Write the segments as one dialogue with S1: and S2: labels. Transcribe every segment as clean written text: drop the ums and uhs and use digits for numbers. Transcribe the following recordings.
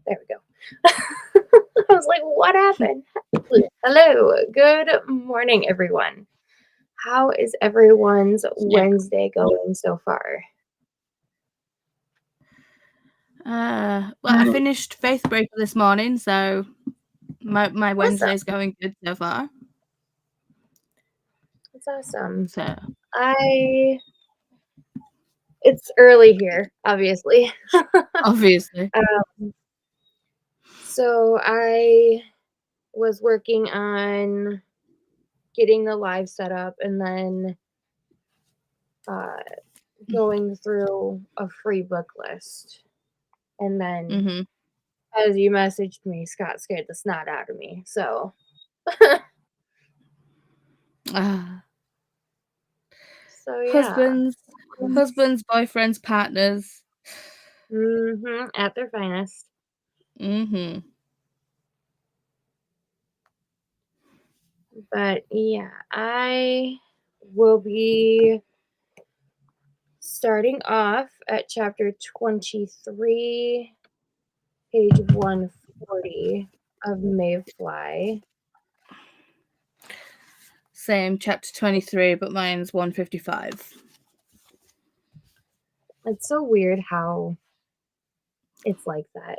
S1: There we go. I was like, what happened? Hello. Good morning, everyone. How is everyone's
S2: Yeah.
S1: Wednesday going so far?
S2: Well, I finished Faith Breaker this morning, so my
S1: Awesome.
S2: Wednesday's going good so far.
S1: That's awesome.
S2: So
S1: It's early here, obviously.
S2: obviously,
S1: So I was working on getting the live set up and then going through a free book list. And then as you messaged me, Scott scared the snot out of me. So yeah.
S2: husbands, boyfriends, partners.
S1: At their finest. But yeah, I will be starting off at chapter 23, page 140 of Maeve Fly.
S2: Same, chapter 23, but mine's 155.
S1: It's so weird how it's like that.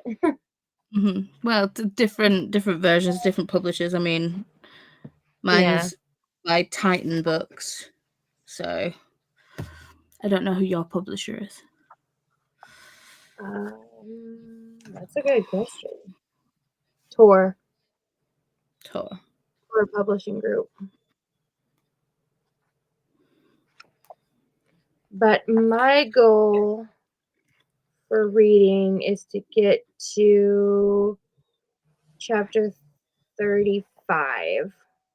S2: Well, different versions, different publishers. I mean, mine's by Titan Books, so I don't know who your publisher is.
S1: That's a good question. Tor Publishing Group. But my goal for reading is to get to chapter 35,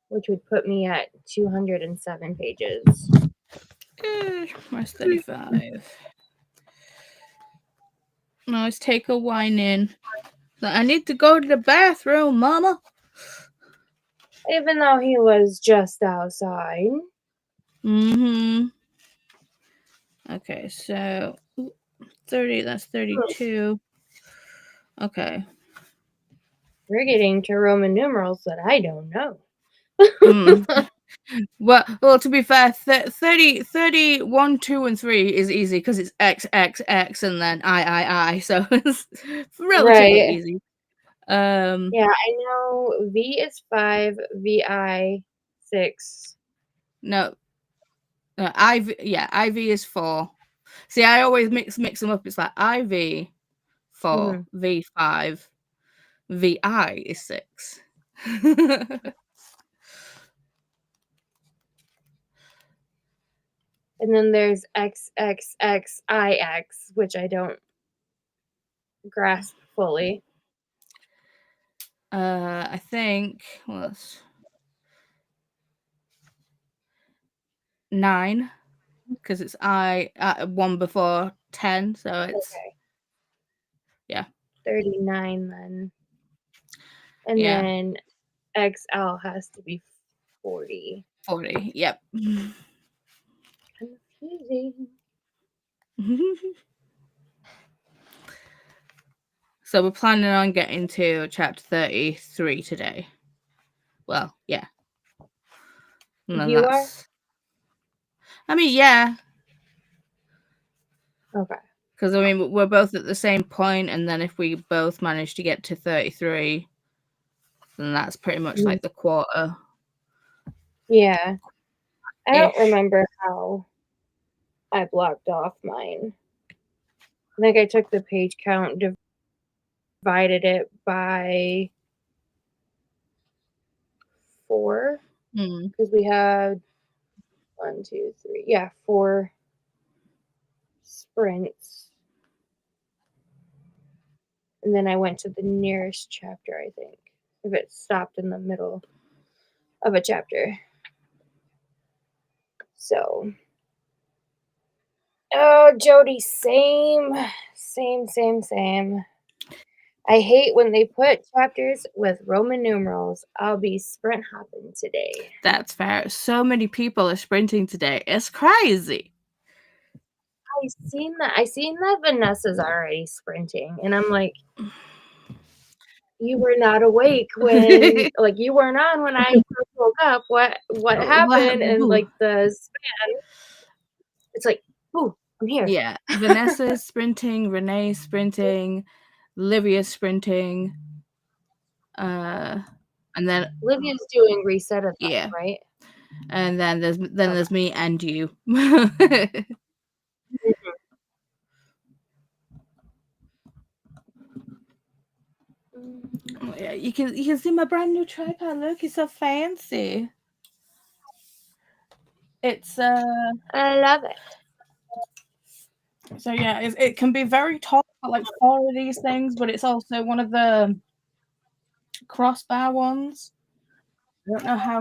S1: which would put me at 207 pages.
S2: Where's 35? Now let's take a wine in. I need to go to the bathroom, Mama.
S1: Even though he was just outside.
S2: Okay, so 30, that's 32. Okay.
S1: We're getting to Roman numerals that I don't know.
S2: Well, to be fair, 30, 1, 2, and 3 is easy because it's X, X, X, and then I. So it's relatively easy.
S1: Yeah, I know V is 5, VI 6.
S2: No, IV. Yeah, IV is 4. See, I always mix them up. It's like IV 4, V5, VI is 6.
S1: And then there's XXXIX, which I don't grasp fully.
S2: I think what's 9 because it's I 1 before 10, so it's yeah
S1: 39 then. And then XL has to be 40.
S2: 40. Yep.
S1: Confusing.
S2: So we're planning on getting to chapter 33 today. Well, yeah.
S1: You are?
S2: I mean, yeah.
S1: Okay.
S2: Because, I mean, we're both at the same point, and then if we both manage to get to 33, then that's pretty much like the quarter.
S1: Yeah. I don't remember how I blocked off mine. I think I took the page count, divided it by 4. Because we had 1, 2, 3. Yeah, 4 sprints. And then I went to the nearest chapter, I think, if it stopped in the middle of a chapter. So, oh, Jody, same. I hate when they put chapters with Roman numerals. I'll be sprint hopping today.
S2: That's fair. So many people are sprinting today. It's crazy.
S1: I seen that Vanessa's already sprinting, and I'm like, you were not awake when, like, you weren't on when I first woke up. What happened? And, like, the span, it's like, "Ooh, I'm here."
S2: Yeah, Vanessa's sprinting, Renee's sprinting, Livia's sprinting, and then
S1: Livia's doing reset of that,
S2: yeah,
S1: right?
S2: and then there's me and you. Oh, yeah, you can see my brand new tripod. Look, it's so fancy. It's
S1: I love it.
S2: So yeah, it can be very tall, like 4 of these things, but it's also one of the crossbar ones. I don't know how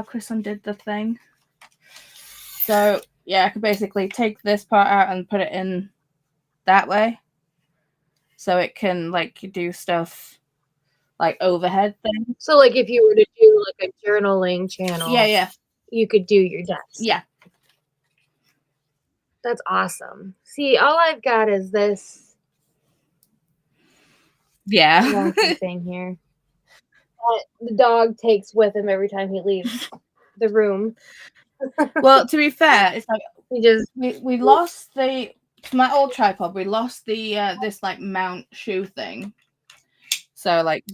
S2: Chris undid the thing. So yeah, I could basically take this part out and put it in that way, so it can like do stuff like overhead things.
S1: So, like, if you were to do like a journaling channel,
S2: Yeah,
S1: you could do your desk.
S2: yeah.
S1: That's awesome. See, all I've got is this wonky thing here that the dog takes with him every time he leaves the room.
S2: Well, to be fair, it's like we lost my old tripod. We lost the this like mount shoe thing. So like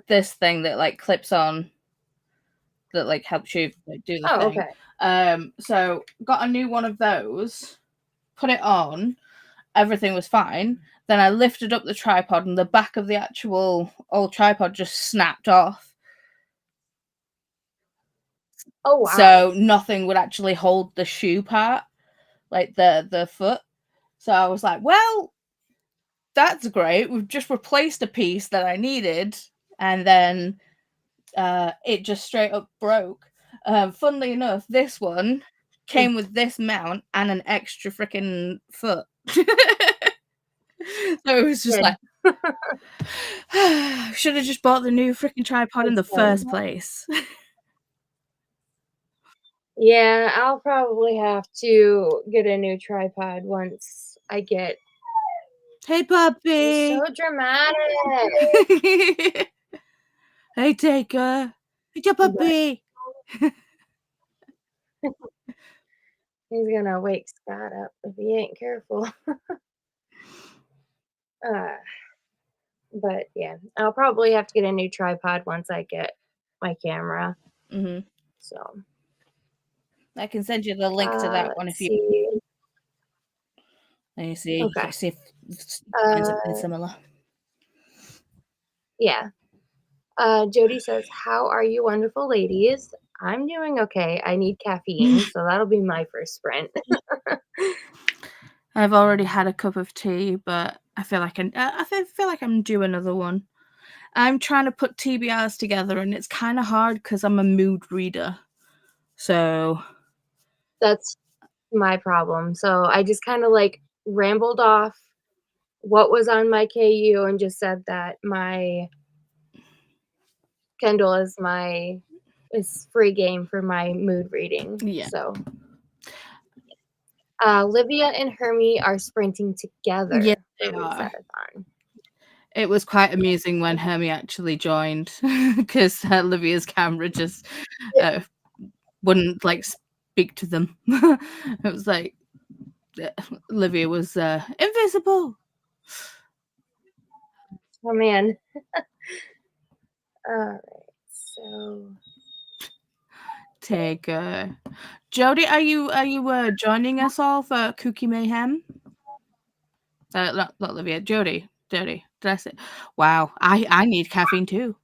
S2: this thing that like clips on that like helps you like, do the thing.
S1: Okay.
S2: So got a new one of those, put it on, everything was fine. Then I lifted up the tripod and the back of the actual old tripod just snapped off.
S1: Oh wow.
S2: So nothing would actually hold the shoe part, like the foot. So I was like, well, that's great. We've just replaced a piece that I needed, and then it just straight up broke. Funnily enough, this one came with this mount and an extra freaking foot. So it was just like, should have just bought the new freaking tripod in the first place.
S1: Yeah, I'll probably have to get a new tripod once I get.
S2: Hey, puppy.
S1: You're so dramatic.
S2: Hey, Taker. Hey, puppy.
S1: He's gonna wake Scott up if he ain't careful. But yeah, I'll probably have to get a new tripod once I get my camera. So
S2: I can send you the link to that one if you. And you see,
S1: okay.
S2: see if find something similar.
S1: Yeah. Jody says, "How are you, wonderful ladies? I'm doing okay. I need caffeine, so that'll be my first sprint."
S2: I've already had a cup of tea, but I feel like I'm due another one. I'm trying to put TBRs together, and it's kind of hard because I'm a mood reader. So
S1: that's my problem. So I just kind of like rambled off what was on my KU and just said that my Kindle is free game for my mood reading.
S2: Yeah.
S1: So Livia and Hermit are sprinting together.
S2: Yeah, they are. It was quite amusing when Hermit actually joined because Livia's camera just wouldn't like speak to them. It was like Livia was invisible.
S1: Oh man. All right, so
S2: take Jody, are you joining us all for Cookie Mayhem? Not Livia, Jody. Did I say? Wow, I need caffeine too.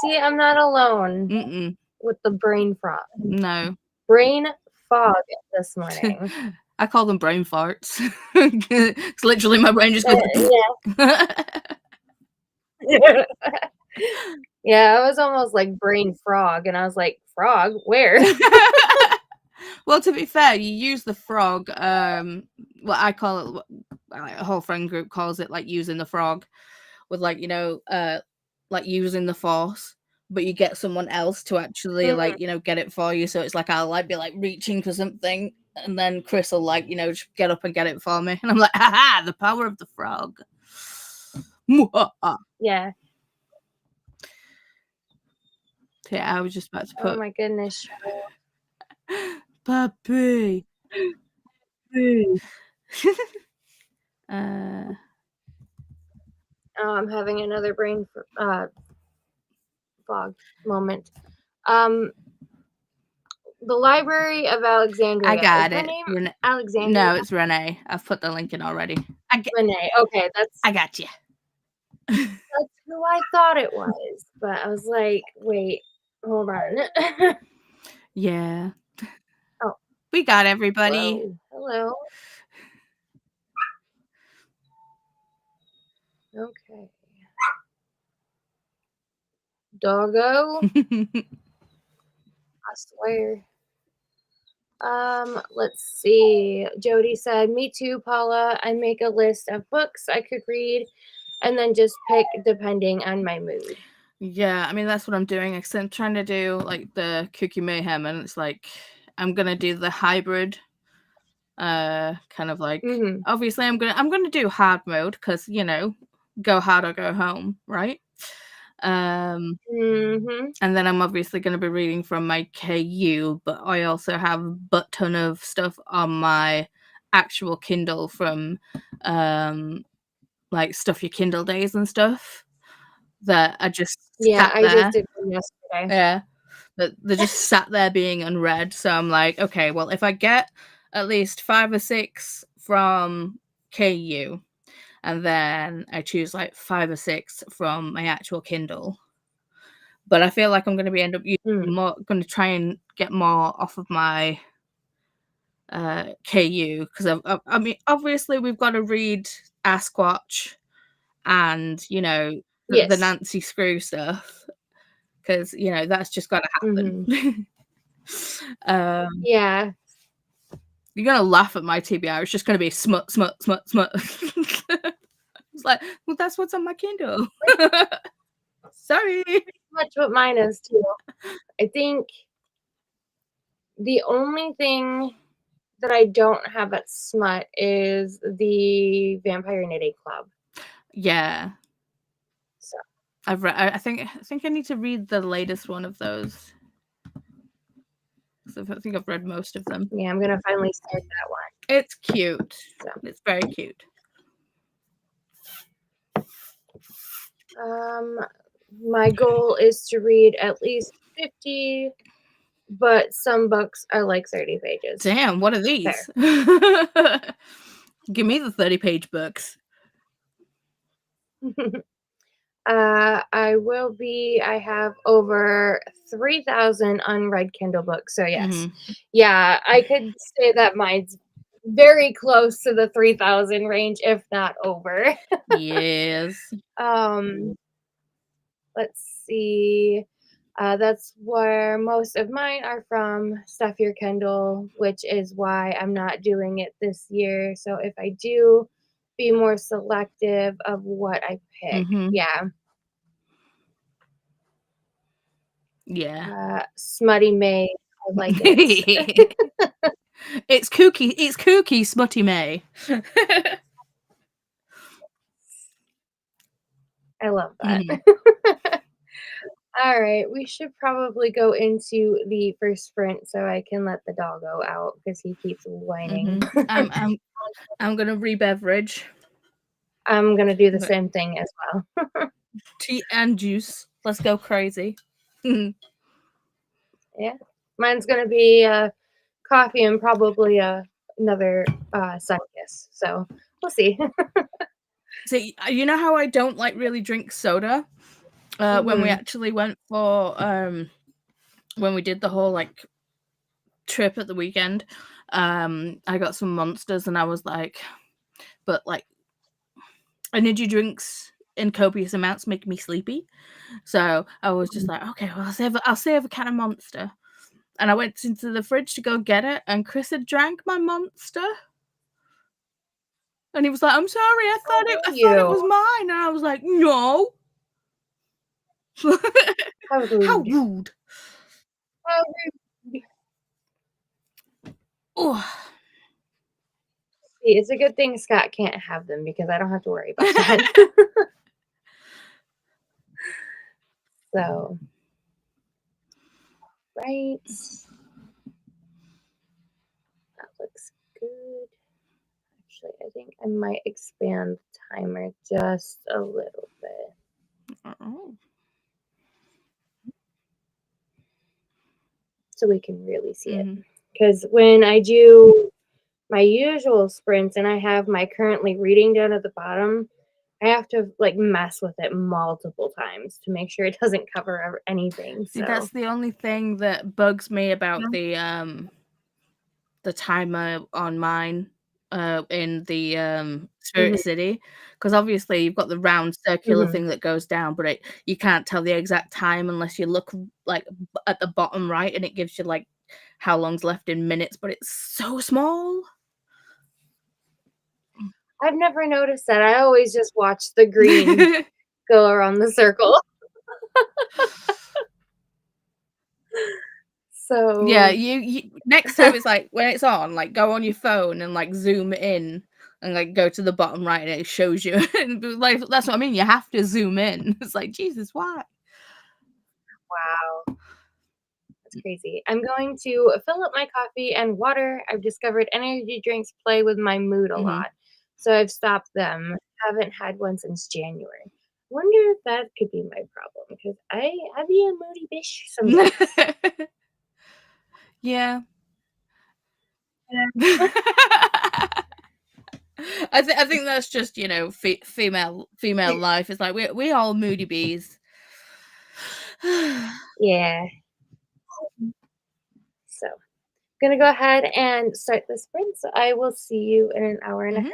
S1: See, I'm not alone with the brain fog.
S2: No.
S1: Brain fog this morning.
S2: I call them brain farts. It's literally my brain just goes.
S1: Yeah, I was almost like brain frog, and I was like, frog? Where?
S2: Well, to be fair, you use the frog. What I call it, a whole friend group calls it like using the frog, with like like using the force, but you get someone else to actually like get it for you. So it's like I'll like be like reaching for something, And then Chris will, like, you know, just get up and get it for me. And I'm like, haha, the power of the frog.
S1: Yeah.
S2: Yeah, I was just about to put.
S1: Oh my goodness.
S2: Puppy.
S1: Oh, I'm having another brain fog moment. The Library of Alexandria.
S2: I got
S1: Is
S2: it.
S1: her name Alexandria?
S2: No, it's Renee. I've put the link in already.
S1: Renee. Okay,
S2: I got you.
S1: That's who I thought it was, but I was like, wait, hold on.
S2: Yeah.
S1: Oh,
S2: we got everybody.
S1: Hello. Okay. Doggo. I swear. Let's see. Jody said, me too, Paula. I make a list of books I could read and then just pick depending on my mood.
S2: Yeah, I mean, that's what I'm doing. I'm trying to do like the Cookie Mayhem, and it's like I'm gonna do the hybrid kind of like obviously I'm gonna do hard mode because, you know, go hard or go home, right? And then I'm obviously going to be reading from my KU, but I also have a butt ton of stuff on my actual Kindle from like Stuff Your Kindle Days and stuff that I just sat
S1: I
S2: there.
S1: just did them yesterday.
S2: Yeah, but they're just sat there being unread. So I'm like, okay, well, if I get at least 5 or 6 from KU, and then I choose like 5 or 6 from my actual Kindle. But I feel like I'm going to end up using more, going to try and get more off of my KU because I mean, obviously we've got to read Asquatch and, you know, the Nancy Screw stuff because, you know, that's just got to happen.
S1: Yeah.
S2: You're going to laugh at my TBR. It's just going to be smut, smut, smut, smut. It's like, well, that's what's on my Kindle. Sorry.
S1: Pretty much what mine is too. I think the only thing that I don't have at Smut is the Vampire Knitting Club.
S2: Yeah.
S1: So
S2: I've read. I think I need to read the latest one of those. So I think I've read most of them.
S1: Yeah, I'm gonna finally start that one.
S2: It's cute. So. It's very cute.
S1: My goal is to read at least 50, but some books are like 30 pages.
S2: Damn, what are these? Give me the 30-page books.
S1: I have over 3,000 unread Kindle books. So yes. Yeah, I could say that mine's very close to the 3,000 range, if not over.
S2: Yes.
S1: Let's see. That's where most of mine are from, Stuff Your Kindle, which is why I'm not doing it this year. So if I do, be more selective of what I pick. Yeah.
S2: Yeah.
S1: Smutty May. I like it.
S2: It's kooky. It's kooky, Smutty May.
S1: I love that. All right, we should probably go into the first sprint so I can let the doggo out because he keeps whining.
S2: I'm gonna re-beverage.
S1: I'm gonna do the same thing as well.
S2: Tea and juice. Let's go crazy.
S1: Yeah, mine's gonna be coffee and probably another sun kiss. So we'll see.
S2: So you know how I don't like really drink soda? When we actually went for when we did the whole like trip at the weekend, I got some Monsters and I was like, but like energy drinks in copious amounts make me sleepy. So I was just like, okay, well I'll save a can of Monster. And I went into the fridge to go get it, and Chris had drank my Monster. And he was like, I'm sorry, I thought it was mine. And I was like, no.
S1: How rude.
S2: How rude.
S1: How rude.
S2: Oh.
S1: See, it's a good thing Scott can't have them because I don't have to worry about that. So, right. That looks good. Actually, I think I might expand the timer just a little bit.
S2: Oh.
S1: So we can really see it. Because when I do my usual sprints and I have my currently reading down at the bottom, I have to like mess with it multiple times to make sure it doesn't cover anything.
S2: See, that's the only thing that bugs me about the timer on mine in the Spirit City, because obviously you've got the round circular thing that goes down, but you can't tell the exact time unless you look like at the bottom right, and it gives you like how long's left in minutes, but it's so small.
S1: I've never noticed that. I always just watch the green go around the circle. So
S2: Yeah, you next time it's like when it's on, like go on your phone and like zoom in and like go to the bottom right and it shows you. Like that's what I mean. You have to zoom in. It's like Jesus, why?
S1: wow, that's crazy. I'm going to fill up my coffee and water. I've discovered energy drinks play with my mood a lot, so I've stopped them. Haven't had one since January. Wonder if that could be my problem because I be a moody bitch sometimes.
S2: Yeah. I think that's just, you know, female life. It's like we all moody bees.
S1: Yeah. So, gonna go ahead and start the sprint. So I will see you in an hour and a half.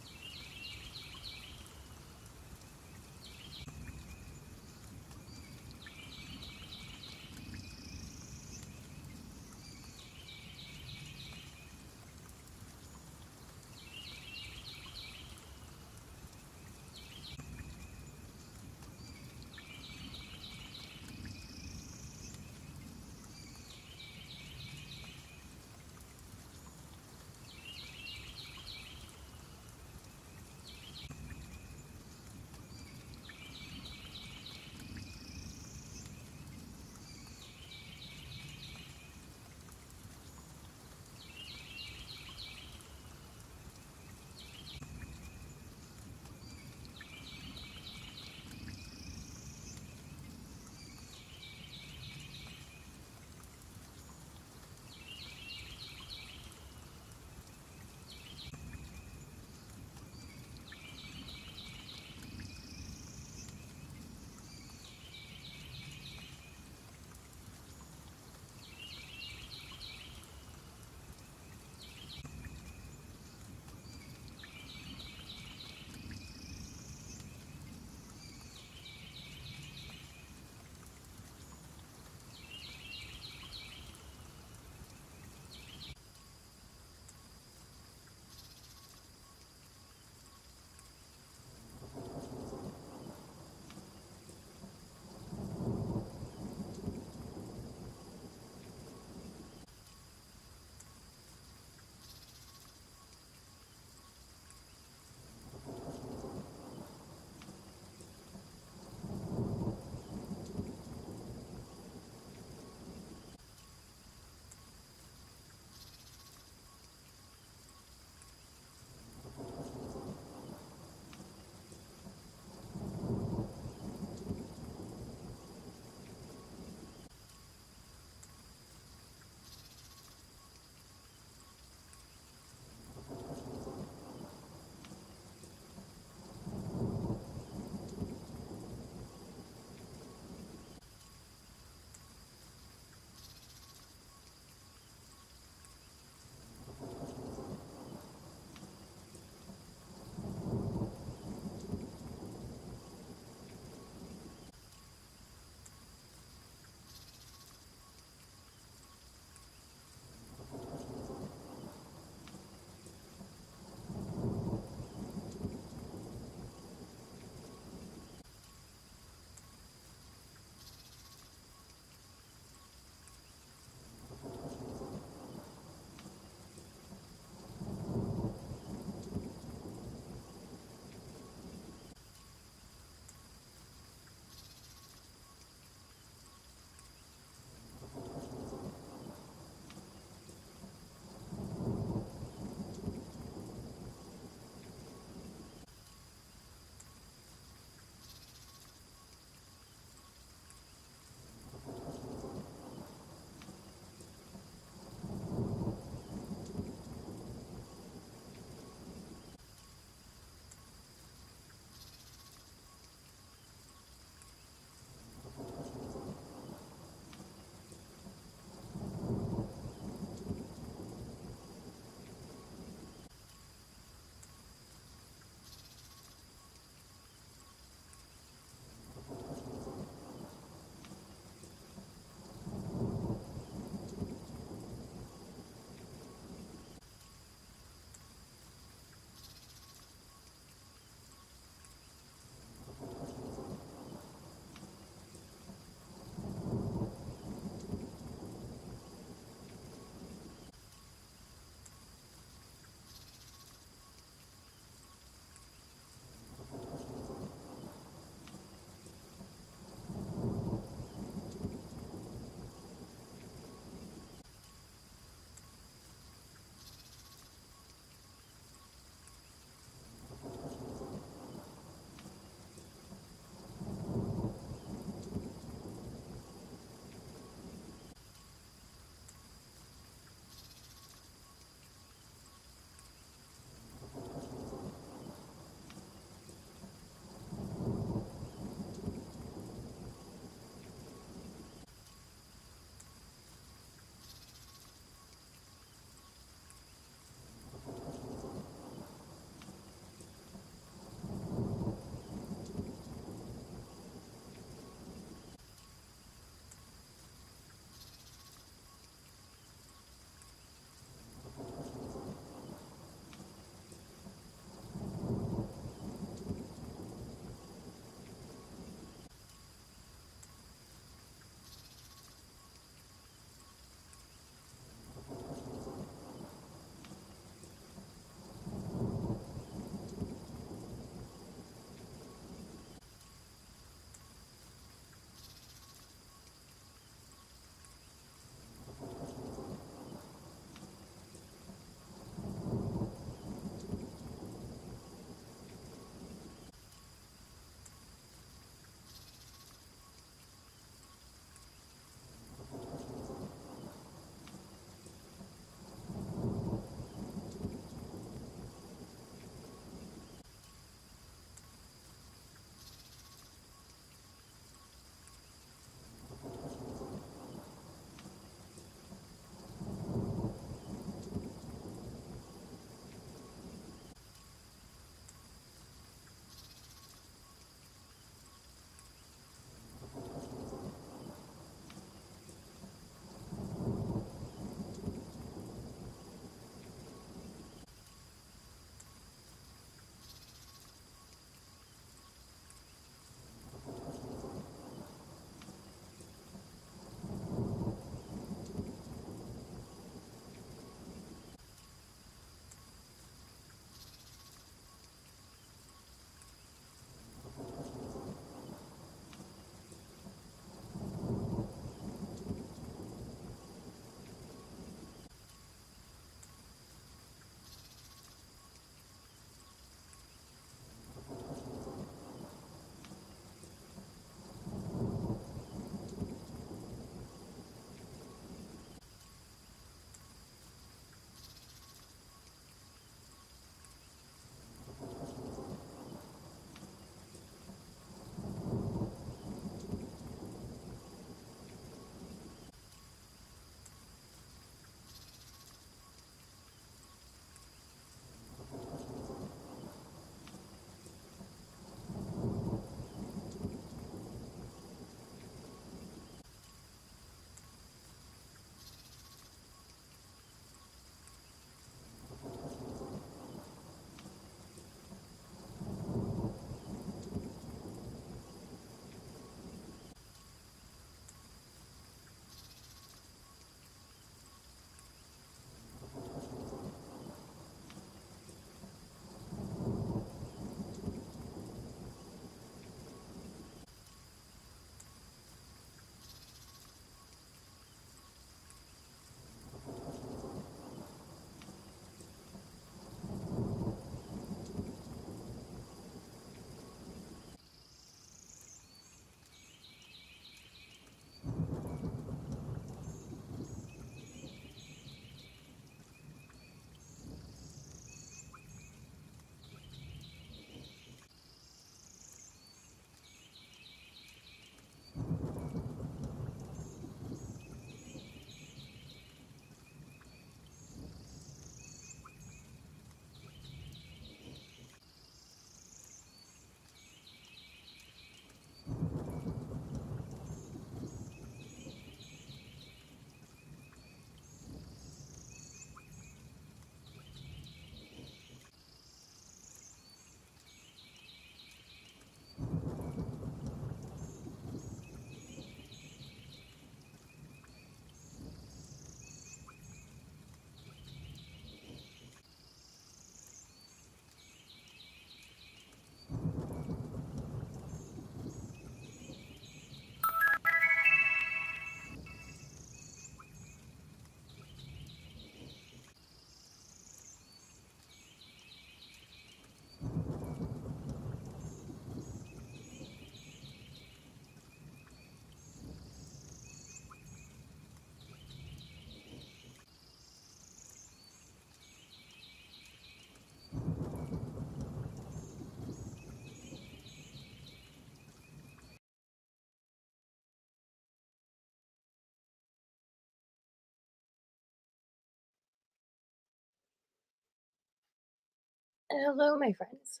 S1: Hello, my friends.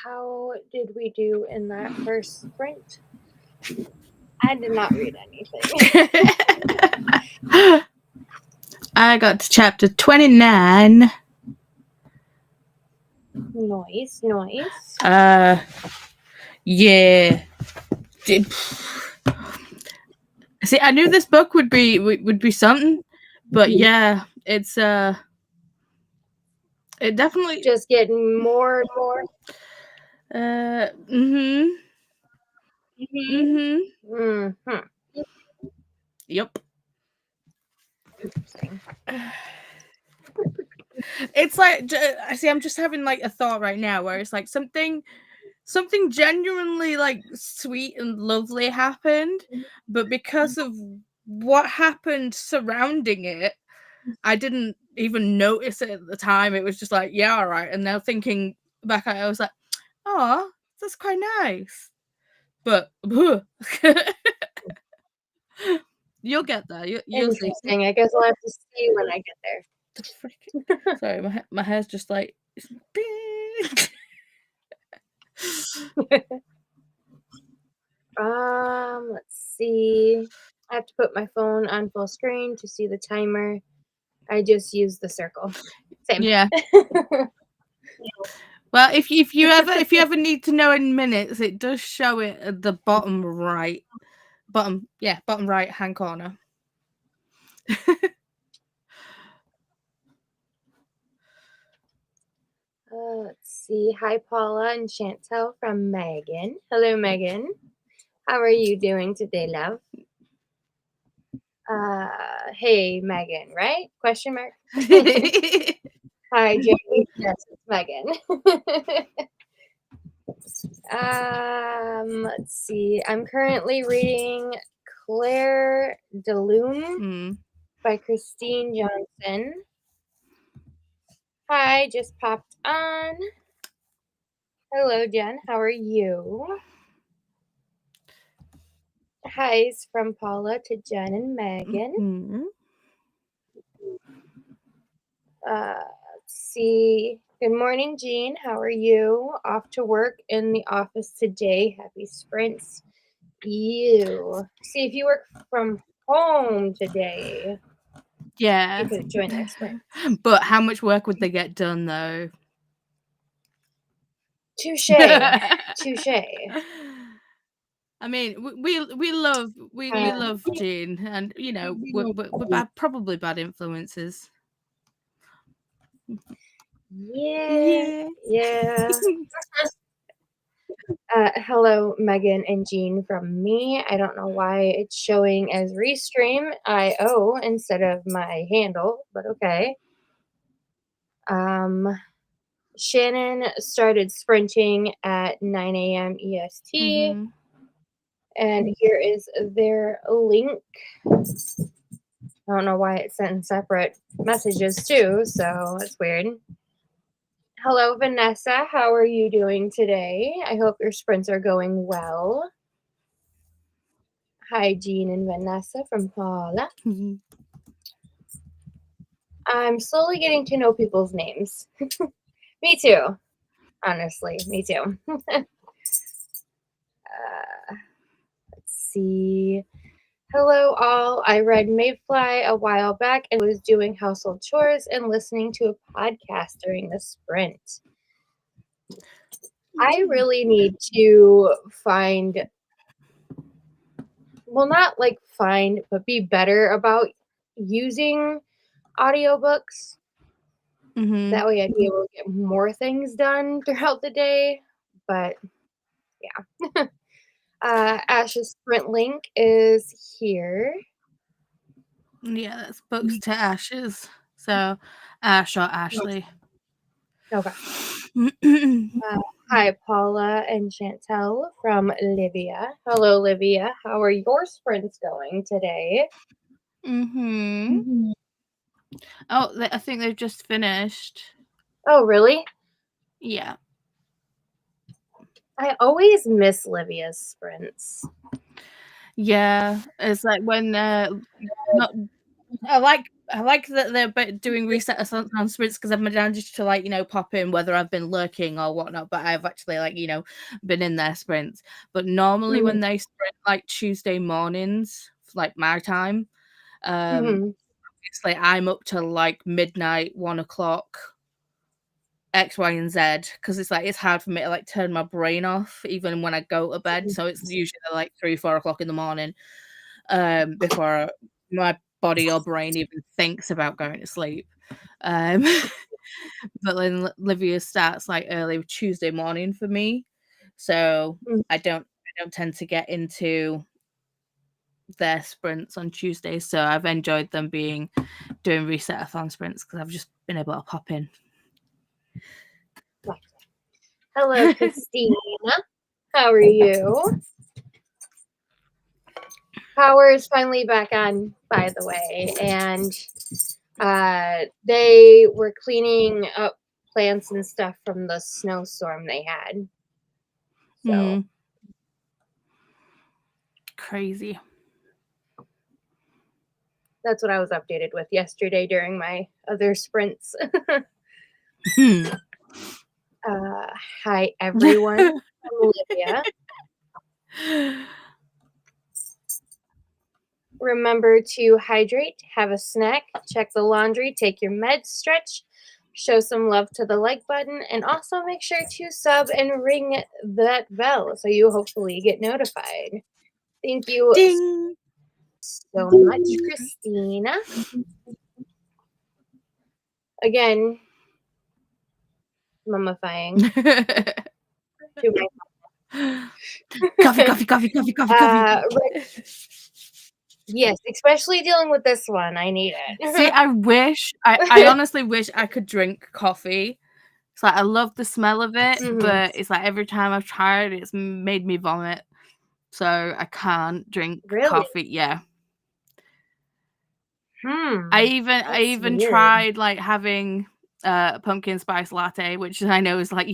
S1: How did we do in that first sprint? I did not read anything.
S2: I got to chapter 29.
S1: Nice.
S2: Yeah. See, I knew this book would be something, but yeah, it's it definitely
S1: just getting more and more.
S2: Yep.
S1: Interesting.
S2: It's like, I see, I'm just having like a thought right now where it's like something genuinely like sweet and lovely happened, but because of what happened surrounding it, I didn't even notice it at the time. It was just like, yeah, all right. And now thinking back, I was like, oh, that's quite nice. But you'll get there. You'll see.
S1: Interesting. I guess I'll have to see when I get there.
S2: Sorry, my hair's just like.
S1: Let's see. I have to put my phone on full screen to see the timer. I just use the circle. Same.
S2: Yeah. Well, if you ever need to know in minutes, it does show it at the bottom right hand corner.
S1: Let's see. Hi, Paula and Shantel from Megan. Hello, Megan. How are you doing today, love? Hey, Megan, right? Question mark. Hi, Jamie. Yes, it's Megan. Let's see. I'm currently reading Claire de Lune by Christine Johnson. Hi, just popped on. Hello, Jen. How are you? Hi's from Paula to Jen and Megan. Let's see. Good morning, Jean. How are you? Off to work in the office today. Happy sprints. You. See, if you work from home today,
S2: yeah,
S1: you could join their sprint.
S2: But how much work would they get done, though?
S1: Touche.
S2: I mean, we love Jean, and you know we're probably bad influences.
S1: Yeah. Hello, Megan and Jean from me. I don't know why it's showing as Restream IO instead of my handle, but okay. Shannon started sprinting at 9 a.m. EST. And here is their link. I don't know why it's sent in separate messages too, so it's weird. Hello, Vanessa. How are you doing today? I hope your sprints are going well. Hi, Jean and Vanessa from Paula. I'm slowly getting to know people's names. Me too. Honestly, me too. Let's see. Hello, all. I read Mayfly a while back and was doing household chores and listening to a podcast during the sprint. I really need to find, well, not like find, but be better about using audiobooks. That way I'd be able to get more things done throughout the day. But yeah. Ash's sprint link is here.
S2: Yeah, that's Books to Ashes. So Ash or Ashley.
S1: Okay. Hi, Paula and Shantel from Livia. Hello, Livia. How are your sprints going today?
S2: Oh, I think they've just finished.
S1: Oh, really?
S2: Yeah.
S1: I always miss Livia's sprints.
S2: Yeah, it's like when not. I like I like that they're doing reset on sprints because I've managed to, like, pop in whether I've been lurking or whatnot, but I've actually, like, been in their sprints. But normally when they sprint, like, Tuesday mornings, like my time, obviously I'm up till, like, midnight, 1 o'clock, X, Y, and Z, because it's like it's hard for me to, like, turn my brain off even when I go to bed. So it's usually like 3, 4 o'clock in the morning before my body or brain even thinks about going to sleep. But then Livia starts like early Tuesday morning for me, so I don't tend to get into their sprints on Tuesdays. So I've enjoyed them doing reset-a-thon sprints because I've just been able to pop in.
S1: Hello, Christina. How are you? Power is finally back on, by the way, and they were cleaning up plants and stuff from the snowstorm they had. So
S2: crazy.
S1: That's what I was updated with yesterday during my other sprints. Hi, everyone. I'm Olivia. Remember to hydrate, have a snack, check the laundry, take your meds, stretch, show some love to the like button, and also make sure to sub and ring that bell so you hopefully get notified. Thank you
S2: Ding.
S1: so much, Christina. Again, mummifying.
S2: Coffee.
S1: Yes, especially dealing with this one. I need it.
S2: See, I honestly wish I could drink coffee. It's like I love the smell of it, but it's like every time I've tried, it's made me vomit. So I can't drink coffee. Yeah. I even tried like having a pumpkin spice latte, which I know is like,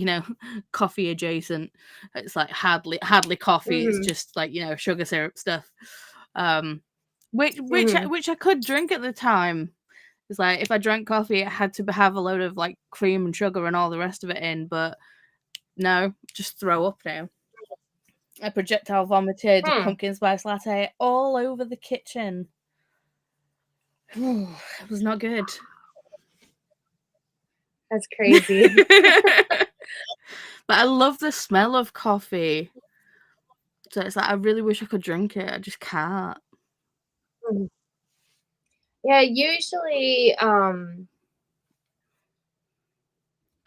S2: coffee adjacent. It's like hardly coffee. It's just like, sugar syrup stuff. Which I could drink at the time. It's like if I drank coffee, it had to have a load of like cream and sugar and all the rest of it in, but no, just throw up now. I projectile vomited pumpkin spice latte all over the kitchen. It was not good.
S1: That's crazy.
S2: But I love the smell of coffee. So it's like I really wish I could drink it. I just can't.
S1: Yeah, usually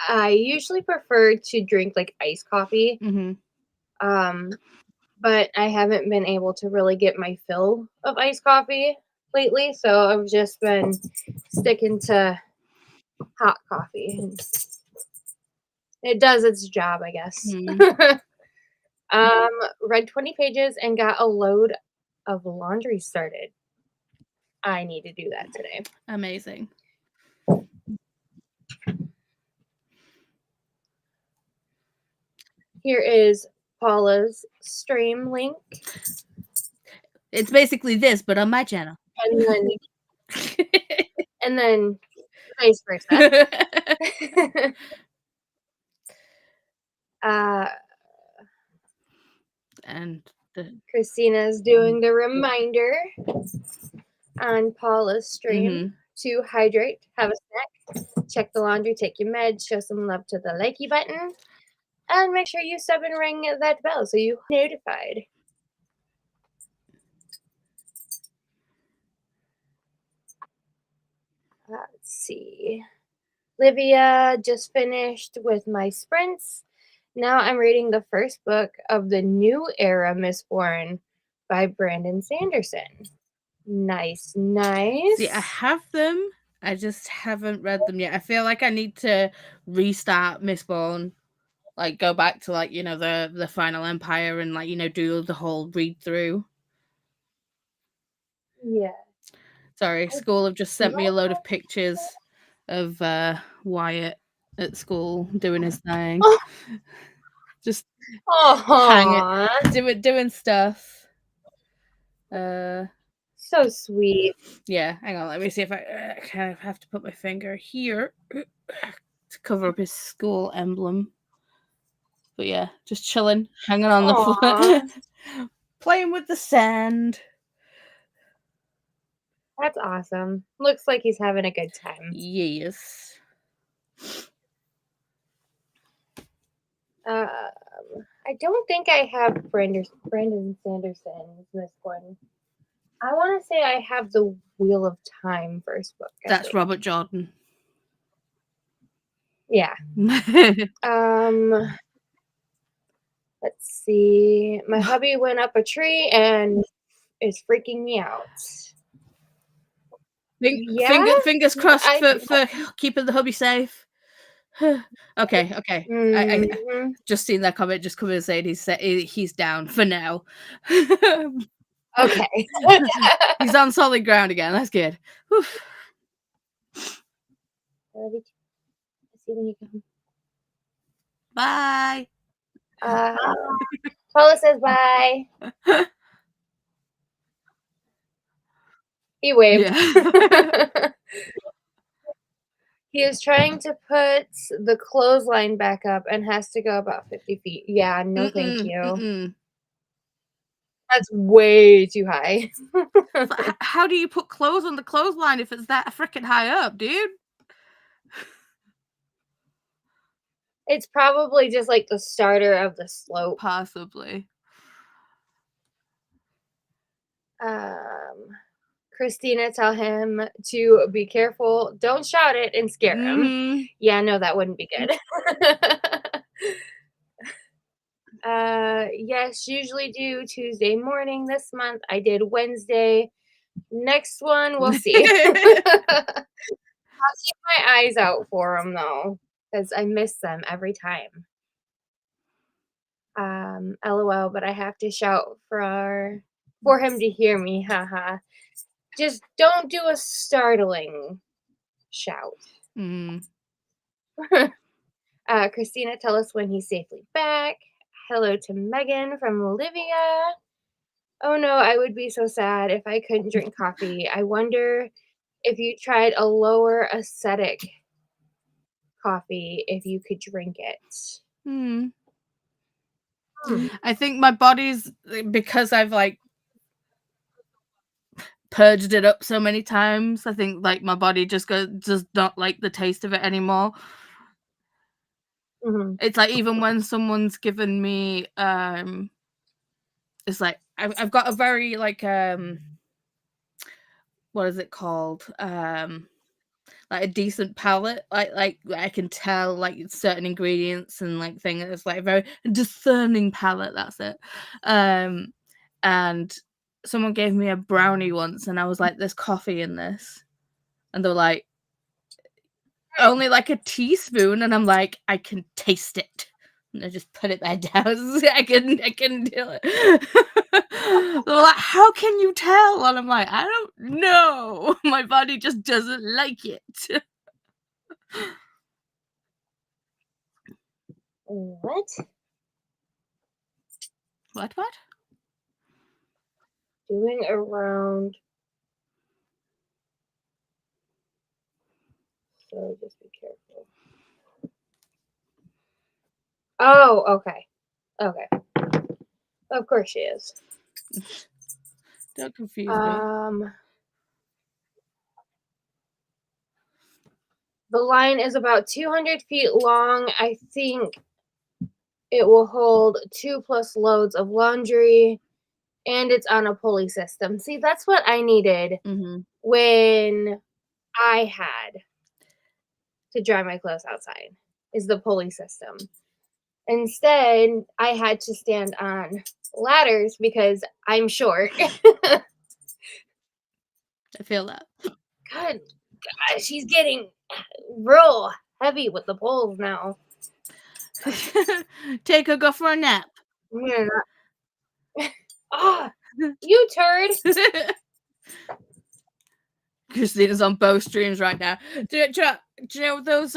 S1: I usually prefer to drink like iced coffee. But I haven't been able to really get my fill of iced coffee lately, so I've just been sticking to hot coffee. It does its job, I guess. Read 20 pages and got a load of laundry started. I need to do that today.
S2: Amazing.
S1: Here is Paula's stream link.
S2: It's basically this, but on my channel.
S1: And then vice versa.
S2: And
S1: Christina's doing the reminder on Paula's stream to hydrate, have a snack, check the laundry, take your meds, show some love to the likey button, and make sure you sub and ring that bell so you're notified. Let's see. Livia just finished with my sprints. Now I'm reading the first book of the new era Mistborn by Brandon Sanderson. Nice.
S2: See, I have them. I just haven't read them yet. I feel like I need to restart Mistborn, like go back to like the Final Empire and like do the whole read through.
S1: Yeah.
S2: Sorry, school have just sent me a load of pictures of Wyatt at school doing his thing. Just hanging, doing stuff.
S1: So sweet.
S2: Yeah, hang on. Let me see if I kind of have to put my finger here to cover up his school emblem. But yeah, just chilling, hanging on the floor, playing with the sand.
S1: That's awesome. Looks like he's having a good time.
S2: Yes.
S1: I don't think I have Brandon Sanderson's this one. I want to say I have the Wheel of Time first book.
S2: That's Robert Jordan.
S1: Yeah. Let's see. My hubby went up a tree and is freaking me out.
S2: Fingers crossed for keeping the hubby safe. Okay. I just seen that comment just come in and saying he's down for now.
S1: Okay.
S2: He's on solid ground again. That's good. Whew.
S1: Let's see when you come.
S2: Bye.
S1: Paula says bye. He waved. Yeah. He is trying to put the clothesline back up and has to go about 50 feet. Yeah, no thank you. That's way too high.
S2: How do you put clothes on the clothesline if it's that freaking high up, dude?
S1: It's probably just like the starter of the slope.
S2: Possibly.
S1: Christina, tell him to be careful. Don't shout it and scare him. Yeah, no, that wouldn't be good. Yes, usually do Tuesday morning this month. I did Wednesday. Next one, we'll see. I'll keep my eyes out for them though, because I miss them every time. LOL, but I have to shout for him to hear me. Haha. Just don't do a startling shout. Christina, tell us when he's safely back. Hello to Megan from Olivia. Oh no, I would be so sad if I couldn't drink coffee. I wonder if you tried a lower acidic coffee, if you could drink it.
S2: I think my body's, because I've like purged it up so many times, I think like my body just does not like the taste of it anymore. It's like even when someone's given me it's like I've got a very like what is it called, like a decent palate, like I can tell like certain ingredients and like things. It's like a very discerning palate, that's it. And someone gave me a brownie once and I was like, there's coffee in this, and they were like, only like a teaspoon, and I'm like, I can taste it, and I just put it there down. I can do it. They're like, how can you tell? And I'm like, I don't know. My body just doesn't like it.
S1: What? Doing around. So just be careful. Oh, okay. Of course she is.
S2: Don't confuse me.
S1: The line is about 200 feet long. I think it will hold 2+ loads of laundry, and it's on a pulley system. See, that's what I needed when I had to dry my clothes outside, is the pulley system. Instead, I had to stand on ladders because I'm short.
S2: I feel that.
S1: God, she's getting real heavy with the poles now.
S2: Go for a nap.
S1: Ah, you turd.
S2: Christina's on both streams right now. Do you know those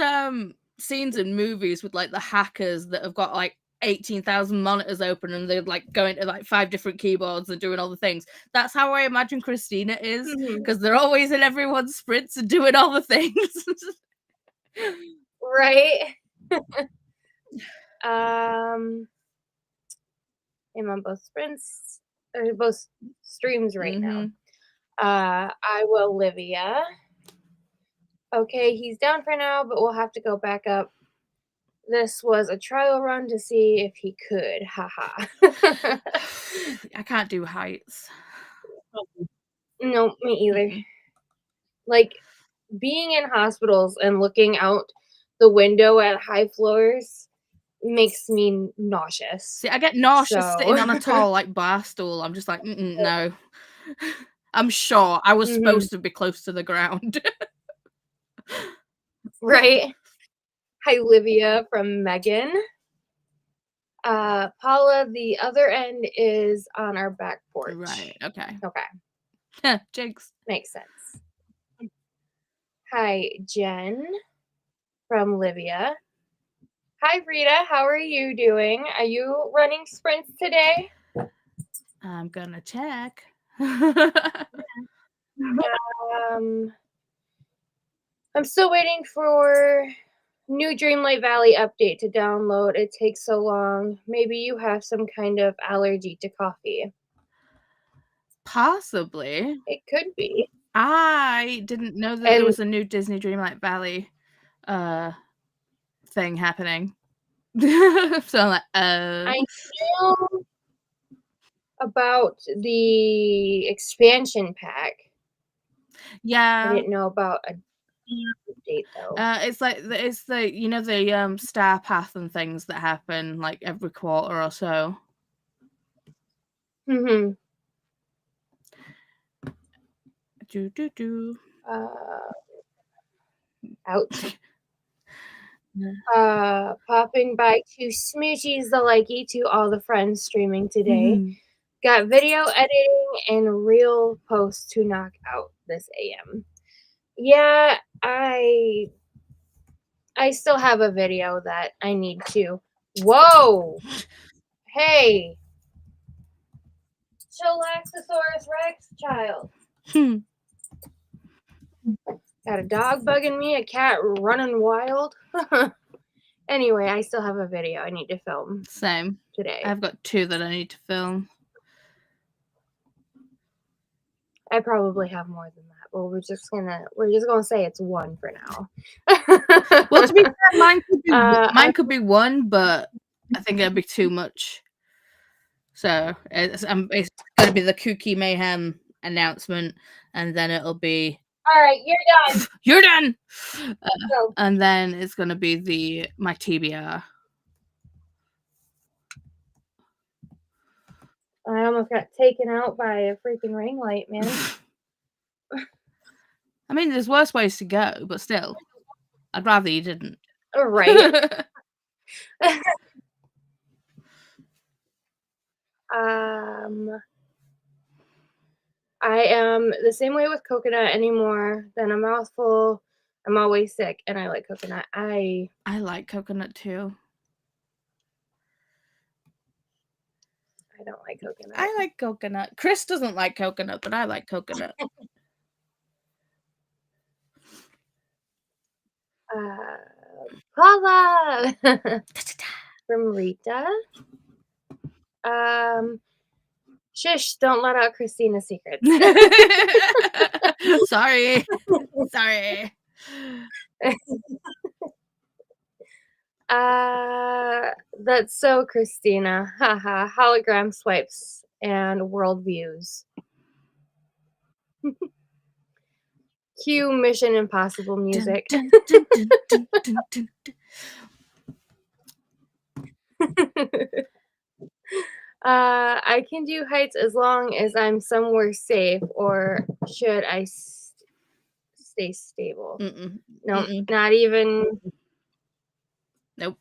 S2: scenes in movies with like the hackers that have got like 18,000 monitors open and they're like going to like 5 different keyboards and doing all the things. That's how I imagine Christina is, because they're always in everyone's sprints and doing all the things.
S1: Right. I'm on both sprints or both streams right now. I will Olivia. Okay, he's down for now, but we'll have to go back up. This was a trial run to see if he could. Haha.
S2: I can't do heights.
S1: No, me either. Like, being in hospitals and looking out the window at high floors makes me nauseous.
S2: See, I get nauseous sitting on a tall like bar stool. I'm just like, no. I'm sure I was supposed to be close to the ground.
S1: Right? Hi, Olivia from Megan. Paula, the other end is on our back porch.
S2: Right, okay.
S1: Okay.
S2: Jinx.
S1: Makes sense. Hi, Jen from Livia. Hi, Rita. How are you doing? Are you running sprints today?
S2: I'm gonna check.
S1: I'm still waiting for new Dreamlight Valley update to download. It takes so long. Maybe you have some kind of allergy to coffee.
S2: Possibly.
S1: It could be.
S2: I didn't know that there was a new Disney Dreamlight Valley thing happening. So I'm like,
S1: I knew about the expansion pack.
S2: Yeah.
S1: I didn't know about a update though.
S2: It's the you know the star path and things that happen like every quarter or so.
S1: Ouch. Popping by to Smoochies the Likey to all the friends streaming today. Got video editing and real posts to knock out this AM. Yeah, I still have a video that I need to. Whoa! Hey! Chillaxosaurus Rex child. Got a dog bugging me, a cat running wild. Anyway, I still have a video I need to film.
S2: Same.
S1: Today.
S2: I've got 2 that I need to film.
S1: I probably have more than that. Well, we're just gonna say it's 1 for now.
S2: Well, to be fair, mine could be 1, but I think it'd be too much. So it's gonna be the Kooky Mayhem announcement, and then it'll be.
S1: All right, you're done.
S2: You're done. And then it's gonna be my TBR.
S1: I almost got taken out by a freaking ring light, man.
S2: I mean, there's worse ways to go, but still, I'd rather you didn't.
S1: Right. I am the same way with coconut anymore. Then a mouthful. I'm always sick, and I like coconut. I
S2: like coconut too.
S1: I don't like coconut.
S2: I like coconut. Chris doesn't like coconut, but I like coconut.
S1: Paula from Rita. Shush! Don't let out Christina's secrets.
S2: Sorry.
S1: That's so Christina. Haha. Hologram swipes and world views. Cue Mission Impossible music. I can do heights as long as I'm somewhere safe, or should I stay stable? No, not even.
S2: Nope.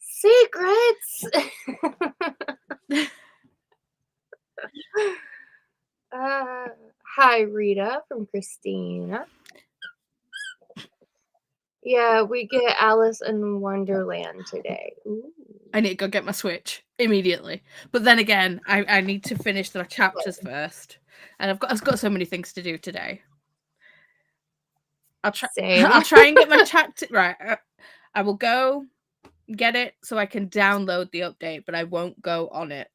S1: Secrets. Hi, Rita from Christina. Yeah, we get Alice in Wonderland today. Ooh.
S2: I need to go get my Switch immediately. But then again, I need to finish the chapters first. And I've got so many things to do today. I'll try and get my chapter right. I will go get it so I can download the update, but I won't go on it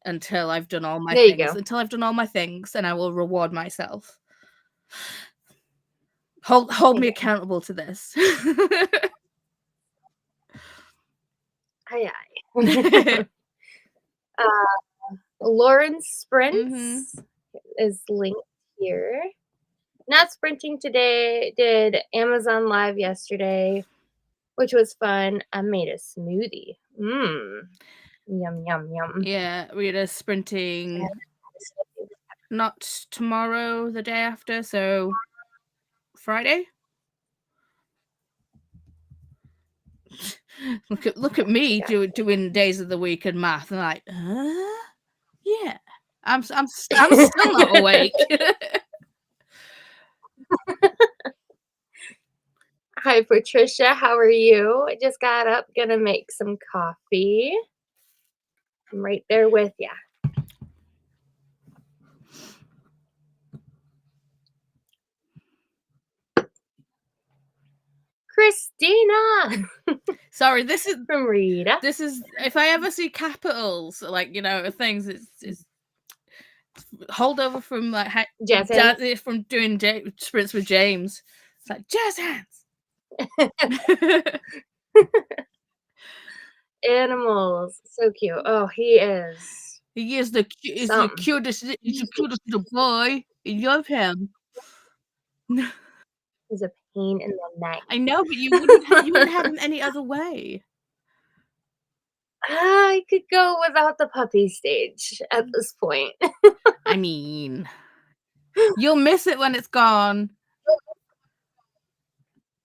S2: until I've done all my things. Until I've done all my things, and I will reward myself. Hold me accountable to this.
S1: Aye, aye. Lauren's sprints is linked here. Not sprinting today. Did Amazon Live yesterday, which was fun. I made a smoothie. Yum, yum, yum.
S2: Yeah, Rita's sprinting not tomorrow, the day after, so Friday. Look at me doing days of the week and math, and like, yeah, I'm still not awake.
S1: Hi, Patricia. How are you? I just got up, gonna make some coffee. I'm right there with ya. Christina.
S2: Sorry, this is
S1: from Rita.
S2: This is if I ever see capitals, like, things, it's holdover from like
S1: jazz hands.
S2: from doing sprints with James. It's like jazz hands.
S1: Animals, so cute. Oh, he is.
S2: He is the cutest. He's the cutest little boy. I love him.
S1: He's a pain in the neck.
S2: I know, but you wouldn't have him any other way.
S1: I could go without the puppy stage at this point.
S2: I mean, you'll miss it when it's gone.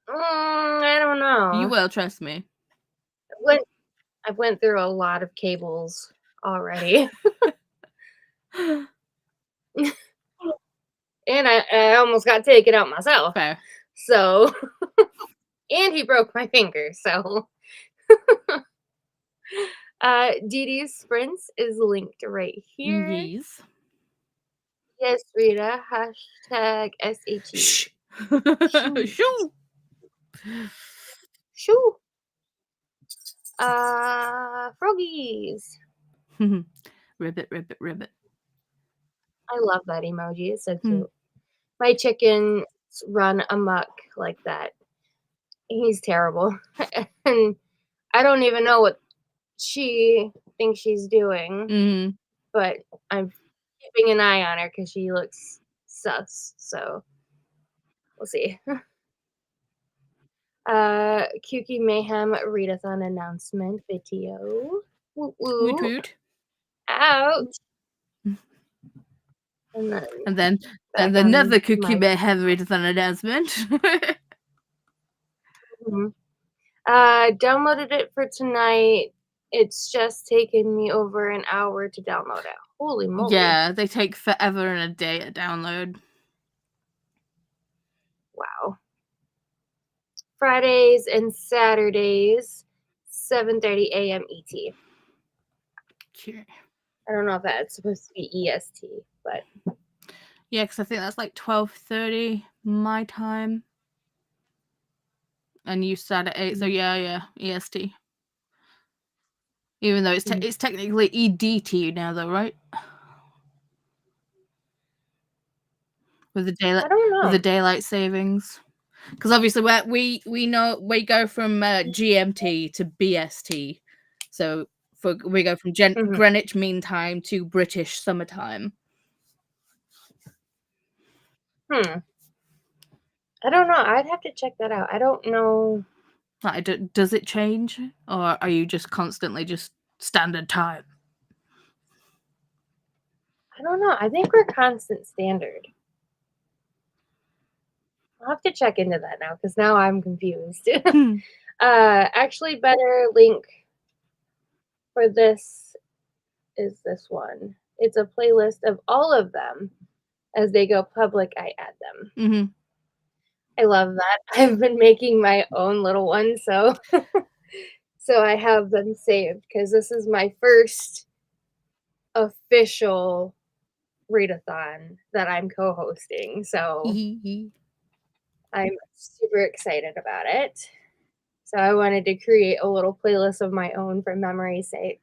S1: I don't know.
S2: You will, trust me.
S1: I went through a lot of cables already. And I almost got taken out myself.
S2: Fair.
S1: So, and he broke my finger, so. Dee Dee's sprints is linked right here.
S2: Yes.
S1: Yes, Rita. Hashtag SHE.
S2: Shoo.
S1: Shoo. Froggies.
S2: Ribbit, ribbit, ribbit.
S1: I love that emoji. It's so cute. My chickens run amok like that. He's terrible. And I don't even know what she thinks she's doing. But I'm keeping an eye on her because she looks sus. So we'll see. Kooky Mayhem readathon announcement video. Woot woot.
S2: Woot.
S1: Out. And then
S2: another Kooky Mayhem readathon announcement.
S1: Downloaded it for tonight. It's just taken me over an hour to download it. Holy moly.
S2: Yeah, they take forever and a day to download.
S1: Wow. Fridays and Saturdays, 7:30 a.m. ET.
S2: Okay.
S1: I don't know if that's supposed to be EST, but
S2: yeah, because I think that's like 12:30 my time, and you start at 8. So yeah, EST. Even though it's technically EDT now, though, right? With the daylight,
S1: I don't know.
S2: with the daylight savings. Because obviously we know we go from GMT to BST, so we go from Greenwich Mean Time to British Summertime.
S1: I don't know. I'd have to check that out. I don't know.
S2: Does it change, or are you just constantly just standard time?
S1: I don't know. I think we're constant standard. I'll have to check into that now because now I'm confused. Actually, better link for this is this one. It's a playlist of all of them. As they go public, I add them. I love that. I've been making my own little ones, so so I have them saved because this is my first official readathon that I'm co-hosting. So I'm super excited about it. So I wanted to create a little playlist of my own for memory's sake.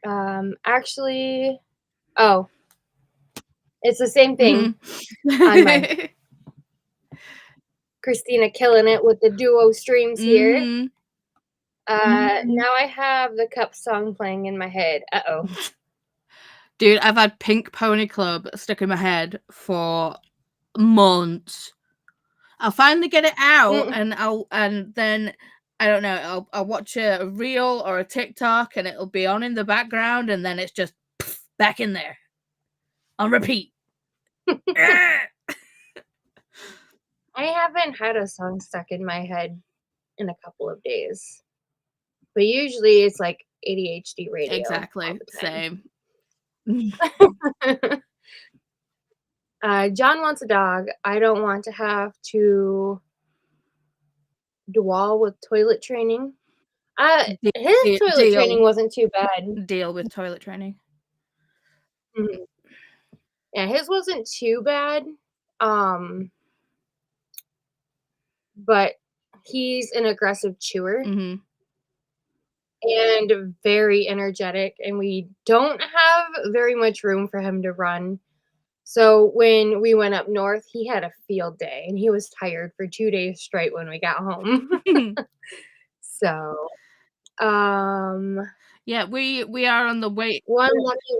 S1: Actually, oh, it's the same thing on mine. Christina killing it with the duo streams here. Now I have the Cup song playing in my head. Uh-oh.
S2: Dude, I've had Pink Pony Club stuck in my head for months. I'll finally get it out, and then I don't know. I'll watch a reel or a TikTok, and it'll be on in the background, and then it's just back in there on repeat.
S1: I haven't had a song stuck in my head in a couple of days, but usually it's like ADHD radio.
S2: Exactly, same.
S1: John wants a dog. I don't want to have to dwell with toilet training. His toilet training wasn't too bad.
S2: Deal with toilet training.
S1: Yeah, his wasn't too bad. But he's an aggressive chewer and very energetic, and we don't have very much room for him to run. So when we went up north, he had a field day, and he was tired for 2 days straight when we got home. So,
S2: yeah, we are on the way.
S1: One lucky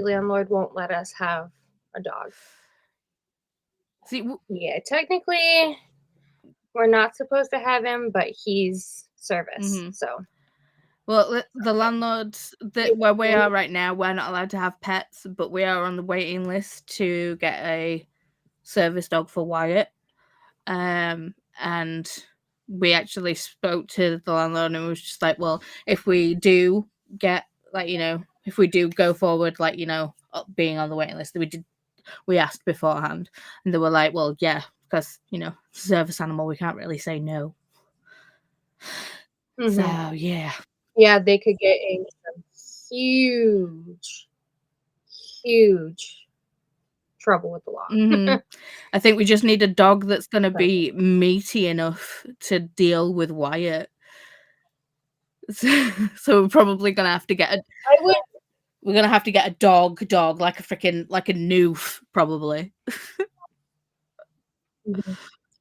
S1: landlord won't let us have a dog.
S2: See,
S1: yeah, technically, we're not supposed to have him, but he's service. So,
S2: well, the landlords that where we are right now, we're not allowed to have pets, but we are on the waiting list to get a service dog for Wyatt. And we actually spoke to the landlord, and it was just like, well, if we do get, like, you know, if we do go forward, like, you know, being on the waiting list, we asked beforehand, and they were like, well, yeah, because, you know, service animal, we can't really say no. So yeah,
S1: they could get in some huge trouble with the law.
S2: I think we just need a dog that's going to be meaty enough to deal with Wyatt. So we're probably going to have to get we're going to have to get a dog like a noof, probably.
S1: I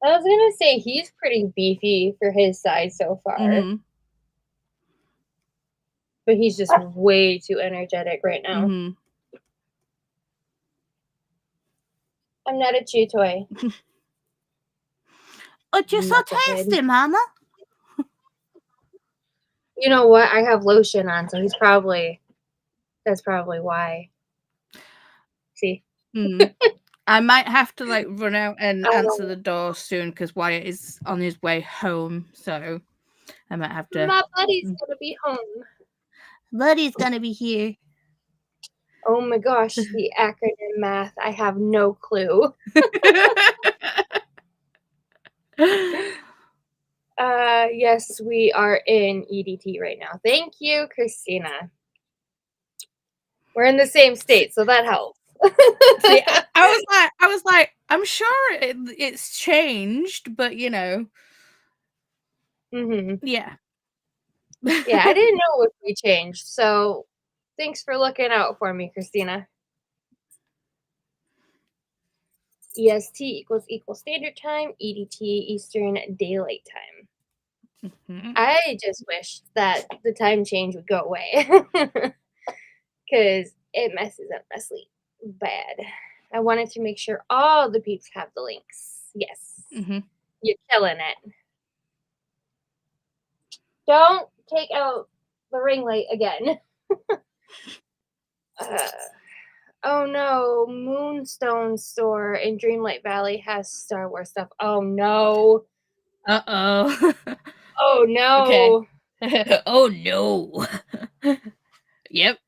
S1: was going to say he's pretty beefy for his size so far. But he's just way too energetic right now. I'm not a chew toy.
S2: Oh, you're so tasty, Mama.
S1: You know what? I have lotion on, so that's probably why. See?
S2: I might have to like run out and answer the door soon because Wyatt is on his way home, so I might have to.
S1: My buddy's gonna be home.
S2: Buddy's gonna be here.
S1: Oh my gosh, the acronym math. I have no clue. Yes, we are in EDT right now. Thank you, Christina. We're in the same state, so that helps.
S2: See, I was like, I'm sure it's changed, but you know. Yeah.
S1: Yeah, I didn't know if we changed, so thanks for looking out for me, Christina. EST equals Equal Standard Time, EDT Eastern Daylight Time. I just wish that the time change would go away because it messes up my sleep bad. I wanted to make sure all the peeps have the links. Yes. You're killing it. Don't take out the ring light again. Oh no, Moonstone store in Dreamlight Valley has Star Wars stuff. Oh no.
S2: Uh-oh.
S1: Oh no.
S2: Okay. Oh no. Yep.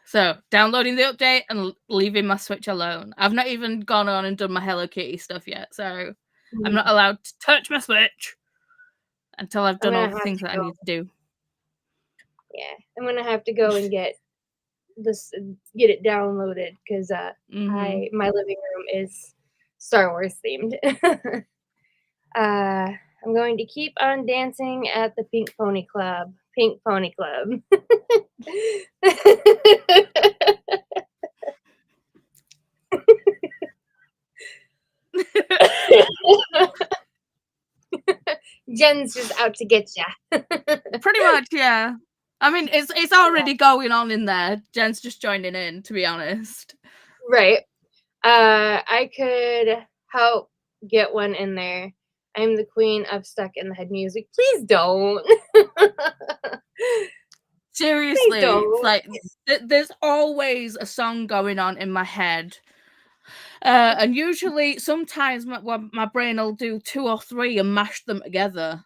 S2: So downloading the update and leaving my Switch alone. I've not even gone on and done my Hello Kitty stuff yet, so I'm not allowed to touch my Switch until I've done all the things that I need to do.
S1: Yeah, I'm gonna have to go and get it downloaded because my living room is Star Wars themed. I'm going to keep on dancing at the Pink Pony Club. Pink Pony Club. Jen's just out to get ya.
S2: Pretty much, yeah. I mean, it's already going on in there. Jen's just joining in, to be honest.
S1: Right. I could help get one in there. I'm the queen of stuck in the head music. Please don't.
S2: Seriously, it's like there's always a song going on in my head. And usually, sometimes my brain will do 2 or 3 and mash them together.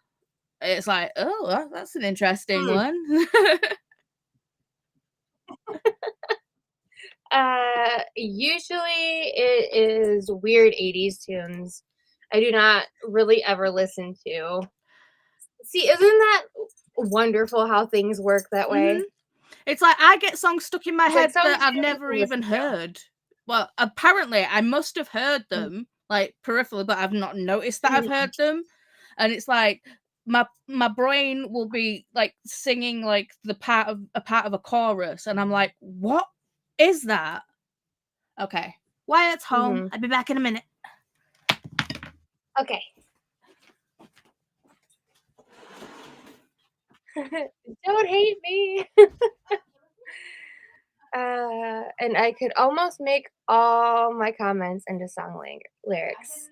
S2: It's like, oh, that's an interesting one.
S1: Usually it is weird 80s tunes. I do not really ever listen to. See, isn't that wonderful how things work that way?
S2: It's like I get songs stuck in my head
S1: like
S2: that I've never even heard. Well, apparently I must have heard them like peripherally, but I've not noticed that I've heard them. And it's like my brain will be like singing like a part of a chorus, and I'm like, what is that? Okay, Wyatt's home. I'll be back in a minute.
S1: Okay. Don't hate me. And I could almost make all my comments into song lyrics.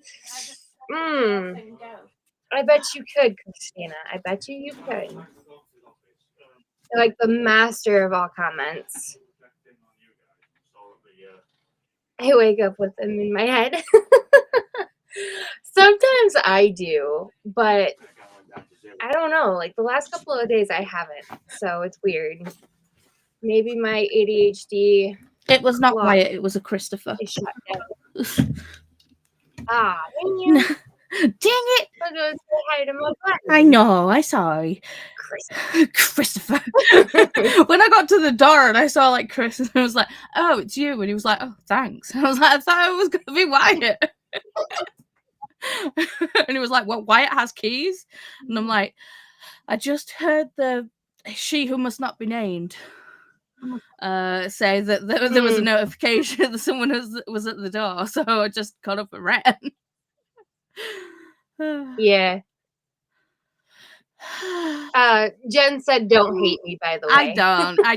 S1: I bet you could, Christina. I bet you could. You're like the master of all comments. I wake up with them in my head. Sometimes I do, but I don't know. Like the last couple of days, I haven't. So it's weird. Maybe my ADHD.
S2: It was not Wyatt. It was a Christopher.
S1: Is shut down. Dang you.
S2: Dang it!
S1: I'll go say hi to my buddy.
S2: I know. I saw Christopher. When I got to the door and I saw like Chris, and I was like, "Oh, it's you," and he was like, "Oh, thanks." I was like, "I thought it was gonna be Wyatt." And he was like, "Well, Wyatt has keys," and I'm like, "I just heard the she who must not be named say that there was a notification that someone was at the door, so I just got up and ran."
S1: Yeah. Jen said, "Don't hate me." By the way,
S2: I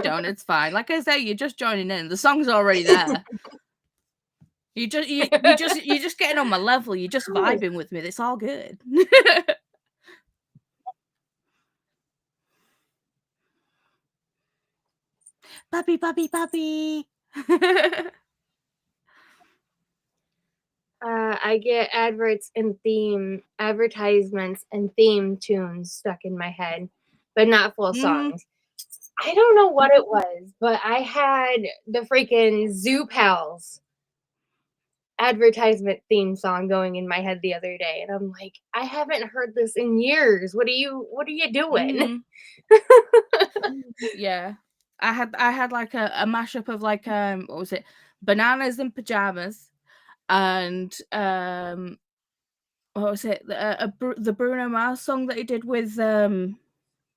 S2: don't. It's fine. Like I say, you're just joining in. The song's already there. You're just getting on my level. You're just vibing with me. It's all good. Puppy, puppy, puppy.
S1: I get advertisements and theme tunes stuck in my head, but not full songs. I don't know what it was, but I had the freaking Zoo Pals advertisement theme song going in my head the other day, and I'm like, I haven't heard this in years. What are you doing?
S2: Yeah. I had like a mashup of like what was it? Bananas in Pajamas and what was it? The Bruno Mars song that he did with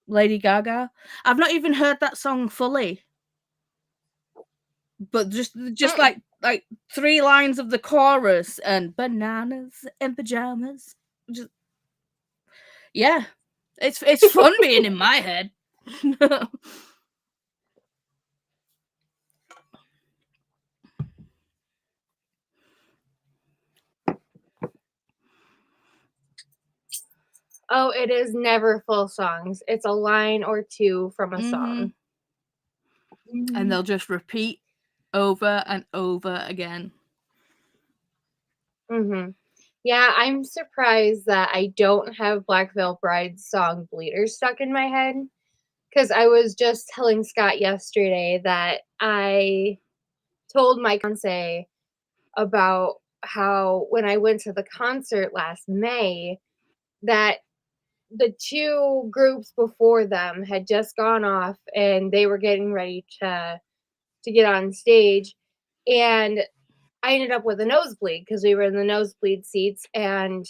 S2: Lady Gaga. I've not even heard that song fully. But just like 3 lines of the chorus and bananas and pajamas. Just yeah. It's fun being in my head.
S1: Oh, it is never full songs. It's a line or 2 from a song.
S2: And they'll just repeat over and over again.
S1: Yeah, I'm surprised that I don't have Black Veil Bride's song Bleeder stuck in my head, because I was just telling Scott yesterday that I told my fiance about how when I went to the concert last May, that the 2 groups before them had just gone off and they were getting ready to get on stage, and I ended up with a nosebleed because we were in the nosebleed seats, and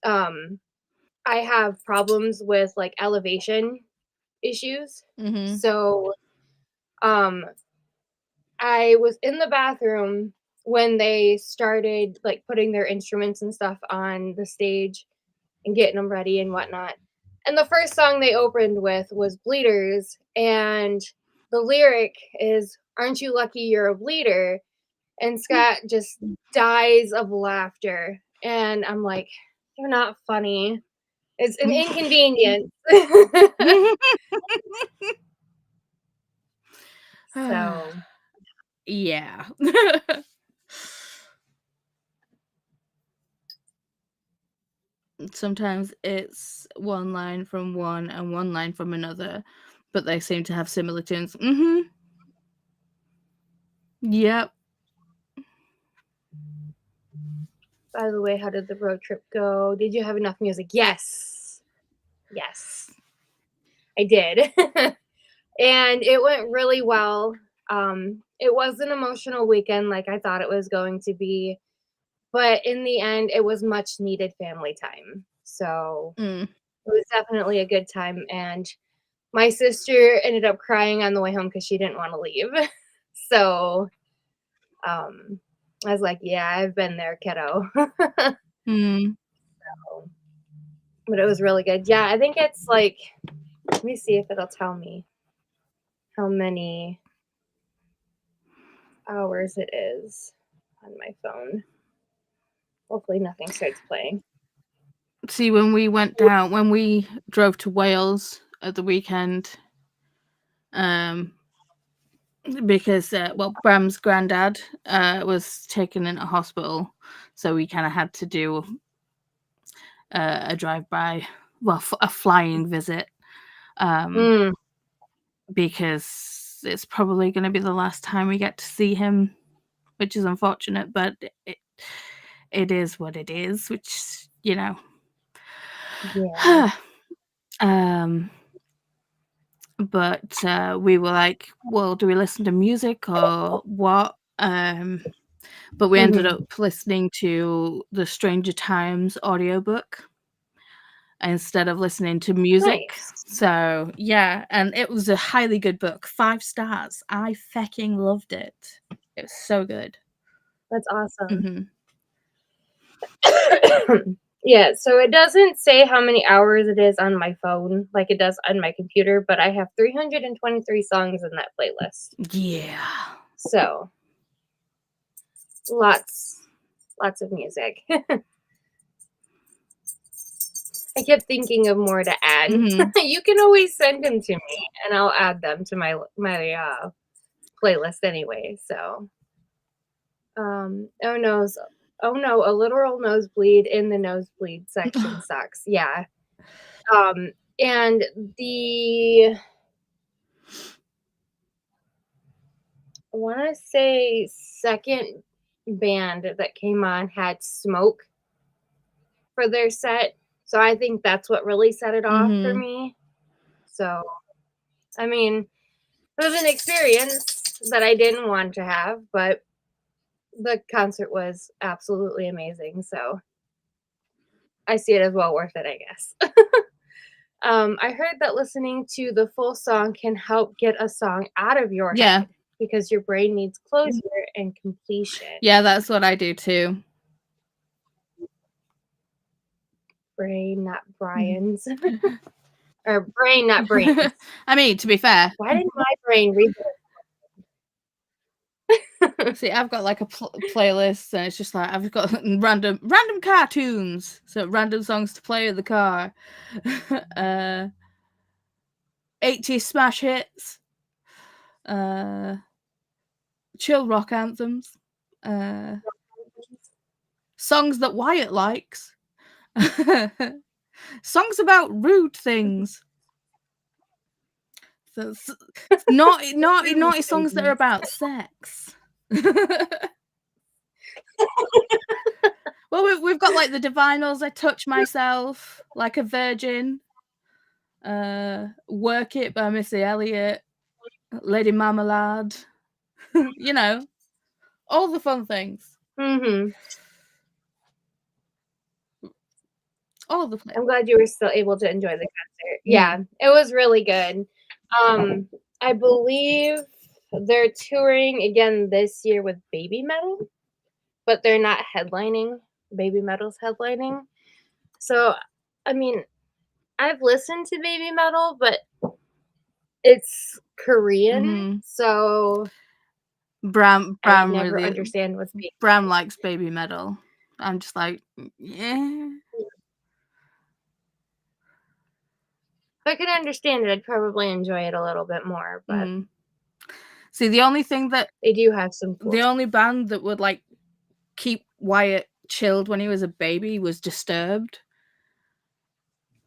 S1: I have problems with like elevation issues. So I was in the bathroom when they started like putting their instruments and stuff on the stage and getting them ready and whatnot. And the first song they opened with was Bleeders, and the lyric is, "Aren't you lucky you're a bleeder?" And Scott just dies of laughter. And I'm like, "You're not funny. It's an inconvenience." So,
S2: yeah. Sometimes it's one line from one and one line from another, but they seem to have similar tunes. Yep.
S1: by the way, how did the road trip go? Did you have enough music? Yes. Yes, I did. And it went really well. It was an emotional weekend like I thought it was going to be, but in the end, it was much needed family time. So it was definitely a good time. And my sister ended up crying on the way home because she didn't want to leave. So I was like, yeah, I've been there, kiddo. So, but it was really good. Yeah, I think it's like, let me see if it'll tell me how many hours it is on my phone. Hopefully nothing starts playing.
S2: See, when we drove to Wales at the weekend, because Bram's granddad was taken into hospital, so we kind of had to do a drive-by, a flying visit, because it's probably going to be the last time we get to see him, which is unfortunate, but it is what it is, which, you know.
S1: Yeah.
S2: But we were like, well, do we listen to music or what? But we ended up listening to the Stranger Times audiobook instead of listening to music.
S1: Nice.
S2: So yeah, and it was a highly good book. 5 stars. I fucking loved it. It was so good.
S1: That's awesome. Yeah, so it doesn't say how many hours it is on my phone like it does on my computer, but I have 323 songs in that playlist.
S2: Yeah.
S1: So lots of music. I kept thinking of more to add. You can always send them to me and I'll add them to my playlist anyway. So oh no, a literal nosebleed in the nosebleed section sucks. Yeah. And I want to say second band that came on had Smoke for their set. So I think that's what really set it off for me. So, I mean, it was an experience that I didn't want to have, but the concert was absolutely amazing. So I see it as well worth it, I guess. I heard that listening to the full song can help get a song out of your head because your brain needs closure and completion.
S2: Yeah, that's what I do too.
S1: Brain, not Brian's. Or brain, not brains.
S2: I mean, to be fair.
S1: Why didn't my brain read
S2: this? See, I've got like a playlist, and it's just like I've got random cartoons, so random songs to play in the car. 80s smash hits, chill rock anthems, songs that Wyatt likes, songs about rude things. That's naughty songs that are about sex. Well, we've got like the Divinals, I Touch Myself, Like a Virgin, Work It by Missy Elliott, Lady Marmalade, you know, all the fun things. All the
S1: I'm glad you were still able to enjoy the concert. Yeah, it was really good. I believe they're touring again this year with Baby Metal, but they're not headlining. Baby Metal's headlining. So, I mean, I've listened to Baby Metal, but it's Korean, so
S2: Bram
S1: I never
S2: really
S1: understand what's being
S2: Bram likes Baby Metal. I'm just like, yeah.
S1: If I could understand it, I'd probably enjoy it a little bit more, but
S2: see, the only thing that
S1: they do have some cool
S2: the only band that would like keep Wyatt chilled when he was a baby was Disturbed.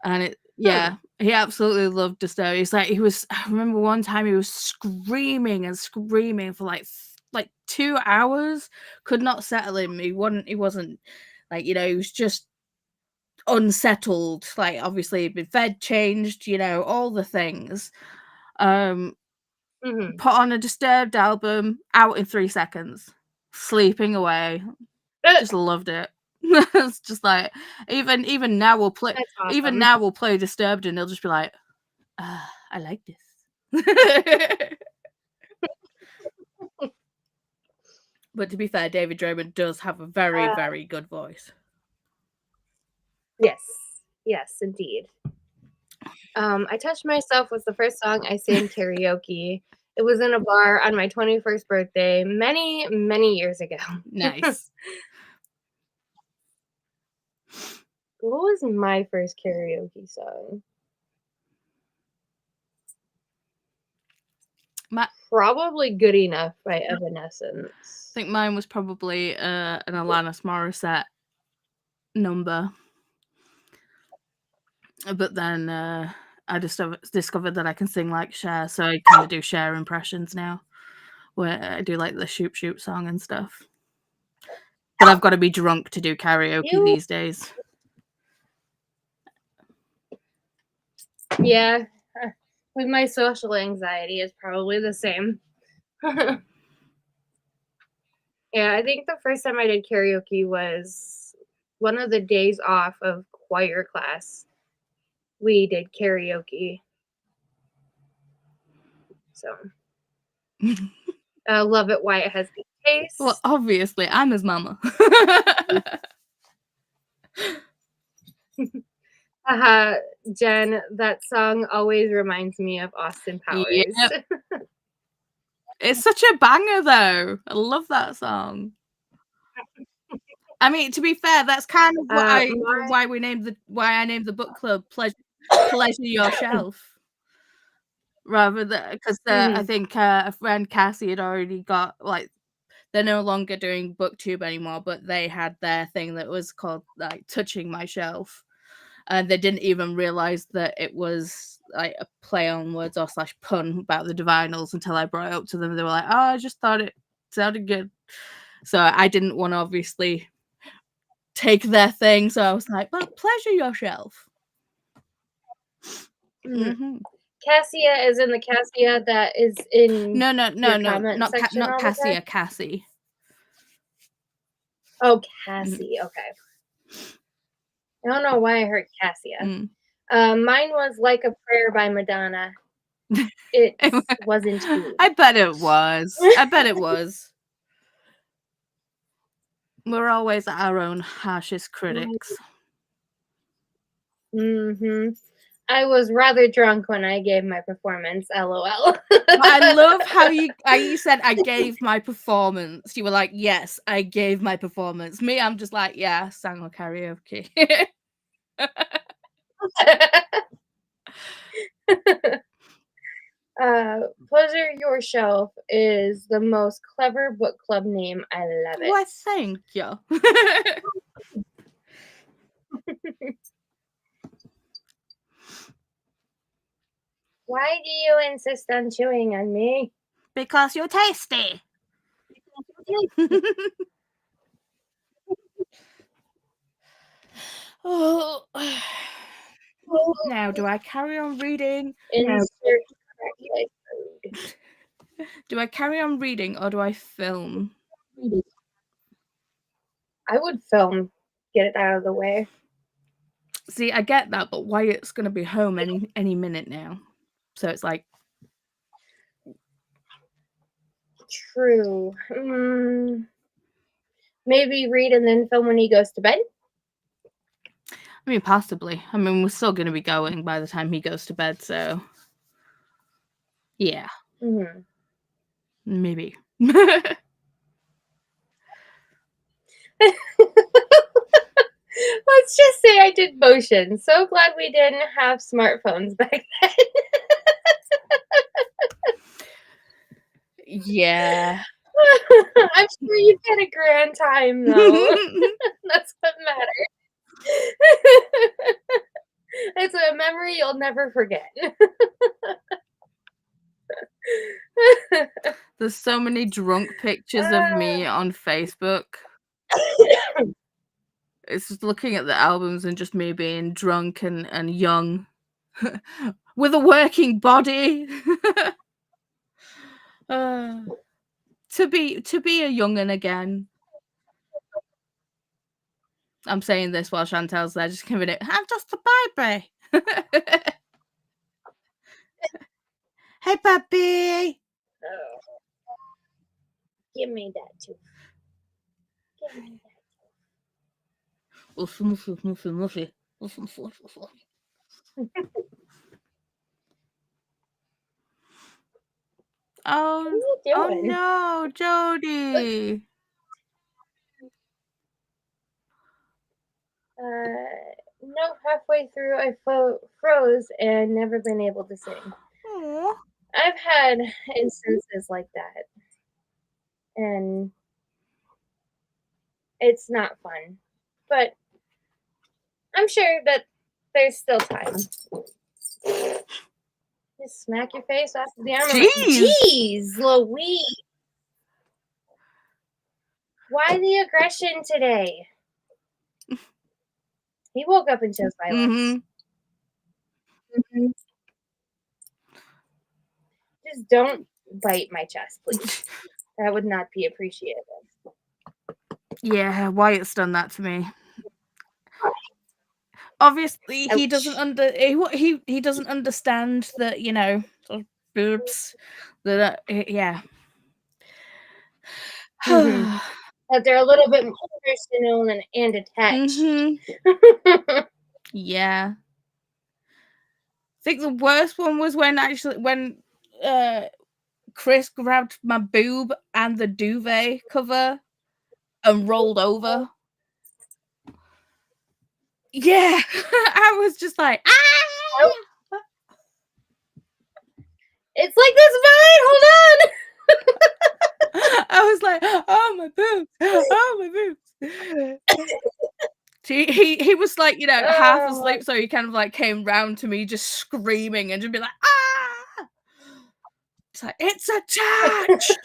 S2: And he absolutely loved Disturbed. He's like, I remember one time he was screaming and screaming for like 2 hours, could not settle him. He wasn't like, you know, he was just unsettled. Like, obviously he'd been fed, changed, you know, all the things. Put on a Disturbed album, out in 3 seconds, sleeping away. Just loved it. It's just like even now we'll play
S1: awesome.
S2: even now we'll play Disturbed and they'll just be like, I like this. But to be fair, David Draymond does have a very, very good voice.
S1: Yes, indeed. I Touched Myself was the first song I sang karaoke. It was in a bar on my 21st birthday many, many years ago.
S2: Nice.
S1: What was my first karaoke song? Probably Good Enough by Evanescence.
S2: I think mine was probably an Alanis Morissette number. But then I discovered that I can sing like Cher, so I kind of do Cher impressions now, where I do like the Shoop Shoop song and stuff. But I've got to be drunk to do karaoke these days.
S1: Yeah, with my social anxiety, it's probably the same. Yeah, I think the first time I did karaoke was one of the days off of choir class. We did karaoke. So, I love it. Wyatt has good taste.
S2: Well, obviously, I'm his mama.
S1: Jen, that song always reminds me of Austin Powers.
S2: Yep. It's such a banger, though. I love that song. I mean, to be fair, that's kind of why I named the book club Pleasure Your Shelf, rather than because I think a friend Cassie had already got like they're no longer doing Booktube anymore, but they had their thing that was called like Touching My Shelf, and they didn't even realize that it was like a play on words or / pun about the Divinals until I brought it up to them. They were like, "Oh, I just thought it sounded good," so I didn't want to obviously take their thing, so I was like, "Well, pleasure yourself."
S1: Cassia is in the Cassia that is in
S2: no, not
S1: Cassia.
S2: Cassie.
S1: Oh, Cassie. Okay. I don't know why I heard Cassia. Mine was Like a Prayer by Madonna. It wasn't me.
S2: I bet it was. We're always our own harshest critics.
S1: I was rather drunk when I gave my performance. LOL.
S2: I love how you said I gave my performance. You were like, yes, I gave my performance. Me, I'm just like, yeah, I sang on karaoke.
S1: Pleasure Your Shelf is the most clever book club name. I love it.
S2: Well, thank you.
S1: Why do you insist on chewing on me?
S2: Because you're tasty. Oh. Now, do I carry on reading?
S1: Insert crack food.
S2: Do I carry on reading or do I film?
S1: I would film. Get it out of the way.
S2: See, I get that, but Wyatt's going to be home any minute now. So it's like...
S1: True. Maybe read and then film when he goes to bed?
S2: I mean, possibly. I mean, we're still going to be going by the time he goes to bed, so... Yeah.
S1: Mm-hmm.
S2: Maybe.
S1: Let's just say I did motion. So glad we didn't have smartphones back then.
S2: Yeah.
S1: I'm sure you had a grand time, though. That's what matters. It's a memory you'll never forget.
S2: There's so many drunk pictures of me on Facebook. It's just looking at the albums and just me being drunk and young with a working body. To be a young'un again. I'm saying this while Shantel's there, just giving it. I'm just a baby. Hey, puppy.
S1: Oh. Give me that too. Give me that.
S2: Oh no, Jody.
S1: No, halfway through I froze and never been able to sing.
S2: Aww.
S1: I've had instances like that, and it's not fun, but I'm sure that there's still time. Just smack your face off the arm. Jeez Louise. Why the aggression today? He woke up and chose violence. Mm-hmm. Just don't bite my chest, please. That would not be appreciated.
S2: Yeah, Wyatt's done that to me. Obviously, he doesn't he doesn't understand that, you know, boobs. That yeah.
S1: Mm-hmm. That they're a little bit more personal and attached.
S2: Mm-hmm. Yeah. I think the worst one was when Chris grabbed my boob and the duvet cover and rolled over. Yeah. I was just like, ah!
S1: It's like, that's fine, hold on.
S2: I was like, oh, my boobs. Oh, my boobs. He was like, you know, half asleep, so he kind of like came round to me just screaming and just be like, ah! It's like, it's attached!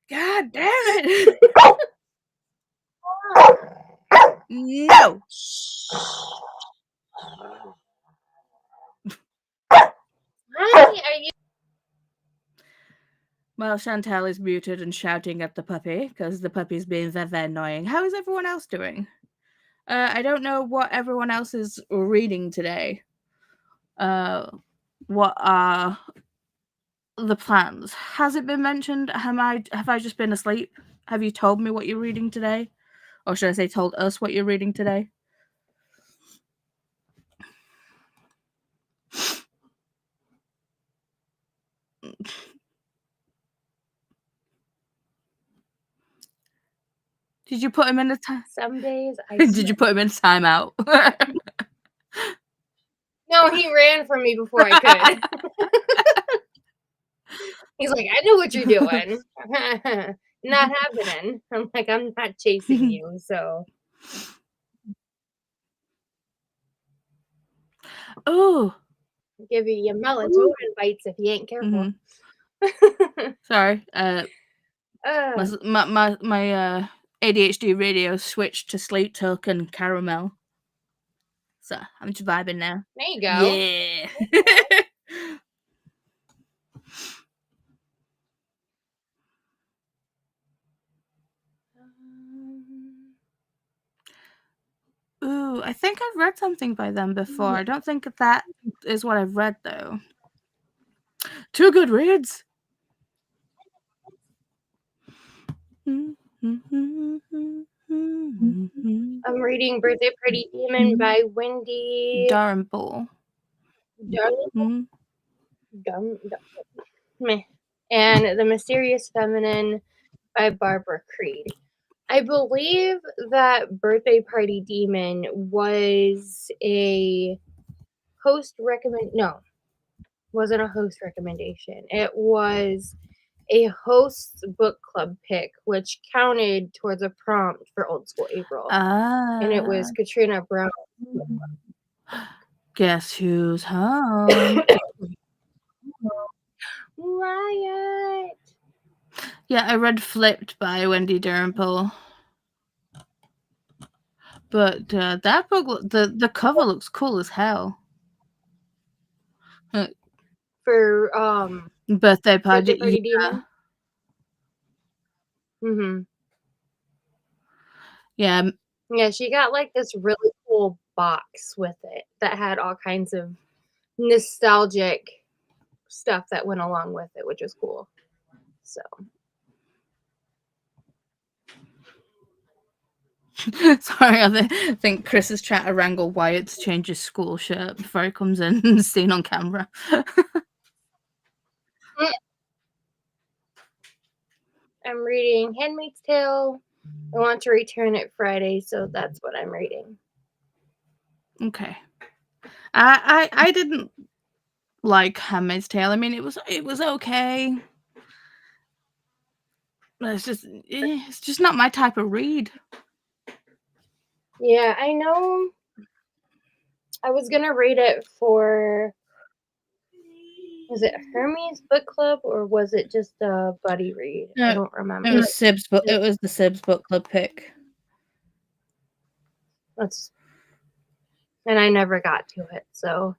S2: God damn it! No!
S1: Why are you?
S2: Well, Shantel is muted and shouting at the puppy because the puppy's being very, very annoying. How is everyone else doing? I don't know what everyone else is reading today. What are the plans? Has it been mentioned? Have I just been asleep? Have you told me what you're reading today? Or should I say told us what you're reading today? Did you put him in a time?
S1: Some days I
S2: Did you put him in timeout?
S1: No, he ran from me before I could. He's like, I know what you're doing. Not happening. I'm like, I'm not chasing you, so.
S2: Oh,
S1: Give you melatonin bites if you ain't careful.
S2: Sorry. My ADHD radio switched to Sleep Token Caramel. So I'm just vibing now.
S1: There you go.
S2: Yeah. Ooh, I think I've read something by them before. I don't think that is what I've read, though. 2 good reads.
S1: I'm reading Birthday Party Demon by Wendy
S2: Dalrymple.
S1: And The Mysterious Feminine by Barbara Creed. I believe that Birthday Party Demon was a host wasn't a host recommendation. It was a host's book club pick, which counted towards a prompt for Old School April. And it was Katrina Brown.
S2: Guess who's home?
S1: Riot.
S2: Yeah, I read Flipped by Wendy Dalrymple. But that book, the cover looks cool as hell.
S1: For
S2: Birthday Party
S1: Demon.
S2: Yeah.
S1: Yeah, she got like this really cool box with it that had all kinds of nostalgic stuff that went along with it, which was cool. So
S2: sorry, I think Chris is trying to wrangle Wyatt to change his school shirt before he comes in and seen on camera.
S1: I'm reading Handmaid's Tale. I want to return it Friday, so that's what I'm reading.
S2: Okay. I didn't like Handmaid's Tale. I mean, it was okay. But it's just not my type of read.
S1: Yeah, I know. I was gonna read it for, was it Hermit's book club or was it just a buddy read? I don't remember.
S2: It was Sib's book. It was the Sib's book club pick. And
S1: I never got to it. So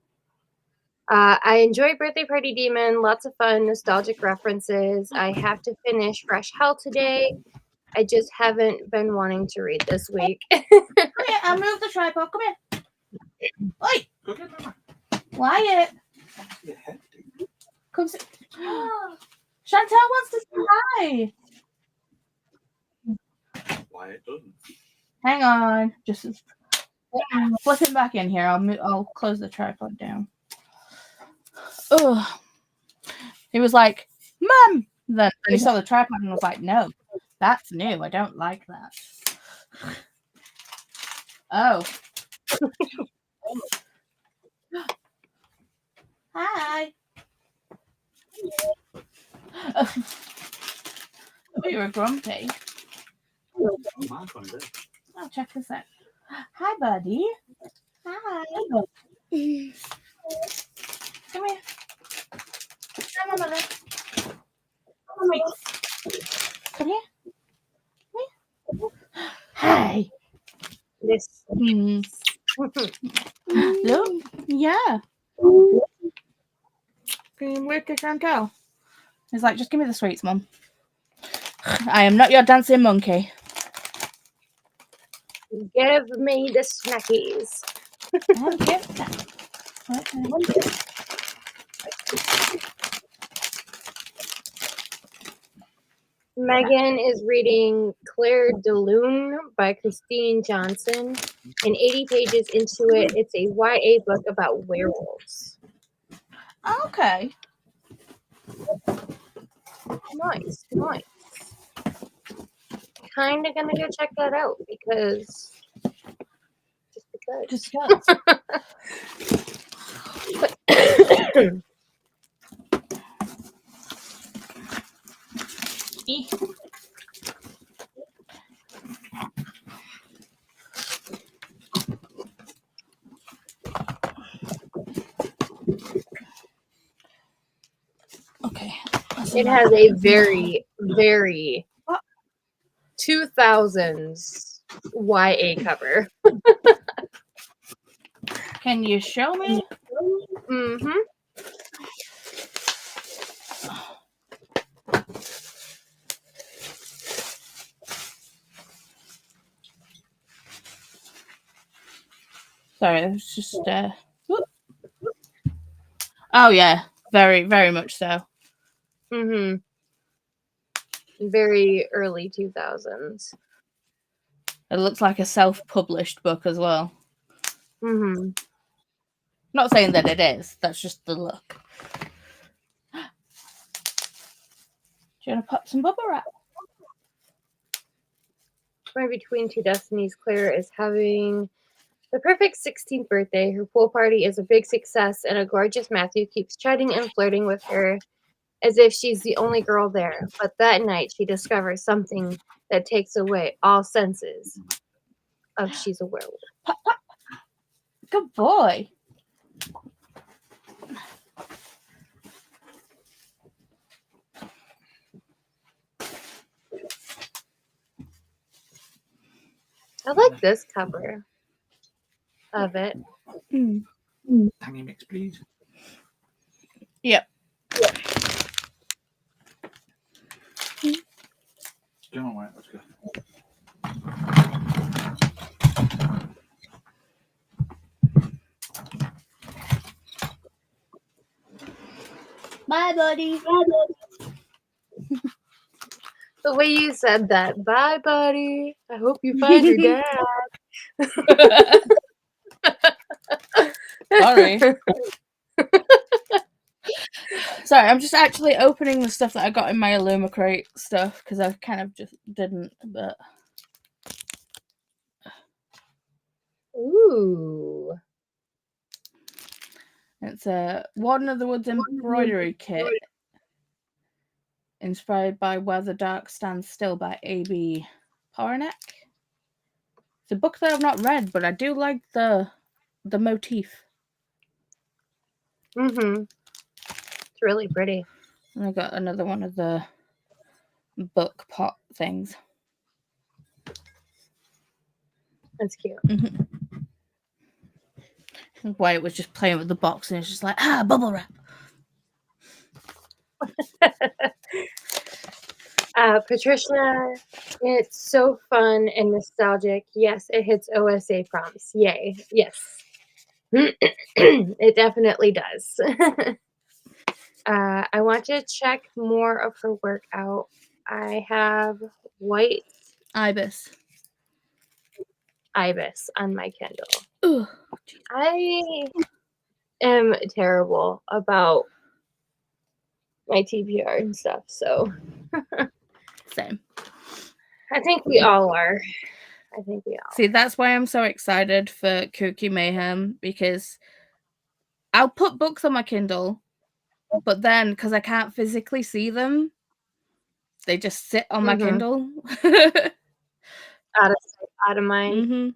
S1: I enjoyed Birthday Party Demon. Lots of fun, nostalgic references. I have to finish Fresh Hell today. I just haven't been wanting to read this week.
S2: Come here, I'll move the tripod. Come here. Oi! Wyatt. Come sit. Shantel wants to say hi.
S3: Wyatt doesn't.
S2: Hang on. Just flip him back in here. I'll close the tripod down. Oh. He was like, Mum! Then he saw the tripod and was like, no, that's new. I don't like that. Oh. Hi. Oh, you were grumpy. Oh, check this out. Hi, buddy. Hi. Come here. Come on, mother. Come here. Come here. Hi.
S1: This.
S2: Look. Yeah. Where's the Shantel? He's like, just give me the sweets, Mum. I am not your dancing monkey.
S1: Give me the snackies. Megan is reading Claire de Lune by Christine Johnson. And 80 pages into it, it's a YA book about werewolves.
S2: Okay.
S1: Nice. Kind of gonna go check that out because. Just because. It has a very, very 2000s YA cover.
S2: Can you show me?
S1: Mm-hmm.
S2: Sorry, it's just oh yeah, very, very much so.
S1: Mm-hmm. Very early 2000s.
S2: It looks like a self-published book as well.
S1: Mm-hmm.
S2: Not saying that it is. That's just the look. Do you want to pop some bubble wrap?
S1: Right between two destinies, Claire is having the perfect 16th birthday. Her pool party is a big success, and a gorgeous Matthew keeps chatting and flirting with her as if she's the only girl there. But that night, she discovers something that takes away all senses of she's a werewolf.
S2: Pop, pop. Good boy.
S1: I like this cover of it.
S3: Tangy mix, please.
S2: Yep.
S3: Go on, let's go.
S2: Bye, buddy.
S1: The way you said that, bye, buddy. I hope you find your dad.
S2: Sorry. Sorry, I'm just actually opening the stuff that I got in my Illuma crate stuff because I kind of just didn't, but.
S1: Ooh.
S2: It's a Warden of the Woods embroidery kit inspired by Where the Dark Stands Still by A.B. Powerneck. It's a book that I've not read, but I do like the motif.
S1: Mm-hmm. It's really pretty.
S2: And I got another one of the book pot things.
S1: That's cute.
S2: Mm-hmm. Why it was just playing with the box and it's just like, bubble wrap.
S1: Patricia, it's so fun and nostalgic. Yes, it hits OSA prompts. Yay. Yes. It definitely does. I want to check more of her work out. I have White
S2: Ibis
S1: on my Kindle.
S2: Ugh.
S1: I am terrible about my TBR and stuff, so
S2: Same.
S1: I think we all are.
S2: See, that's why I'm so excited for Cookie Mayhem, because I'll put books on my Kindle, but then because I can't physically see them, they just sit on my Kindle.
S1: Out of sight, out of mind.
S2: Mm-hmm.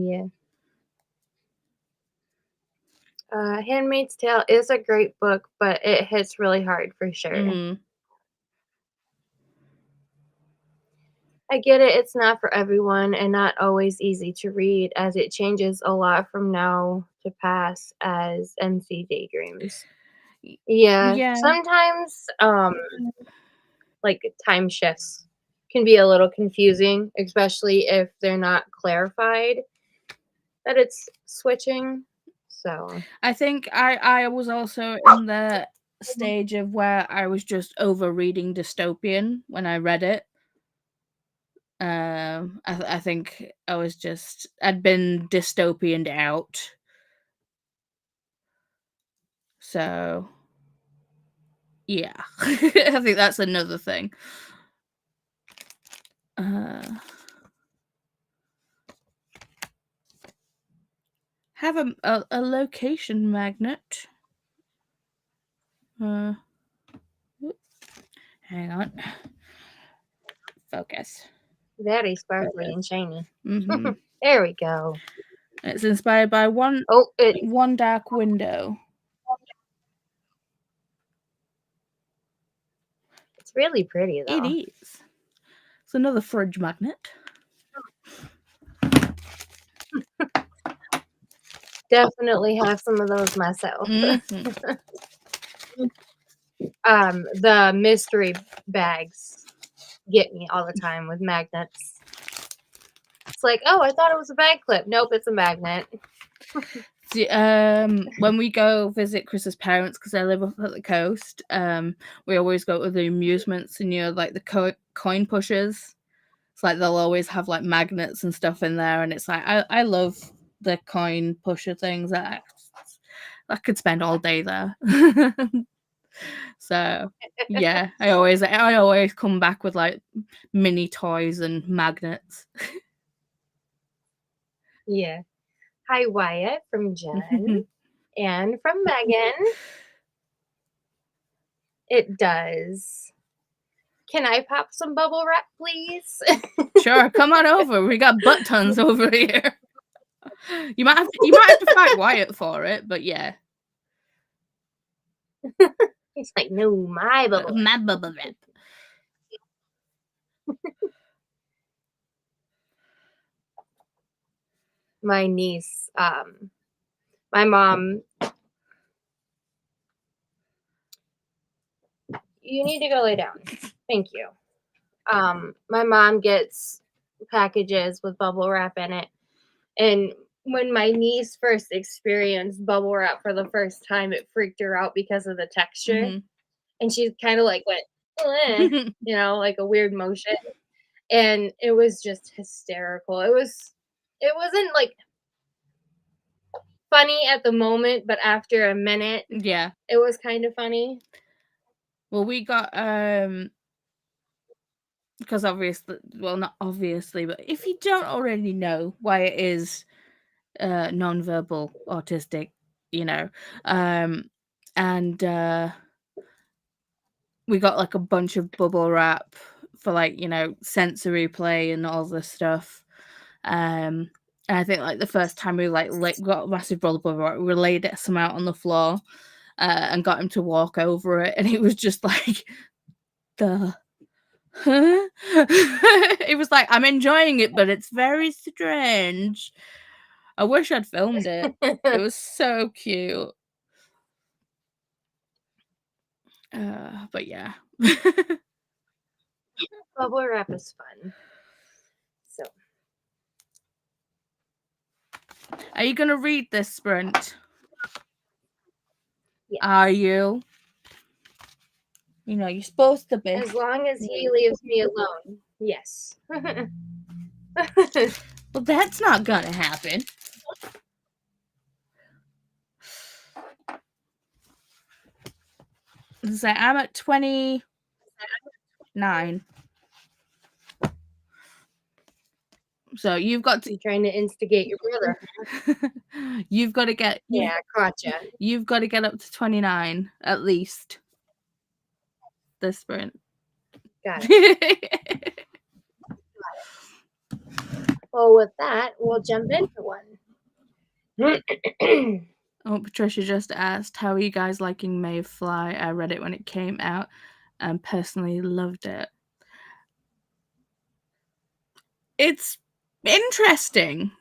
S1: Yeah. Handmaid's Tale is a great book, but it hits really hard for sure.
S2: Mm-hmm.
S1: I get it, it's not for everyone and not always easy to read, as it changes a lot from now to past as MC daydreams. Yeah. Sometimes like time shifts can be a little confusing, especially if they're not clarified that it's switching. So
S2: I think I was also in the stage of where I was just over reading dystopian when I read it. I think I'd been dystopianed out. So yeah. I think that's another thing. Have a location magnet. Hang on. Focus.
S1: Very sparkly and shiny.
S2: Mm-hmm.
S1: There we go.
S2: It's inspired by one dark window.
S1: It's really pretty, though.
S2: It is. It's another fridge magnet.
S1: Definitely have some of those myself.
S2: Mm-hmm.
S1: The mystery bags get me all the time with magnets. It's like, oh, I thought it was a bag clip. Nope, it's a magnet.
S2: See, when we go visit Chris's parents, because they live up at the coast, we always go to the amusements and like the coin pushers. It's like they'll always have like magnets and stuff in there, and it's like I love the coin pusher things. I could spend all day there. So yeah, I always come back with like mini toys and magnets.
S1: Yeah. Hi, Wyatt from Jen and from Megan. It does. Can I pop some bubble wrap, please?
S2: Sure, come on over. We got butt tons over here. You might have to fight Wyatt for it, but yeah.
S1: He's like, no, my bubble wrap.
S2: My bubble wrap.
S1: My niece, my mom. You need to go lay down. Thank you. My mom gets packages with bubble wrap in it. And when my niece first experienced bubble wrap for the first time, it freaked her out because of the texture.
S2: Mm-hmm.
S1: And she kind of like went, you know, like a weird motion. And it was just hysterical. It wasn't like funny at the moment, but after a minute,
S2: Yeah,
S1: it was kind of funny.
S2: well, we got because obviously, well, not obviously, but if you don't already know, Wyatt is non-verbal autistic, you know, and we got like a bunch of bubble wrap for like, you know, sensory play and all this stuff. And I think like the first time we got a massive bubble wrap, we laid some out on the floor and got him to walk over it, and he was just like, the huh? It was like, I'm enjoying it, but it's very strange. I wish I'd filmed it. It was so cute. But yeah.
S1: Bubble wrap is fun. So,
S2: are you gonna read this, Sprint?
S1: yes.
S2: Are you? You know, you're supposed to be.
S1: As long as he leaves me alone. Yes.
S2: Well, that's not gonna happen. So I'm at 29. So you've got to.
S1: You're trying to instigate your brother.
S2: You've got to get.
S1: Yeah, gotcha.
S2: You've got to get up to 29 at least. This sprint.
S1: Got it. Well, with that, we'll jump into one.
S2: Oh, Patricia just asked, how are you guys liking Maeve Fly? I read it when it came out and personally loved it. It's interesting.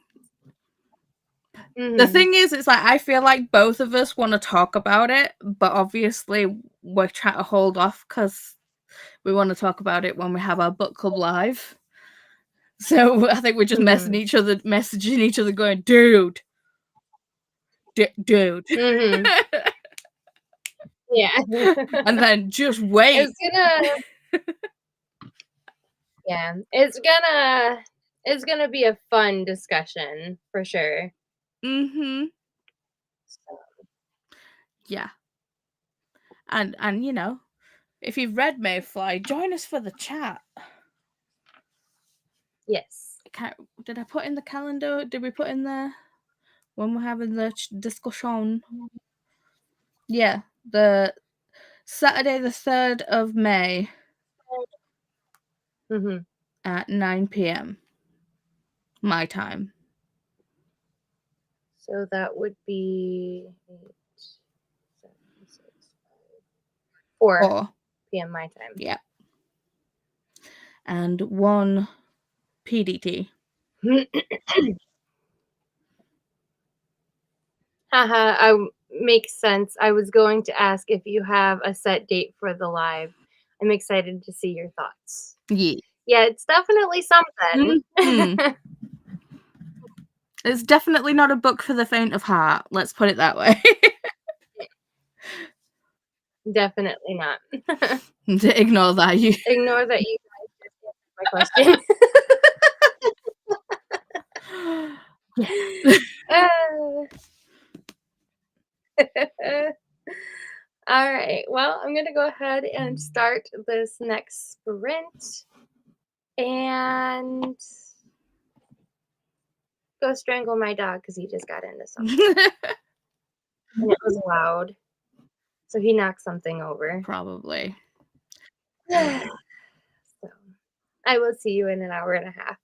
S1: Mm-hmm.
S2: The thing is, it's like I feel like both of us want to talk about it, but obviously we're trying to hold off because we want to talk about it when we have our book club live. So I think we're just messaging each other, going, "Dude, dude."
S1: Mm-hmm. Yeah.
S2: And then just wait.
S1: It's gonna be a fun discussion for sure.
S2: Mm-hmm.
S1: So.
S2: Yeah. And you know, if you've read Mayfly, join us for the chat.
S1: Yes.
S2: Did I put in the calendar? Did we put in there when we're having the discussion? Yeah, the Saturday the 3rd of May at 9 p.m. my time.
S1: So that would be 4 p.m. my time.
S2: Yeah. and 1 PDT.
S1: Haha, makes sense. I was going to ask if you have a set date for the live. I'm excited to see your thoughts.
S2: Yeah.
S1: Yeah, it's definitely something.
S2: Mhm. It's definitely not a book for the faint of heart. Let's put it that way.
S1: Definitely not.
S2: Ignore that. You.
S1: Ignore that you guys just answered my question. All right. Well, I'm going to go ahead and start this next sprint and go strangle my dog because he just got into something and it was loud. So he knocked something over.
S2: Probably.
S1: So I will see you in an hour and a half.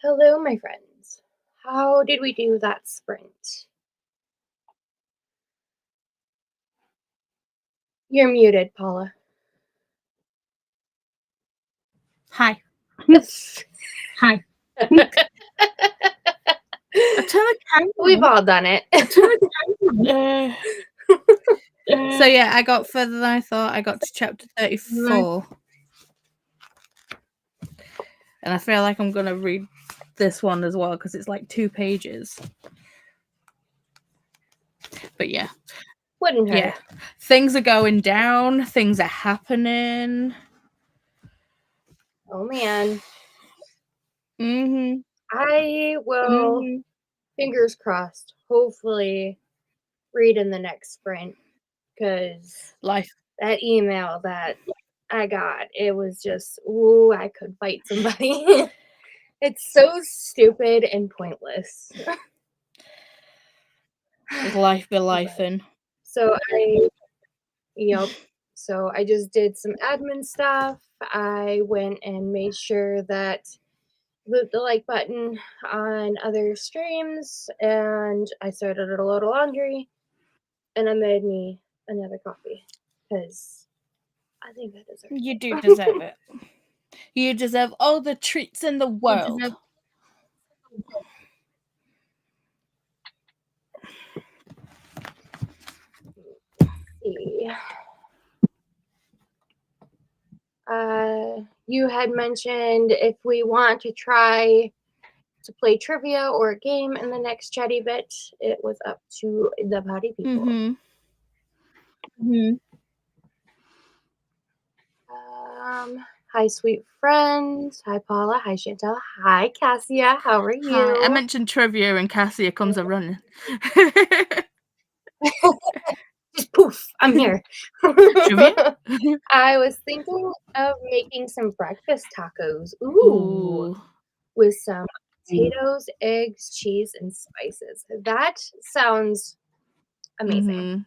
S1: Hello, my friends. How did we do that sprint? You're muted, Paula.
S2: Hi.
S4: Hi.
S1: We've all done it.
S2: So yeah, I got further than I thought. I got to chapter 34. And I feel like I'm going to read this one as well because it's like 2 pages. But yeah.
S1: Wouldn't hurt.
S2: Yeah. Things are going down. Things are happening.
S1: Oh, man.
S2: Mm-hmm.
S1: I will, fingers crossed, hopefully read in the next sprint because that email that I got, it was just, ooh, I could fight somebody. It's so stupid and pointless.
S2: Life be lifing.
S1: So so I just did some admin stuff. I went and made sure that the like button on other streams, and I started a load of laundry, and I made me another coffee because I think I deserve it.
S2: You do deserve it. You deserve all the treats in the world.
S1: See. You had mentioned if we want to try to play trivia or a game in the next chatty bit, it was up to the party people. Hi, sweet friends. Hi, Paula. Hi, Shantel. Hi, Cassia. How are you?
S2: Hi. I mentioned trivia and Cassia comes a running.
S1: Just poof, I'm here.
S2: Trivia?
S1: I was thinking of making some breakfast tacos. Ooh. With some potatoes, eggs, cheese, and spices. That sounds amazing.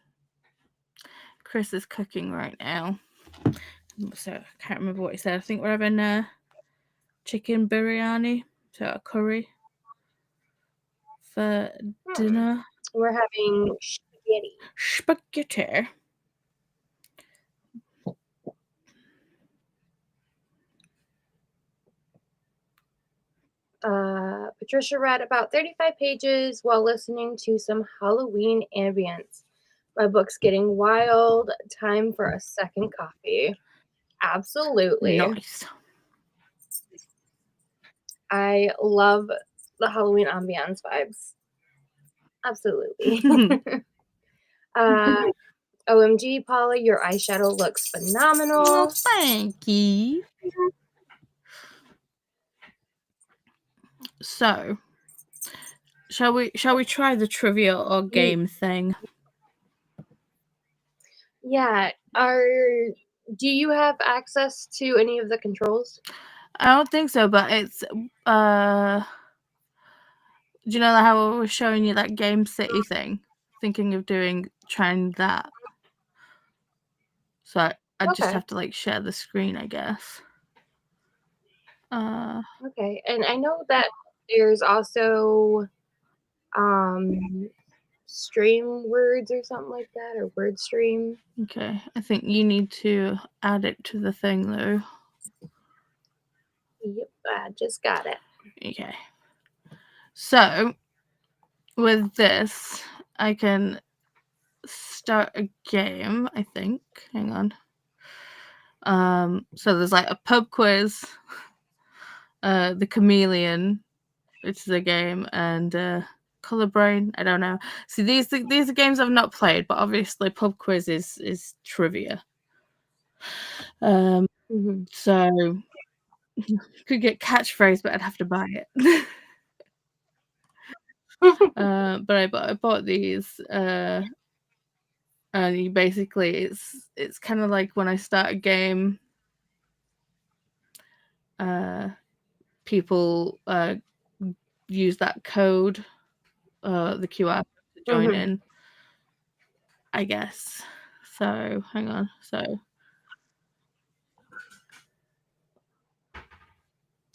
S2: Chris is cooking right now. So I can't remember what he said. I think we're having chicken biryani, so a curry for dinner.
S1: We're having
S2: Spaghetti.
S1: Patricia read about 35 pages while listening to some Halloween ambience. My book's getting wild. Time for a second coffee. Absolutely.
S2: Nice.
S1: I love the Halloween ambiance vibes. Absolutely. OMG, Paula, your eyeshadow looks phenomenal.
S2: Oh, thank you. So, shall we try the trivia or game thing?
S1: Yeah. Do you have access to any of the controls?
S2: I don't think so, but it's do you know how I was showing you that Game City thing? Thinking of trying that. So I just have to like share the screen, I guess.
S1: Okay, and I know that there's also stream words or something like that, or word stream.
S2: Okay, I think you need to add it to the thing though.
S1: Yep, I just got it.
S2: Okay. So with this, I can start a game, I think. Hang on. So there's like a pub quiz, the chameleon, which is a game, and color brain. I don't know. See, these are games I've not played, but obviously pub quiz is trivia. So could get catchphrase, but I'd have to buy it. But I bought these, and you basically it's kind of like when I start a game, people use that code, the QR to join in, I guess. So hang on. So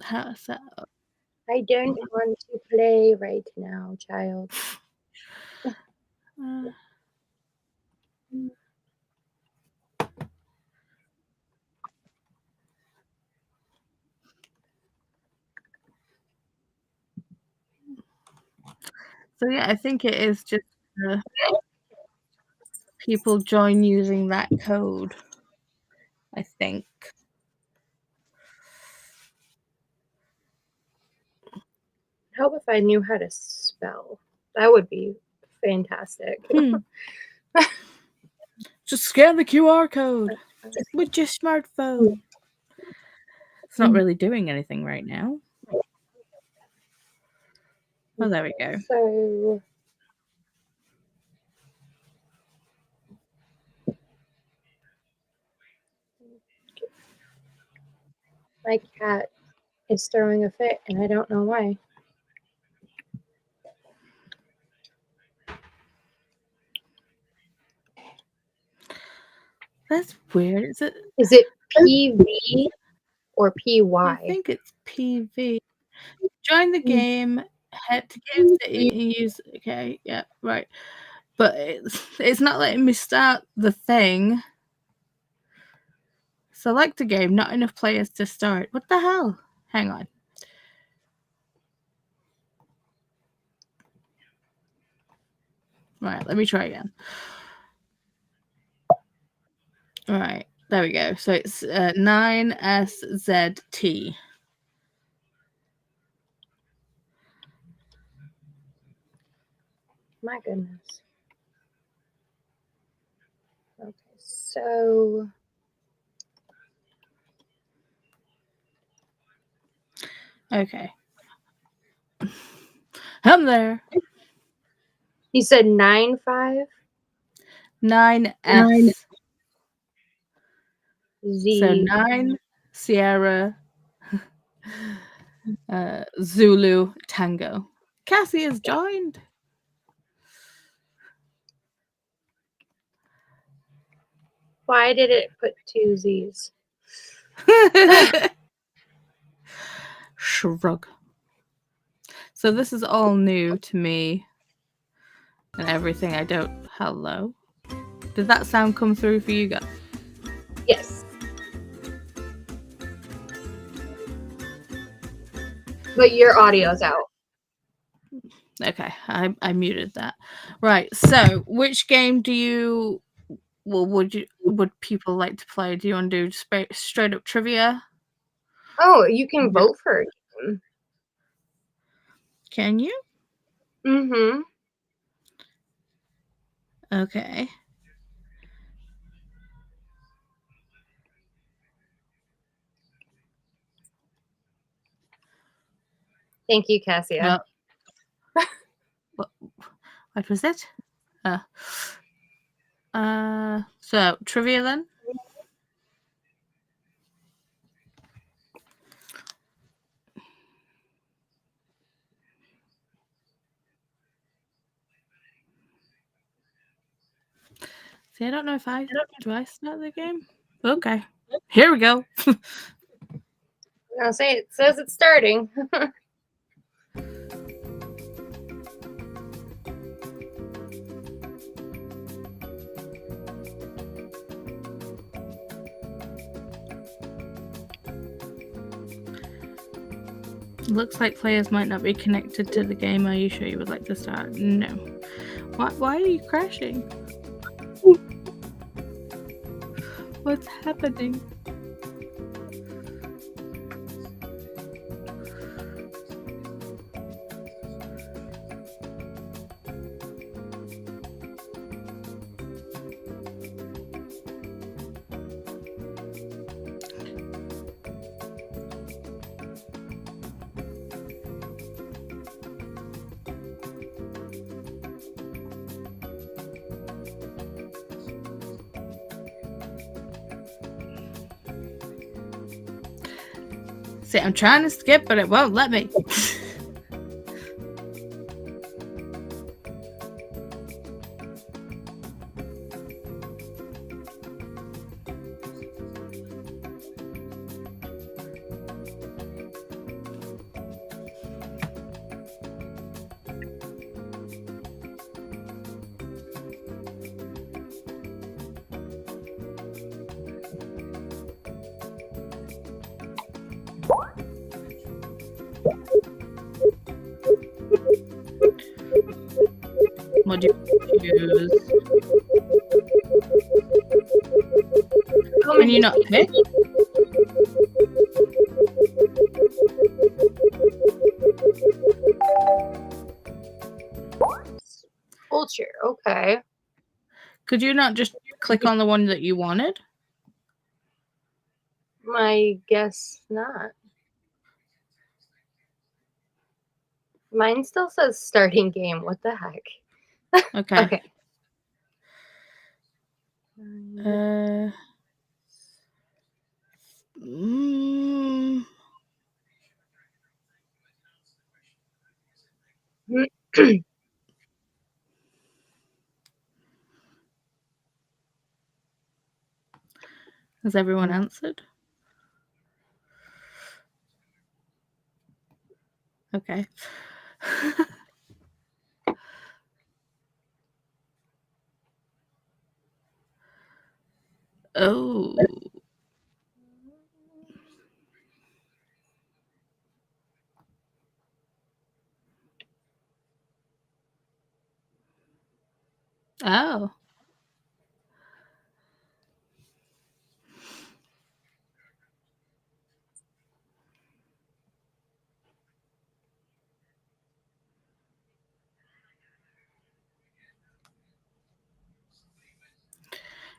S2: how to set up?
S1: I don't want to play right now, child.
S2: So yeah, I think it is just people join using that code. I think.
S1: Help if I knew how to spell. That would be fantastic.
S2: Just scan the QR code with your smartphone. It's not really doing anything right now. Oh, there we go.
S1: So my cat is throwing a fit, and I don't know why.
S2: That's weird. Is
S1: it PV or PY?
S2: I think it's PV. Join the game. Head to Game City and use. Okay, yeah, right. But it's not letting me start the thing. Select a game. Not enough players to start. What the hell? Hang on. Right, let me try again. All right, there we go. So it's 9SZT.
S1: My goodness. Okay, so
S2: Okay. I'm there.
S1: you said 9-5
S2: 9S.
S1: Z.
S2: So 9 Sierra Zulu Tango. Cassie has joined.
S1: Why did it put 2 Z's?
S2: Shrug. So this is all new to me and everything. I don't. Hello. Did that sound come through for you guys?
S1: Yes. But your audio's out.
S2: Okay, I muted that. Right. So, which game do you? Well, would people like to play? Do you want to do straight up trivia?
S1: Oh, you can vote for a game.
S2: Can you?
S1: Mm-hmm.
S2: Okay.
S1: Thank you, Cassia.
S2: What was it? So trivia then. See, I don't know if do I start the game? Okay. Here we go.
S1: I'll say it says it's starting.
S2: Looks like players might not be connected to the game. Are you sure you would like to start? No. Why are you crashing? What's happening? See, I'm trying to skip, but it won't let me. What do you choose? Can you not pick?
S1: Culture, okay.
S2: Could you not just click on the one that you wanted?
S1: I guess not. Mine still says starting game. What the heck?
S2: Okay.
S1: Okay.
S2: Has everyone answered? Okay. Oh. Oh.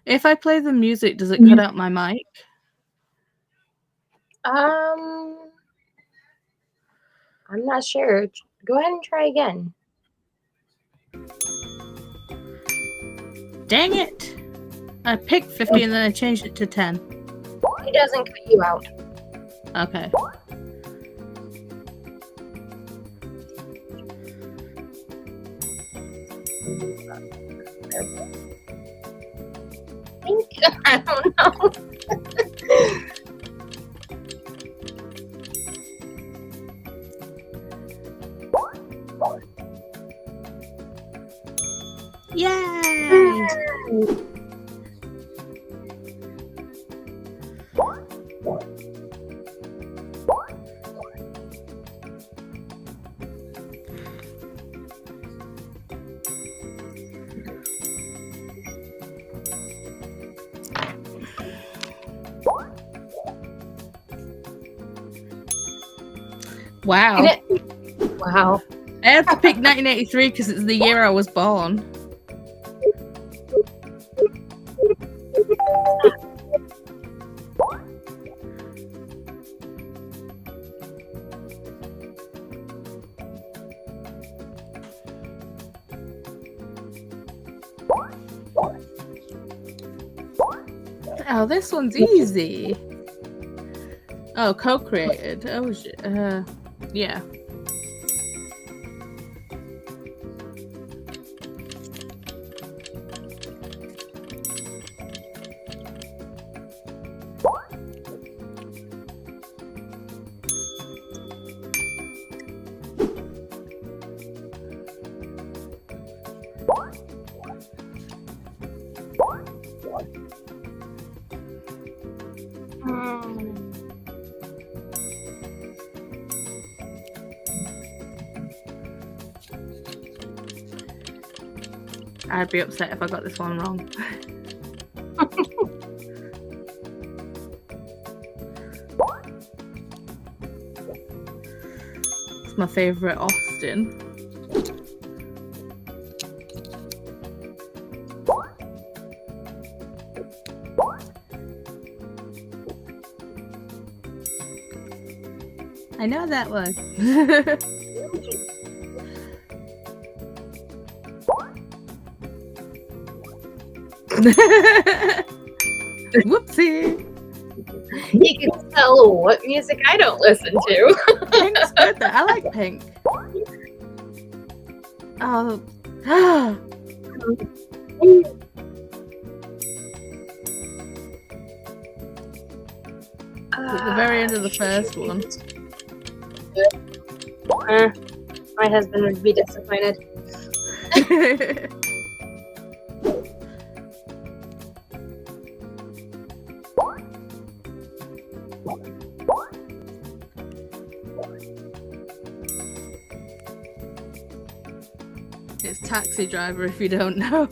S2: If I play the music, does it cut out my mic?
S1: I'm not sure. Go ahead and try again.
S2: Dang it! I picked 50 and then I changed it to 10.
S1: It doesn't cut you out.
S2: Okay.
S1: I don't know.
S2: Yay! Wow.
S1: Wow.
S2: I had to pick 1983 because it's the year I was born. Oh, this one's easy. Oh, co-created. Oh, yeah. I'd be upset if I got this one wrong. It's my favourite Austin. I know that one. Whoopsie.
S1: You can tell what music I don't listen to.
S2: Pink's good though. I like Pink. Oh. At the very end of the first one.
S1: My husband would be disappointed.
S2: It's taxi driver if you don't know.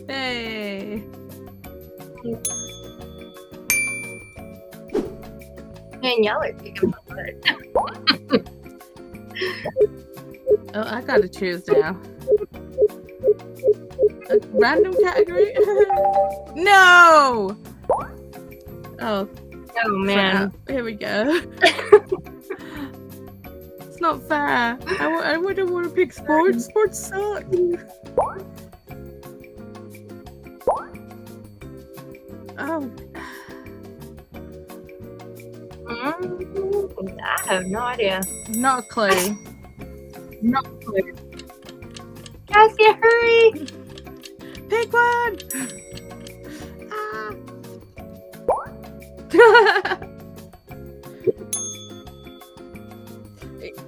S2: Hey.
S1: Man, y'all are kicking my butt.
S2: Oh, I gotta choose now. A random category? No! Oh.
S1: Oh, man.
S2: Here we go. It's not fair. I wouldn't want to pick sports. Sports suck. Oh.
S1: I have no idea.
S2: Not a clue.
S1: Not a clue. Cassie, hurry!
S2: Pick one! Ah.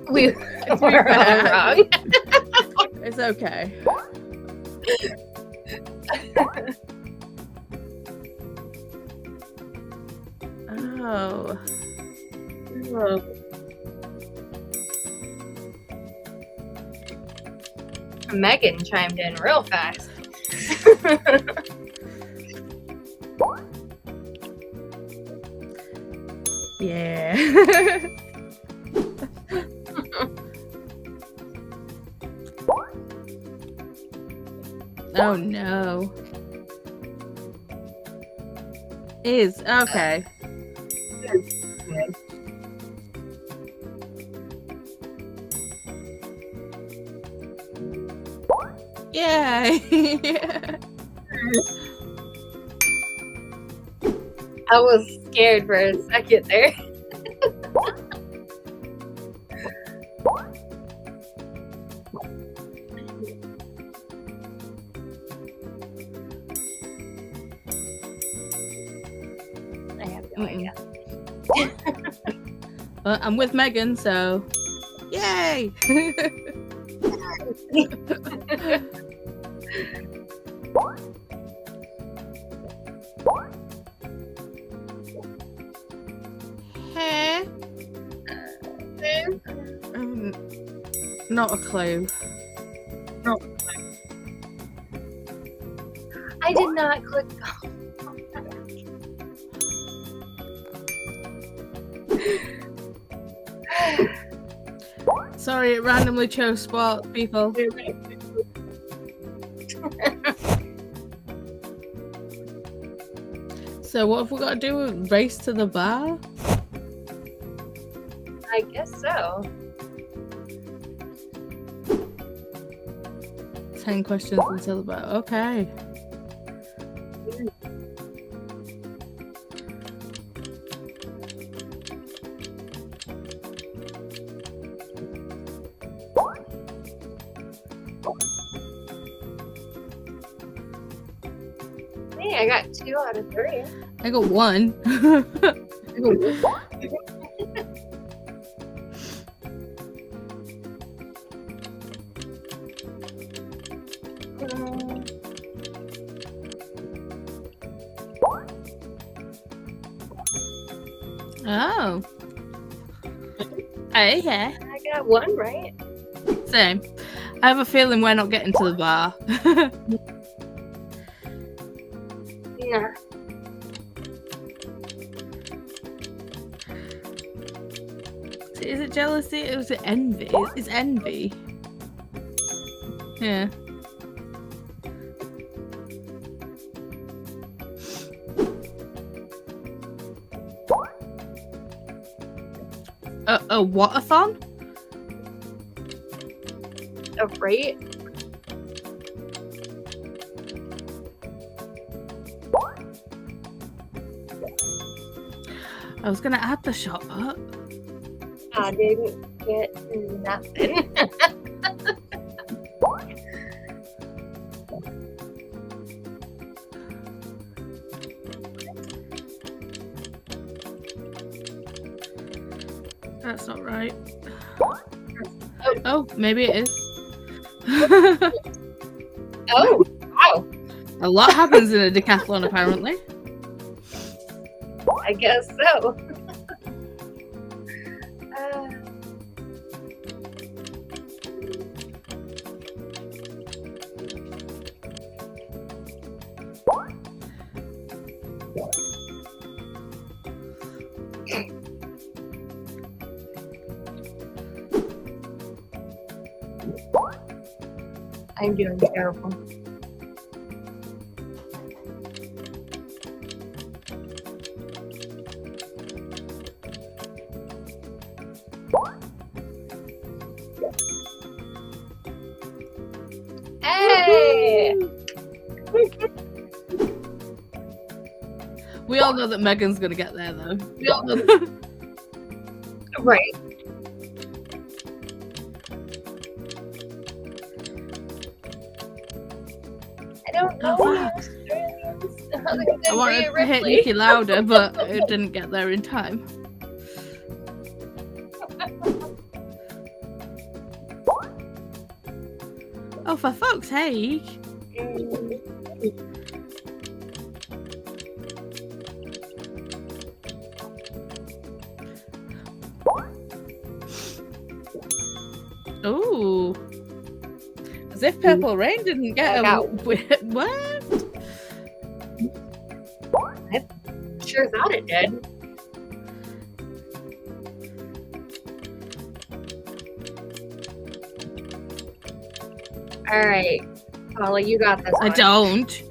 S1: we were all wrong.
S2: It's okay. Oh.
S1: Megan chimed in real fast.
S2: Yeah. Oh no. Is okay. Yay!
S1: I was scared for a second there. I have no idea.
S2: Well, I'm with Megan, so yay! Hey. Not a clue.
S1: I did not click.
S2: Sorry, it randomly chose sport, people. So what have we got to do? Race to the bar?
S1: I guess so.
S2: 10 questions until the bar. Okay.
S1: Hey, I got 2 out of 3.
S2: I got 1. Oh. Okay.
S1: I got 1 right.
S2: Same. I have a feeling we're not getting to the bar.
S1: Nah.
S2: Is it jealousy or is it envy? It's envy. Yeah. A what-a-thon?
S1: A rate?
S2: I was gonna add the shot put.
S1: I didn't get nothing.
S2: That's not right.
S1: Oh.
S2: Oh, maybe it is.
S1: Oh, wow.
S2: A lot happens in a decathlon, apparently.
S1: I guess so. I'm doing terrible. Hey!
S2: We all know that Megan's gonna get there, though.
S1: We all know that. Right. I don't know.
S2: Oh, wow. I wanted to hit Nikki louder, but it didn't get there in time. Oh, for fuck's sake. Ooh. As if Purple Rain didn't get a... What?
S1: I sure thought it did. All right, Paula, you got this.
S2: I don't.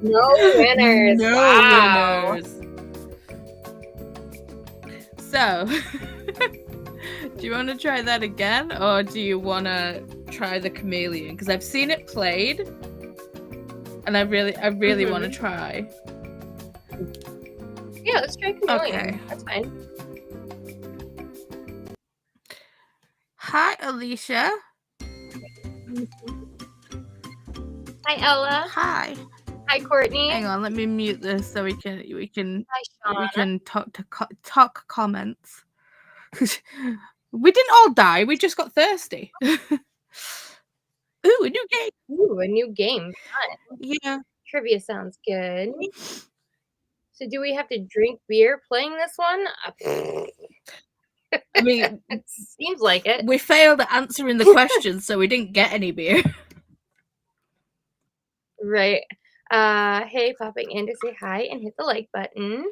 S1: No winners.
S2: No
S1: wow.
S2: winners. So, do you want to try that again, or do you want to try the chameleon? Because I've seen it played, and I really want to try.
S1: Yeah, let's try chameleon.
S2: Okay.
S1: That's fine.
S2: Hi, Alisha.
S1: Hi, Ella.
S2: Hi.
S1: Hi, Courtney.
S2: Hang on, let me mute this so we can
S1: Hi, Shauna.
S2: talk comments. We didn't all die. We just got thirsty. Ooh, a new game.
S1: Ooh, a new game. Fun.
S2: Yeah.
S1: Trivia sounds good. So, do we have to drink beer playing this one?
S2: I mean,
S1: It seems like it.
S2: we failed at answering the questions, so we didn't get any beer.
S1: Right. Hey, popping in to say hi and hit the like button.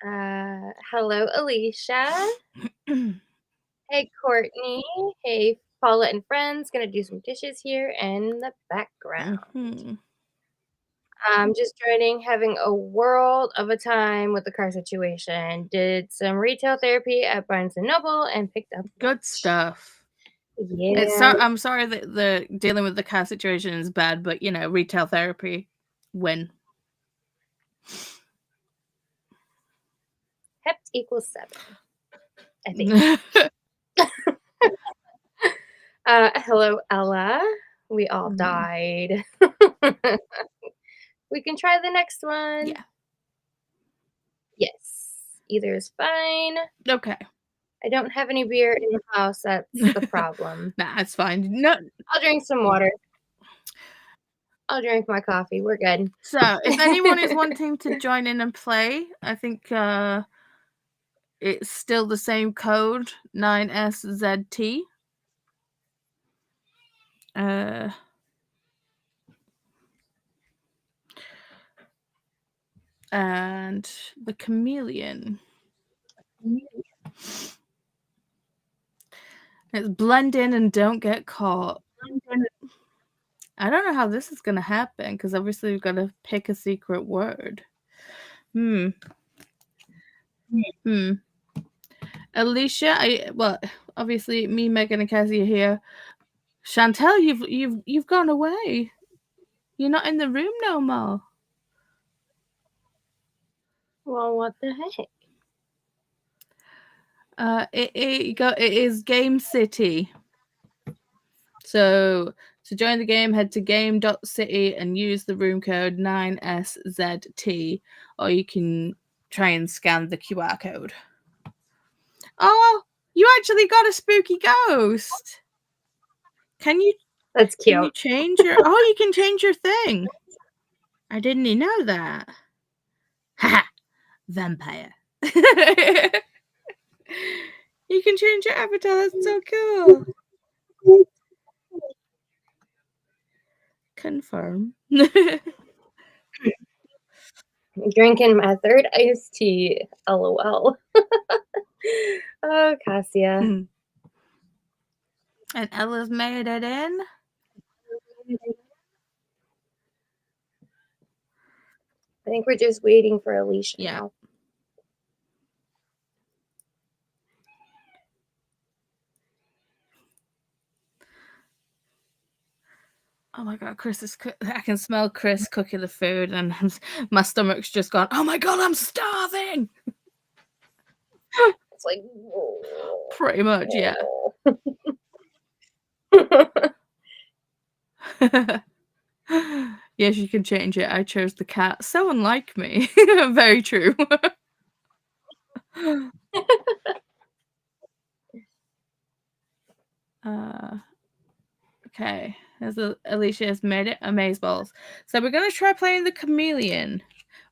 S1: Hello, Alisha. Hey, Courtney. Hey, Paula and friends. Gonna do some dishes here in the background. I'm just joining, having a world of a time with the car situation. Did some retail therapy at Barnes & Noble and picked up
S2: Good stuff.
S1: Yeah.
S2: I'm sorry that the dealing with the car situation is bad, but you know, retail therapy, win.
S1: Hept equals 7, I think. Hello, Ella. We all died. We can try the next one.
S2: Yeah.
S1: Yes. Either is fine.
S2: Okay.
S1: I don't have any beer in the house. That's the problem.
S2: Nah, it's fine. No.
S1: I'll drink some water. I'll drink my coffee. We're good.
S2: So, if anyone is wanting to join in and play, I think it's still the same code, 9SZT. And the chameleon. It's blend in and don't get caught. I don't know how this is going to happen, because obviously we've got to pick a secret word. Alisha, well, obviously me, Megan, and Cassie are here. Shantel, you've gone away. You're not in the room no more.
S1: Well, what the heck?
S2: It is Game City. So to join the game, head to game.city and use the room code 9SZT, or you can try and scan the QR code. Oh, you actually got a spooky ghost. Can you?
S1: That's cute.
S2: Can you change your? Oh, you can change your thing. I didn't even know that. Haha, vampire. You can change your avatar. That's so cool. Confirm.
S1: Drinking my third iced tea. LOL. Oh, Cassia.
S2: And Ella's made it in.
S1: I think we're just waiting for Alisha now.
S2: Oh my god, I can smell Chris cooking the food, and my stomach's just gone, oh my god, I'm starving!
S1: It's like...
S2: Pretty much, yeah. Yes, you can change it. I chose the cat. So unlike me. Very true. Okay. Alisha has made it. Amazeballs. So we're going to try playing the chameleon.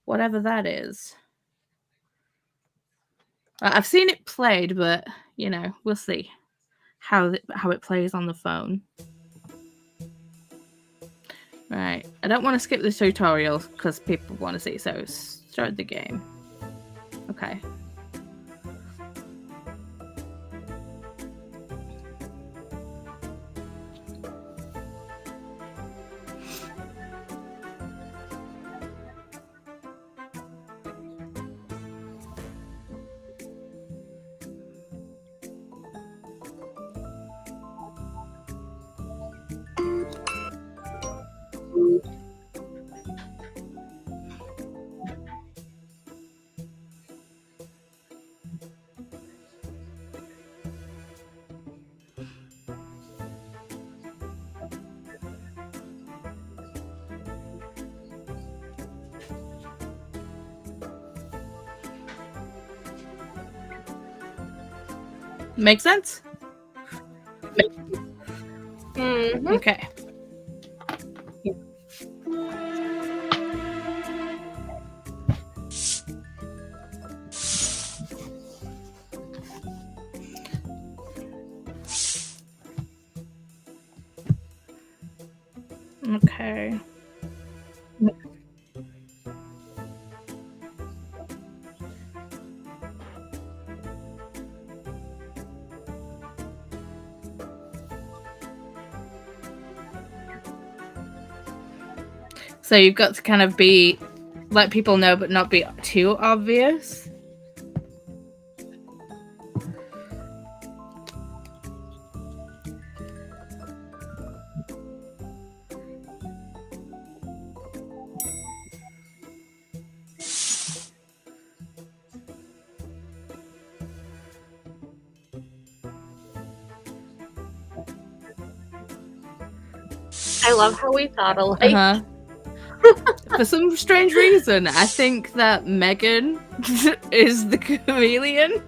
S2: Whatever that is. I've seen it played, but, you know, we'll see how it plays on the phone. Right. I don't want to skip the tutorial because people want to see, so start the game. Okay. Make sense?
S1: Mm-hmm.
S2: Okay. Okay. So you've got to kind of let people know, but not be too obvious.
S1: I love how we thought alike.
S2: For some strange reason, I think that Megan is the chameleon.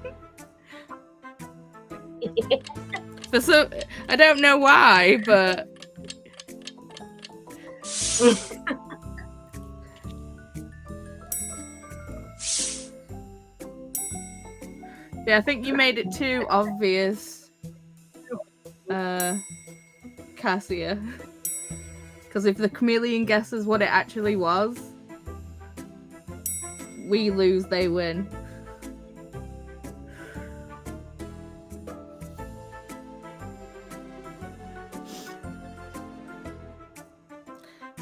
S2: I don't know why, but yeah, I think you made it too obvious, Cassia. Because if the chameleon guesses what it actually was, we lose, they win.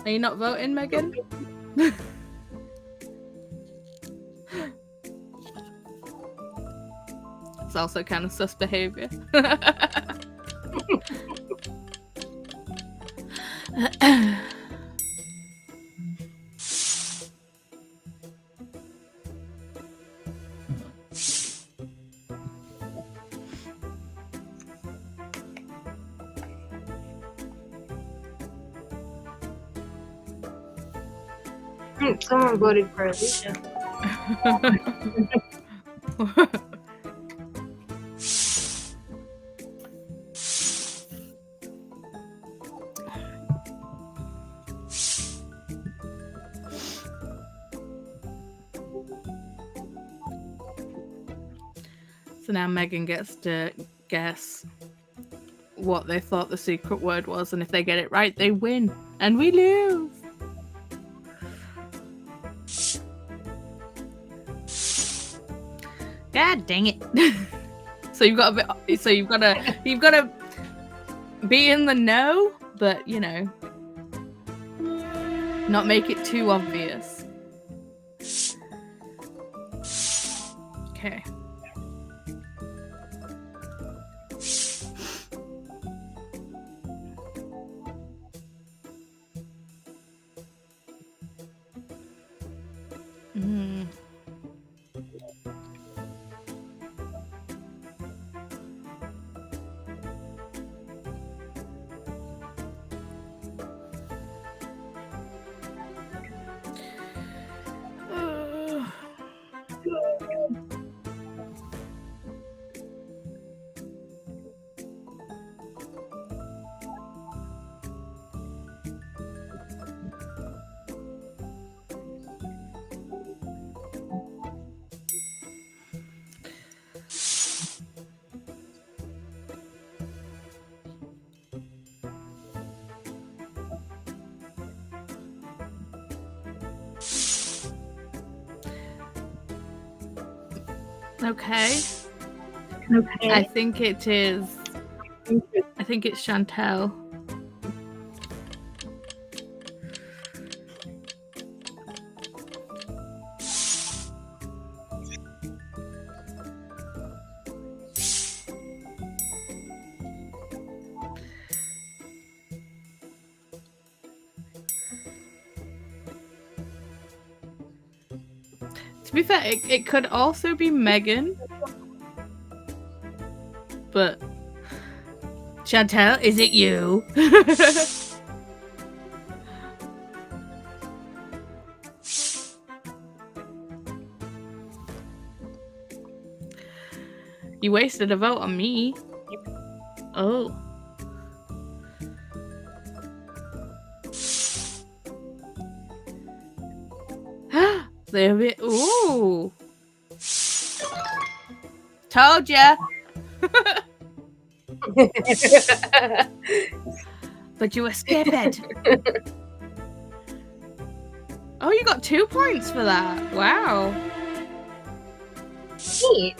S2: Are you not voting, Megan? It's also kind of sus behavior.
S1: Someone voted for Alisha.
S2: So now Megan gets to guess what they thought the secret word was, and if they get it right, they win. And we lose. God dang it. So you've got to be in the know, but you know, not make it too obvious. Okay. Okay.
S4: Okay.
S2: I think it is. I think it's Shantel. To be fair, it could also be Megan. But Shantel, is it you? You wasted a vote on me. Oh. They're a bit. Ooh. Told ya. But you were stupid. Oh, you got 2 points for that. Wow.
S1: Neat.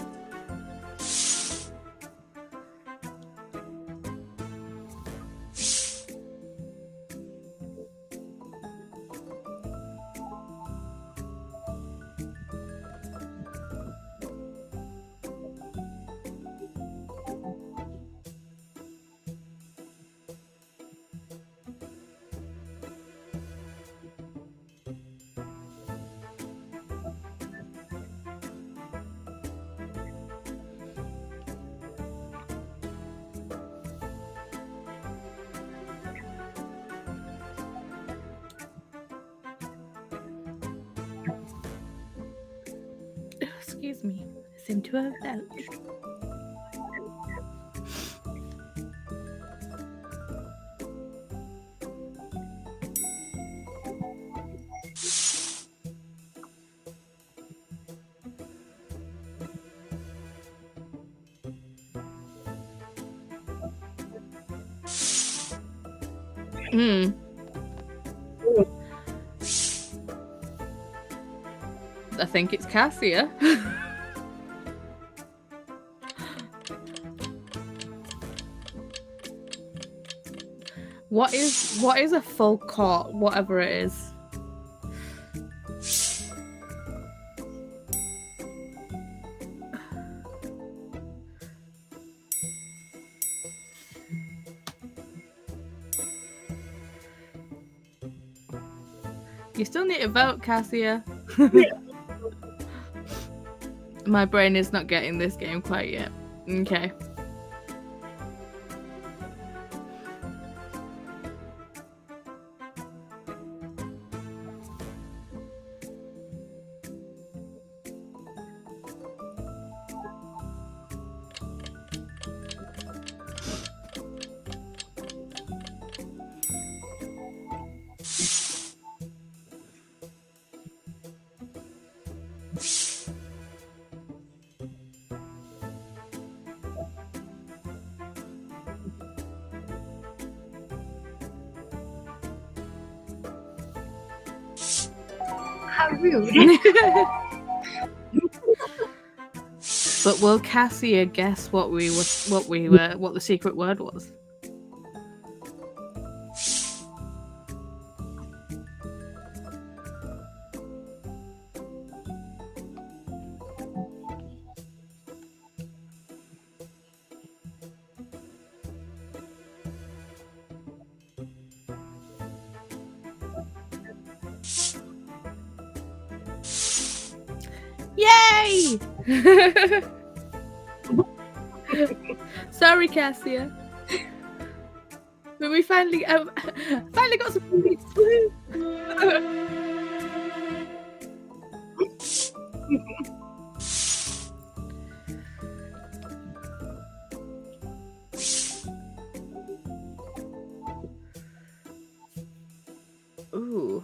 S2: Excuse me. I seem to have belched. I think it's Cassia. What is a full court, whatever it is? You still need to vote, Cassia. My brain is not getting this game quite yet. Okay.
S1: How rude.
S2: But will Cassia guess what the secret word was? Yay! Sorry, Cassia. But we finally got some points. Ooh.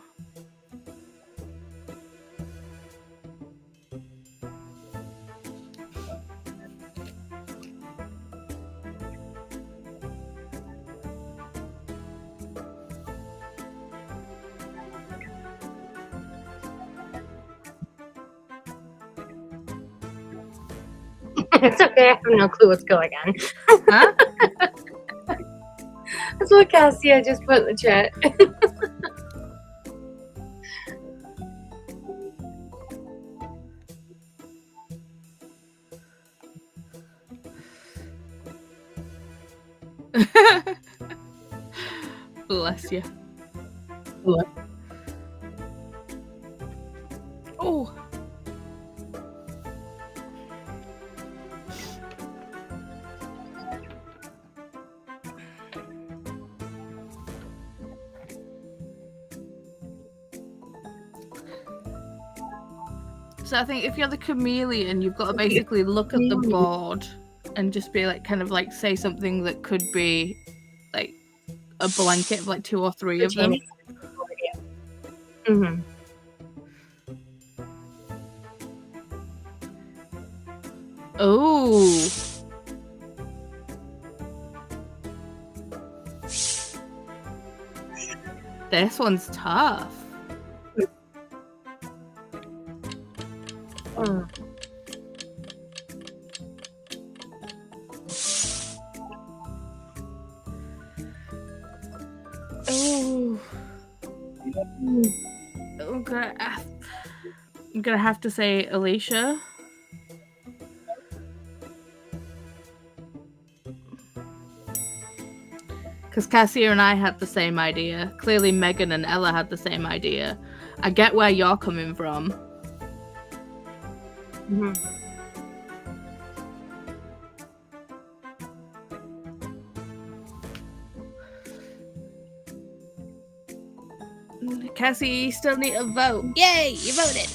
S1: It's okay, I have no clue what's going on.
S2: Huh?
S1: That's what Cassia just put in the chat.
S2: Bless you. Oh. So I think if you're the chameleon, you've got to basically look at the board and just be like, kind of like say something that could be like a blanket of like 2 or 3 of them.
S1: Mm-hmm.
S2: Oh. This one's tough.
S1: Mm.
S2: Oh. Okay. I'm gonna have to say Alisha. Because Cassia and I had the same idea. Clearly Megan and Ella had the same idea. I get where you're coming from.
S1: Mm-hmm.
S2: Cassie, you still need a vote. Yay, you voted.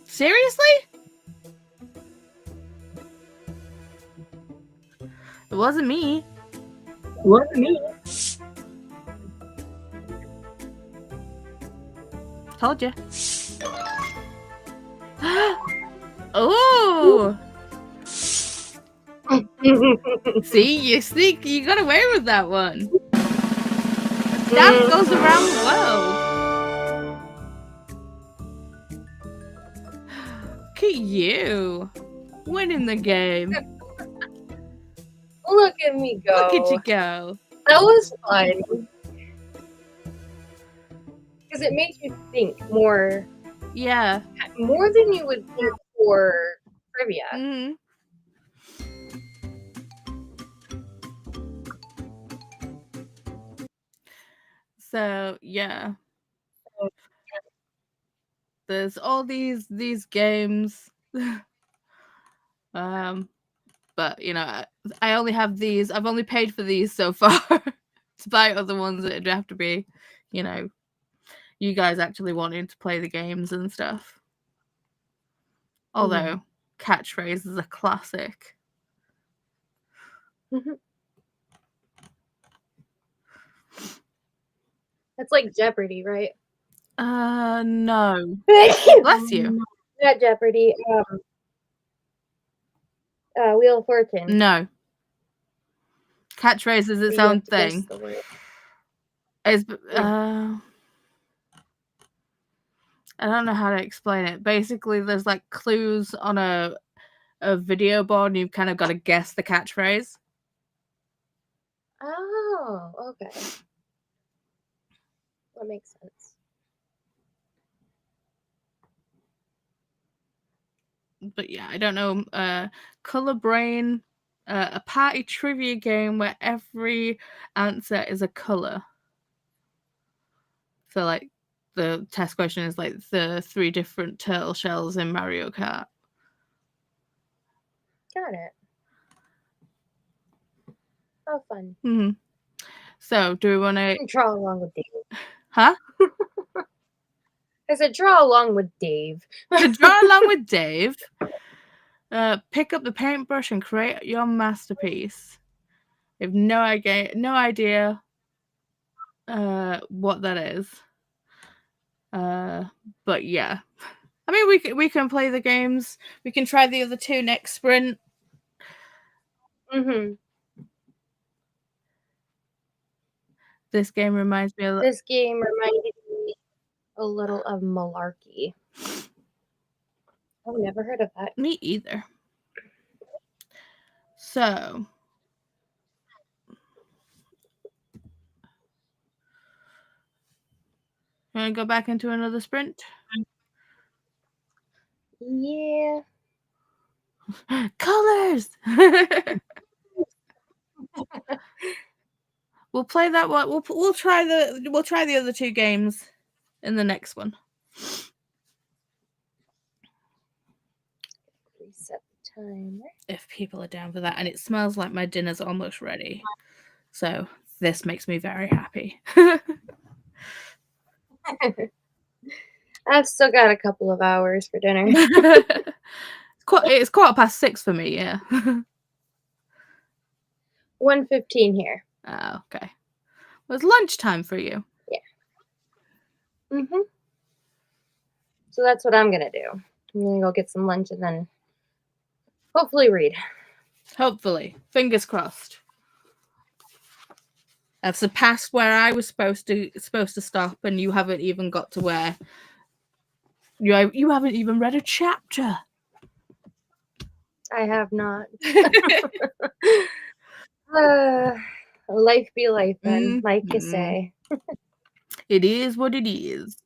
S2: Seriously? It wasn't me. Told you. Oh. See, you got away with that one. That goes around the world. Look at you. Winning the game.
S1: Look at me go.
S2: Look at you go.
S1: That was fun. Because it makes you think more.
S2: Yeah.
S1: More than you would think for trivia.
S2: Mm-hmm. So yeah, there's all these games, but you know, I only have these. I've only paid for these so far. To buy other ones, it'd have to be, you know, you guys actually wanting to play the games and stuff. Although Catchphrase is a classic.
S1: That's like Jeopardy, right?
S2: No. Bless you.
S1: Not Jeopardy. Wheel of Fortune.
S2: No. Catchphrase is its
S1: You have
S2: own
S1: to guess
S2: thing.
S1: the word.
S2: It's, I don't know how to explain it. Basically, there's like clues on a video board, and you've kind of got to guess the catchphrase.
S1: Oh, okay. That makes sense.
S2: But yeah, I don't know. Color Brain, a party trivia game where every answer is a color. So like the test question is like the 3 different turtle shells in Mario Kart.
S1: Got it. Oh, fun.
S2: Mm-hmm. So do we want to
S1: Draw along with Dave?
S2: Huh?
S1: I said draw along with Dave.
S2: To draw along with Dave, pick up the paintbrush and create your masterpiece. I have no idea what that is. But yeah. I mean, we can play the games. We can try the other 2 next sprint.
S1: Mm-hmm.
S2: This game reminds me of...
S1: This game reminded me a little of Malarkey. I've never heard of that.
S2: Me either. So... You want to go back into another sprint?
S1: Yeah.
S2: Colors! We'll play that one. We'll try the other 2 games in the next one.
S1: Reset the timer.
S2: If people are down for that, and it smells like my dinner's almost ready, so this makes me very happy.
S1: I've still got a couple of hours for dinner.
S2: It's 6:15 for me. Yeah.
S1: 1:15 here.
S2: Oh, okay. Well, it's lunchtime for you.
S1: Yeah. Mm-hmm. So that's what I'm gonna do. I'm gonna go get some lunch and then hopefully read.
S2: Hopefully, fingers crossed. I've surpassed where I was supposed to stop, and you haven't even got to where you haven't even read a chapter.
S1: I have not. Life be life, then, like you say.
S2: It is what it is.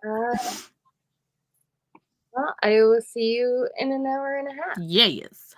S1: Well, I will see you in an hour and a half.
S2: Yes.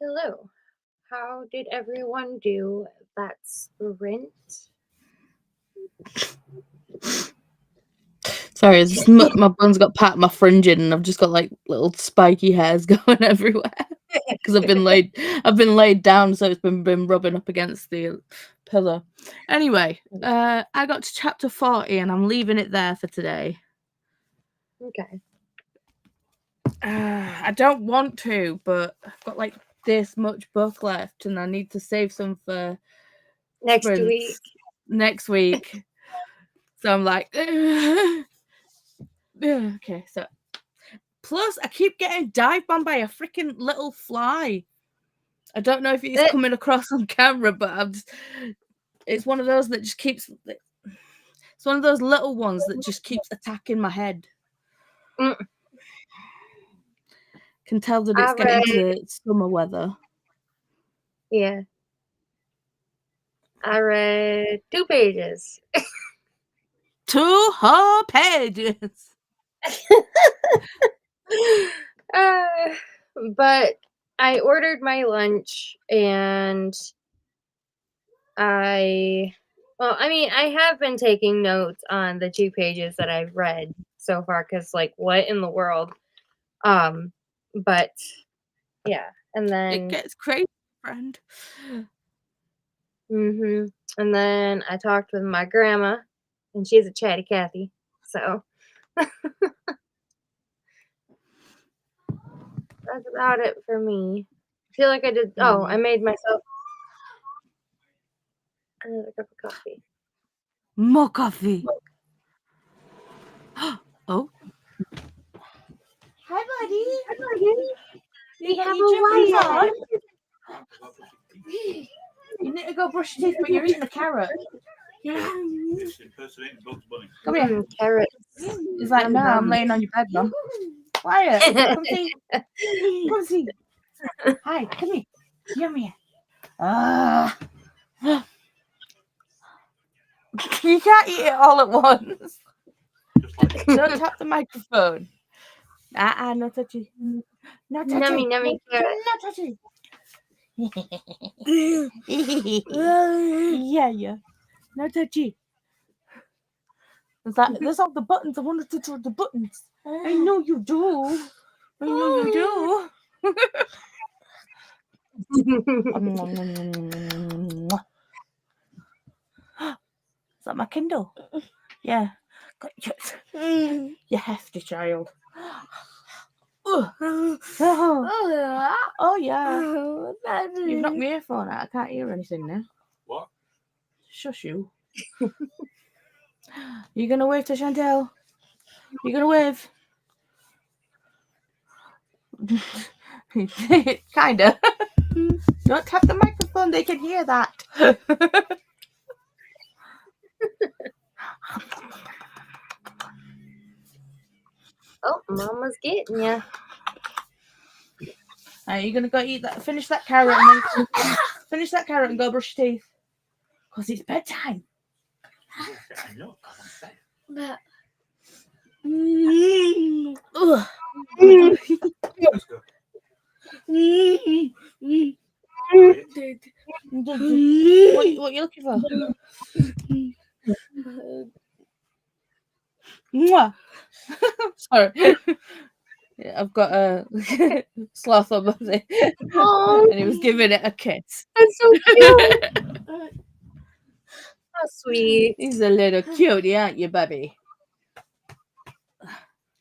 S1: Hello. How did everyone do that sprint?
S2: Sorry, my bun's got part of my fringe in, and I've just got like little spiky hairs going everywhere because I've been laid down, so it's been rubbing up against the pillow. Anyway, I got to chapter 40, and I'm leaving it there for today.
S1: Okay.
S2: I don't want to, but I've got like this much book left, and I need to save some for
S1: Next
S2: sprints
S1: week.
S2: next week. So I'm like, okay. So plus, I keep getting dive bombed by a freaking little fly. I don't know if it's coming across on camera, but it's one of those that just keeps. It's one of those little ones that just keeps attacking my head. Can tell that it's getting to summer weather.
S1: Yeah. I read 2 pages.
S2: 2 whole pages.
S1: But I ordered my lunch, and I have been taking notes on the 2 pages that I've read so far, because like, what in the world? But yeah, and then
S2: it gets crazy, friend.
S1: And then I talked with my grandma, and she's a chatty Cathy, so that's about it for me. I feel like I did. Oh, I made myself another cup of coffee.
S2: More coffee. Oh. Hi, buddy.
S1: We have a
S2: on.
S1: wife.
S2: You need to go brush your teeth, but you're eating a carrot. Come here.
S1: Carrot.
S2: He's like, no, I'm laying on your bed, Mum. Quiet. Come see. Come see. Hi, come here. Come here. You can't eat it all at once. Don't tap the microphone. No touchy. No touchy.
S1: Nummy carrot.
S2: No touchy. Yeah. No touchy. There's all the buttons. I want to touch all the buttons. I know you do. Is that my Kindle? Yeah. You hefty child. Oh yeah. You've knocked my earphone out. I can't hear anything now.
S3: What?
S2: Shush you. You gonna wave to Shantel? You gonna wave? Kinda. Don't tap the microphone, they can hear that.
S1: Oh, Mama's getting ya.
S2: Are you gonna go eat that? Finish that carrot and then finish that carrot and go brush your teeth. Cause it's bedtime. What you looking for? Sorry. Yeah, I've got a sloth on my thing.
S1: Oh,
S2: And he was giving it a kiss.
S1: that's so cute. How sweet.
S2: He's a little cutie, aren't you, baby?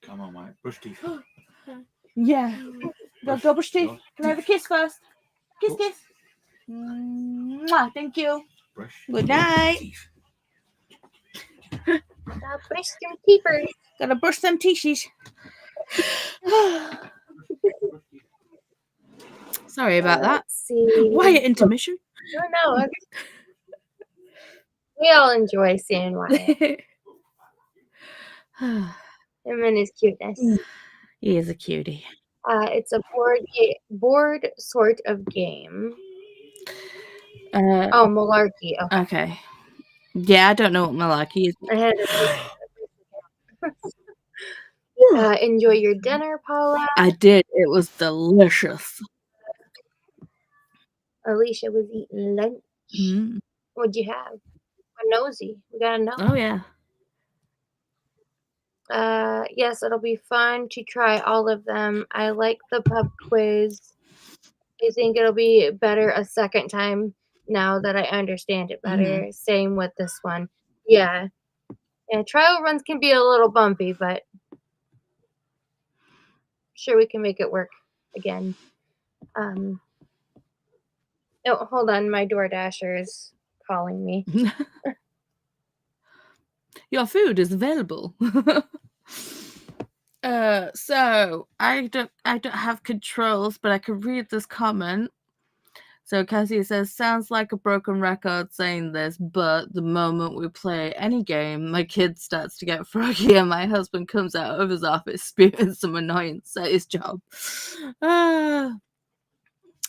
S3: Come on, mate. Brush teeth.
S2: Yeah. Go brush teeth. Can I have a kiss first? Kiss. Mwah, thank you.
S3: Brush.
S2: Good night.
S3: Teeth.
S1: Gotta brush them teethers.
S2: Gotta brush them teethies. Sorry about that.
S1: Let's see.
S2: Wyatt intermission.
S1: No. We all enjoy seeing Wyatt. Him and his cuteness.
S2: He is a cutie.
S1: It's a board sort of game. Malarkey.
S2: Okay. Yeah, I don't know what malarkey is.
S1: I had enjoy your dinner, Paula.
S2: I did. It was delicious.
S1: Alisha was eating lunch.
S2: Mm.
S1: What'd you have? We're nosy. We gotta know.
S2: Oh, yeah.
S1: Yes, it'll be fun to try all of them. I like the pub quiz. I think it'll be better a second time now that I understand it better. Same with this one. Yeah. Yeah, trial runs can be a little bumpy, but sure we can make it work again. Oh, hold on, my DoorDasher's calling me.
S2: Your food is available. So I don't have controls, but I can read this comment. So Cassie says, sounds like a broken record saying this, but the moment we play any game, my kid starts to get froggy and my husband comes out of his office spewing some annoyance at his job.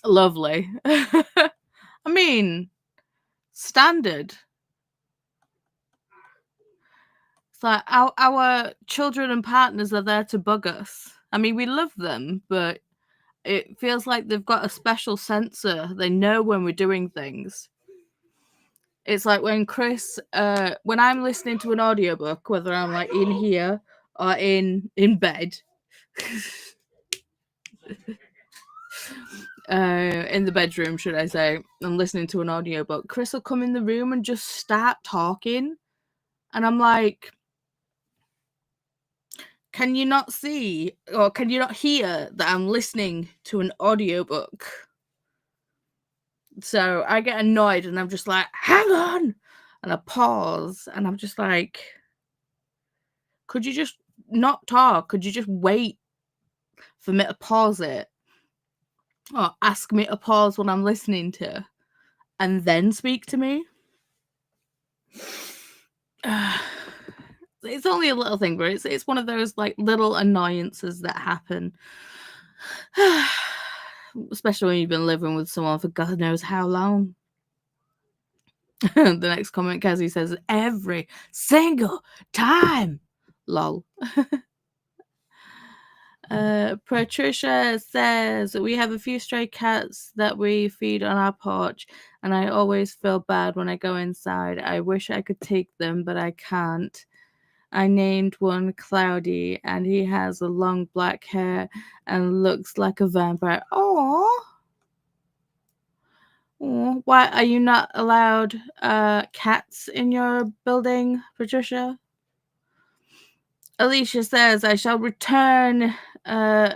S2: Lovely. I mean, standard. It's like our children and partners are there to bug us. I mean, we love them, but it feels like they've got a special sensor. They know when we're doing things. It's like when Chris, when I'm listening to an audiobook, whether I'm like in here or in bed, in the bedroom, should I say, I'm listening to an audiobook, Chris will come in the room and just start talking. And I'm like, can you not see or can you not hear that I'm listening to an audiobook? So I get annoyed and I'm just like, hang on. And I pause and I'm just like, could you just not talk? Could you just wait for me to pause it? Or ask me to pause what I'm listening to and then speak to me? It's only a little thing, but it's one of those like little annoyances that happen. Especially when you've been living with someone for God knows how long. The next comment, Cassie says, every single time. Lol. Patricia says, we have a few stray cats that we feed on our porch, and I always feel bad when I go inside. I wish I could take them, but I can't. I named one Cloudy, and he has a long black hair and looks like a vampire. Aww. Why are you not allowed cats in your building, Patricia? Alisha says, I shall return. Time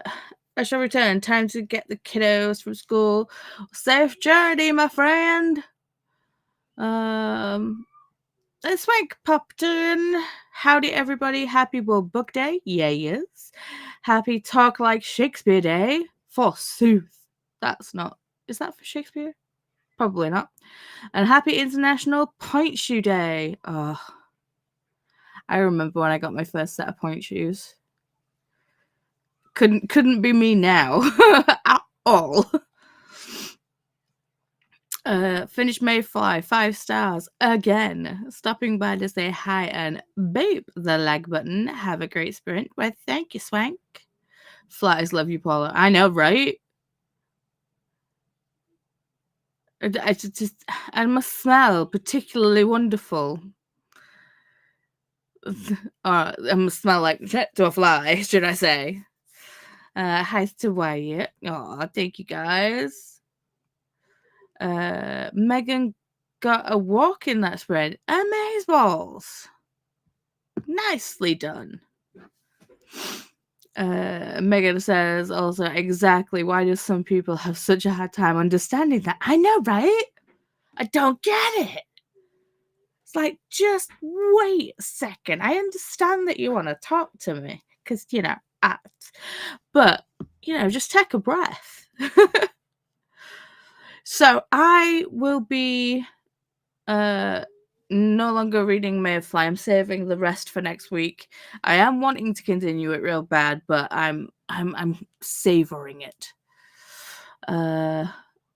S2: to get the kiddos from school. Safe journey, my friend. It's Swank popped in. Howdy, everybody. Happy World Book Day. Yes. Happy Talk Like Shakespeare Day. Forsooth. That's not. Is that for Shakespeare? Probably not. And happy International Point Shoe Day. Oh, I remember when I got my first set of point shoes. Couldn't be me now at all. Finished Mayfly 5 stars again. Stopping by to say hi and beep the like button. Have a great sprint. Well, thank you, Swank. Flies love you, Paula. I know, right? I must smell particularly wonderful. I must smell like to a fly, should I say? Hi to Wyatt. Oh, thank you guys. Megan got a walk in that spread. Amazeballs. Nicely done. Megan says also, exactly, why do some people have such a hard time understanding that? I know, right? I don't get it. It's like, just wait a second. I understand that you want to talk to me because, but, just take a breath. So I will be no longer reading Maeve. I'm saving the rest for next week. I am wanting to continue it real bad, but I'm savoring it.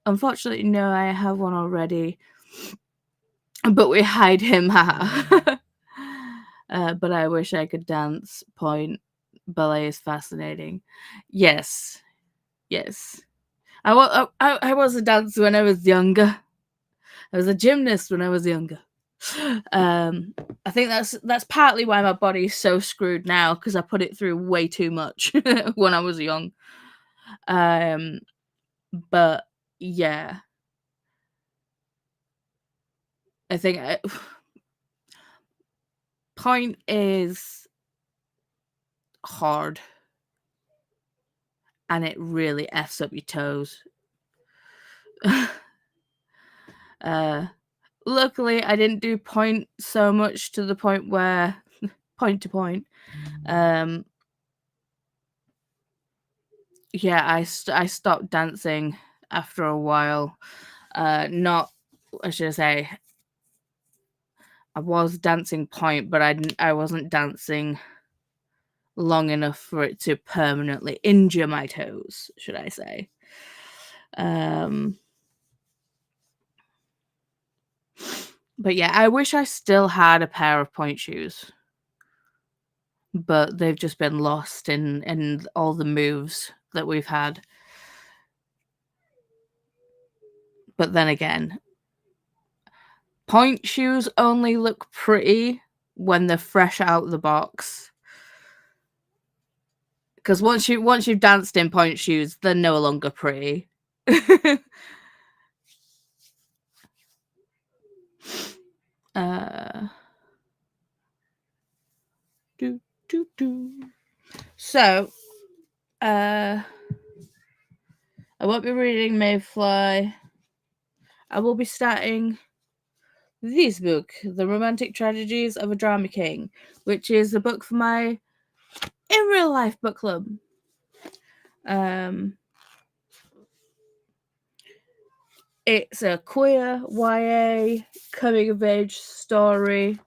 S2: Unfortunately, no, I have one already. But we hide him, haha. But I wish I could dance. Point. Ballet is fascinating. Yes. I was a dancer when I was younger. I was a gymnast when I was younger. I think that's partly why my body is so screwed now, because I put it through way too much when I was young. But yeah, I think point is hard, and it really f's up your toes. Luckily, I didn't do point so much to the point where point to point. Yeah, I stopped dancing after a while. Not, I should say, I was dancing point, but I wasn't dancing long enough for it to permanently injure my toes, should I say. But yeah, I wish I still had a pair of point shoes, but they've just been lost in all the moves that we've had. But then again, point shoes only look pretty when they're fresh out of the box. Because once you've danced in point shoes, they're no longer pretty. So, I won't be reading Mayfly. I will be starting this book, The Romantic Tragedies of a Drama King, which is a book for my in real life book club. It's a queer YA coming of age story.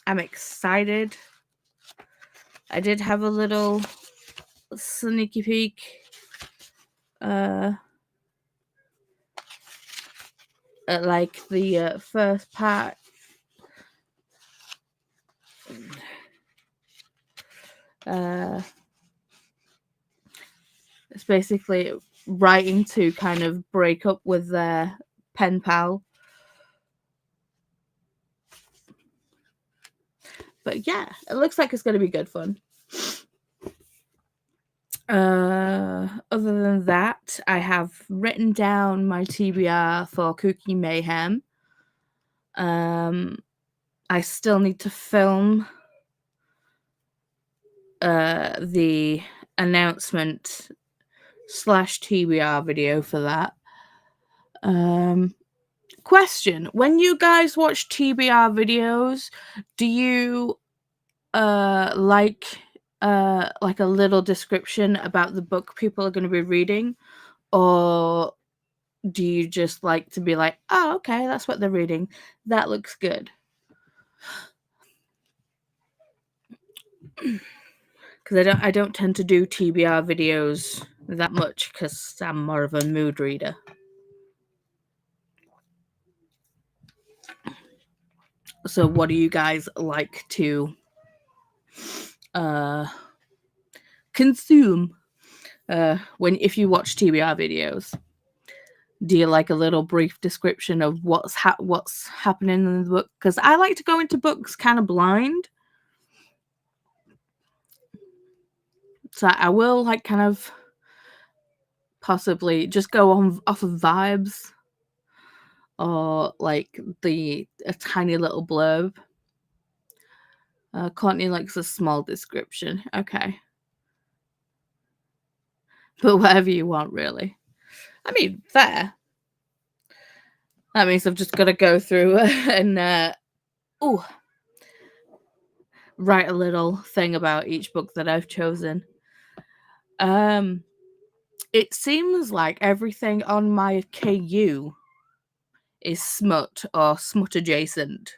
S2: I'm excited. I did have a little sneaky peek at like the first part. It's basically writing to kind of break up with their pen pal. But yeah, it looks like it's going to be good fun. Other than that, I have written down my TBR for Cookie Mayhem. I still need to film the announcement / TBR video for that. Question: when you guys watch TBR videos, do you like a little description about the book people are going to be reading, or do you just like to be like, oh, okay, that's what they're reading, that looks good? Because I don't tend to do TBR videos that much, because I'm more of a mood reader. So what do you guys like to consume if you watch TBR videos? Do you like a little brief description of what's happening in the book? Because I like to go into books kind of blind. So I will like kind of possibly just go off of vibes, or like a tiny little blurb. Courtney likes a small description. Okay. But whatever you want, really. I mean, fair. That means I've just got to go through and write a little thing about each book that I've chosen. It seems like everything on my KU is smut or smut adjacent,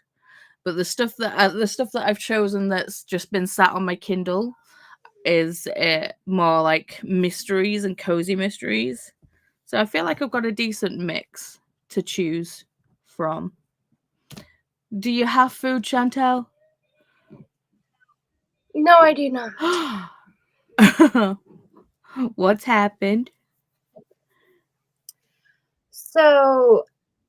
S2: but the stuff that I've chosen that's just been sat on my Kindle is more like mysteries and cozy mysteries. So I feel like I've got a decent mix to choose from. Do you have food, Shantel?
S1: No, I do not.
S2: What's happened?
S1: So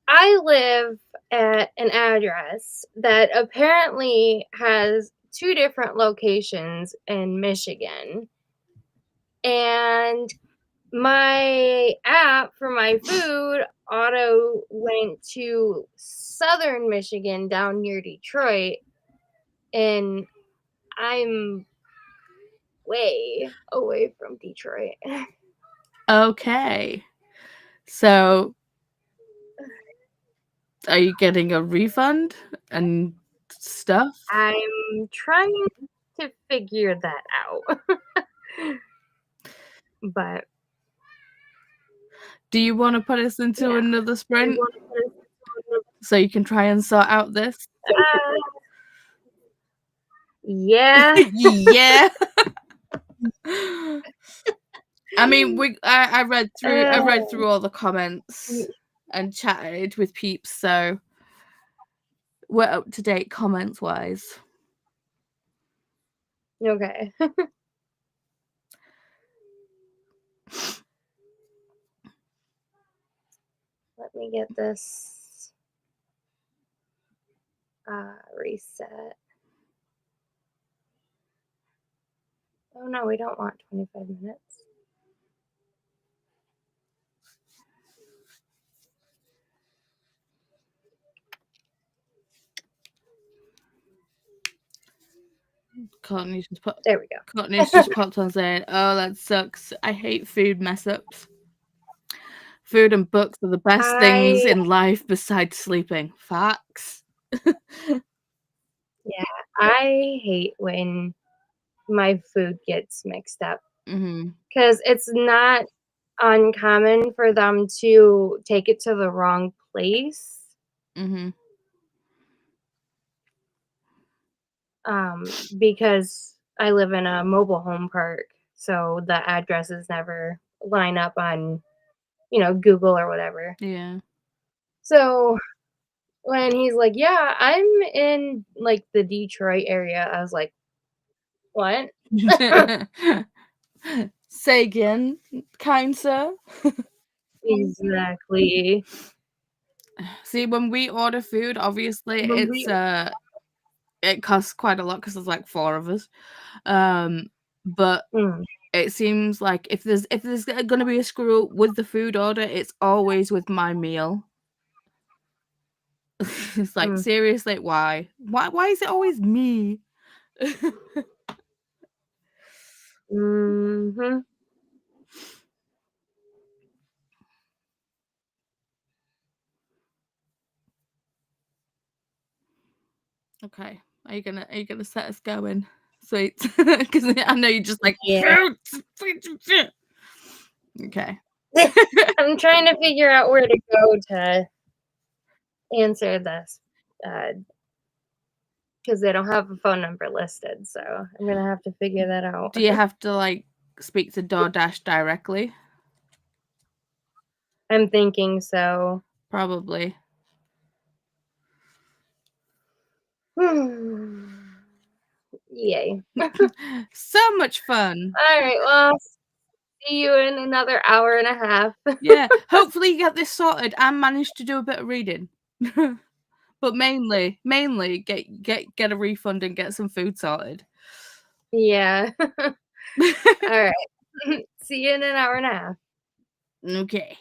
S1: I live at an address that apparently has 2 different locations in Michigan. And my app for my food auto went to southern Michigan down near Detroit, and I'm way away from Detroit.
S2: Okay. So, are you getting a refund and stuff?
S1: I'm trying to figure that out. But
S2: Do you want to put us into
S1: Yeah.
S2: another sprint so you can try and sort out this?
S1: Yeah.
S2: Yeah. I mean, I read through all the comments and chatted with peeps, so we're up to date comments wise.
S1: Okay. Let me get this reset. Oh no, we don't want 25 minutes.
S2: Courtney's
S1: There we go.
S2: just popped on saying, "Oh, that sucks. I hate food mess ups. Food and books are the best things in life besides sleeping." Facts.
S1: Yeah, I hate when my food gets mixed up
S2: Mm-hmm.
S1: because it's not uncommon for them to take it to the wrong place.
S2: Mm-hmm.
S1: Because I live in a mobile home park, so the addresses never line up on, Google or whatever.
S2: Yeah.
S1: So when he's like, "Yeah, I'm in like the Detroit area," I was like, "What?"
S2: Say again, kind sir.
S1: Exactly.
S2: See, when we order food, obviously it costs quite a lot because there's like 4 of us. But
S1: Mm,
S2: it seems like if there's gonna be a screw up with the food order, it's always with my meal. It's like,
S1: mm.
S2: seriously, why? Why is it always me?
S1: Mhm.
S2: Okay. Are you gonna set us going? Sweet. Because I know you're just like
S1: Yeah.
S2: fruit. Okay.
S1: I'm trying to figure out where to go to answer this, because they don't have a phone number listed, so I'm gonna have to figure that out.
S2: Do you have to like speak to DoorDash directly?
S1: I'm thinking so.
S2: Probably.
S1: Yay.
S2: So much fun.
S1: All right, well, see you in another hour and a half.
S2: Yeah. Hopefully you get this sorted and manage to do a bit of reading. But mainly get a refund and get some food sorted.
S1: Yeah. All right. See you in an hour and a half.
S2: Okay.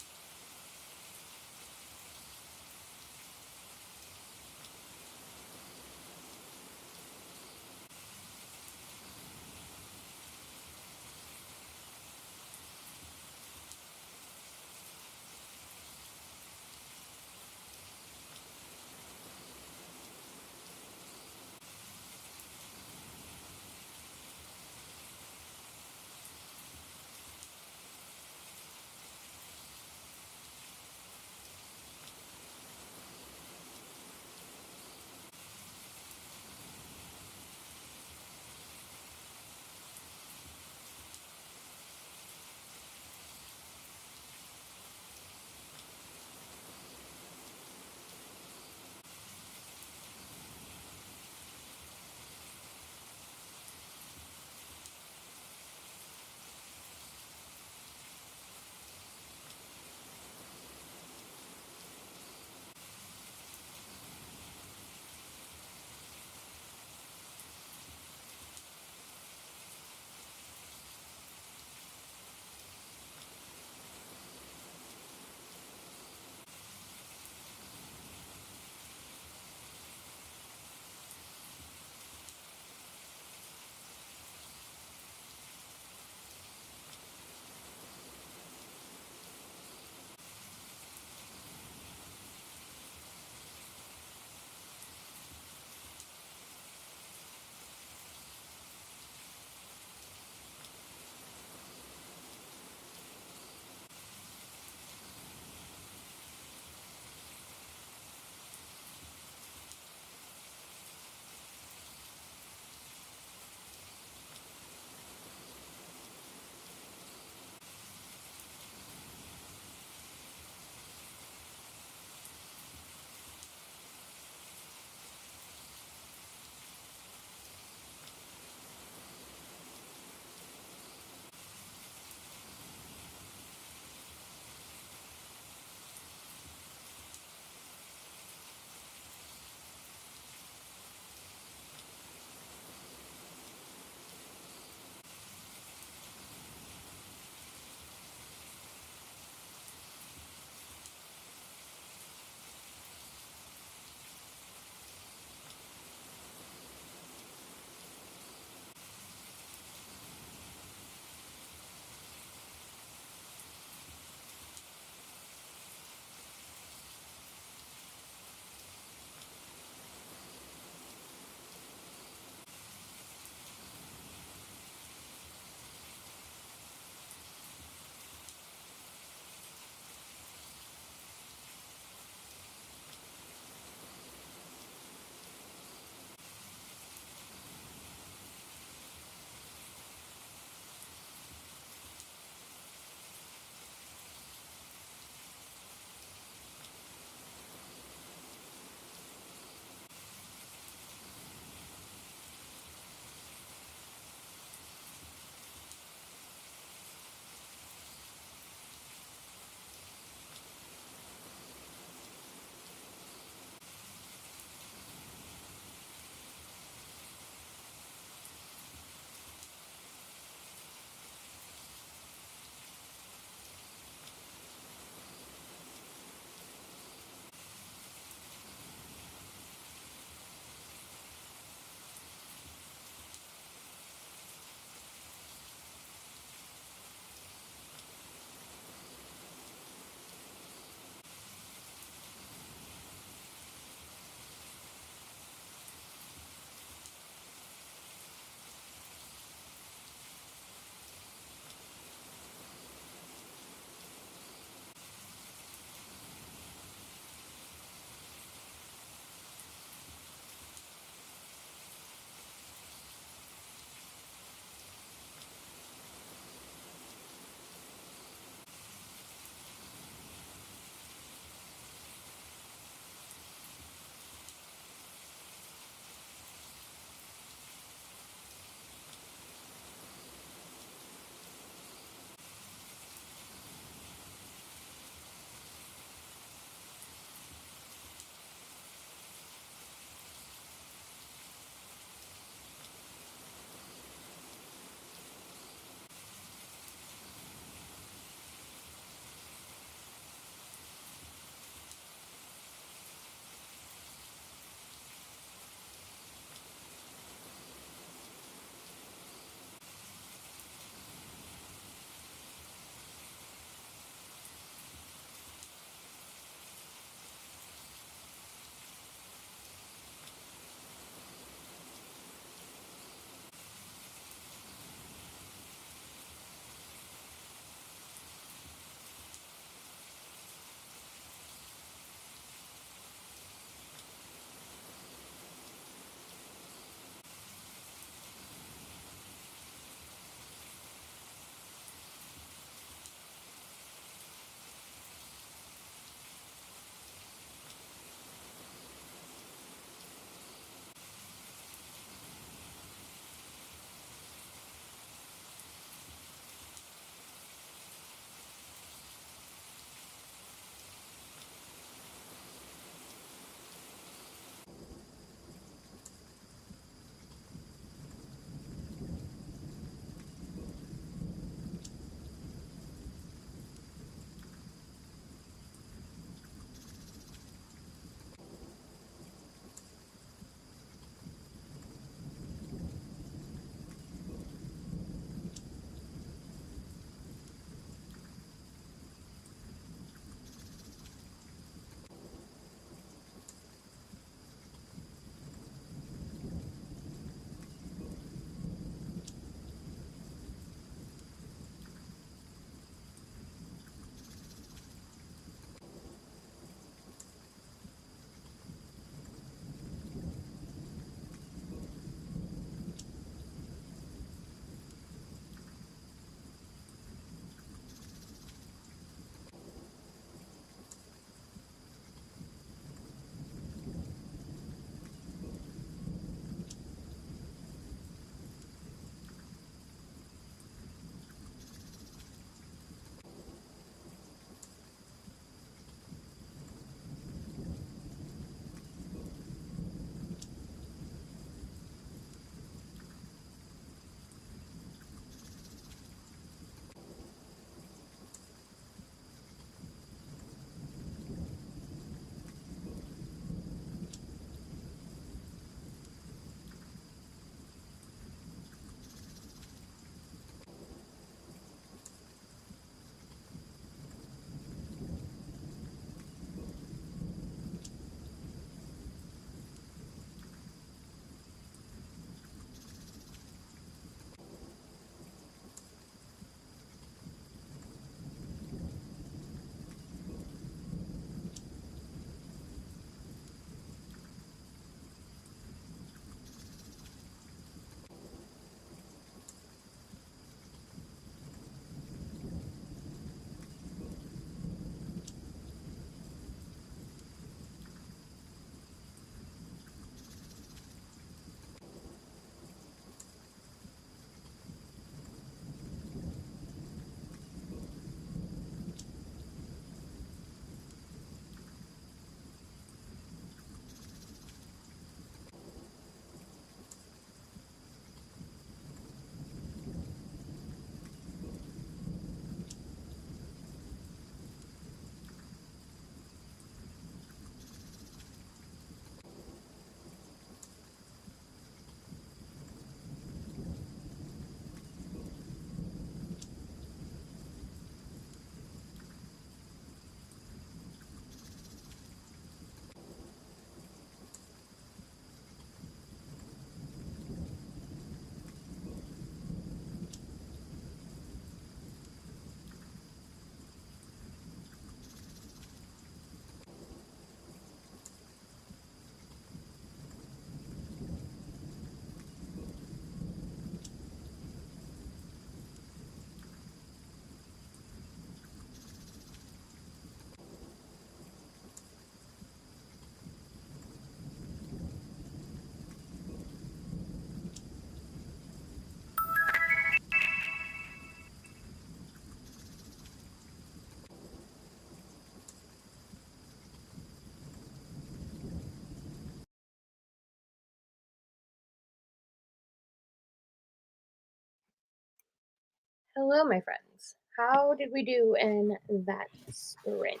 S1: Hello, my friends. How did we do in that sprint?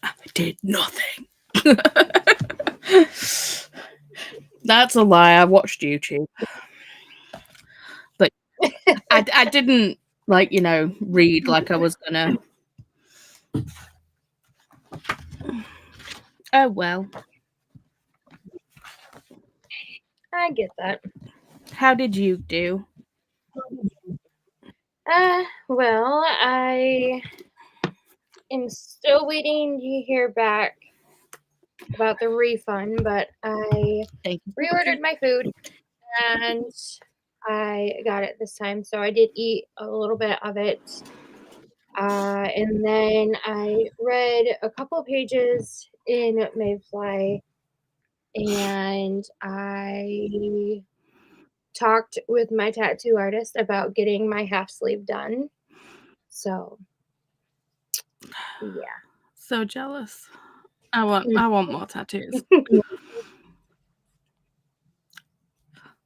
S2: I did nothing. That's a lie. I watched YouTube. But I didn't, like, read like I was gonna. Oh, well.
S1: I get that.
S2: How did you do?
S1: Well, I am still waiting to hear back about the refund, but I reordered my food and I got it this time. So I did eat a little bit of it. And then I read a couple pages in Mayfly and I talked with my tattoo artist about getting my half sleeve done. So, yeah.
S2: So jealous. I want more tattoos.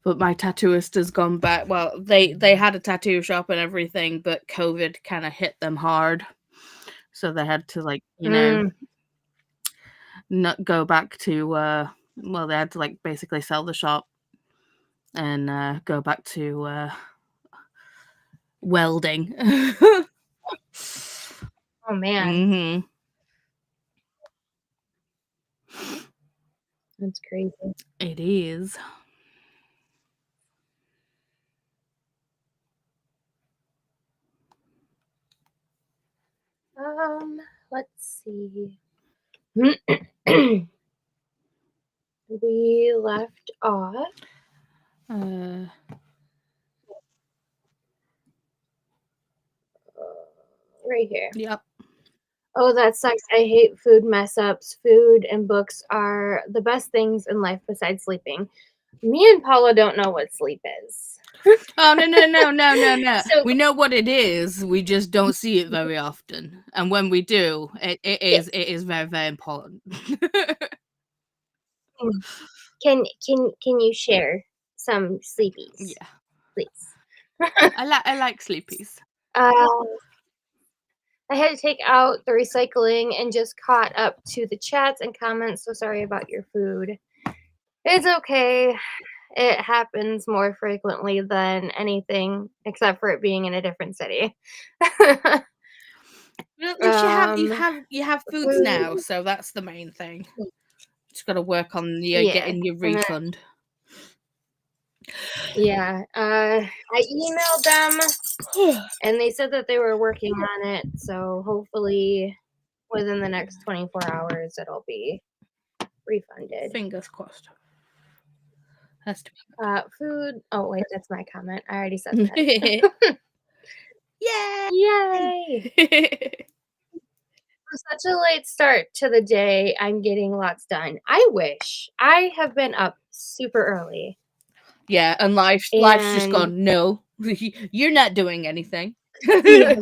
S2: But my tattooist has gone back. Well, they had a tattoo shop and everything, but COVID kind of hit them hard. So they had to, like, not go back to, well, they had to, like, basically sell the shop and go back to welding.
S1: Oh, man.
S2: Mm-hmm.
S1: That's crazy.
S2: It is.
S1: Let's see. We left off right here.
S2: Yep.
S1: Oh, that sucks. I hate food mess ups. Food and books are the best things in life besides sleeping. Me and Paula don't know what sleep is.
S2: Oh, no.
S1: So,
S2: we know what it is. We just don't see it very often. And when we do, it is very, very important.
S1: can you share some sleepies?
S2: Yeah.
S1: Please.
S2: I like sleepies.
S1: I had to take out the recycling and just caught up to the chats and comments. So sorry about your food. It's okay. It happens more frequently than anything, except for it being in a different city.
S2: At least you have foods now, so that's the main thing. Just got to work on getting your refund.
S1: Yeah, I emailed them, and they said that they were working on it. So hopefully, within the next 24 hours, it'll be refunded.
S2: Fingers crossed. Has to be.
S1: Food. Oh wait, that's my comment. I already said that. Yay! For such a late start to the day, I'm getting lots done. I wish. I have been up super early.
S2: Yeah, and life's just gone, no, you're not doing anything.
S1: Yeah.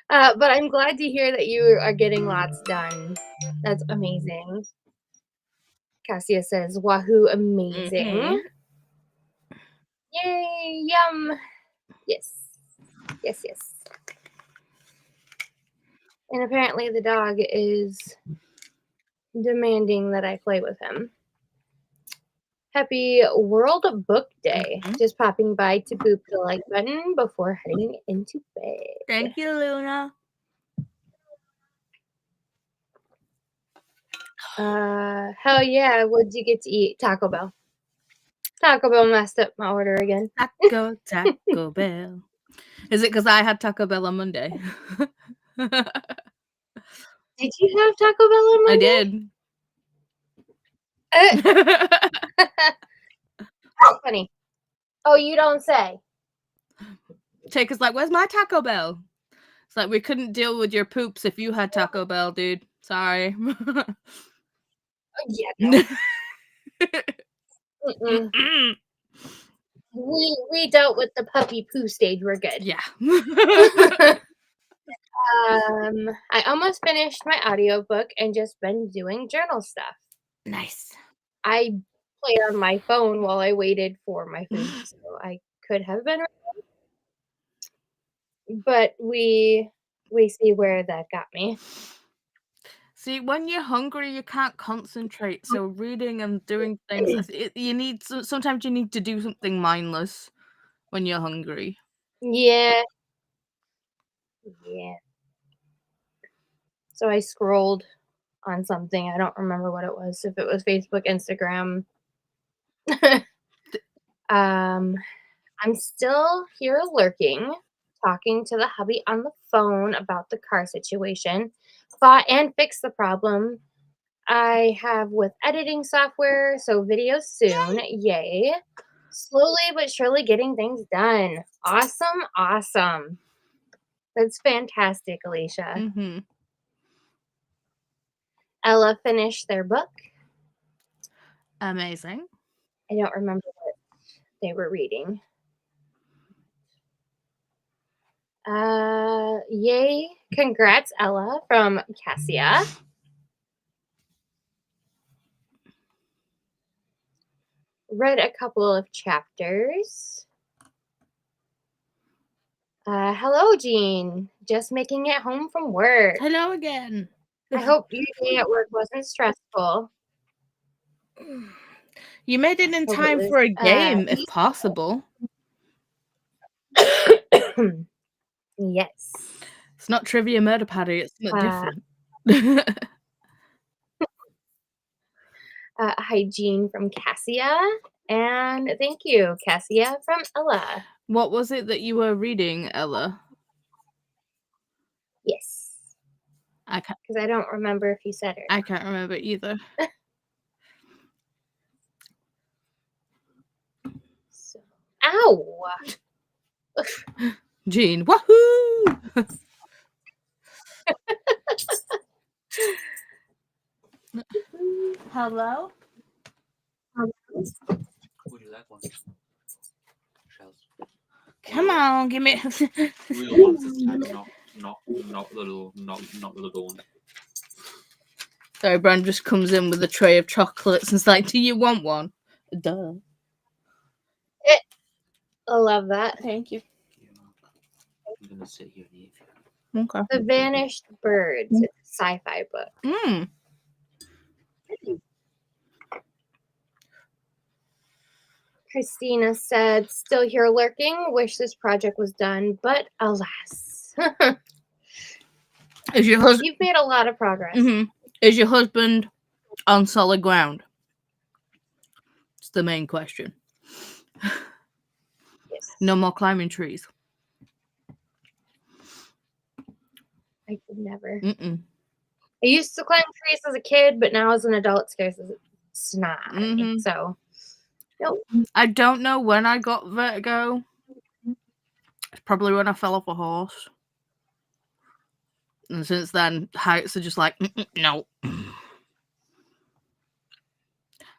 S1: But I'm glad to hear that you are getting lots done. That's amazing. Cassia says, wahoo, amazing.
S2: Mm-hmm.
S1: Yay, yum. Yes. And apparently the dog is demanding that I play with him. Happy World Book Day.
S2: Mm-hmm.
S1: Just popping by to boop the like button before heading into bed.
S2: Thank you, Luna.
S1: Hell yeah. What'd you get to eat? Taco Bell. Taco Bell messed up my order again.
S2: Taco Bell. Is it because I had Taco Bell on Monday?
S1: Did you have Taco Bell on Monday?
S2: I did.
S1: Oh, funny. Oh, you don't say.
S2: Taker's like, where's my Taco Bell? It's like, we couldn't deal with your poops if you had Taco Bell, dude. Sorry.
S1: Yeah, no. We dealt with the puppy poo stage. We're good.
S2: Yeah.
S1: I almost finished my audiobook and just been doing journal stuff.
S2: Nice.
S1: I play on my phone while I waited for my food, so I could have been. But we see where that got me.
S2: See, when you're hungry, you can't concentrate. So reading and doing things, sometimes you need to do something mindless when you're hungry.
S1: Yeah. So I scrolled on something. I don't remember what it was. If it was Facebook, Instagram. I'm still here lurking, talking to the hubby on the phone about the car situation. Fought and fixed the problem I have with editing software, so videos soon. Yay. Slowly but surely getting things done. Awesome. That's fantastic, Alisha.
S2: Mm-hmm.
S1: Ella finished their book.
S2: Amazing.
S1: I don't remember what they were reading. Yay. Congrats, Ella, from Cassia. Read a couple of chapters. Hello, Jean. Just making it home from work.
S2: Hello again.
S1: I hope your day at work wasn't stressful.
S2: You made it in
S1: Hope it
S2: time
S1: was,
S2: for a game, if possible.
S1: Yes.
S2: It's not Trivia Murder Party, it's something different.
S1: Hi, Jean from Cassia. And thank you, Cassia from Ella.
S2: What was it that you were reading, Ella?
S1: Yes. Because I don't remember if you said it.
S2: I can't remember either.
S1: So, ow!
S2: Jean, wahoo! Hello?
S3: Would you like one? Shells.
S2: Come on, give me.
S3: Real ones this time, not the little one.
S2: Sorry, Brand just comes in with a tray of chocolates and is like, "Do you want one?" Duh.
S1: I love that.
S2: Thank you.
S3: I'm gonna sit here and eat.
S2: Okay.
S1: The Vanished Birds. It's a sci-fi book. Christina said, still here lurking. Wish this project was done, but alas.
S2: Is your husband?
S1: You've made a lot of progress.
S2: Is your husband on solid ground? It's the main question.
S1: Yes.
S2: No more climbing trees.
S1: I could never.
S2: I
S1: used to climb trees as a kid, but now as an adult, it scares the snot out of me. So, nope.
S2: I don't know when I got vertigo. It's probably when I fell off a horse. And since then, heights are just like, no.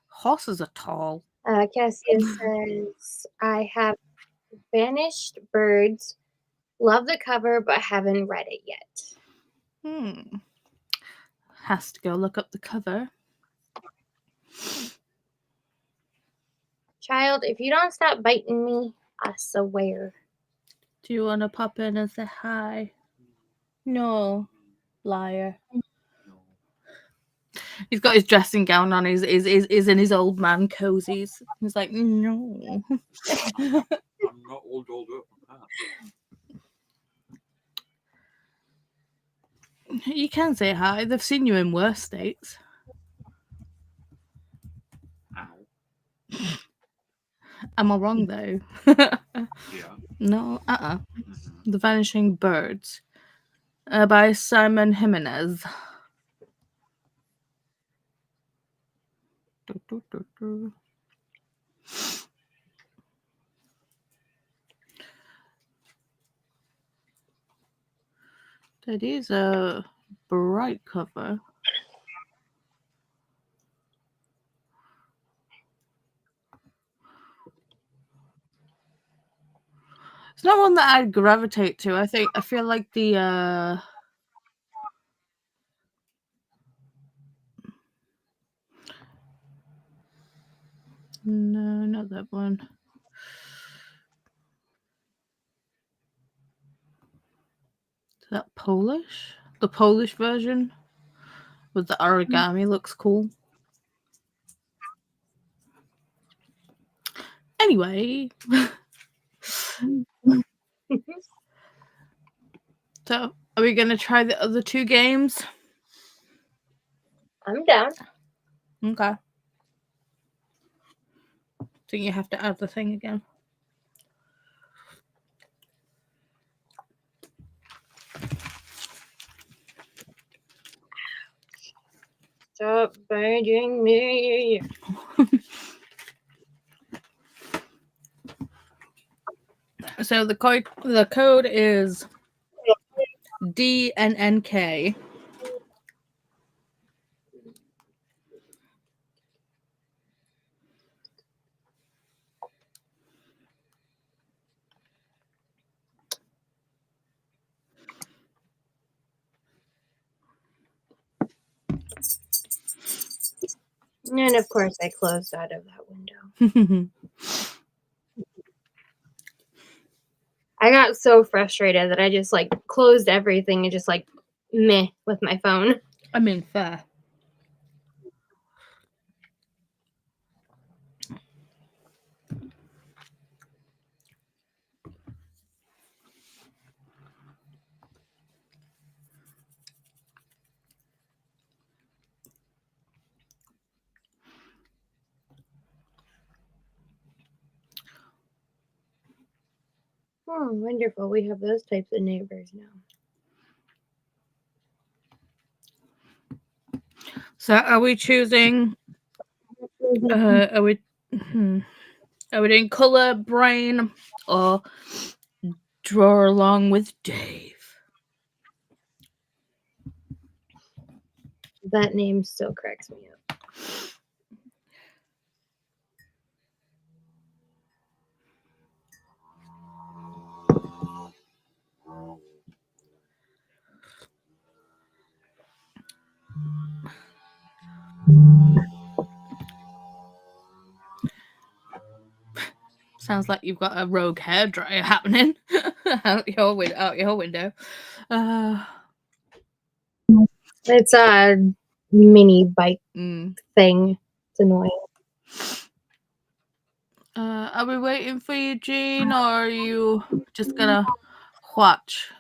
S2: Horses are tall.
S1: Cassia says, I have Vanished Birds. Love the cover, but haven't read it yet.
S2: Has to go look up the cover.
S1: Child, if you don't stop biting me, I swear.
S2: Do you want to pop in and say hi? No. Liar.
S3: No.
S2: He's got his dressing gown on. He's in his old man cozies. He's like, no.
S3: I'm not all dolled up.
S2: You can say hi. They've seen you in worse states.
S3: Ow.
S2: Am I wrong though?
S3: Yeah.
S2: No. The Vanishing Birds, by Simon Jimenez. That is a bright cover. It's not one that I'd gravitate to. I feel like the No, not that one. Is that Polish? The Polish version with the origami looks cool. Anyway, so are we gonna try the other two games?
S1: I'm down.
S2: Okay. So you have to add the thing again.
S1: Stop biting me.
S2: So the code is DNNK.
S1: And of course, I closed out of that window. I got so frustrated that I just like closed everything and just like meh with my phone.
S2: I mean, fair.
S1: Oh, wonderful. We have those types of neighbors now.
S2: So are we choosing? Are we doing color, brain, or draw along with Dave?
S1: That name still cracks me up.
S2: Sounds like you've got a rogue hairdryer happening out your window.
S1: It's a mini bike thing. It's annoying.
S2: Are we waiting for you, Jean, or are you just gonna watch?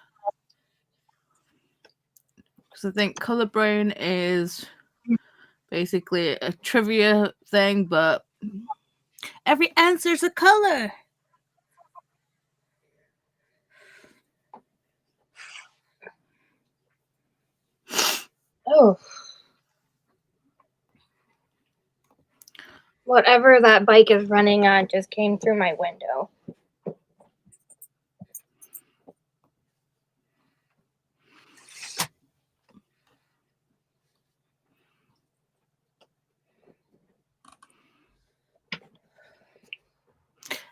S2: Because I think color brain is basically a trivia thing, but every answer's a color.
S1: Oh. Whatever that bike is running on just came through my window.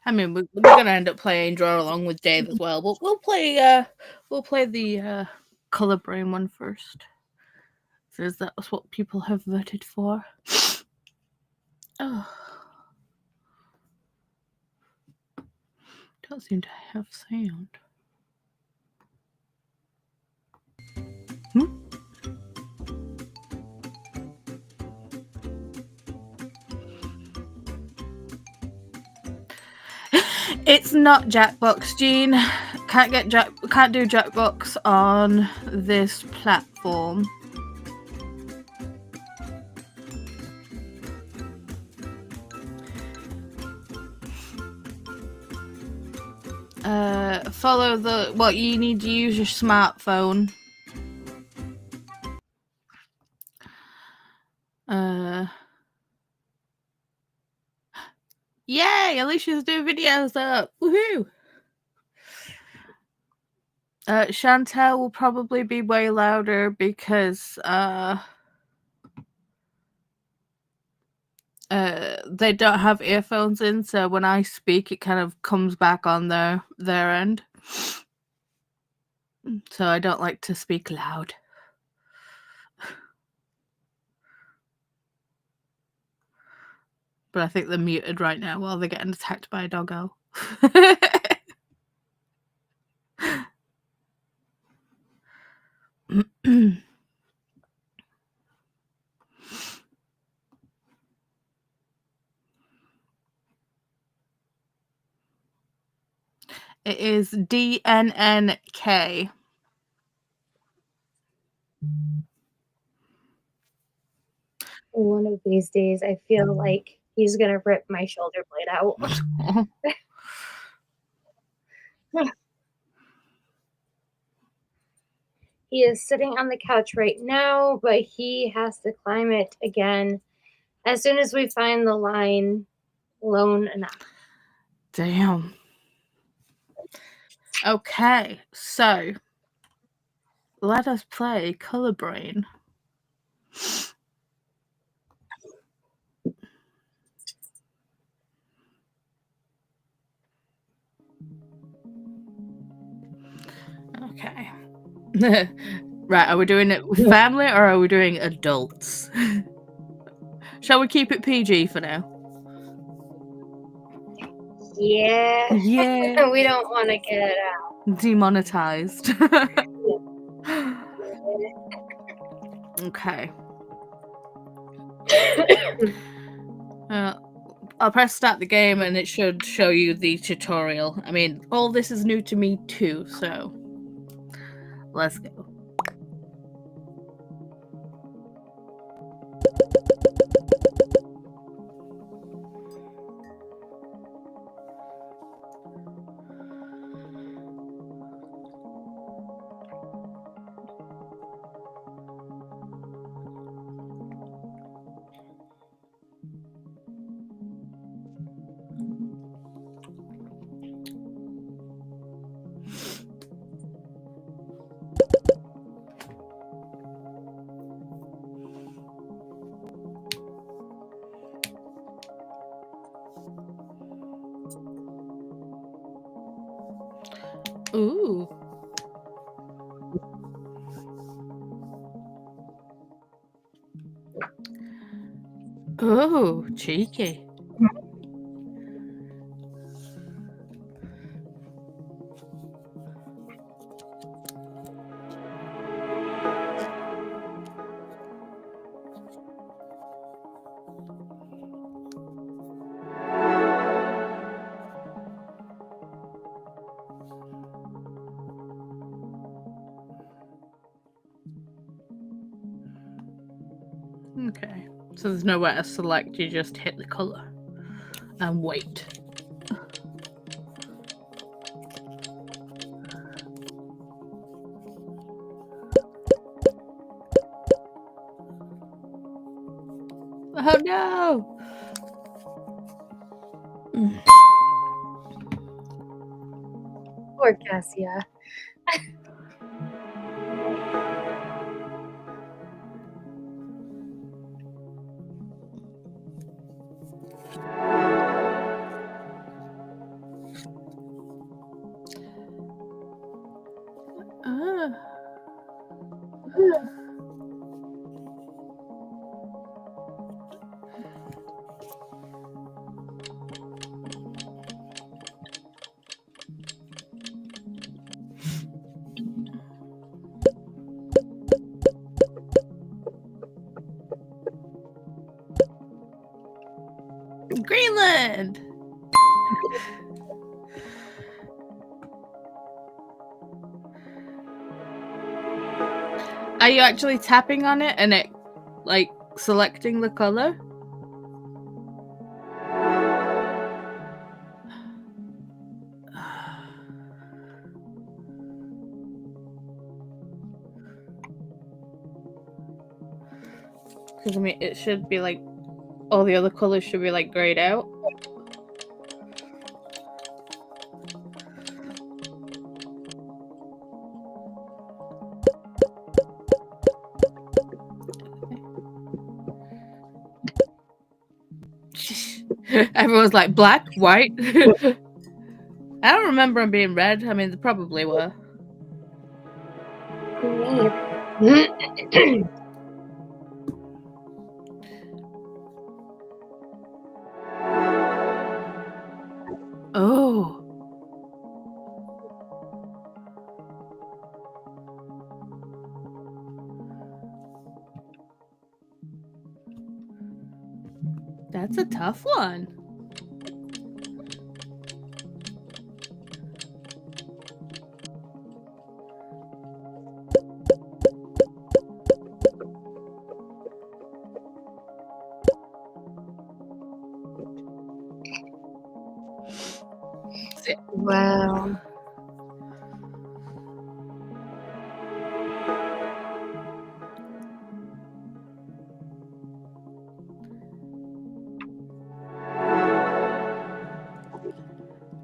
S2: I mean, we're gonna end up playing draw along with Dave as well. But we'll play the color brain one first, because that's what people have voted for. Oh, don't seem to have sound. It's not Jackbox, Jean. Can't do Jackbox on this platform. Follow the you need to use your smartphone. Yay! Alicia's doing videos up. Woohoo! Shantel will probably be way louder because they don't have earphones in, so when I speak, it kind of comes back on their end. So I don't like to speak loud. But I think they're muted right now while they're getting attacked by a doggo. It is DNNK.
S1: One of these days, I feel like he's gonna rip my shoulder blade out. He is sitting on the couch right now, but he has to climb it again as soon as we find the line lone enough.
S2: Damn. Okay, so let us play Color Brain. Okay. Right, are we doing it with family or are we doing adults? Shall we keep it PG for now?
S1: Yeah.
S2: Yeah.
S1: We don't want to get
S2: Demonetized. Okay. I'll press start the game and it should show you the tutorial. I mean, all this is new to me too, so let's go. Ooh. Oh, cheeky. Okay, so there's nowhere to select, you just hit the colour and wait. Oh no!
S1: Poor Cassia.
S2: Greenland! Are you actually tapping on it and it, like, selecting the colour? Because, I mean, it should be, like, all the other colours should be, like, greyed out. Everyone's like, black, white. I don't remember them being red. I mean, they probably were. That's a tough one.
S1: Wow.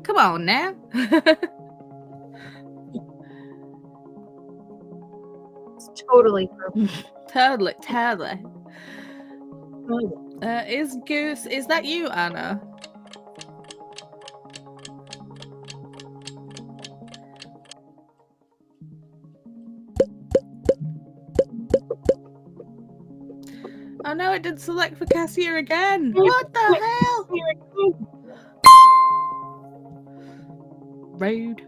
S2: Come on now.
S1: It's totally perfect.
S2: Totally. Is that you, Anna? Oh no, it didn't select for Cassia again. What the hell? Rude.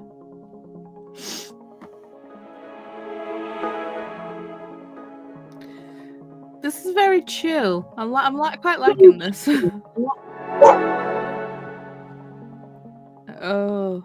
S2: This is very chill. I'm quite liking this. Oh.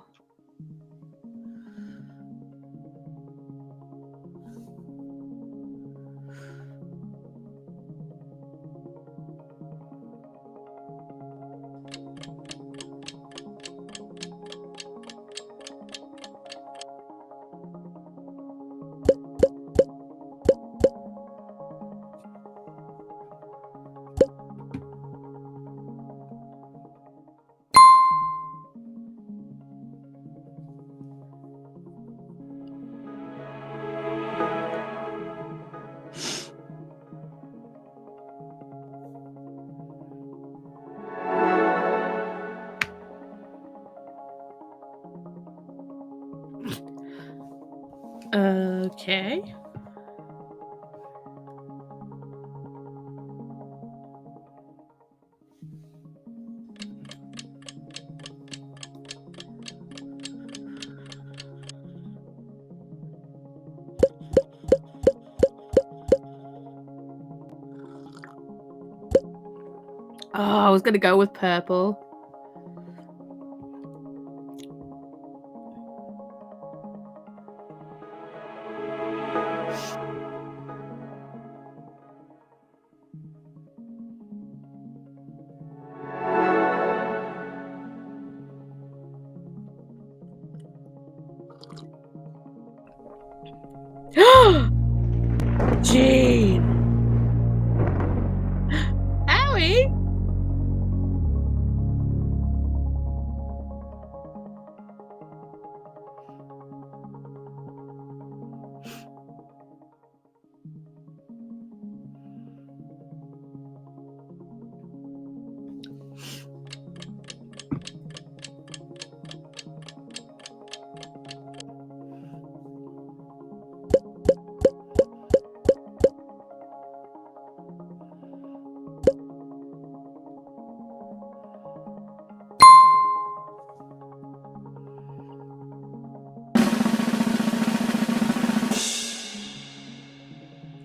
S2: Okay. Oh, I was gonna go with purple. Jean. Howie.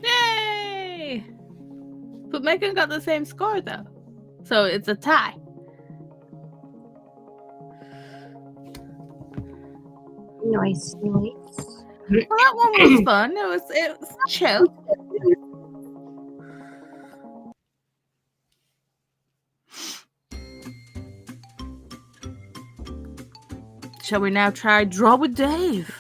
S2: Yay! But Megan got the same score though. So it's a tie.
S1: Nice.
S2: Well, that one was fun. It was chill. Shall we now try Draw with Dave?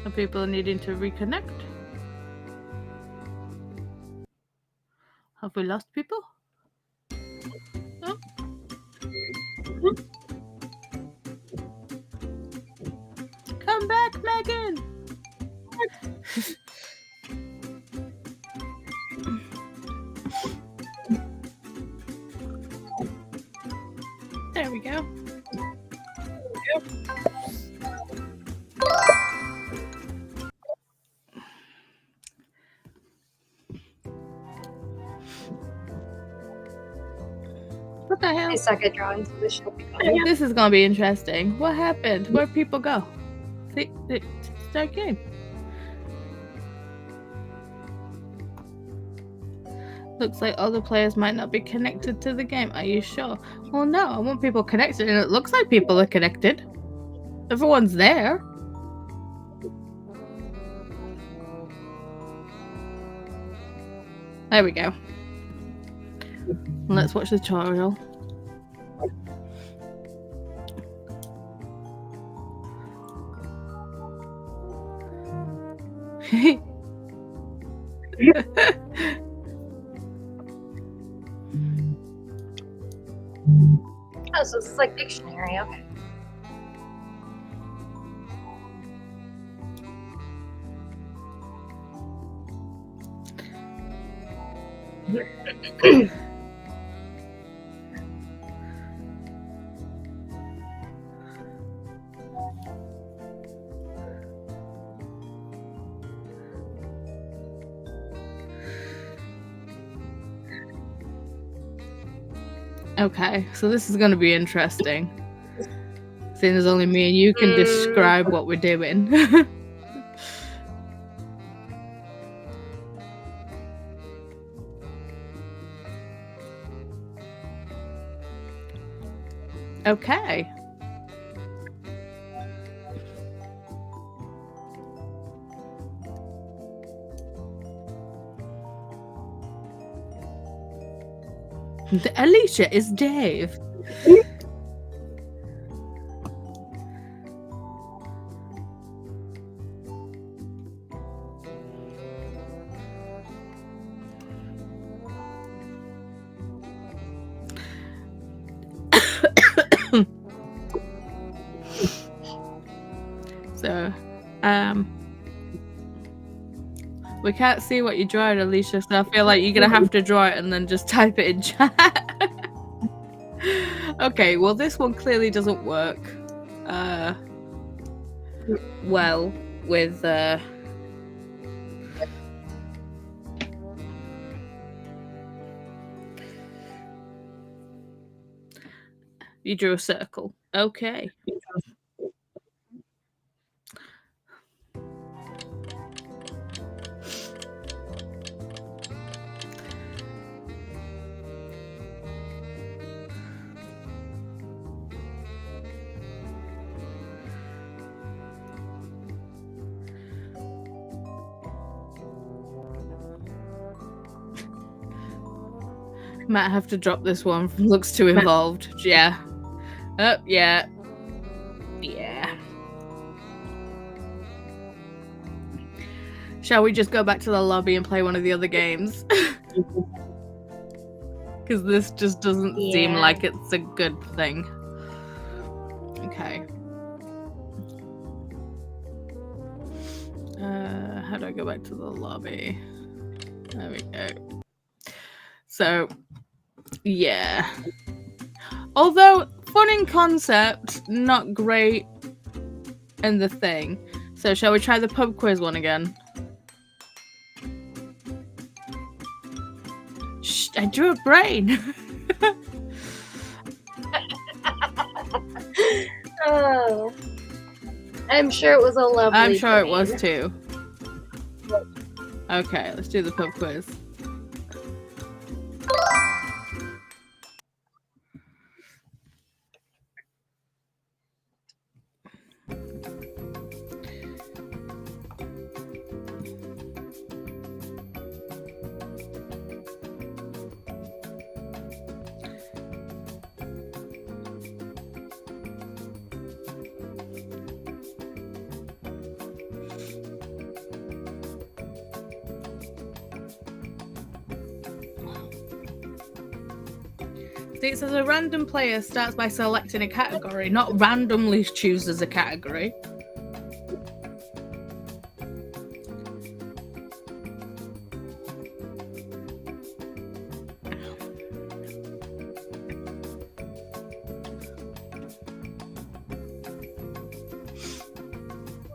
S2: Some people are needing to reconnect. Have we lost people? Oh. Come back, Megan! There we go. What the hell?
S1: I suck at drawing, so this should be fun.
S2: This is gonna be interesting. What happened? Where'd people go? See, start game. Looks like other players might not be connected to the game. Are you sure? Well, no, I want people connected, and it looks like people are connected. Everyone's there. There we go. Let's watch the tutorial.
S1: Oh, so this is like dictionary, okay.
S2: Okay, so this is going to be interesting. Seeing as only me and you can describe what we're doing. Okay. Alisha is Dave. So, we can't see what you drawing, Alisha, so I feel like you're gonna have to draw it and then just type it in chat. Okay, well this one clearly doesn't work well with you drew a circle. Okay. Might have to drop this one. Looks too involved. Yeah. Oh, yeah. Yeah. Shall we just go back to the lobby and play one of the other games? Because this just doesn't seem like it's a good thing. Okay. How do I go back to the lobby? There we go. So, yeah. Although, fun in concept, not great in the thing. So, shall we try the pub quiz one again? Shh, I drew a brain.
S1: Oh. I'm sure it was a lovely
S2: I'm sure it
S1: brain.
S2: was too. Okay, let's do the pub quiz. See, it says a random player starts by selecting a category, not randomly chooses a category.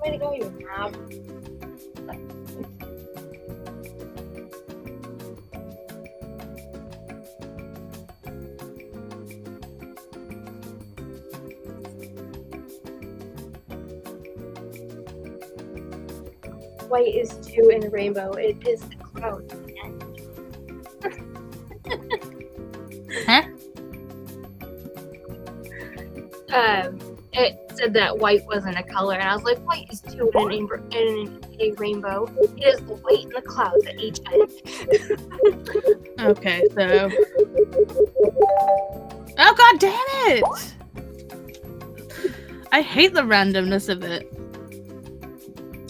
S1: Way to go, you knob. white is 2 in a rainbow. It is the clouds at the end.
S2: Huh?
S1: It said that white wasn't a color, and I was like, white is 2 in a rainbow. It is the white and the clouds at each end.
S2: Okay, so. Oh, god damn it! I hate the randomness of it.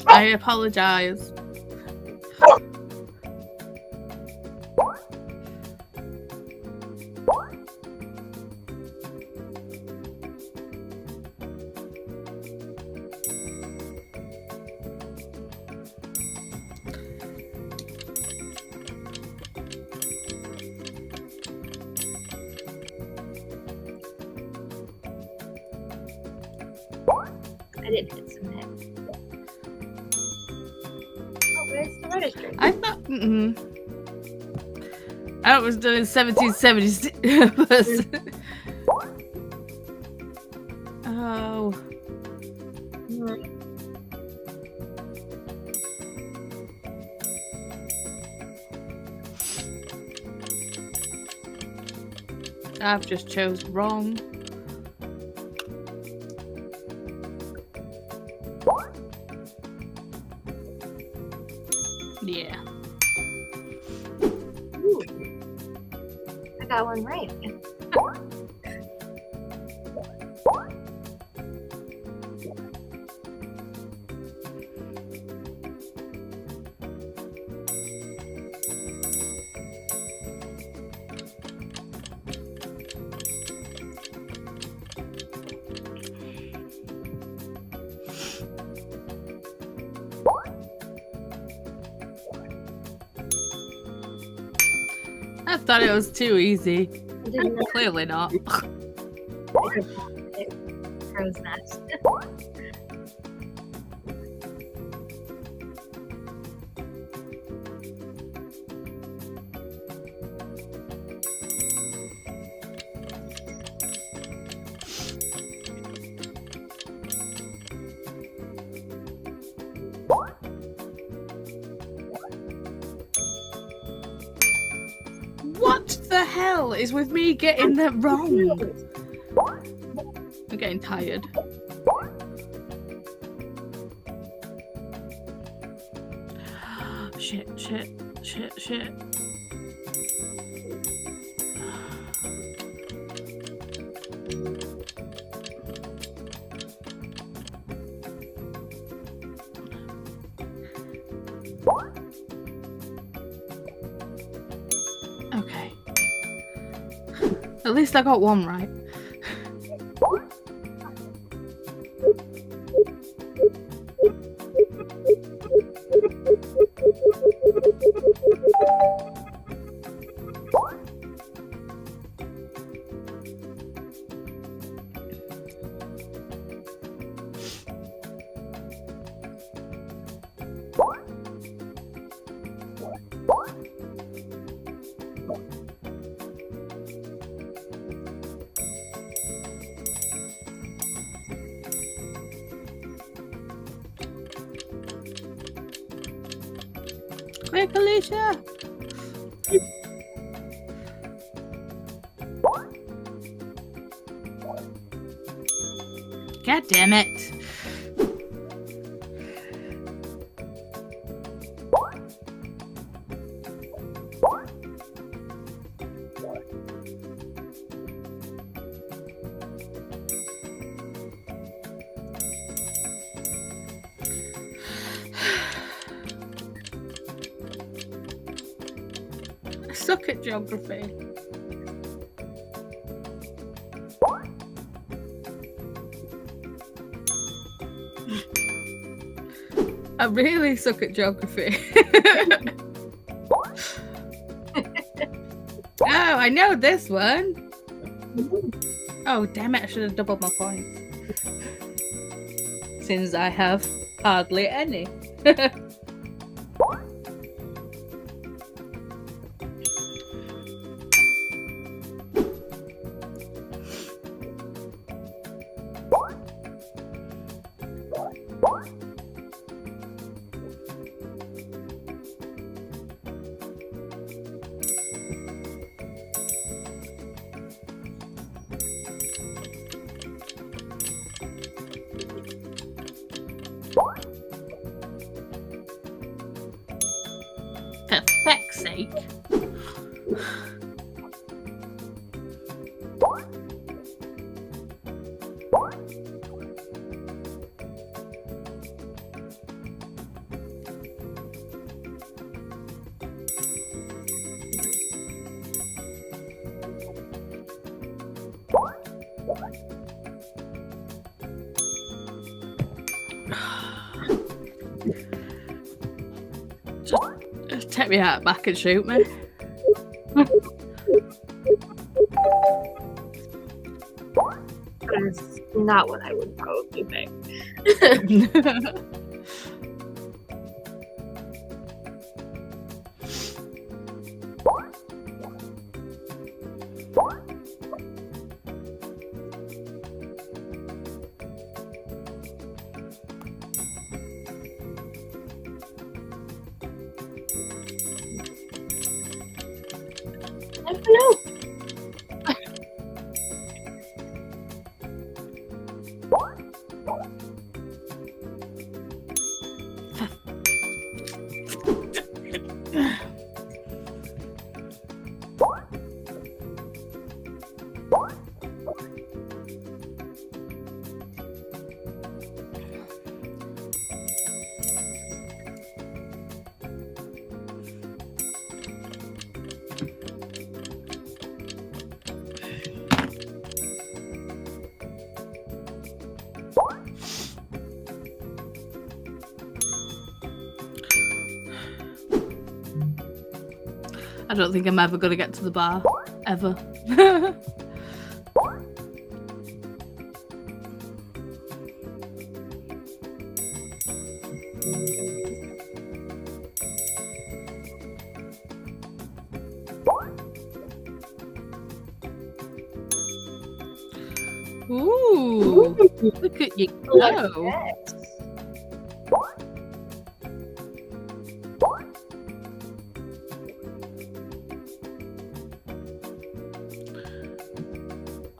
S2: I apologize.
S1: I didn't hit submit. Oh, where's the registry?
S2: I thought. I was doing 1770s. Oh. I've just chose wrong. Yeah.
S1: Ooh. I got one right.
S2: I thought it was too easy.
S1: I didn't know
S2: Clearly not.
S1: crow's nest.
S2: What the hell is with me getting that wrong? I'm getting tired. Shit. Okay. At least I got one right. Quick, Alisha! God damn it! I suck at geography. I really suck at geography. Oh, I know this one. Oh, damn it, I should have doubled my points. Since I have hardly any. sake. Just take me out back and shoot me.
S1: That's not what I would probably pick. I don't know.
S2: I don't think I'm ever going to get to the bar. Ever. Ooh, look at you go.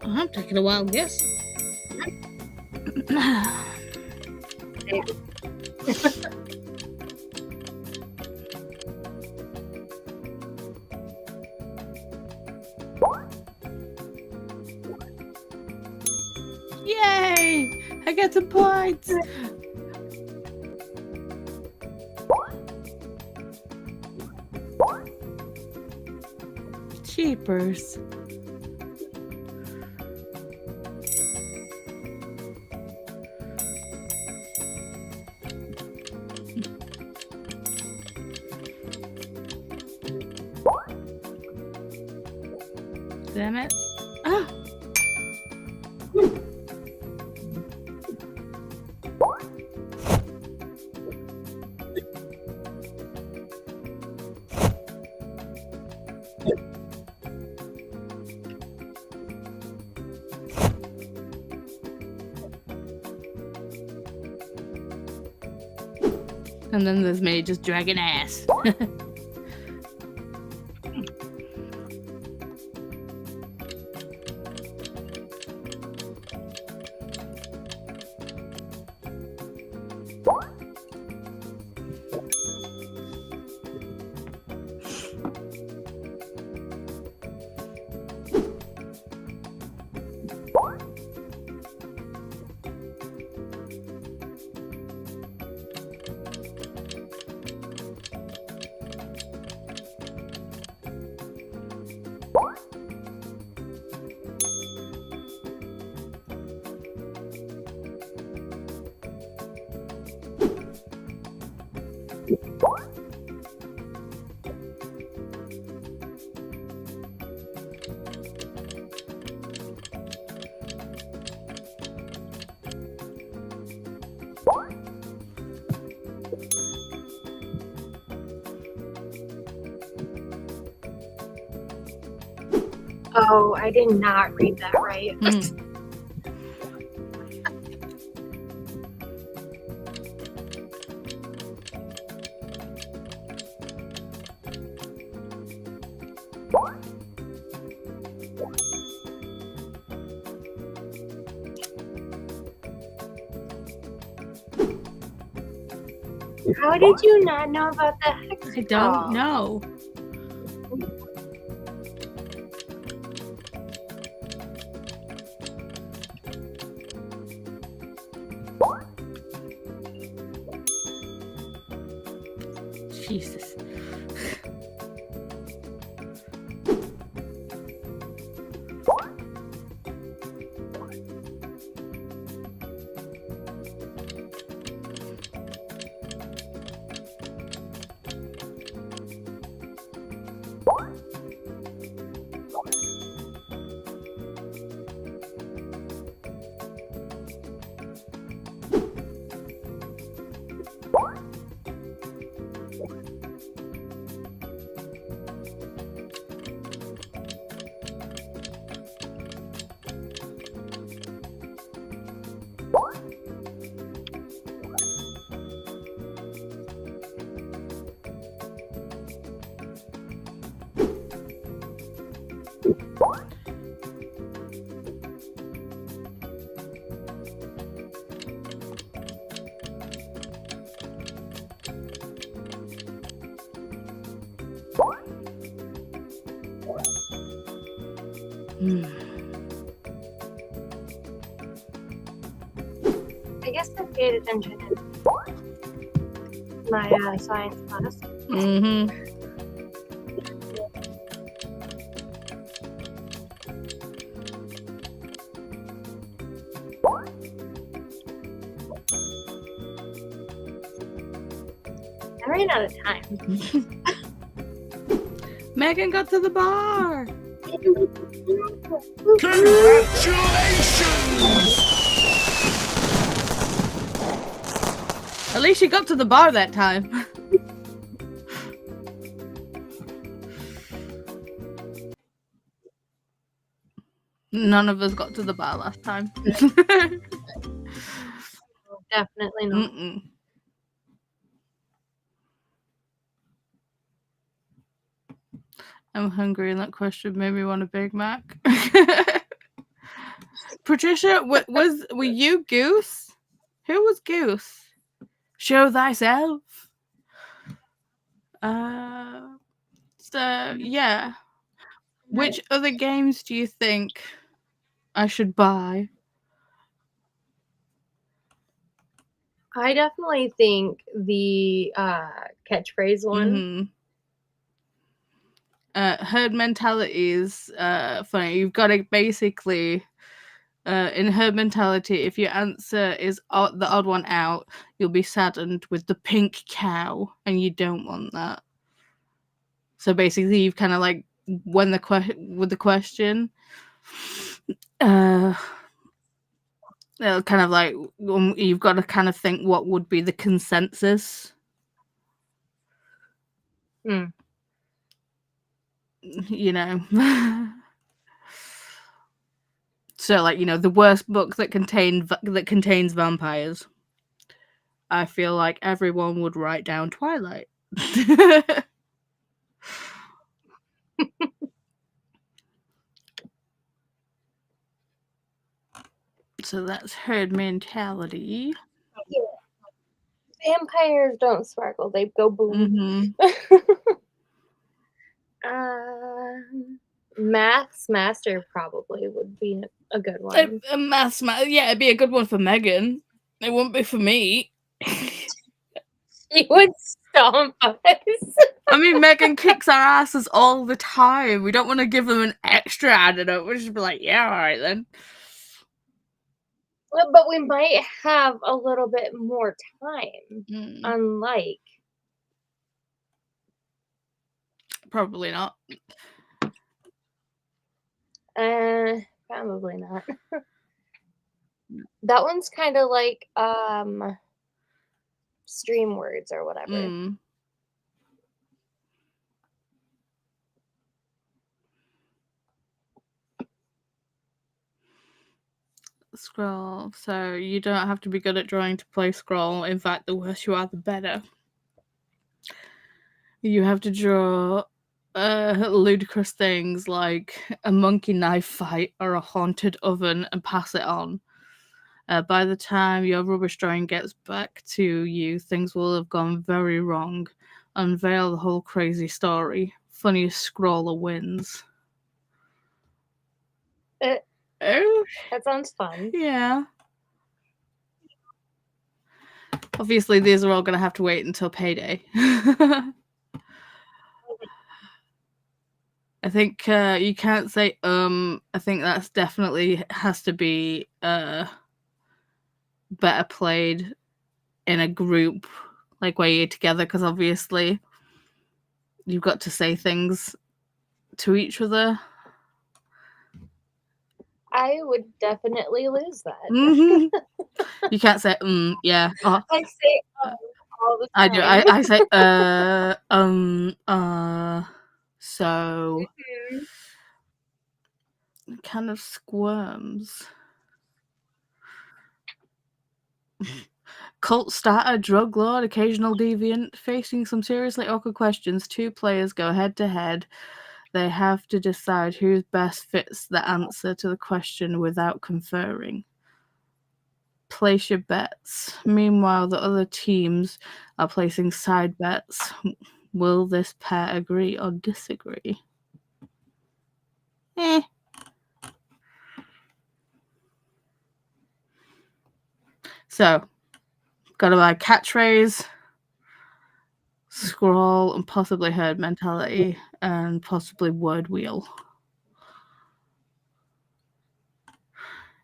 S2: I'm taking a wild guess. Yay! I get some points. Cheapers. Damn it. Ah. And then there's me just dragging ass.
S1: Oh, I did not read that right. How did you not know about the hex?
S2: I don't know. Jesus.
S1: I guess I paid attention in my science class.
S2: Mm-hmm.
S1: I ran out of time.
S2: Megan got to the bar.
S5: Congratulations!
S2: At least she got to the bar that time. None of us got to the bar last time.
S1: Definitely not.
S2: Mm-mm. I'm hungry, and that question made me want a Big Mac. Patricia, were you Goose? Who was Goose? Show thyself. So yeah. Which other games do you think I should buy?
S1: I definitely think the catchphrase one.
S2: Mm-hmm. Herd mentality is funny. You've got to basically in herd mentality, if your answer is the odd one out, you'll be saddened with the pink cow, and you don't want that. So basically, you've kind of like with the question, kind of like you've got to kind of think what would be the consensus. You know. So, like, you know, the worst book that contains vampires. I feel like everyone would write down Twilight. So that's herd mentality.
S1: Yeah. Vampires don't sparkle; they go boom.
S2: Mm-hmm.
S1: Maths master probably would be a good one.
S2: A maths yeah, it'd be a good one for Megan. It wouldn't be for me.
S1: She would stomp us.
S2: I mean, Megan kicks our asses all the time. We don't want to give them an extra antidote. We'll just be like, yeah, all right then.
S1: But we might have a little bit more time. Unlike.
S2: Probably not.
S1: Probably not. That one's kind of like stream words or whatever.
S2: Scroll. So you don't have to be good at drawing to play scroll. In fact, the worse you are, the better. You have to draw ludicrous things like a monkey knife fight or a haunted oven and pass it on. By the time your rubbish drawing gets back to you, things will have gone very wrong. Unveil the whole crazy story. Funniest scroller wins.
S1: That sounds fun.
S2: Yeah. Obviously, these are all going to have to wait until payday. I think you can't say I think that's definitely has to be better played in a group, like where you're together, because obviously you've got to say things to each other.
S1: I would definitely lose that.
S2: Mm-hmm. You can't say yeah.
S1: I say all the
S2: I
S1: time.
S2: do. I say so it kind of squirms. Cult starter, drug lord, occasional deviant, facing some seriously awkward questions. 2 players go head to head. They have to decide who best fits the answer to the question without conferring. Place your bets. Meanwhile, the other teams are placing side bets. Will this pair agree or disagree? So, gotta buy catchphrase, scroll, and possibly herd mentality, and possibly word wheel.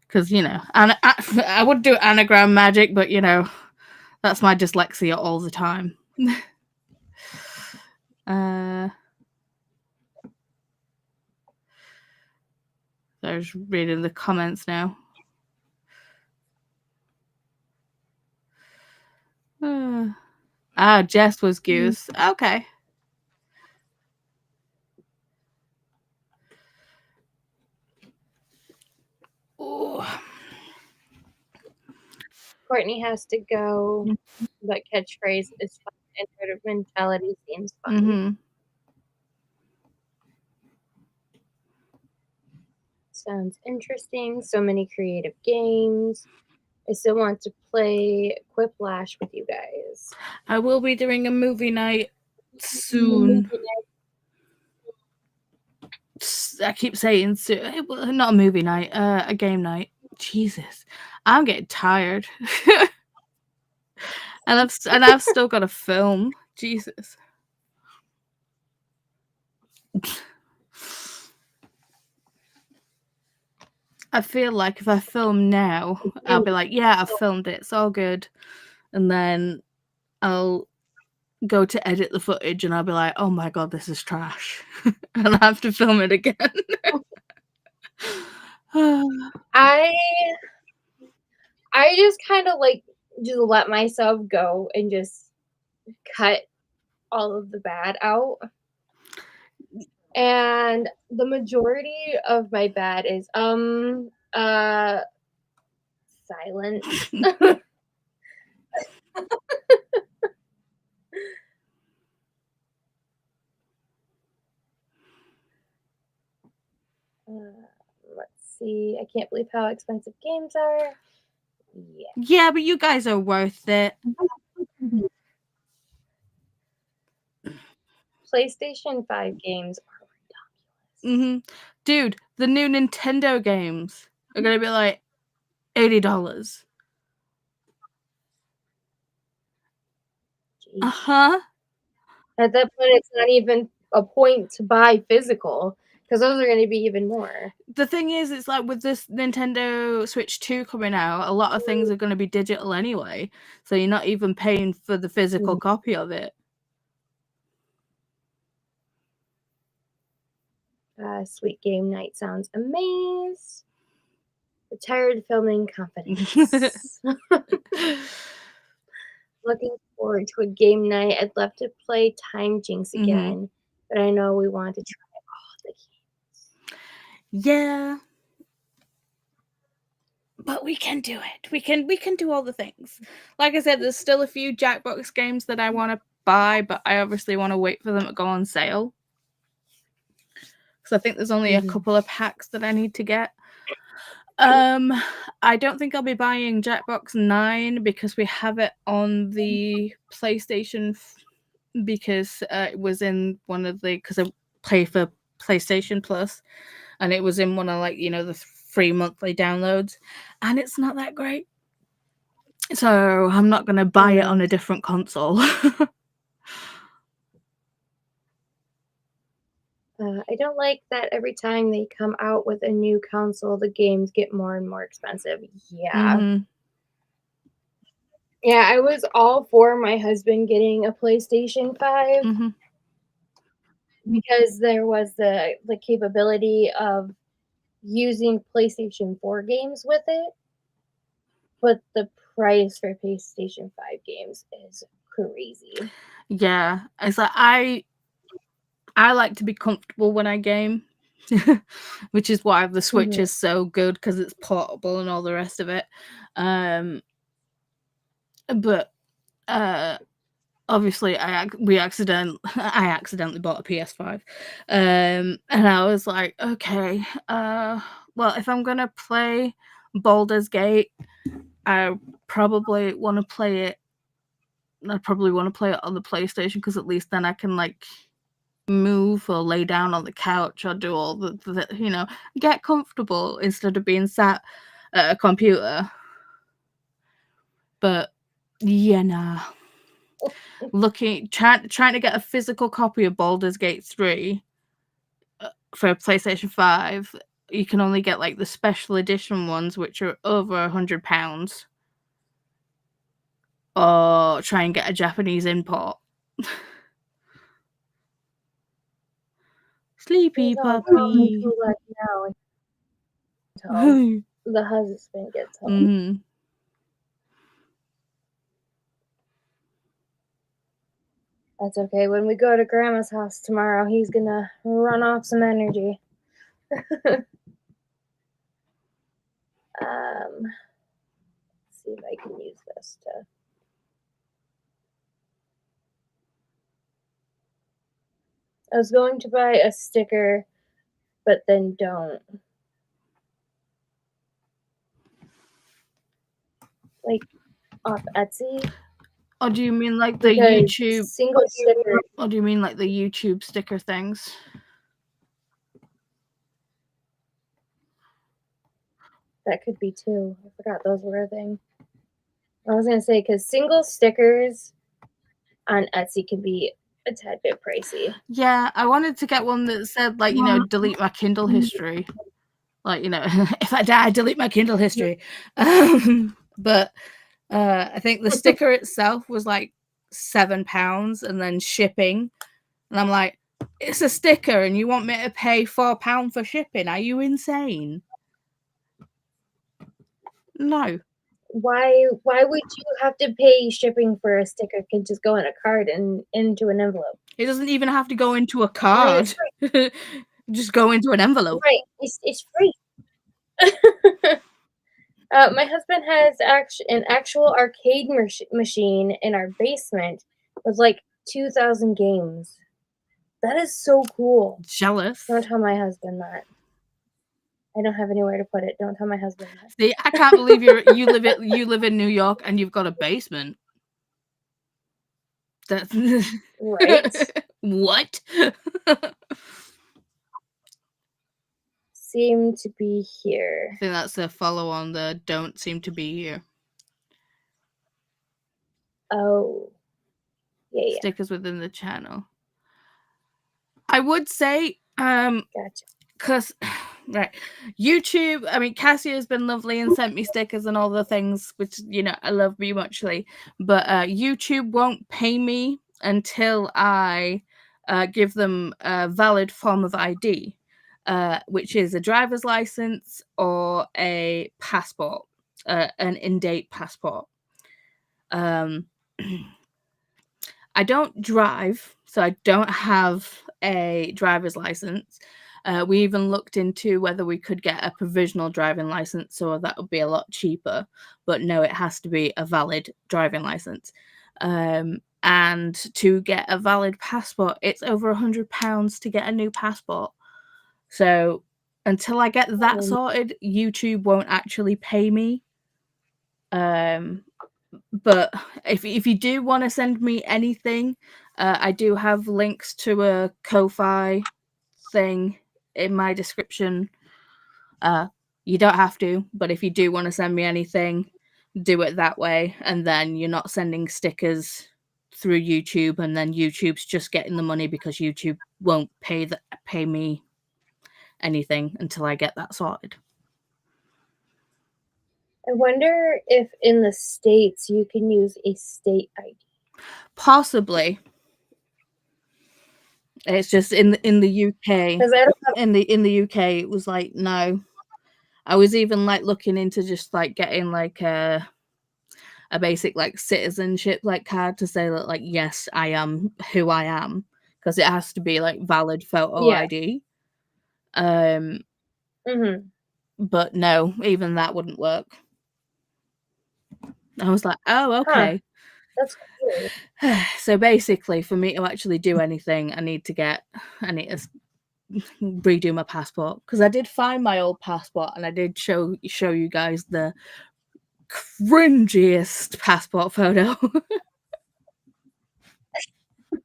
S2: Because, I would do anagram magic, but, that's my dyslexia all the time. There's reading the comments now. Jess was Goose. Okay. Ooh.
S1: Courtney has to go, but catchphrase is fun, and herd mentality seems fun.
S2: Mm-hmm.
S1: Sounds interesting. So many creative games. I still want to play Quiplash with you guys.
S2: I will be doing a movie night soon. I keep saying soon. Well, not a movie night, a game night. Jesus, I'm getting tired. and I've still got to film. Jesus. I feel like if I film now, I'll be like, yeah, I've filmed it. It's all good. And then I'll go to edit the footage and I'll be like, oh my God, this is trash. And I have to film it again.
S1: I just kind of like just let myself go and just cut all of the bad out. And the majority of my bad is silence. Let's see. I can't believe how expensive games are.
S2: Yeah, but you guys are worth it.
S1: PlayStation 5 games are
S2: ridiculous. Dude, the new Nintendo games are going to be like $80. Uh-huh.
S1: At that point, it's not even a point to buy physical, because those are going to be even more.
S2: The thing is, it's like with this Nintendo Switch 2 coming out, a lot of things are going to be digital anyway, so you're not even paying for the physical copy of it.
S1: Sweet game night sounds amazing. Retired filming confidence. Looking forward to a game night. I'd love to play Time Jinx again, but I know we want to try all the games.
S2: Yeah. But we can do it. We can do all the things. Like I said, there's still a few Jackbox games that I want to buy, but I obviously want to wait for them to go on sale. Because I think there's only a couple of packs that I need to get. I don't think I'll be buying Jackbox 9 because we have it on the PlayStation because it was in one of the, because I play for PlayStation Plus and it was in one of the free monthly downloads and it's not that great. So I'm not going to buy it on a different console.
S1: I don't like that every time they come out with a new console, the games get more and more expensive. Yeah.
S2: Mm-hmm.
S1: Yeah, I was all for my husband getting a PlayStation 5
S2: Mm-hmm.
S1: because there was the capability of using PlayStation 4 games with it. But the price for PlayStation 5 games is crazy.
S2: Yeah, it's like I like to be comfortable when I game, which is why the Switch is so good because it's portable and all the rest of it. But obviously, I accidentally bought a PS5, and I was like, okay, well, if I'm gonna play Baldur's Gate, I probably want to play it. I probably want to play it on the PlayStation because at least then I can like move or lay down on the couch or do all the get comfortable instead of being sat at a computer. But yeah, nah. Trying to get a physical copy of Baldur's Gate 3 for PlayStation 5, you can only get like the special edition ones, which are over £100, or try and get a Japanese import. Sleepy puppy.
S1: Now until the husband gets home.
S2: Mm-hmm.
S1: That's okay. When we go to Grandma's house tomorrow, he's gonna run off some energy. Let's see if I can use this to. I was going to buy a sticker, but then don't. Like off Etsy.
S2: Or do you mean like the
S1: Because
S2: YouTube
S1: single sticker?
S2: Or do you mean like the YouTube sticker things?
S1: That could be too. I forgot those were a thing. I was gonna say because single stickers on Etsy can be a tad bit pricey.
S2: Yeah, I wanted to get one that said like, delete my Kindle history. Like, if I die, delete my Kindle history. But I think the sticker itself was like £7 and then shipping. And I'm like, it's a sticker and you want me to pay £4 for shipping? Are you insane? No.
S1: Why would you have to pay shipping for a sticker? It can just go in a card and into an envelope.
S2: It doesn't even have to go into a card. Just go into an envelope.
S1: Right. It's free. My husband has an actual arcade machine in our basement with like 2,000 games. That is so cool.
S2: Jealous.
S1: Don't tell my husband that. I don't have anywhere to put it. Don't tell my husband that.
S2: See, I can't believe you live in New York and you've got a basement. That's
S1: right.
S2: What?
S1: Seem to be here.
S2: I think that's a follow on the don't seem to be here.
S1: Oh. Yeah.
S2: Stickers within the channel. I would say,
S1: Gotcha.
S2: because right, YouTube, I mean, Cassie has been lovely and sent me stickers and all the things, which I love me muchly, but YouTube won't pay me until I give them a valid form of ID, which is a driver's license or a passport, an in-date passport. I don't drive, so I don't have a driver's license. We even looked into whether we could get a provisional driving license, so that would be a lot cheaper. But no, it has to be a valid driving license. And to get a valid passport, it's over £100 to get a new passport. So until I get that sorted, YouTube won't actually pay me. But if you do want to send me anything, I do have links to a Ko-Fi thing in my description. You don't have to, but if you do want to send me anything, do it that way, and then you're not sending stickers through YouTube, and then YouTube's just getting the money because YouTube won't pay me anything until I get that sorted.
S1: I wonder if in the States you can use a state ID.
S2: Possibly. It's just in the UK.
S1: Because I don't have
S2: In the UK, it was like no. I was even like looking into just like getting like a basic like citizenship like card to say that like yes, I am who I am, because it has to be like valid photo ID. But no, even that wouldn't work. I was like, oh, okay.
S1: That's cool.
S2: So basically, for me to actually do anything, I need to redo my passport, because I did find my old passport and I did show you guys the cringiest passport photo.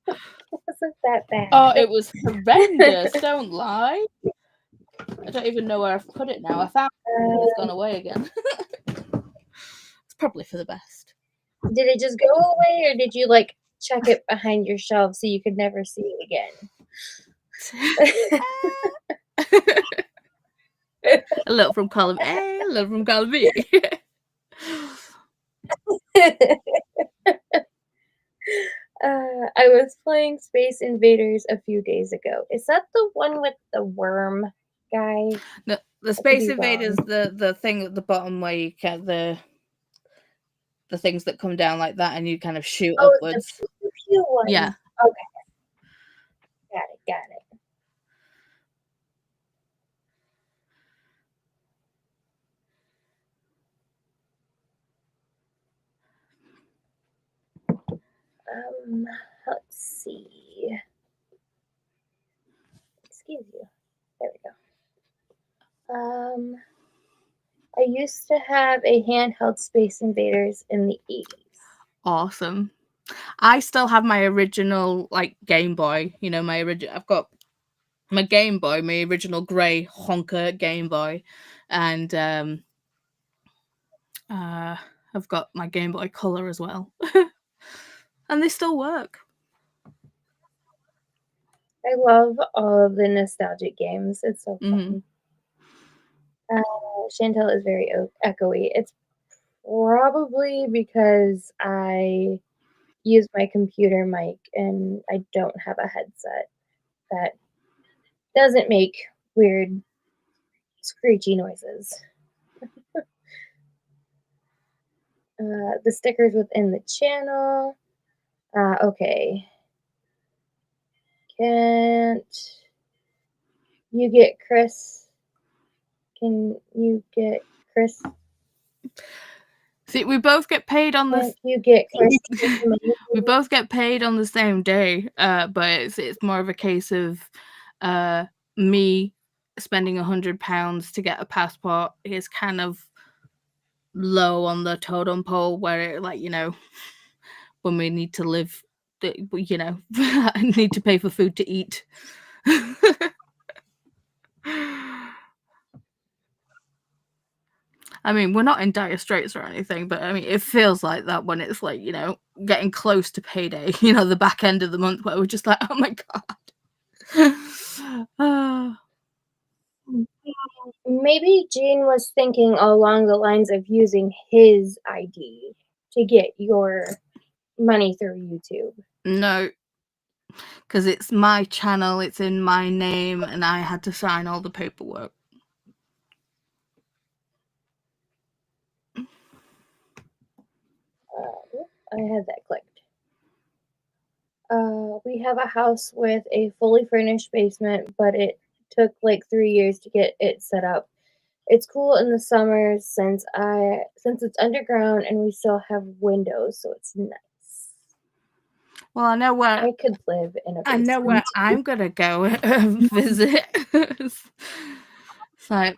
S1: Wasn't that bad?
S2: Oh, it was horrendous. Don't lie. I don't even know where I've put it now. I found it, it's gone away again. It's probably for the best.
S1: Did it just go away, or did you like check it behind your shelf so you could never see it again?
S2: A little from column A, a little from column B.
S1: I was playing Space Invaders a few days ago. Is that the one with the worm guy?
S2: No, the Space Invaders, the thing at the bottom where you get the things that come down like that and you kind of shoot upwards.
S1: The pew pew one.
S2: Yeah.
S1: Okay. Got it. Let's see. Excuse you. There we go. I used to have a handheld Space Invaders in the 80s.
S2: Awesome. I still have my original like Game Boy. You know, I've got my Game Boy, my original grey honker Game Boy, and I've got my Game Boy Color as well. And they still work.
S1: I love all of the nostalgic games. It's so fun. Shantel is very echoey. It's probably because I use my computer mic and I don't have a headset that doesn't make weird screechy noises. The stickers within the channel. Okay. Can't you get Chris? Can you get Chris?
S2: See, we both get paid on this.
S1: You get Chris.
S2: We both get paid on the same day, but it's more of a case of me spending £100 to get a passport is kind of low on the totem pole, where it, like, you know, when we need to live, you know, I need to pay for food to eat. I mean, we're not in dire straits or anything, but I mean, it feels like that when it's like, you know, getting close to payday, you know, the back end of the month, where we're just like, oh my God.
S1: Maybe Gene was thinking along the lines of using his ID to get your money through YouTube.
S2: No, because it's my channel, it's in my name, and I had to sign all the paperwork.
S1: I had that clicked. We have a house with a fully furnished basement, but it took like 3 years to get it set up. It's cool in the summers since it's underground and we still have windows, so it's nice.
S2: Well, I know where
S1: I could live in a basement.
S2: I know where I'm gonna go visit. So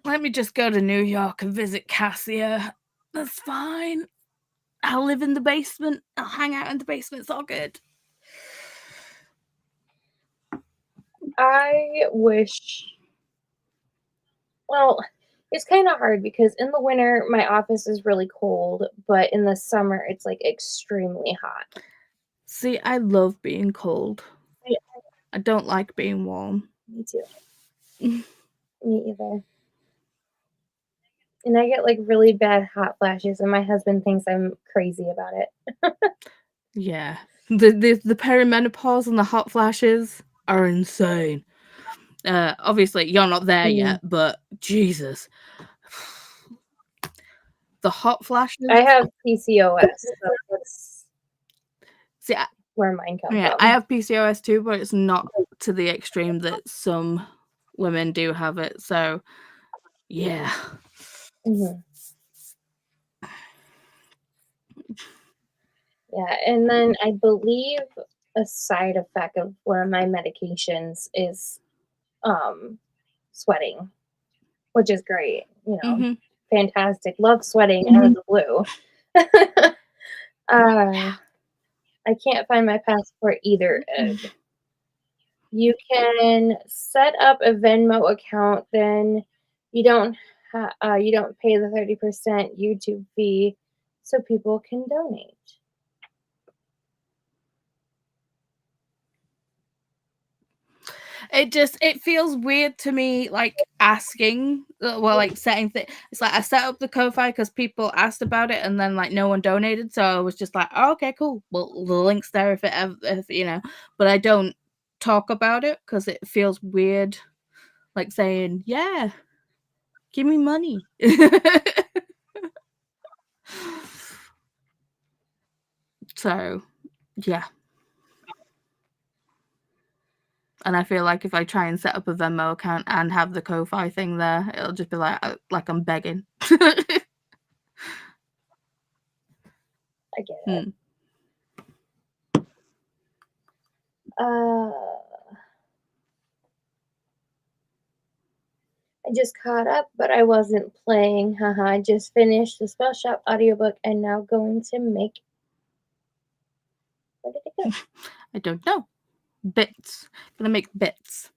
S2: let me just go to New York and visit Cassia. That's fine. I'll live in the basement. I'll hang out in the basement. It's all good.
S1: I wish. Well, It's kind of hard because in the winter my office is really cold, but in the summer it's like extremely hot.
S2: See, I love being cold.
S1: Yeah.
S2: I don't like being warm.
S1: Me too. Me either. And I get like really bad hot flashes, and my husband thinks I'm crazy about it.
S2: Yeah. The perimenopause and the hot flashes are insane. Obviously you're not there yet, but Jesus. The hot flashes.
S1: I have PCOS, so that's
S2: See,
S1: where mine come
S2: yeah,
S1: from.
S2: I have PCOS too, but it's not to the extreme that some women do have it. So, yeah.
S1: Mm-hmm. Yeah, and then I believe a side effect of one of my medications is sweating, which is great. You know, fantastic. Love sweating out of the blue. I can't find my passport either, Ed. You can set up a Venmo account, then you don't pay the 30% YouTube fee, so people can donate.
S2: It feels weird to me, like asking, like setting things. It's like I set up the Ko-fi because people asked about it, and then like no one donated, so I was just like, oh, okay, cool. Well, the link's there if you know, but I don't talk about it because it feels weird, like saying, yeah, give me money. So, yeah. And I feel like if I try and set up a Venmo account and have the Ko-fi thing there, it'll just be like I'm begging.
S1: I get it. I just caught up, but I wasn't playing. Haha, I just finished the Spell Shop audiobook and now going to make. Where did it go?
S2: I don't know. Bits. Gonna make bits.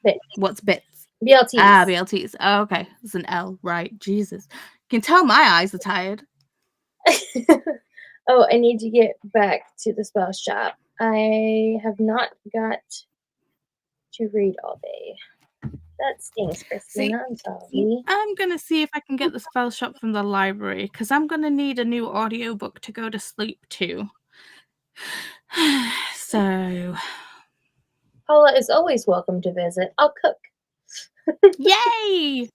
S1: Bits.
S2: What's bits?
S1: BLTs.
S2: Ah, BLTs. Oh, okay. It's an L, right? Jesus. You can tell my eyes are tired.
S1: Oh, I need to get back to the Spell Shop. I have not got to read all day. That stinks, Christina. I'm sorry.
S2: I'm gonna see if I can get the Spell Shop from the library because I'm gonna need a new audiobook to go to sleep to. So,
S1: Paula is always welcome to visit. I'll cook.
S2: Yay!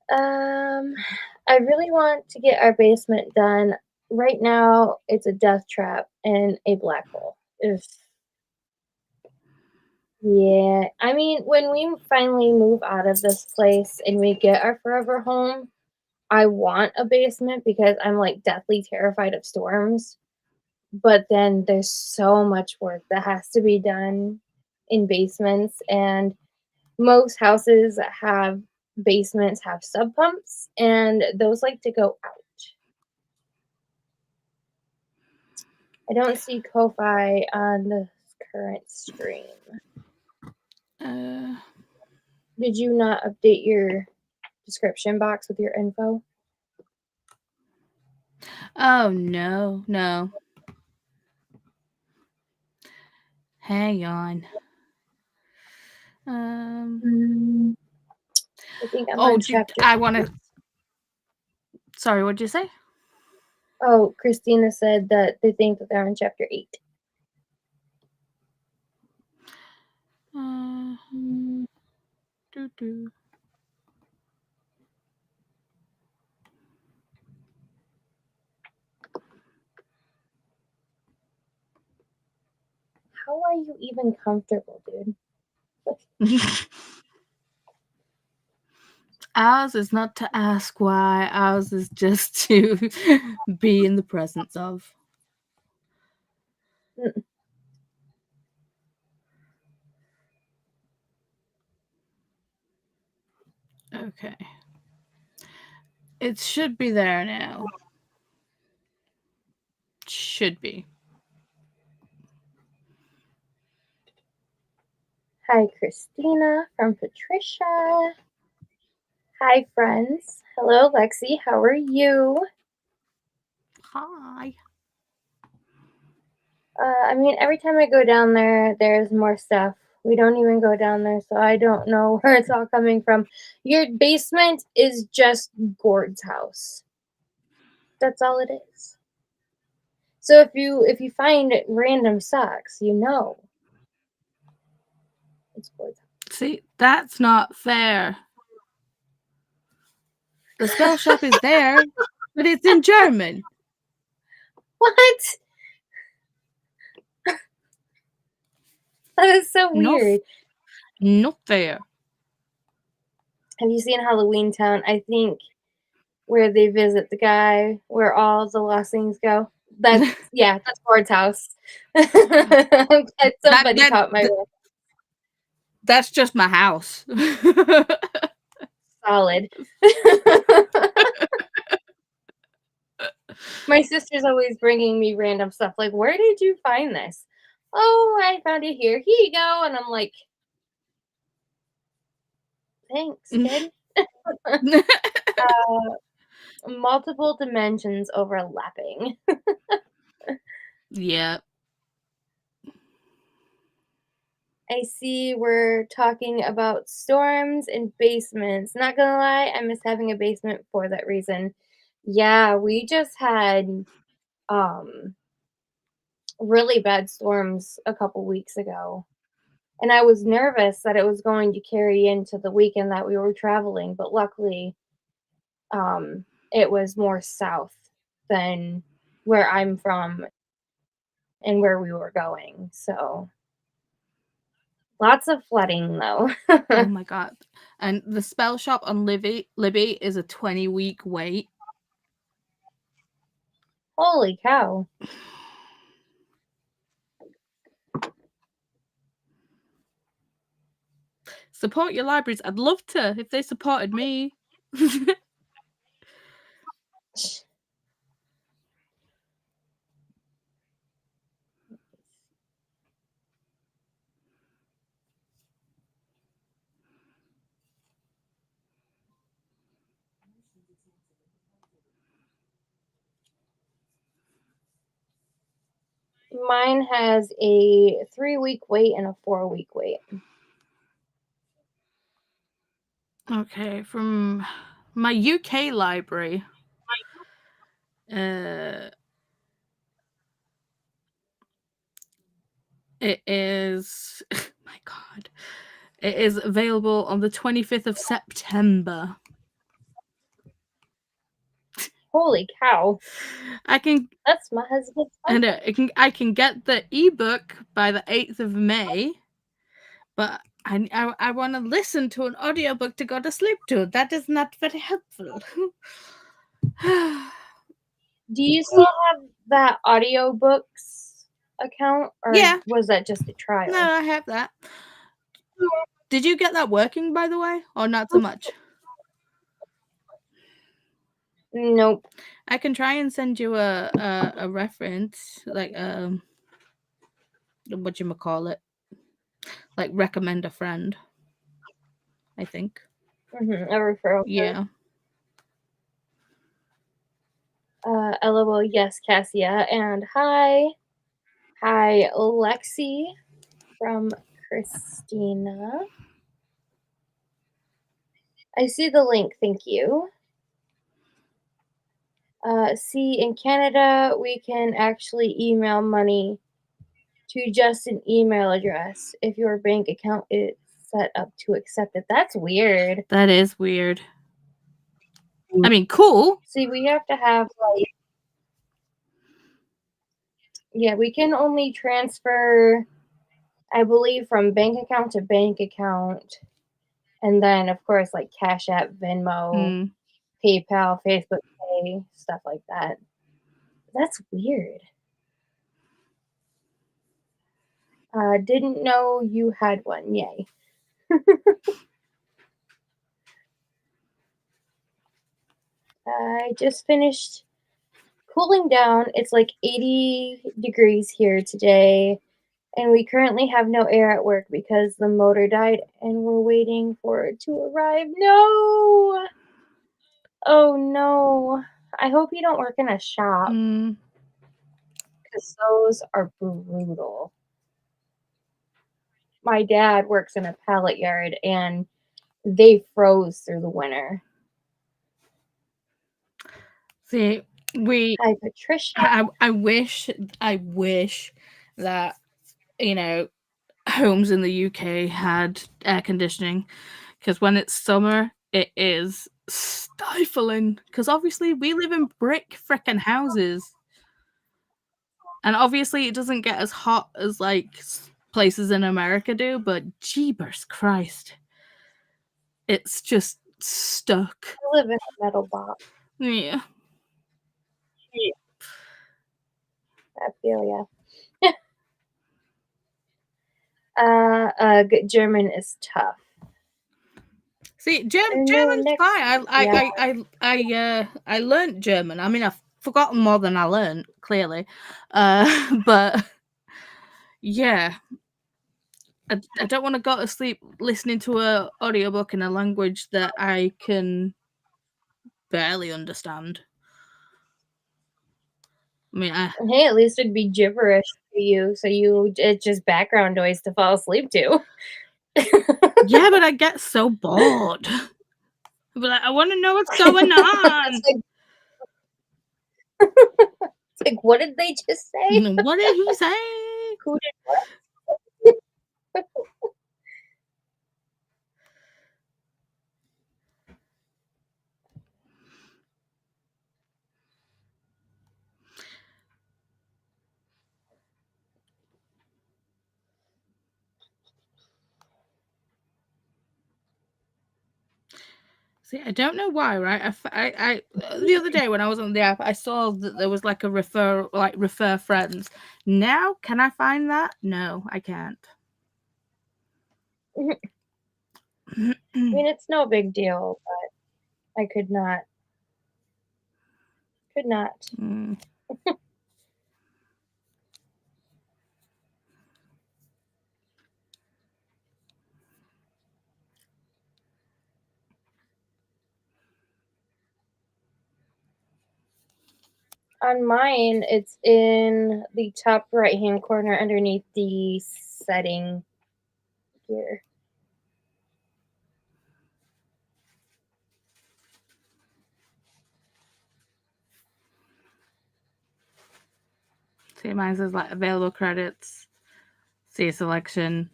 S1: I really want to get our basement done. Right now, it's a death trap and a black hole. Yeah, I mean, when we finally move out of this place and we get our forever home, I want a basement because I'm like deathly terrified of storms. But then there's so much work that has to be done in basements, and most houses that have basements have sub pumps, and those like to go out. I don't see Ko-fi on the current stream. Did you not update your description box with your info?
S2: Oh, no. Hang on.
S1: I think I'm on chapter.
S2: I want to. Sorry, what did you say?
S1: Oh, Christina said that they think that they're on chapter 8. How are you even comfortable, dude?
S2: Ours is not to ask why. Ours is just to be in the presence of. Okay. It should be there now. Should be.
S1: Hi, Christina from Patricia. Hi, friends. Hello, Lexi. How are you?
S2: Hi.
S1: I mean, every time I go down there, there's more stuff. We don't even go down there, so I don't know where it's all coming from. Your basement is just Gord's house. That's all it is. So if you find random socks, you know it's Gord's house.
S2: See, that's not fair. The spell shop is there, but it's in German.
S1: What? That is so
S2: No
S1: weird.
S2: Not fair.
S1: Have you seen Halloween Town? I think where they visit the guy where all the lost things go. That's that's Gord's house. Somebody caught my reference.
S2: That's just my house.
S1: Solid. My sister's always bringing me random stuff. Like, where did you find this? Oh, I found it here. Here you go. And I'm like, thanks, kid. Multiple dimensions overlapping.
S2: Yeah.
S1: I see we're talking about storms and basements. Not gonna lie, I miss having a basement for that reason. Yeah, we just had really bad storms a couple weeks ago. And I was nervous that it was going to carry into the weekend that we were traveling, but luckily it was more south than where I'm from and where we were going. So lots of flooding though.
S2: Oh my god. And the spell shop on Libby is a 20-week wait.
S1: Holy cow.
S2: Support your libraries. I'd love to if they supported me.
S1: Mine has a 3-week wait and a 4-week wait.
S2: Okay, from my UK library. It is my god. It is available on the 25th of September.
S1: Holy cow. That's my husband's
S2: And I can get the ebook by the 8th of May, but I want to listen to an audiobook to go to sleep to. That is not very helpful.
S1: Do you still have that audiobooks account, or was that just a trial?
S2: No, I have that. Did you get that working, by the way, or not so much?
S1: Nope.
S2: I can try and send you a reference, like whatchamacallit, like recommend a friend, I think.
S1: A referral.
S2: Yeah.
S1: LOL, yes, Cassia. And hi, Lexi from Christina. I see the link, thank you. See, in Canada, we can actually email money to just an email address if your bank account is set up to accept it. That's weird.
S2: That is weird. I mean, cool.
S1: See, we have to have, like, yeah, we can only transfer, I believe, from bank account to bank account. And then, of course, like Cash App, Venmo, PayPal, Facebook Pay, stuff like that. That's weird. Didn't know you had one. Yay. I just finished cooling down. It's like 80 degrees here today. And we currently have no air at work because the motor died and we're waiting for it to arrive. No! Oh no. I hope you don't work in a shop. Because those are brutal. My dad works in a pallet yard and they froze through the winter.
S2: See,
S1: Hi, Patricia.
S2: I wish that, you know, homes in the UK had air conditioning, because when it's summer, it is stifling. Because obviously we live in brick frickin' houses, and obviously it doesn't get as hot as like places in America do. But jeebus Christ, it's just stuck.
S1: I live in a metal box.
S2: Yeah.
S1: I feel ya. German is tough.
S2: See, German's fine. I learned German. I mean, I've forgotten more than I learned, clearly. But yeah, I don't want to go to sleep listening to a audiobook in a language that I can barely understand. I mean,
S1: hey, at least it'd be gibberish for you, so it's just background noise to fall asleep to.
S2: yeah, but I get so bored. But like, I want to know what's going on.
S1: It's like, what did they just say?
S2: What did he say?
S1: Who did what?
S2: See, I don't know why, right? I the other day when I was on the app, I saw that there was like a refer friends. Now, can I find that? No, I can't.
S1: I mean, it's no big deal, but I could not. Could not. On mine, it's in the top right-hand corner underneath the setting here.
S2: See, mine says like available credits. See a selection.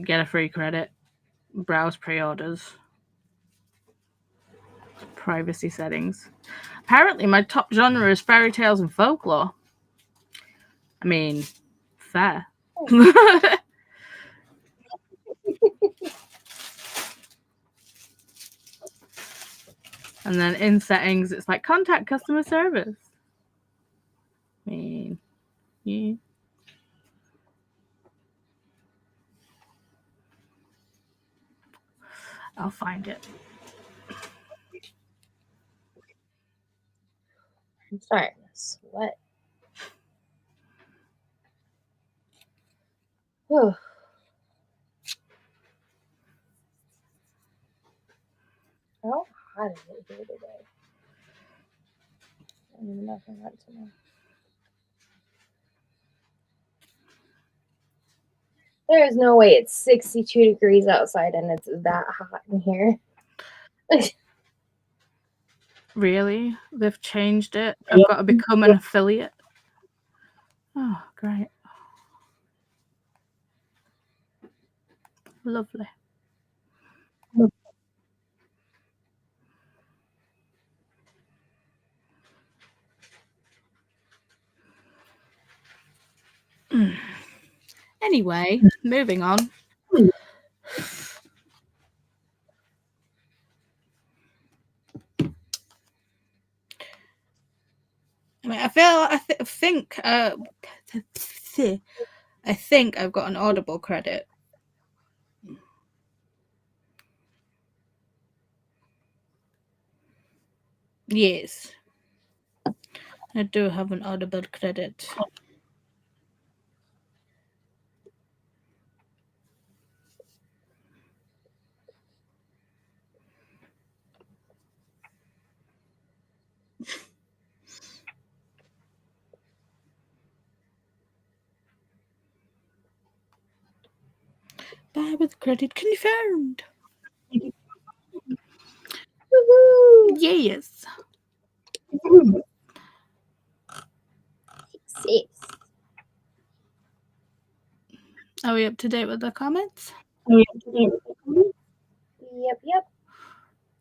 S2: Get a free credit. Browse pre-orders. Privacy settings. Apparently, my top genre is fairy tales and folklore. I mean, fair. And then in settings, it's like contact customer service. I mean, yeah. I'll find it.
S1: I'm starting to sweat. Whew. How hot is it here today? I don't even know if I want to know. There is no way it's 62 degrees outside and it's that hot in here.
S2: Really? They've changed it? I've got to become an affiliate? Oh, great. Lovely. Anyway, moving on. I mean, I think I've got an Audible credit. Yes, I do have an Audible credit. Debit credit confirmed.
S1: Woohoo!
S2: Yes.
S1: Six.
S2: Are we up to date with the comments?
S1: Yep.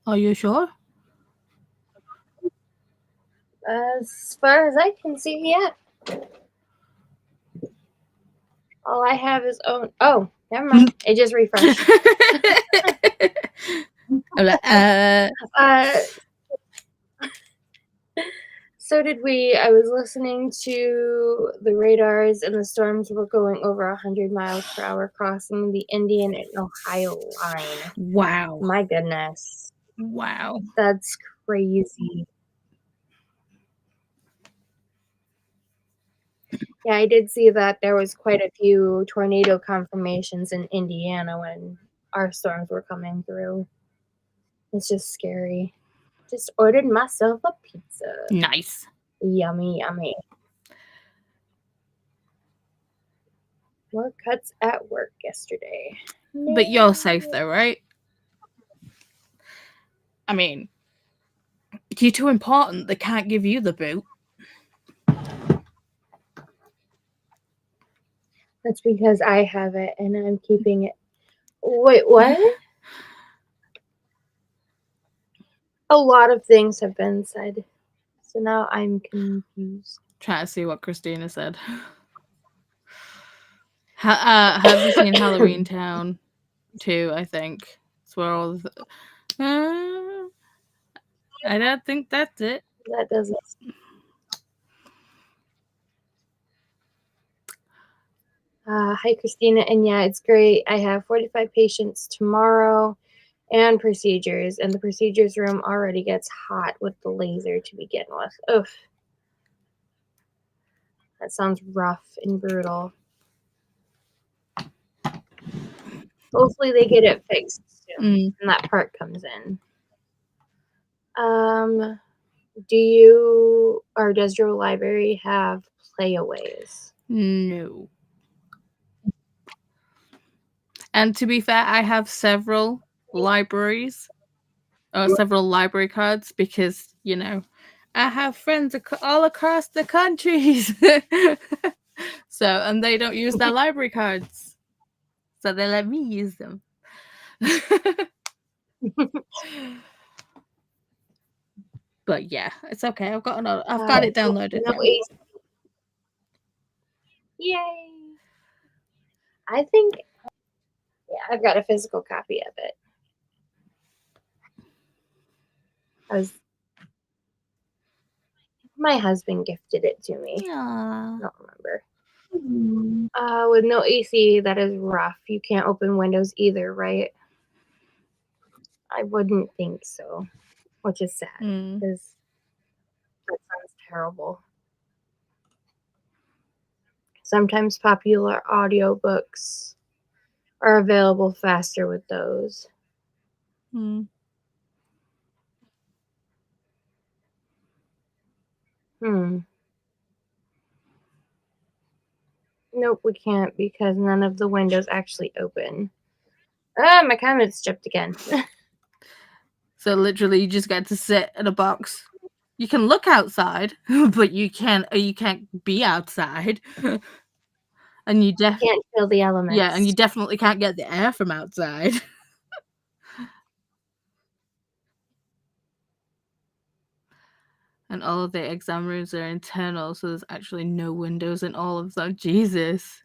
S2: Are you sure?
S1: As far as I can see, yeah. All I have is oh, never mind. It just refreshed.
S2: I'm like,
S1: So did we. I was listening to the radars, and the storms were going over 100 miles per hour, crossing the Indian and Ohio line.
S2: wow.
S1: My goodness.
S2: Wow.
S1: That's crazy. Yeah, I did see that there was quite a few tornado confirmations in Indiana when our storms were coming through. It's just scary. Just ordered myself a pizza.
S2: Nice.
S1: Yummy. More cuts at work yesterday.
S2: But you're safe though, right? I mean, you're too important. They can't give you the boot.
S1: That's because I have it and I'm keeping it. Wait, what? A lot of things have been said. So now I'm confused.
S2: Trying to see what Christina said. Have you seen Halloween Town 2, I think? It's where all the... I don't think that's it.
S1: That doesn't. Hi, Christina. And yeah, it's great. I have 45 patients tomorrow and procedures, and the procedures room already gets hot with the laser to begin with. Ugh. That sounds rough and brutal. Hopefully they get it fixed soon, and that part comes in. Do you or does your library have playaways?
S2: No. And to be fair, I have several libraries, or several library cards, because, you know, I have friends all across the countries. So, and they don't use their library cards. So they let me use them. But yeah, it's okay. I've got it downloaded.
S1: No AC. Yay! I think, yeah, I've got a physical copy of it. My husband gifted it to me.
S2: Aww.
S1: I don't remember. With no AC, that is rough. You can't open windows either, right? I wouldn't think so, which is sad because that sounds terrible. Sometimes popular audiobooks are available faster with those. Nope, we can't because none of the windows actually open. Ah, my comments jumped again.
S2: So literally, you just get to sit in a box. You can look outside, but you can't be outside. And you
S1: can't feel the elements.
S2: Yeah, and you definitely can't get the air from outside. And all of the exam rooms are internal, so there's actually no windows in all of them. Jesus.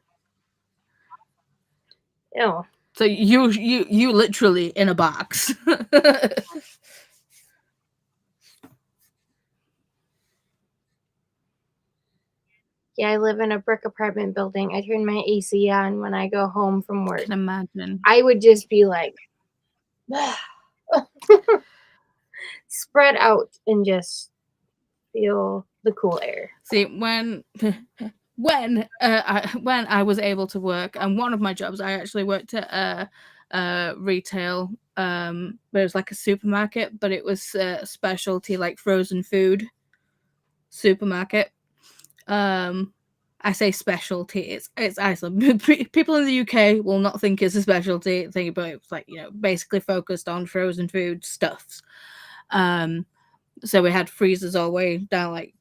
S1: Ew.
S2: So you literally in a box.
S1: Yeah, I live in a brick apartment building. I turn my AC on when I go home from work.
S2: I can imagine.
S1: I would just be like, spread out and just feel the cool air.
S2: See, when I was able to work, and one of my jobs, I actually worked at retail, but it was like a supermarket, but it was specialty, like frozen food supermarket. I I say specialty. It's Iceland. People in the UK will not think it's a specialty thing, but it's like, you know, basically focused on frozen food stuffs. So we had freezers all the way down. Like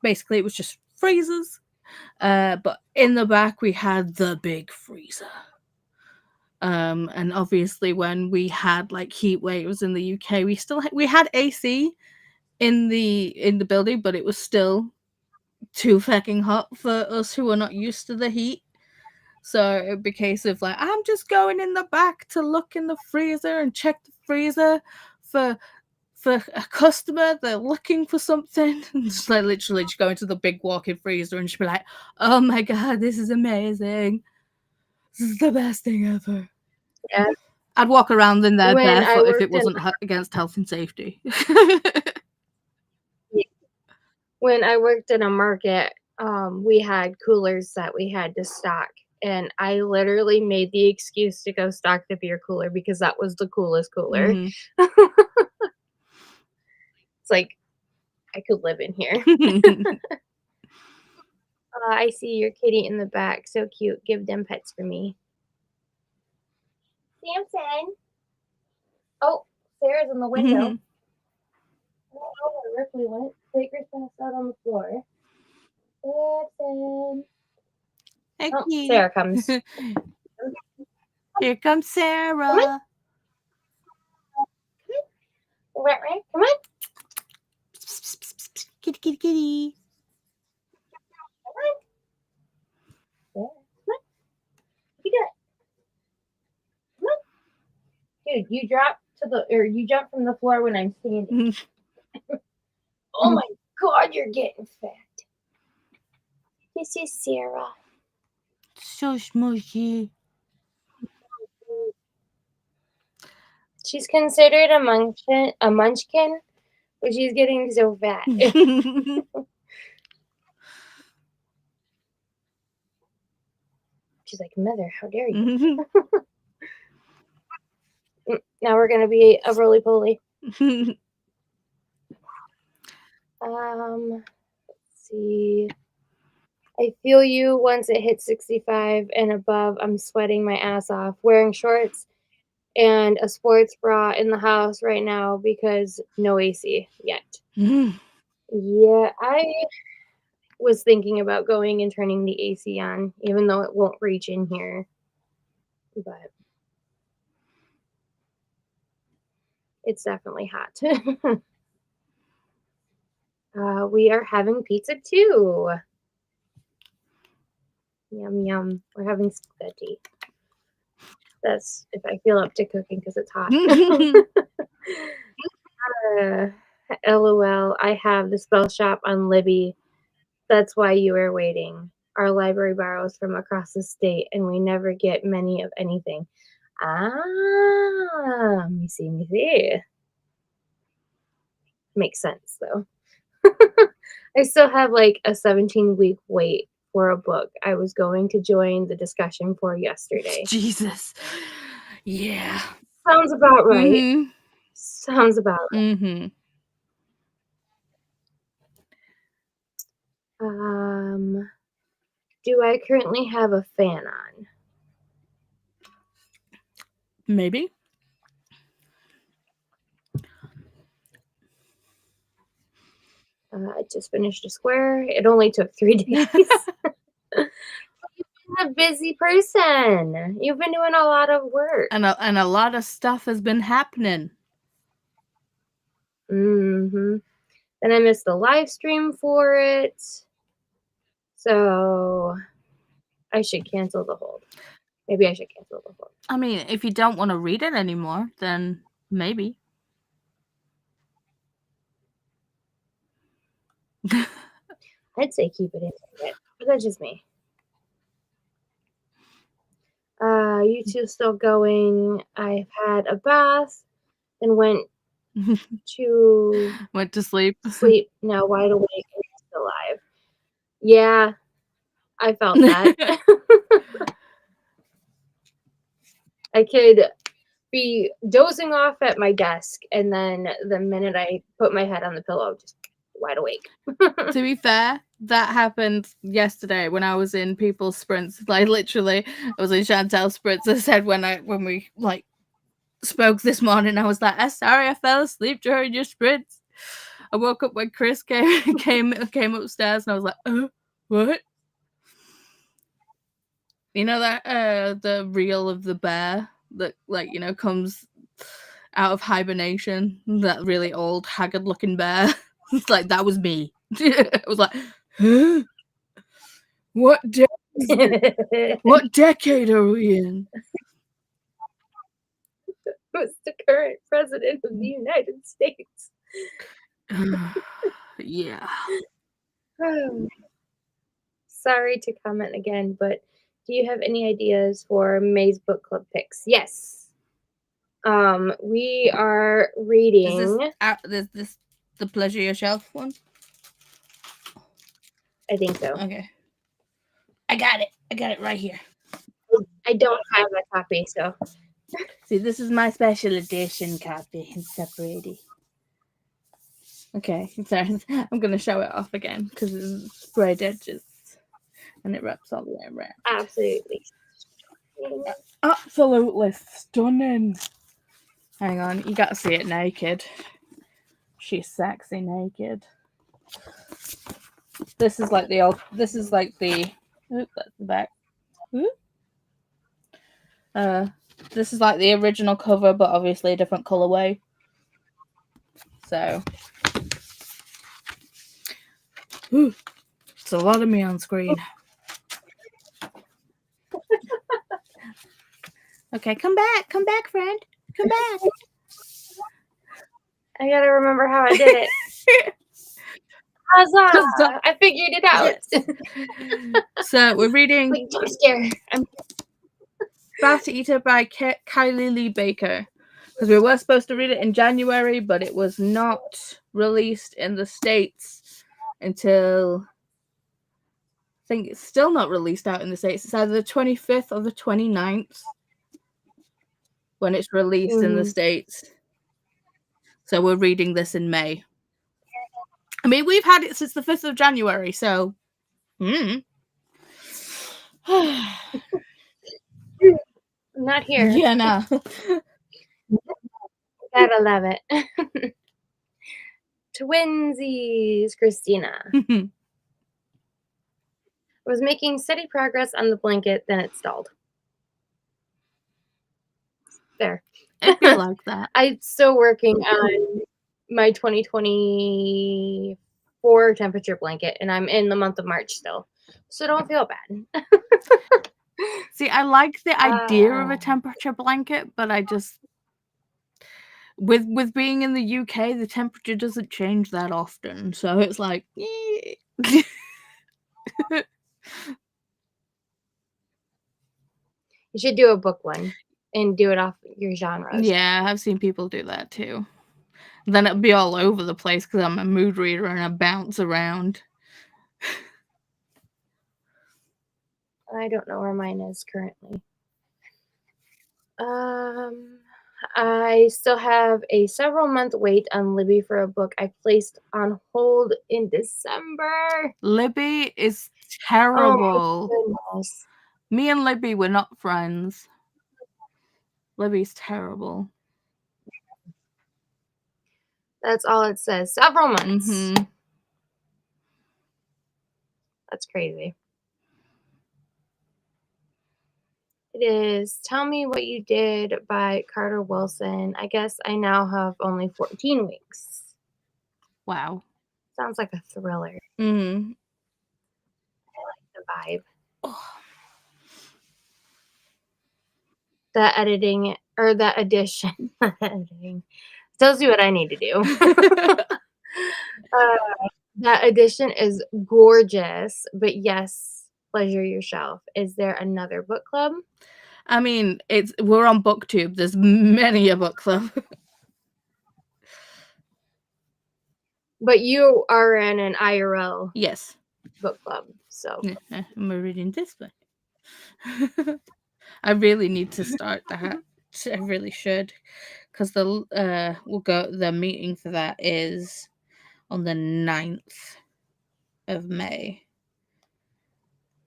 S2: basically, it was just freezers. But in the back we had the big freezer. And obviously when we had like heat waves in the UK, we had AC in the building, but it was still too fucking hot for us who are not used to the heat. So it'd be a case of like, I'm just going in the back to look in the freezer and check the freezer for a customer. They're looking for something. And just like literally just go into the big walk-in freezer and just be like, oh my god, this is amazing. This is the best thing ever.
S1: Yeah.
S2: I'd walk around in there
S1: When I
S2: barefoot if it
S1: worked
S2: wasn't against health and safety.
S1: When I worked in a market, we had coolers that we had to stock, and I literally made the excuse to go stock the beer cooler because that was the coolest cooler.
S2: Mhm.
S1: It's like I could live in here. I see your kitty in the back. So cute. Give them pets for me. Samson. Oh, Sarah's in the window. I don't know where Ripley went. Baker's passed out on the floor. Samson.
S2: Hey,
S1: Oh,
S2: kitty.
S1: Sarah comes.
S2: Here comes Sarah.
S1: Come on.
S2: Kitty, kitty, kitty.
S1: Yeah. Come on. You got it. Come on. Dude, you jump from the floor when I'm standing. Oh my god, you're getting fat. This is Sarah.
S2: So smushy.
S1: She's considered a munchkin, but she's getting so fat. She's like, Mother, how dare you? Now we're gonna be a roly-poly. Let's see. I feel you once it hits 65 and above. I'm sweating my ass off. Wearing shorts and a sports bra in the house right now because no AC yet. Yeah, I was thinking about going and turning the AC on, even though it won't reach in here. But it's definitely hot. We are having pizza too. Yum, yum. We're having spaghetti. That's if I feel up to cooking because it's hot. LOL, I have the spell shop on Libby. That's why you were waiting. Our library borrows from across the state, and we never get many of anything. Me see. Makes sense, though. I still have like a 17-week wait for a book I was going to join the discussion for yesterday.
S2: Jesus. Yeah.
S1: Sounds about right.
S2: Mm-hmm.
S1: Sounds about right.
S2: Mm-hmm.
S1: Do I currently have a fan on?
S2: Maybe.
S1: I just finished a square. It only took 3 days. You've been a busy person. You've been doing a lot of work.
S2: And a lot of stuff has been happening.
S1: Mm-hmm. And I missed the live stream for it. So I should cancel the hold. Maybe I should cancel the hold.
S2: I mean, if you don't want to read it anymore, then maybe.
S1: I'd say keep it in it, but that's just me. You two still going? I've had a bath and went to
S2: sleep.
S1: Now wide awake and still alive. Yeah, I felt that. I could be dozing off at my desk, and then the minute I put my head on the pillow, just wide awake.
S2: To be fair, that happened yesterday when I was in people's sprints. Like literally, I was in Shantel sprints. I said when we like spoke this morning, I was like, "I'm sorry, I fell asleep during your sprints." I woke up when Chris came upstairs, and I was like, what? You know that the reel of the bear that like comes out of hibernation, that really old haggard looking bear. It's like that was me. I was like, huh? What decade are we in?
S1: Who's the current president of the United States?
S2: Yeah.
S1: Sorry to comment again, but do you have any ideas for May's book club picks? Yes. We are reading.
S2: Is this the Pleasure Yourself one?
S1: I think so.
S2: Okay. I got it right here.
S1: I don't have a copy, so.
S2: See, this is my special edition copy. It's separated. Okay, sorry. I'm going to show it off again because it's sprayed edges and it wraps all the way around.
S1: Absolutely.
S2: Absolutely stunning. Hang on, you got to see it naked. She's sexy naked. This is like the old. This is like the. Oop, that's the back. Oop. This is like the original cover, but obviously a different colorway. So, it's a lot of me on screen. Okay, come back, friend, come back.
S1: I gotta remember how I did it. Huzzah! I figured it out.
S2: Yes. So we're reading.
S1: Like, jump scare.
S2: Fast Eater by Kylie Lee Baker. Because we were supposed to read it in January, but it was not released in the States until, I think it's still not released out in the States. It's either the 25th or the 29th when it's released in the States. So we're reading this in May. I mean, we've had it since the 5th of January, so.
S1: Not here.
S2: Yeah, no.
S1: Gotta love it. Twinsies, Christina. Was making steady progress on the blanket, then it stalled. There.
S2: I feel like that.
S1: I'm still working on my 2024 temperature blanket, and I'm in the month of March still. So don't feel bad.
S2: See, I like the idea of a temperature blanket, but I just with being in the UK, the temperature doesn't change that often. So it's like
S1: You should do a book one and do it off your genres.
S2: Yeah, I've seen people do that too. Then it'll be all over the place because I'm a mood reader and I bounce around.
S1: I don't know where mine is currently. I still have a several month wait on Libby for a book I placed on hold in December.
S2: Libby is terrible.
S1: Oh, goodness.
S2: Me and Libby were not friends. Libby's terrible.
S1: That's all it says. Several months.
S2: Mm-hmm.
S1: That's crazy. It is Tell Me What You Did by Carter Wilson. I guess I now have only 14 weeks.
S2: Wow.
S1: Sounds like a thriller.
S2: Mm-hmm.
S1: I like the vibe.
S2: Oh.
S1: The editing, or the edition. Editing. Tells you what I need to do. That edition is gorgeous, but yes, pleasure yourself. Is there another book club?
S2: I mean, we're on Booktube. There's many a book club.
S1: But you are in an IRL
S2: Yes.
S1: book club, so.
S2: We're reading this one. I really need to start that. I really should, because the meeting for that is on the 9th. of May.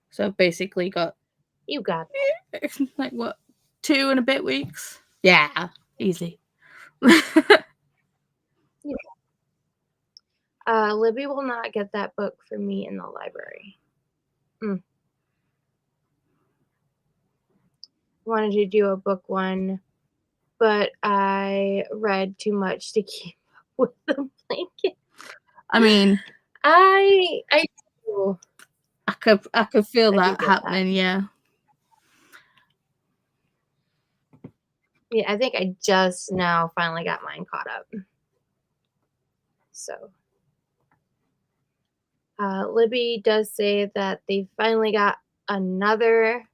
S2: So basically got
S1: You got
S2: it. Like what, 2 and a bit weeks? Yeah, easy.
S1: Libby will not get that book for me in the library. Wanted to do a book one, but I read too much to keep up with the blanket.
S2: I mean,
S1: I do.
S2: I could feel
S1: I do
S2: that
S1: get
S2: happening, yeah.
S1: Yeah, I think I just now finally got mine caught up. So, Libby does say that they finally got another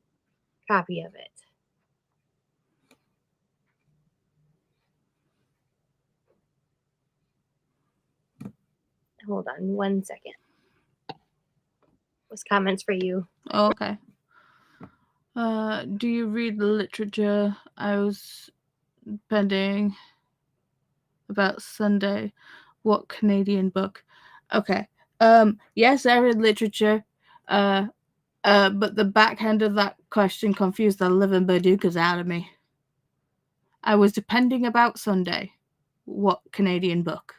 S1: copy of it. Hold on 1 second. What's comments for you?
S2: Oh, okay. Do you read the literature I was pending about Sunday? What Canadian book? Okay. Yes, I read literature. But the backhand of that question confused the living badookas out of me. I was depending about Sunday. What Canadian book?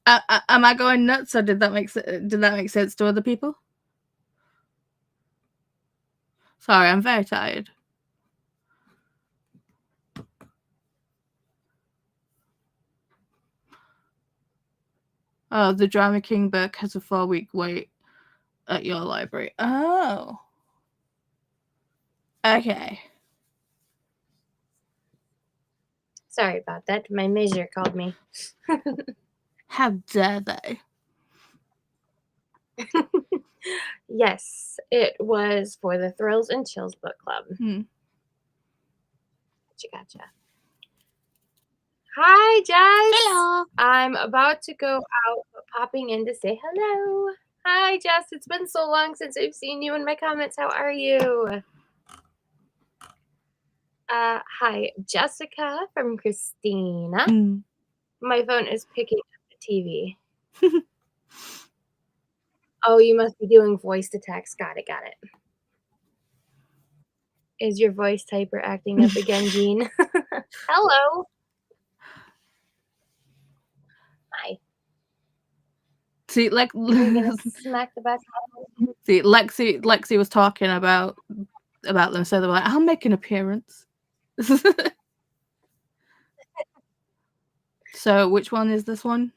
S2: Am I going nuts, or did that make sense to other people? Sorry, I'm very tired. Oh, the Drama King book has a 4-week wait at your library. Oh. Okay.
S1: Sorry about that. My measure called me.
S2: How dare they?
S1: Yes, it was for the Thrills and Chills book club. Gotcha. Hi, Jess.
S2: Hello.
S1: I'm about to go out, but popping in to say hello. Hi, Jess. It's been so long since I've seen you in my comments. How are you? Hi, Jessica from Christina. My phone is picking up the TV. Oh, you must be doing voice to text. Got it. Is your voice typer acting up again, Jean? Hello. Hi.
S2: See, like,
S1: Are you gonna smack the back?
S2: see, Lexi was talking about them, so they were like, "I'll make an appearance." So, which one is this one?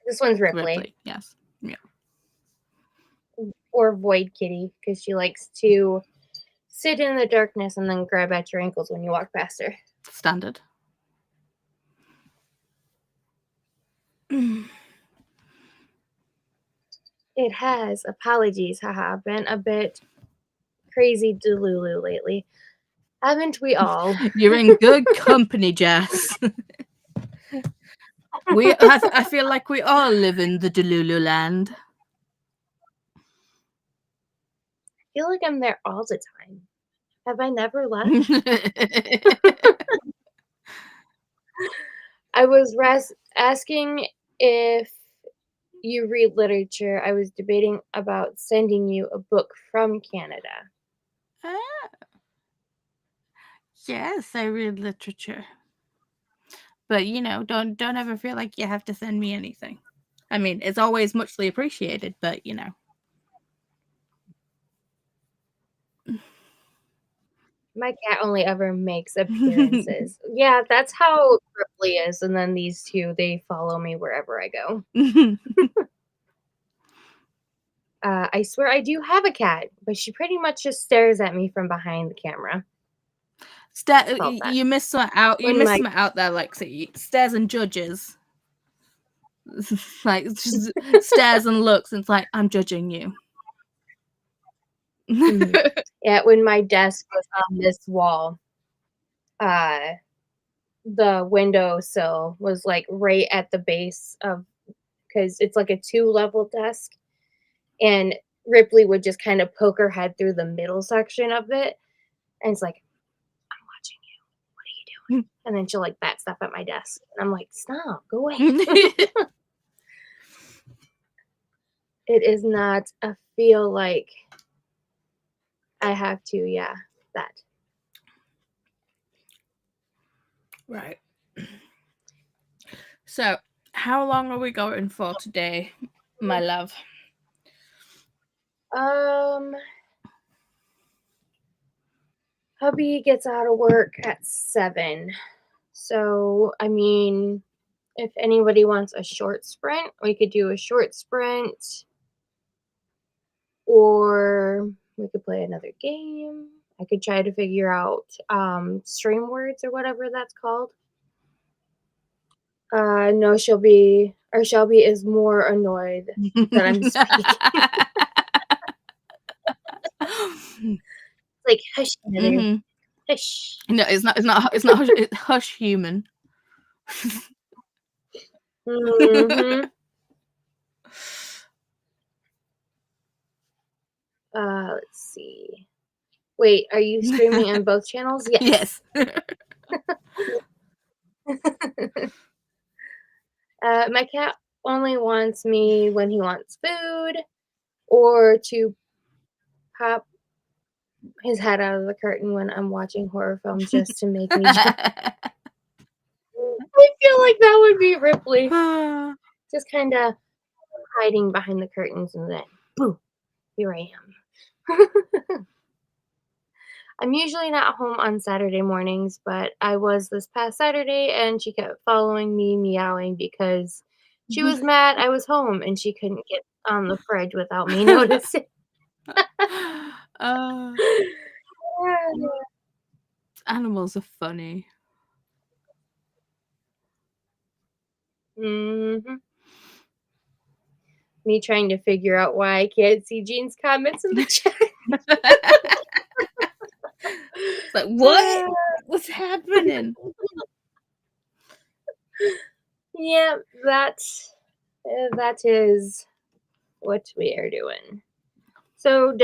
S1: This one's Ripley.
S2: Yes. Yeah.
S1: Or Void Kitty, because she likes to sit in the darkness and then grab at your ankles when you walk past her.
S2: Standard.
S1: It has, apologies, haha, been a bit crazy delulu lately. Haven't we all?
S2: You're in good company, Jess. I feel like we all live in the Delulu land.
S1: I feel like I'm there all the time. Have I never left? I was asking if you read literature. I was debating about sending you a book from Canada.
S2: Yes, I read literature. But don't ever feel like you have to send me anything. I mean, it's always muchly appreciated, but
S1: My cat only ever makes appearances. Yeah, that's how Ripley is. And then these two, they follow me wherever I go. I swear I do have a cat, but she pretty much just stares at me from behind the camera.
S2: You missed something out. You missed something out there, Lexi. Stares and judges. Like, just stares and looks, and it's like, I'm judging you.
S1: Yeah, when my desk was on this wall, the windowsill was like right at the base of, because it's like a 2-level desk, and Ripley would just kind of poke her head through the middle section of it, and it's like, I'm watching you. What are you doing? And then she'll like bat stuff at my desk. And I'm like, stop, go away. It is not a feel like I have to, that.
S2: Right. So, how long are we going for today, my love?
S1: Hubby gets out of work at 7. So, I mean, if anybody wants a short sprint, we could do a short sprint. Or we could play another game. I could try to figure out stream words or whatever that's called. No, Shelby is more annoyed that I'm speaking. Like, hush, mother.
S2: Mm-hmm.
S1: Hush.
S2: No, it's not hush, it's hush human.
S1: Mm-hmm. Let's see. Wait, are you streaming on both channels? Yes. My cat only wants me when he wants food or to pop his head out of the curtain when I'm watching horror films just to make me jump. I feel like that would be Ripley. Just kind of hiding behind the curtains and then, boom, here I am. I'm usually not home on Saturday mornings, but I was this past Saturday and she kept following me, meowing because she was mad I was home and she couldn't get on the fridge without me noticing.
S2: Animals are funny.
S1: Mm-hmm. Me trying to figure out why I can't see Jean's comments in the chat.
S2: It's like, what? What's happening?
S1: Yeah, that is what we are doing. So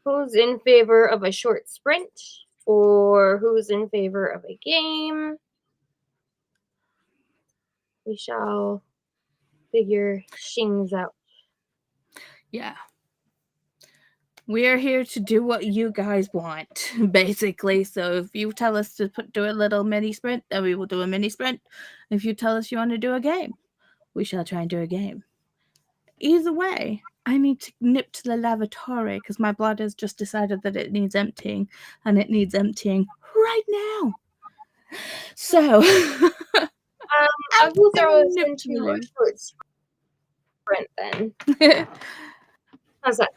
S1: who's in favor of a short sprint or who's in favor of a game? We shall figure things out.
S2: Yeah. We're here to do what you guys want, basically. So if you tell us to do a little mini sprint, then we will do a mini sprint. If you tell us you want to do a game, we shall try and do a game. Either way, I need to nip to the lavatory because my blood has just decided that it needs emptying, and it needs emptying right now. So
S1: I will throw us into a short sprint then. How's that?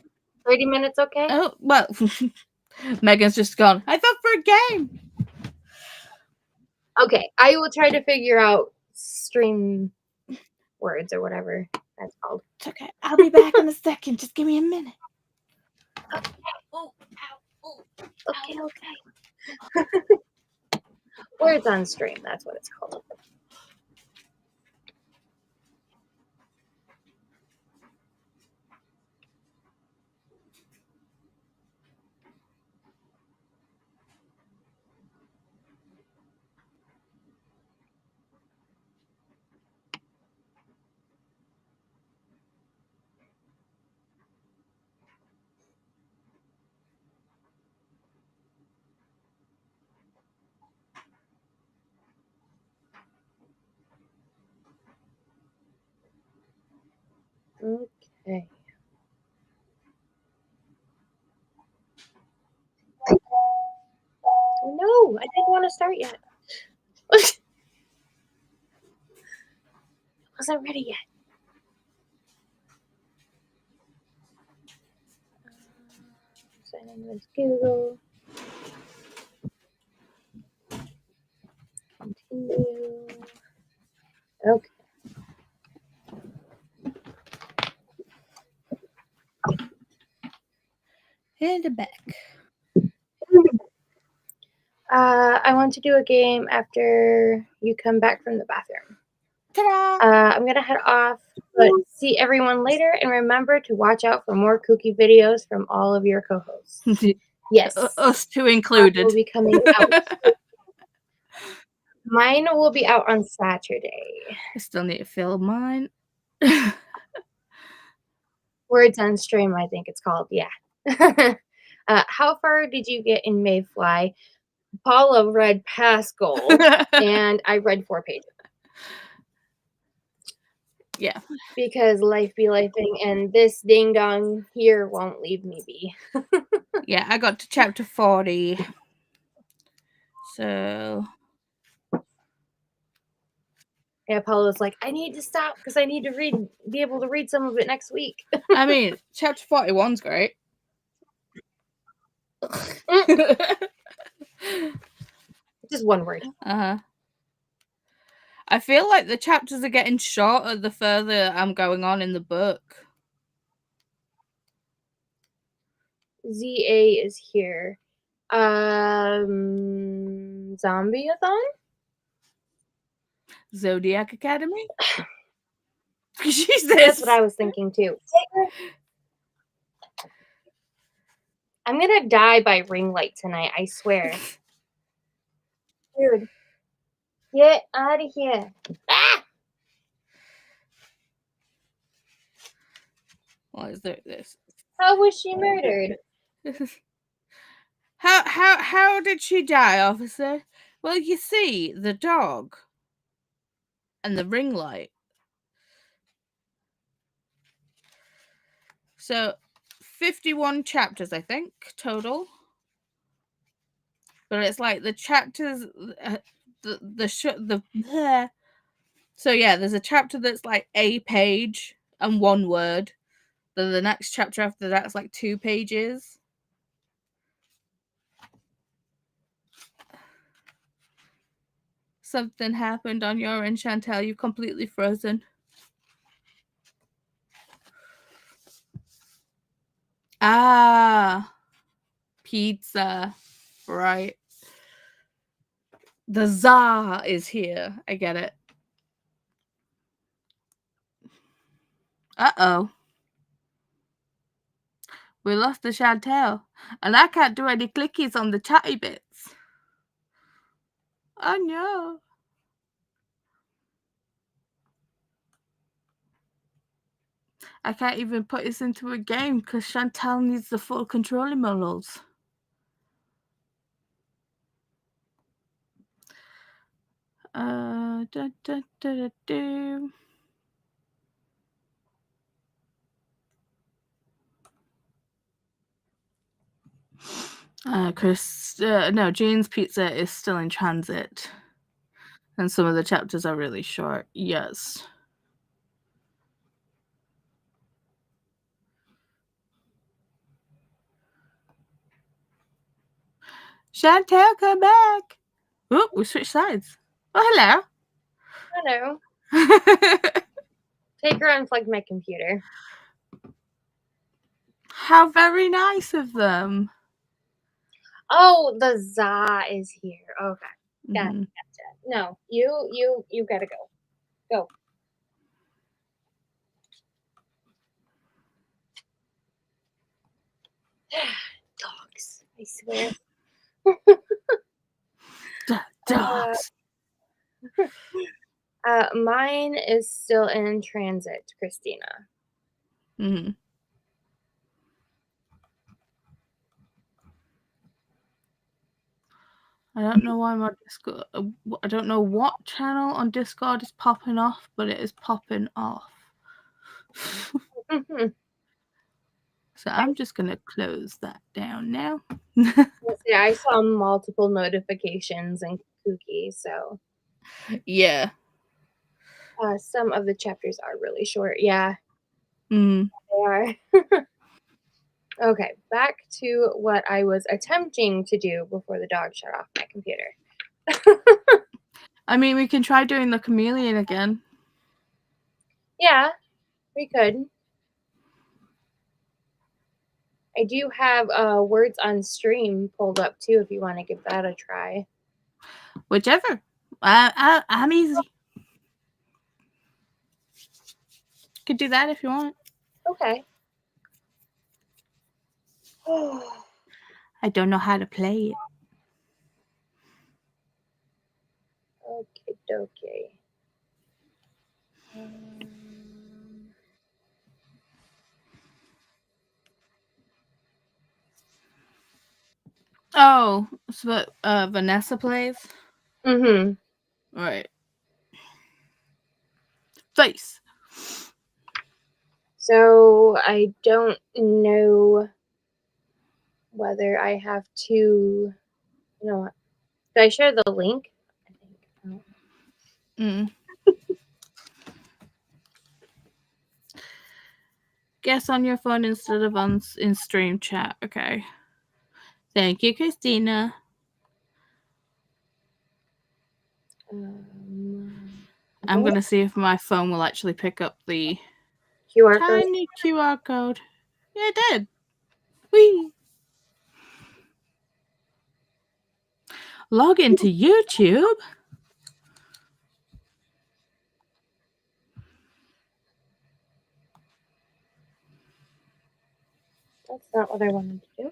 S1: 30 minutes, okay?
S2: Oh, well, Megan's just gone, I thought for a game.
S1: Okay, I will try to figure out stream words or whatever that's called.
S2: It's okay. I'll be back in a second. Just give me a minute.
S1: Okay.
S2: Oh, ow, oh,
S1: Okay. Words on stream, that's what it's called. Okay. No, I didn't want to start yet. I wasn't ready yet. Sign in with Google. Continue. Okay.
S2: And a back.
S1: I want to do a game after you come back from the bathroom.
S2: Ta-da!
S1: I'm going to head off, but see everyone later. And remember to watch out for more kooky videos from all of your co-hosts. Yes.
S2: Us two included.
S1: Will be coming out. Mine will be out on Saturday.
S2: I still need to fill mine.
S1: Words on Stream, I think it's called. Yeah. How far did you get in Mayfly? Paula read past goal, and I read 4 pages.
S2: Yeah.
S1: Because life be lifing, and this ding dong here won't leave me be.
S2: Yeah, I got to chapter 40. So.
S1: Yeah, Paula's like, I need to stop because I need to be able to read some of it next week.
S2: I mean, chapter 41's great.
S1: Just one word.
S2: I feel like the chapters are getting shorter the further I'm going on in the book.
S1: ZA is here. Zombie-a-thon?
S2: Zodiac Academy? Jesus.
S1: That's what I was thinking too. I'm gonna die by ring light tonight, I swear. Dude. Get out of here. Ah!
S2: What is this?
S1: How was she murdered?
S2: How did she die, officer? Well, you see, the dog and the ring light. So 51 chapters, I think, total. But it's like the chapters, so yeah, there's a chapter that's like a page and 1 word. Then the next chapter after that's like 2 pages. Something happened on your end, Shantel. You're completely frozen. Ah, pizza. Right. The Tsar is here. I get it. Uh-oh. We lost the Shantel. And I can't do any clickies on the chatty bits. Oh, no. I can't even put this into a game because Shantel needs the full controlling models. No, Jane's pizza is still in transit. And some of the chapters are really short. Yes. Shantel, come back. Oh, we switched sides. Oh, hello.
S1: Hello. Take her unplugged my computer.
S2: How very nice of them.
S1: Oh, the Za is here. Okay. Gotcha.
S2: Mm-hmm.
S1: No, you gotta go. Go. Dogs, I swear.
S2: Dogs.
S1: Mine is still in transit, Christina.
S2: Mm-hmm. I don't know why my Discord. I don't know what channel on Discord is popping off, but it is popping off. So I'm just gonna close that down now.
S1: Yeah, I saw multiple notifications and kooky, so
S2: Yeah.
S1: some of the chapters are really short. Yeah,
S2: Mm.
S1: they are. Okay, back to what I was attempting to do before the dog shut off my computer.
S2: I mean, we can try doing the chameleon again.
S1: Yeah, we could. I do have words on stream pulled up too if you want to give that a try.
S2: Whichever. I'm easy. Could do that if you want.
S1: Okay.
S2: I don't know how to play it.
S1: Okay.
S2: Oh, it's what Vanessa plays?
S1: Mm-hmm.
S2: Right. Face.
S1: So I don't know whether I have to. You know what? Did I share the link? I think.
S2: Mm. Guess on your phone instead of in stream chat. Okay. Thank you, Christina. I'm going to see if my phone will actually pick up the
S1: QR code.
S2: tiny QR code. Yeah, it did. Whee! Log into YouTube.
S1: That's not what I wanted to do.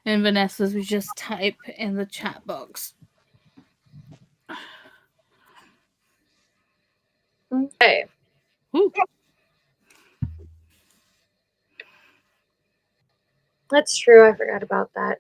S2: And Vanessa's, we just type in the chat box.
S1: Okay.
S2: Ooh.
S1: That's true. I forgot about that.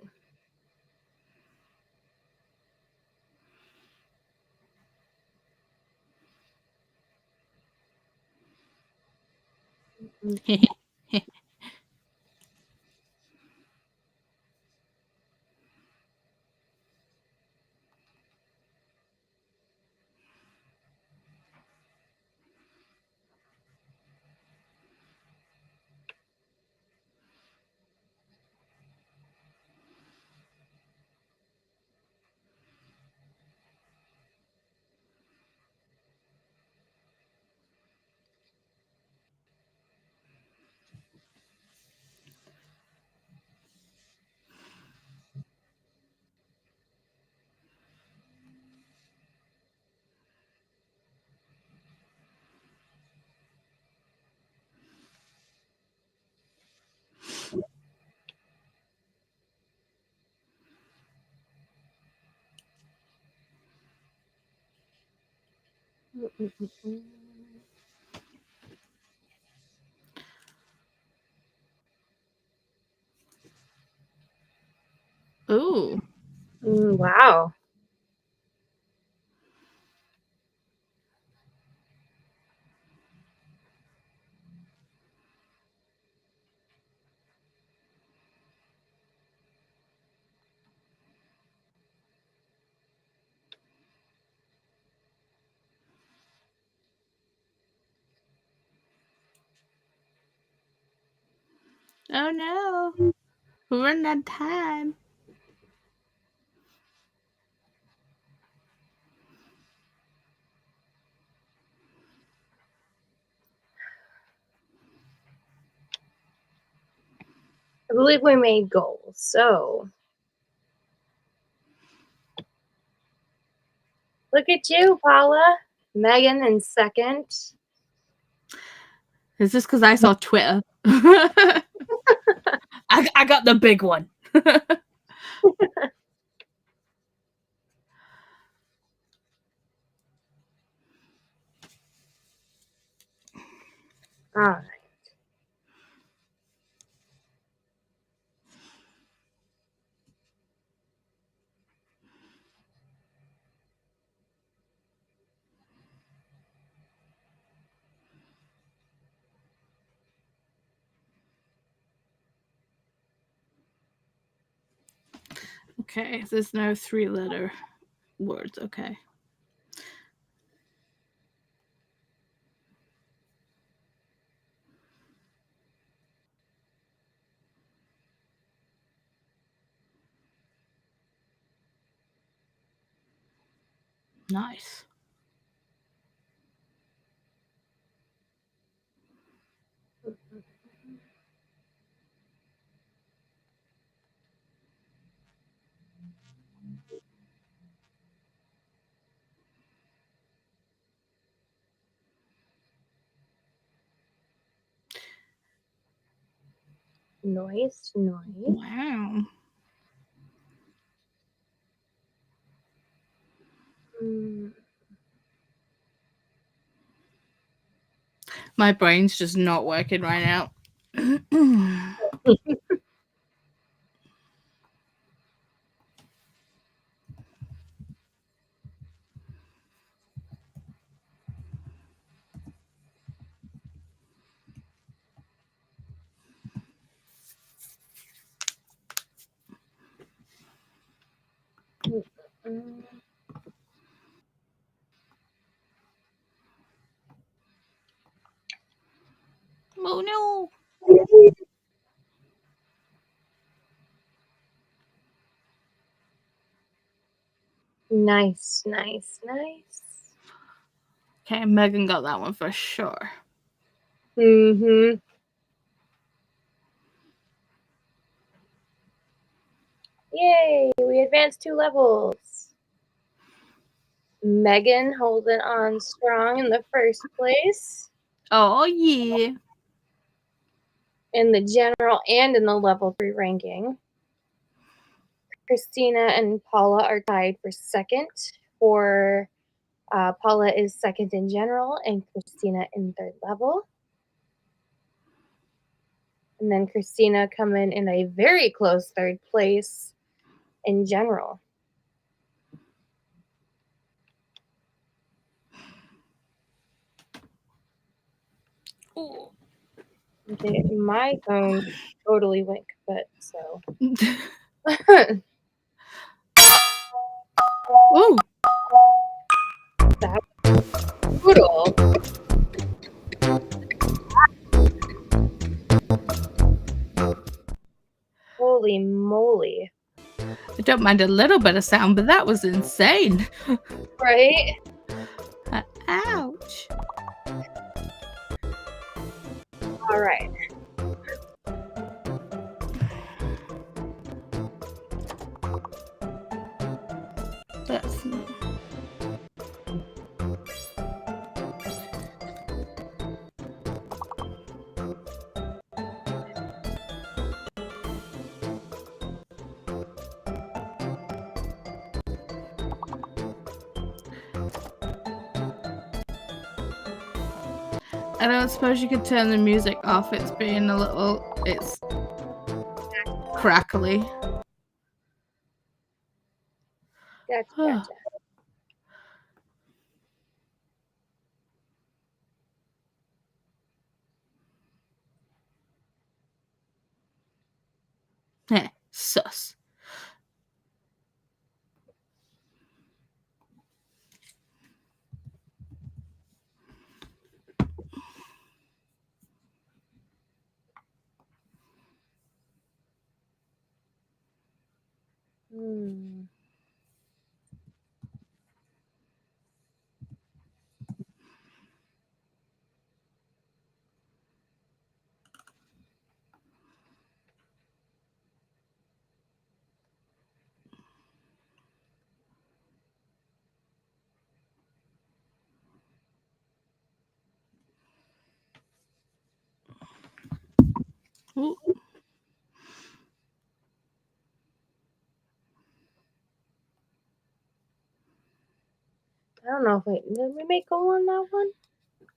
S2: Ooh.
S1: Wow.
S2: Oh no. We're running out of time.
S1: I believe we made goals. So look at you, Paula. Megan in second.
S2: Is this because I saw Twitter? I got the big one.
S1: All right.
S2: Okay, there's no 3-letter words. Okay. Nice.
S1: Nice.
S2: Wow. My brain's just not working right now. Oh no.
S1: Nice.
S2: Okay, Megan got that one for sure.
S1: Mm-hmm. Yay! We advanced 2 levels. Megan holding on strong in the first place.
S2: Oh yeah.
S1: In the general and in the level 3 ranking. Christina and Paula are tied for second. Paula is second in general and Christina in third level. And then Christina coming in a very close third place in general.
S2: Oh.
S1: Okay, my phone totally went kaput, so.
S2: Ooh.
S1: That was brutal. Holy moly.
S2: I don't mind a little bit of sound, but that was insane.
S1: Right?
S2: Ouch.
S1: All right.
S2: That's I don't suppose you could turn the music off. It's being it's crackly.
S1: Gotcha.
S2: Sus. Ooh.
S1: I don't know if did we make goal on that one?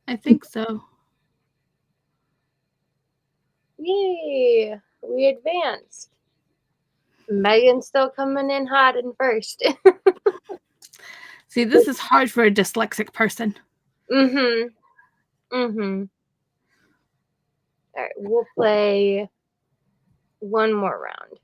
S2: I think so.
S1: Yay! We advanced. Megan's still coming in hot in first.
S2: See, this is hard for a dyslexic person.
S1: Mm-hmm. All right, we'll play one more round.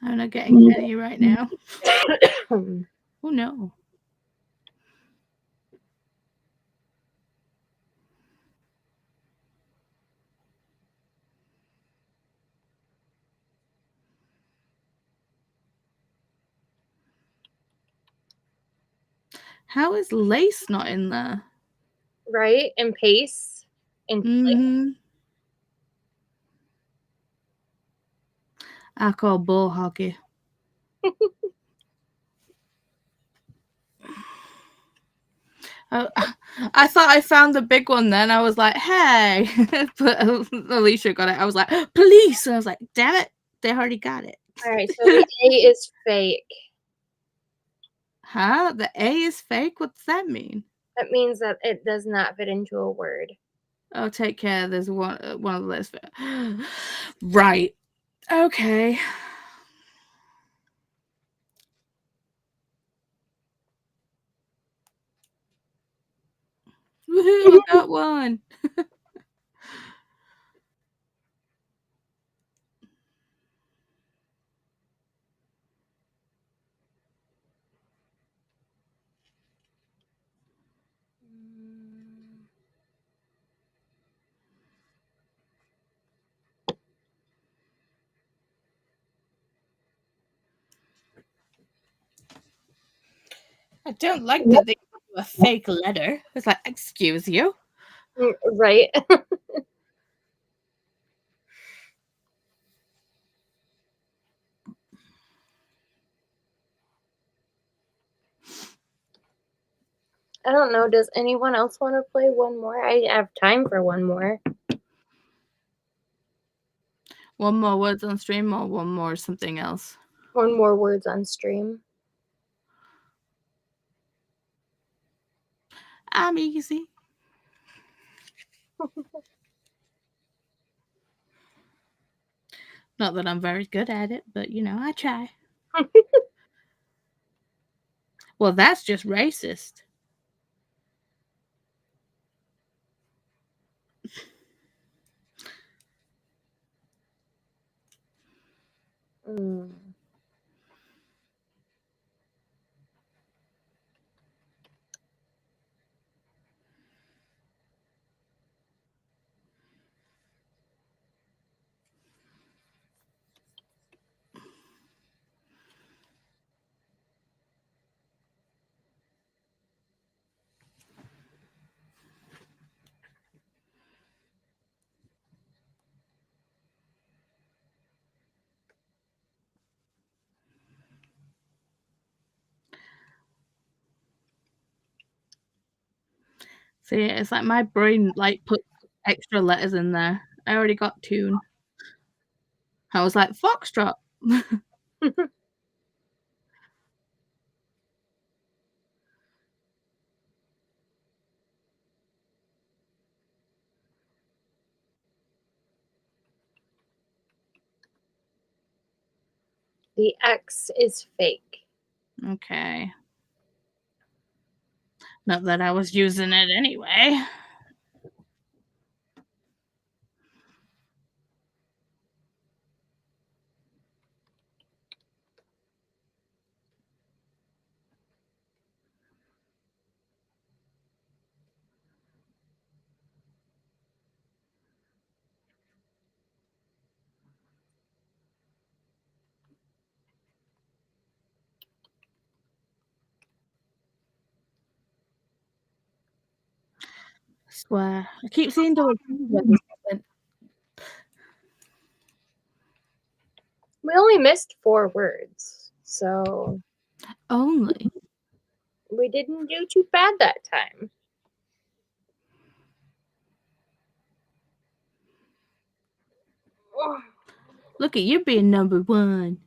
S2: I'm not getting any right now. Oh no. How is lace not in there?
S1: Right? And pace. And
S2: Mm-hmm. I call bull hockey. I thought I found the big one then. I was like, hey. But Alisha got it. I was like, police. And I was like, damn it. They already got it.
S1: all right, so the A is fake.
S2: Huh? The A is fake? What does that mean?
S1: That means that it does not fit into a word.
S2: Oh, take care. There's one of the list. Right. Okay. Woohoo, I got one. I don't like that they give you a fake letter. It's like, excuse you.
S1: Right? I don't know. Does anyone else want to play one more? I have time for one more.
S2: One more words on stream or one more something else?
S1: One more words on stream.
S2: I'm easy. Not that I'm very good at it, but you know, I try. Well, that's just racist.
S1: Mm.
S2: See, it's like my brain like put extra letters in there. I already got tune. I was like, foxtrot.
S1: The X is fake.
S2: Okay. Not that I was using it anyway. I swear. I keep seeing doors.
S1: We only missed 4 words, so
S2: Only.
S1: we didn't do too bad that time.
S2: Look at you being number 1.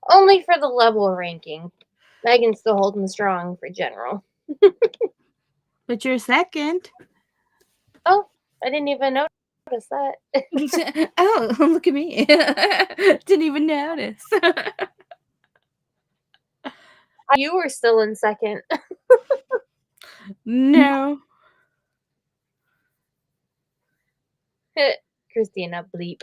S1: Only for the level ranking. Megan's still holding strong for general.
S2: But you're second.
S1: Oh, I didn't even notice that.
S2: Oh, look at me. Didn't even notice.
S1: You were still in second.
S2: No.
S1: Christina, bleep.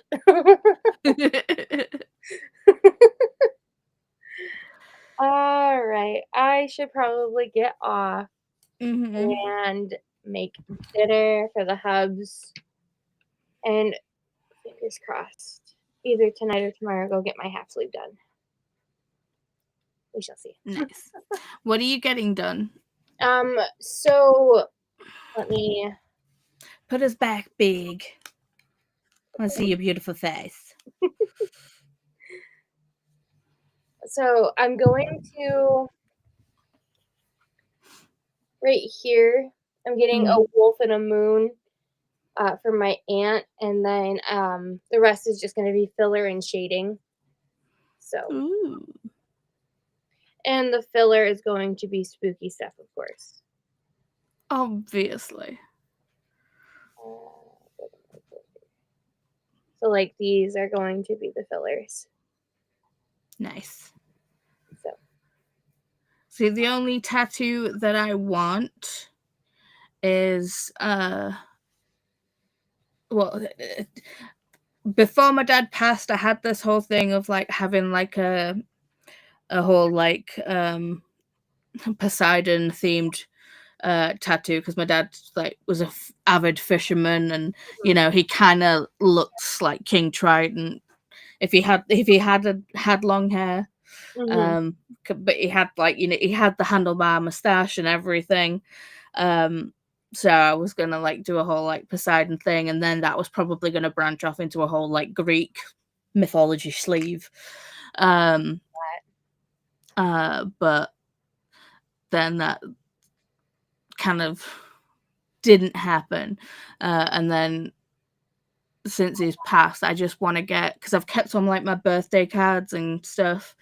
S1: All right. I should probably get off and make dinner for the hubs. And fingers crossed, either tonight or tomorrow, go get my half sleeve done. We shall see.
S2: Nice. What are you getting done?
S1: So let me
S2: Put us back big. I want to see your beautiful face.
S1: So I'm going to right here. I'm getting a wolf and a moon for my aunt, and then the rest is just going to be filler and shading. So,
S2: Ooh.
S1: and the filler is going to be spooky stuff, of course.
S2: Obviously.
S1: So, like these are going to be the fillers.
S2: Nice.
S1: So,
S2: see, the only tattoo that I want is well, before my dad passed, I had this whole thing of like having like a whole like Poseidon themed tattoo, because my dad like was a avid fisherman, and you know, he kind of looks like King Trident if he had long hair. But he had like, you know, he had the handlebar mustache and everything. So I was gonna like do a whole like Poseidon thing, and then that was probably gonna branch off into a whole like Greek mythology sleeve. But then that kind of didn't happen. And then since he's passed, I just want to get, because I've kept on like my birthday cards and stuff.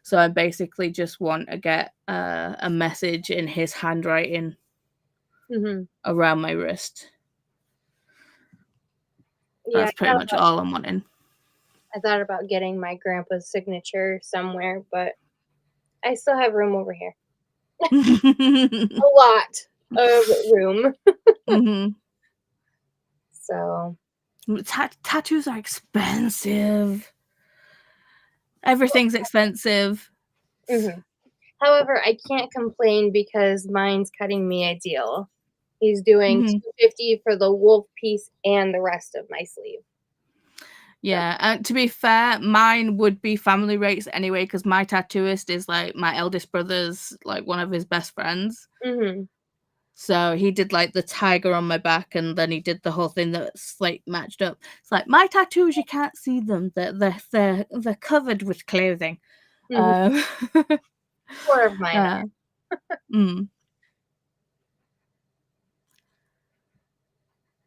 S2: So I basically just want to get a message in his handwriting around my wrist.
S1: Yeah,
S2: that's pretty much all I'm wanting.
S1: I thought about getting my grandpa's signature somewhere, but I still have room over here. A lot of room. So
S2: tattoos are expensive. Everything's expensive.
S1: However, I can't complain because mine's cutting me a deal. He's doing $250 for the wolf piece and the rest of my sleeve.
S2: Yeah, and to be fair, mine would be family rates anyway, because my tattooist is like my eldest brother's like one of his best friends. So he did like the tiger on my back, and then he did the whole thing that's like matched up. It's like my tattoos, you can't see them; they're covered with clothing.
S1: 4 of mine.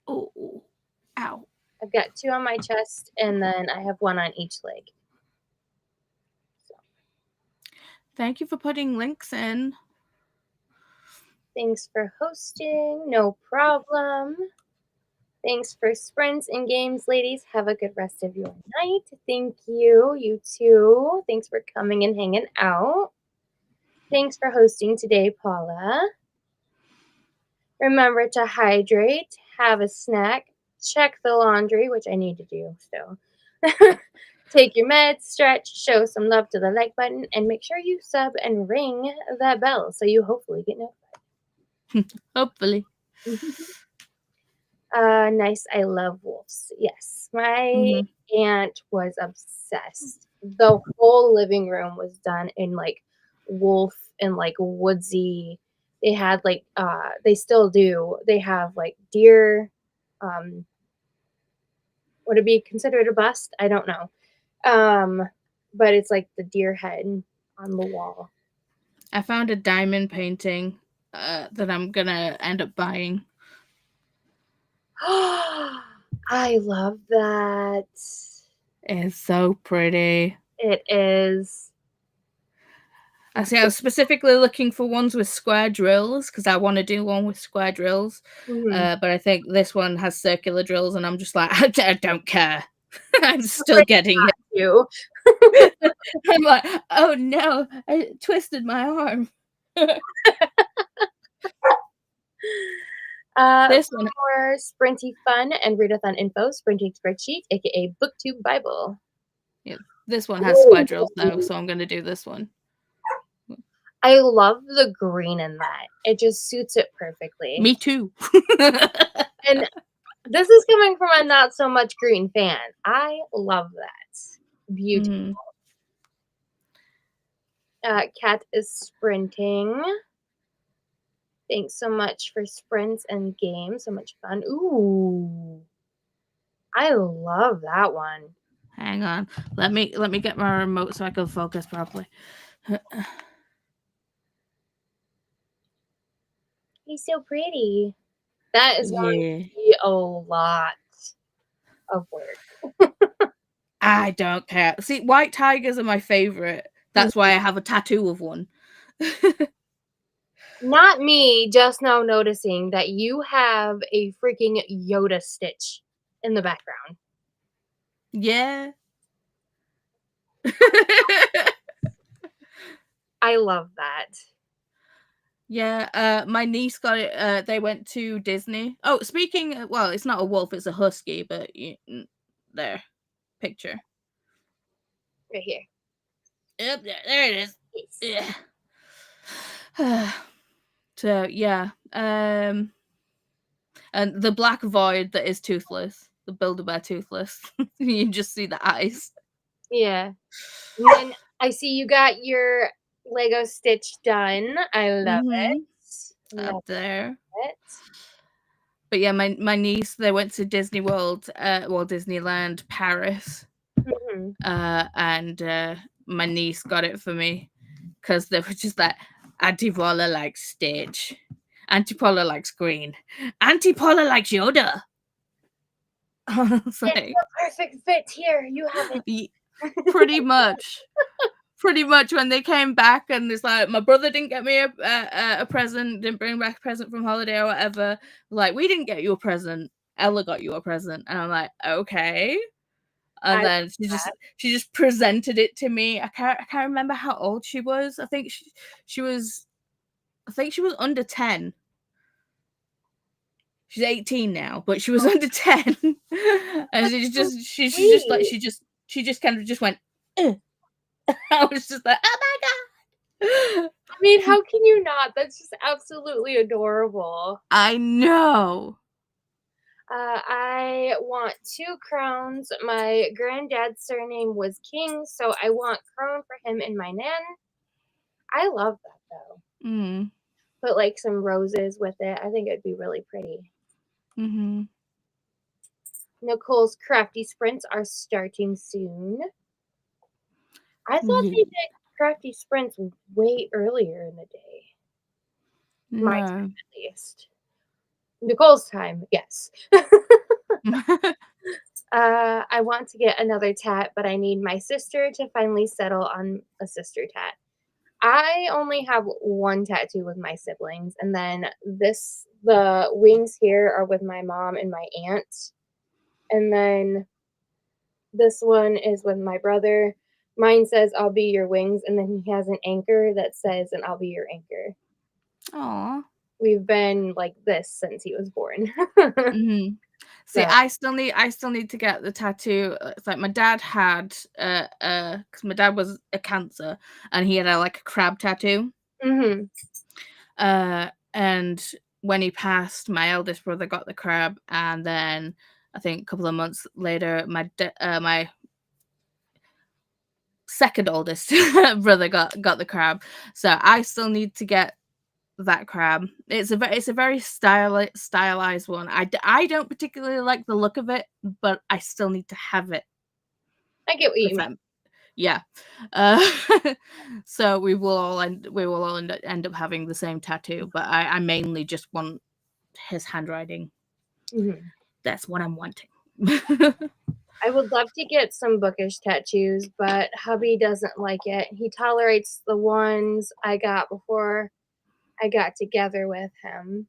S2: Oh, ow!
S1: I've got 2 on my chest, and then I have 1 on each leg. So.
S2: Thank you for putting links in.
S1: Thanks for hosting. No problem. Thanks for sprints and games, ladies. Have a good rest of your night. Thank you. You too. Thanks for coming and hanging out. Thanks for hosting today, Paula. Remember to hydrate, have a snack, check the laundry, which I need to do still. Take your meds, stretch, show some love to the like button, and make sure you sub and ring that bell so you hopefully get notified.
S2: Hopefully.
S1: Nice. I love wolves. Yes. My aunt was obsessed. The whole living room was done in like wolf and like woodsy. They had like they still do. They have like deer. Would it be considered a bust? I don't know. But it's like the deer head on the wall.
S2: I found a diamond painting that I'm gonna end up buying.
S1: I love that.
S2: It's so pretty.
S1: It is.
S2: I was specifically looking for ones with square drills because I want to do one with square drills. But I think this one has circular drills, and I'm just like, I don't care. I'm still getting it.
S1: You.
S2: I'm like, oh no, I twisted my arm.
S1: This one for Sprinty Fun and readathon info, Sprinting Spreadsheet, aka Booktube Bible.
S2: Yeah, this one has square drills though, so I'm gonna do this one.
S1: I love the green in that. It just suits it perfectly.
S2: Me too.
S1: And this is coming from a not so much green fan. I love that. Beautiful. Cat is sprinting. Thanks so much for sprints and games. So much fun. Ooh. I love that one.
S2: Hang on. Let me get my remote so I can focus properly.
S1: He's so pretty. That is going to be a lot of work.
S2: I don't care. See, white tigers are my favorite. That's why I have a tattoo of one.
S1: Not me, just now noticing that you have a freaking Yoda stitch in the background.
S2: Yeah.
S1: I love that.
S2: Yeah, my niece got it. They went to Disney. Oh, speaking, well, it's not a wolf, it's a husky, but there, picture.
S1: Right here.
S2: Yep, there it is.
S1: Yes.
S2: Yeah. So yeah, and the black void that is toothless, the Build-A-Bear toothless. You just see the eyes.
S1: Yeah. And then I see you got your Lego Stitch done. I love it. Love
S2: Up there.
S1: it.
S2: But yeah, my niece, they went to Disney World, Disneyland Paris.
S1: Mm-hmm.
S2: And my niece got it for me because they were just like, Auntie Paula likes Stitch, Auntie Paula likes green, Auntie Paula likes Yoda.
S1: It's the perfect fit here. You have it.
S2: Pretty much. Pretty much when they came back and it's like, my brother didn't get me a present, didn't bring back a present from holiday or whatever. Like, we didn't get you a present. Ella got you a present. And I'm like, okay. And then she just presented it to me. I can't remember how old she was. I think she was under 10. She's 18 now, but she was under 10. And she just kind of just went, ugh. I was just like, oh my god.
S1: I mean, how can you not? That's just absolutely adorable.
S2: I know.
S1: I want 2 crowns. My granddad's surname was King, so I want crown for him and my nan. I love that though.
S2: Mm.
S1: Put like some roses with it. I think it'd be really pretty.
S2: Mm-hmm.
S1: Nicole's crafty sprints are starting soon. I thought they did crafty sprints way earlier in the day.
S2: No.
S1: My time, at least. Nicole's time, yes. I want to get another tat, but I need my sister to finally settle on a sister tat. I only have one tattoo with my siblings, and then the wings here are with my mom and my aunt. And then this one is with my brother. Mine says, I'll be your wings, and then he has an anchor that says, and I'll be your anchor.
S2: Aw.
S1: We've been like this since he was born.
S2: Mm-hmm. See,
S1: So.
S2: I still need to get the tattoo. It's like my dad had, because my dad was a Cancer, and he had a crab tattoo.
S1: Mm-hmm.
S2: And when he passed, my eldest brother got the crab, and then I think a couple of months later, my second oldest brother got the crab. So I still need to get that crab. It's a very stylized one. I don't particularly like the look of it, but I still need to have it.
S1: I get what you mean.
S2: Yeah. So we will all end up having the same tattoo, but I mainly just want his handwriting.
S1: Mm-hmm.
S2: That's what I'm wanting.
S1: I would love to get some bookish tattoos, but hubby doesn't like it. He tolerates the ones I got before I got together with him.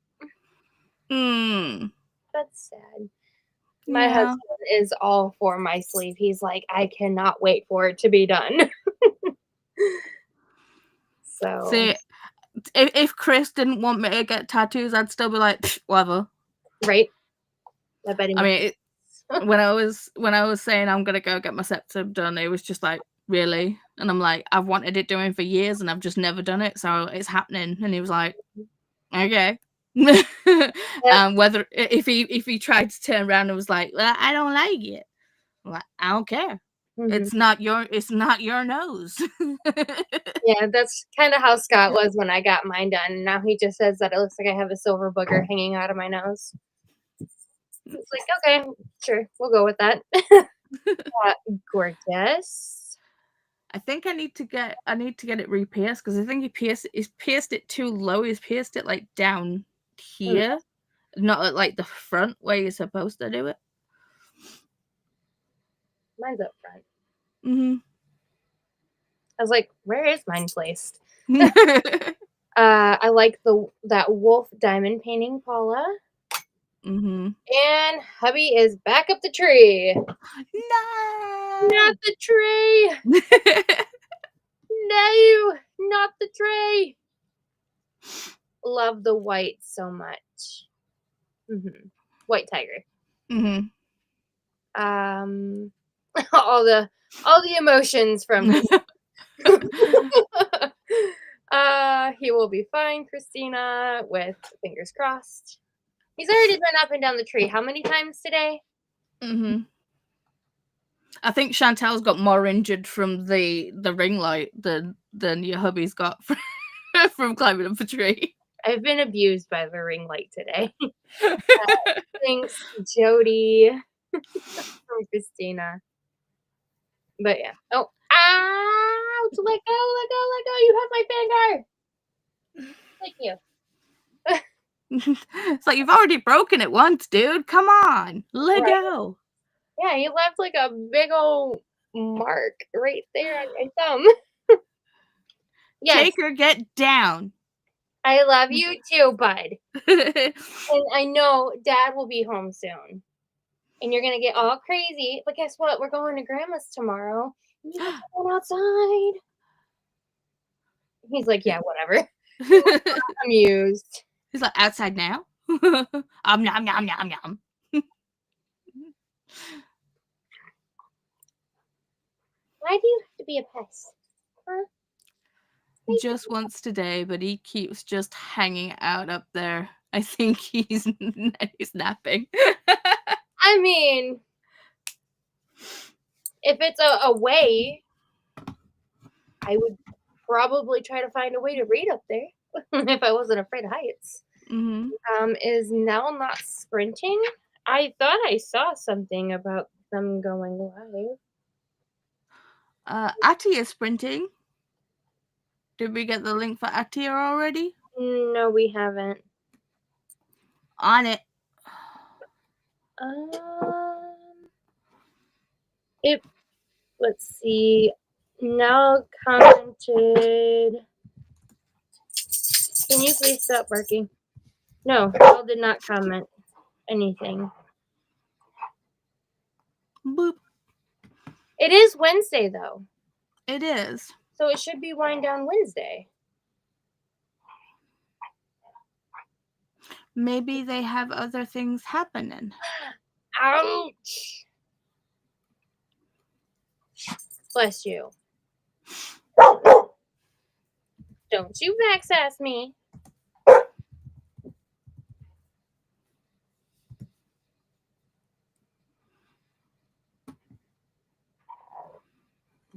S1: That's sad. My husband is all for my sleeve. He's like, I cannot wait for it to be done. So,
S2: see, if Chris didn't want me to get tattoos, I'd still be like, whatever.
S1: Right?
S2: I mean, when I was saying I'm gonna go get my septum done, it was just like, really? And I'm like, I've wanted it doing for years and I've just never done it, so it's happening. And he was like, okay. Whether if he tried to turn around and was like, well, I don't like it, I'm like, I don't care. It's not your nose.
S1: Yeah, that's kind of how Scott was when I got mine done. And now he just says that it looks like I have a silver booger hanging out of my nose. It's like, okay, sure, we'll go with that. Gorgeous.
S2: I think I need to get it re-pierced because I think he's pierced it too low. He's pierced it like down here, not at like the front where you're supposed to do it.
S1: Mine's up front.
S2: Mm-hmm.
S1: I was like, where is mine placed? I like that wolf diamond painting, Paula.
S2: Mm-hmm.
S1: And hubby is back up the tree.
S2: No,
S1: Not the tree. No, not the tree. Love the white so much. White tiger.
S2: Mm-hmm.
S1: All the emotions from. He will be fine, Christina, with fingers crossed. He's already been up and down the tree. How many times today?
S2: Mm-hmm. I think Shantel's got more injured from the ring light than your hubby's got from climbing up a tree.
S1: I've been abused by the ring light today. Thanks, Jody, from Christina. But yeah. Oh, ouch! Let go! You have my finger. Thank you.
S2: It's like you've already broken it once, dude. Come on, let go.
S1: Yeah, you left like a big old mark right there on my thumb. Yes.
S2: Shaker, get down.
S1: I love you too, bud. And I know Dad will be home soon. And you're going to get all crazy. But guess what? We're going to Grandma's tomorrow. You get to go outside. He's like, yeah, whatever. I'm amused.
S2: He's like, outside now? Nom, nom, nom, nom.
S1: Why do you have to be a pest? Huh?
S2: Just once today, but he keeps just hanging out up there. I think he's napping.
S1: I mean, if it's a way, I would probably try to find a way to read up there if I wasn't afraid of heights.
S2: Mm-hmm.
S1: Is Nell not sprinting? I thought I saw something about them going live.
S2: Atty is sprinting. Did we get the link for Atty already?
S1: No, we haven't.
S2: On it.
S1: Let's see. Nell commented. Can you please stop barking? No, Nell did not comment anything.
S2: Boop.
S1: It is Wednesday, though.
S2: It is.
S1: So it should be Wind Down Wednesday.
S2: Maybe they have other things happening.
S1: Ouch! Bless you. Don't you vex ass me.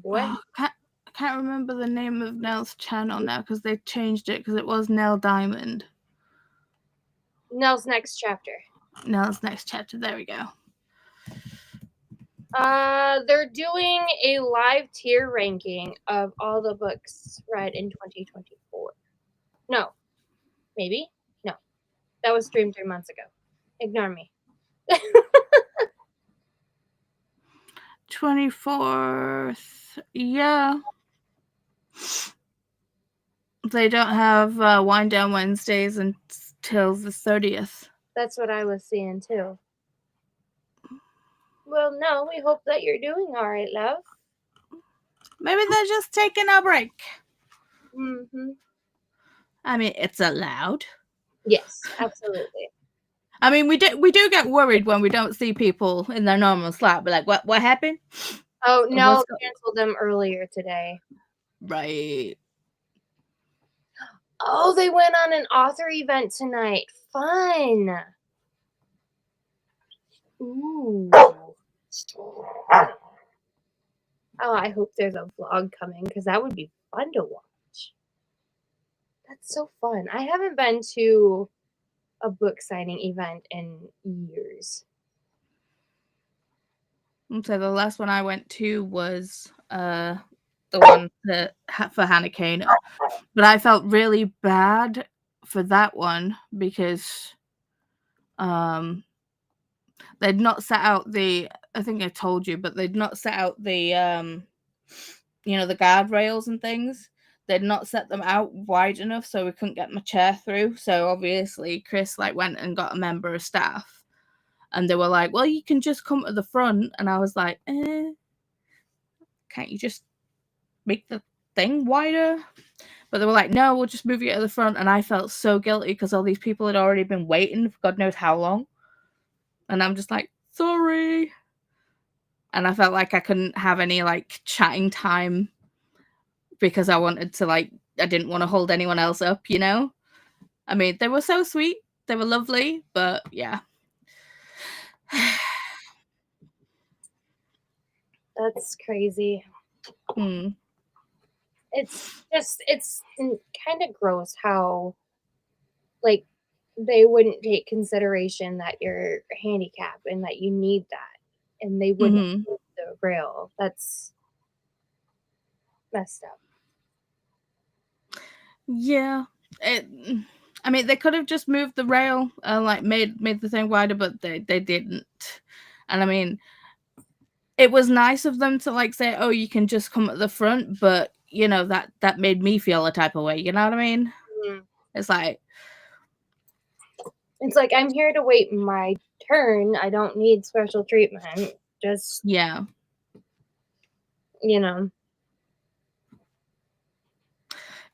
S1: What?
S2: Oh, I can't remember the name of Nell's channel now because they changed it because it was Nell Diamond.
S1: Nell's next chapter.
S2: Nell's next chapter. There we go.
S1: They're doing a live tier ranking of all the books read in 2024. No. Maybe? No. That was streamed 3 months ago. Ignore me.
S2: 24th. Yeah. They don't have Wind Down Wednesdays until the 30th.
S1: That's what I was seeing too. Well, no, we hope that you're doing all right, love.
S2: Maybe they're just taking a break.
S1: Mm-hmm.
S2: I mean, it's allowed.
S1: Yes, absolutely.
S2: I mean, we do get worried when we don't see people in their normal slot. But like, what happened?
S1: Oh, no, canceled them earlier today.
S2: Right.
S1: Oh, they went on an author event tonight. Fun. Ooh. Oh, I hope there's a vlog coming because that would be fun to watch. That's so fun. I haven't been to a book signing event in years.
S2: So the last one I went to was the one for Hannah Kane, but I felt really bad for that one because they'd not set out the. I think I told you, but they'd not set out the the guardrails and things. They'd not set them out wide enough, so we couldn't get my chair through. So obviously, Chris went and got a member of staff, and they were like, "Well, you can just come to the front," and I was like, "Can't you just make the thing wider?" But they were like, "No, we'll just move you to the front," and I felt so guilty because all these people had already been waiting for God knows how long, and I'm just like, "Sorry." And I felt like I couldn't have any chatting time because I wanted to I didn't want to hold anyone else up, I mean, they were so sweet, they were lovely, but yeah.
S1: That's crazy. It's kind of gross how they wouldn't take consideration that you're handicapped and that you need that, and they wouldn't move the rail. That's messed up.
S2: Yeah, I mean, they could have just moved the rail and made the thing wider, but they didn't. And I mean, it was nice of them to say, "Oh, you can just come at the front," but that made me feel a type of way. You know what I mean?
S1: Mm-hmm.
S2: It's like
S1: I'm here to wait my turn. I don't need special treatment. Just
S2: yeah.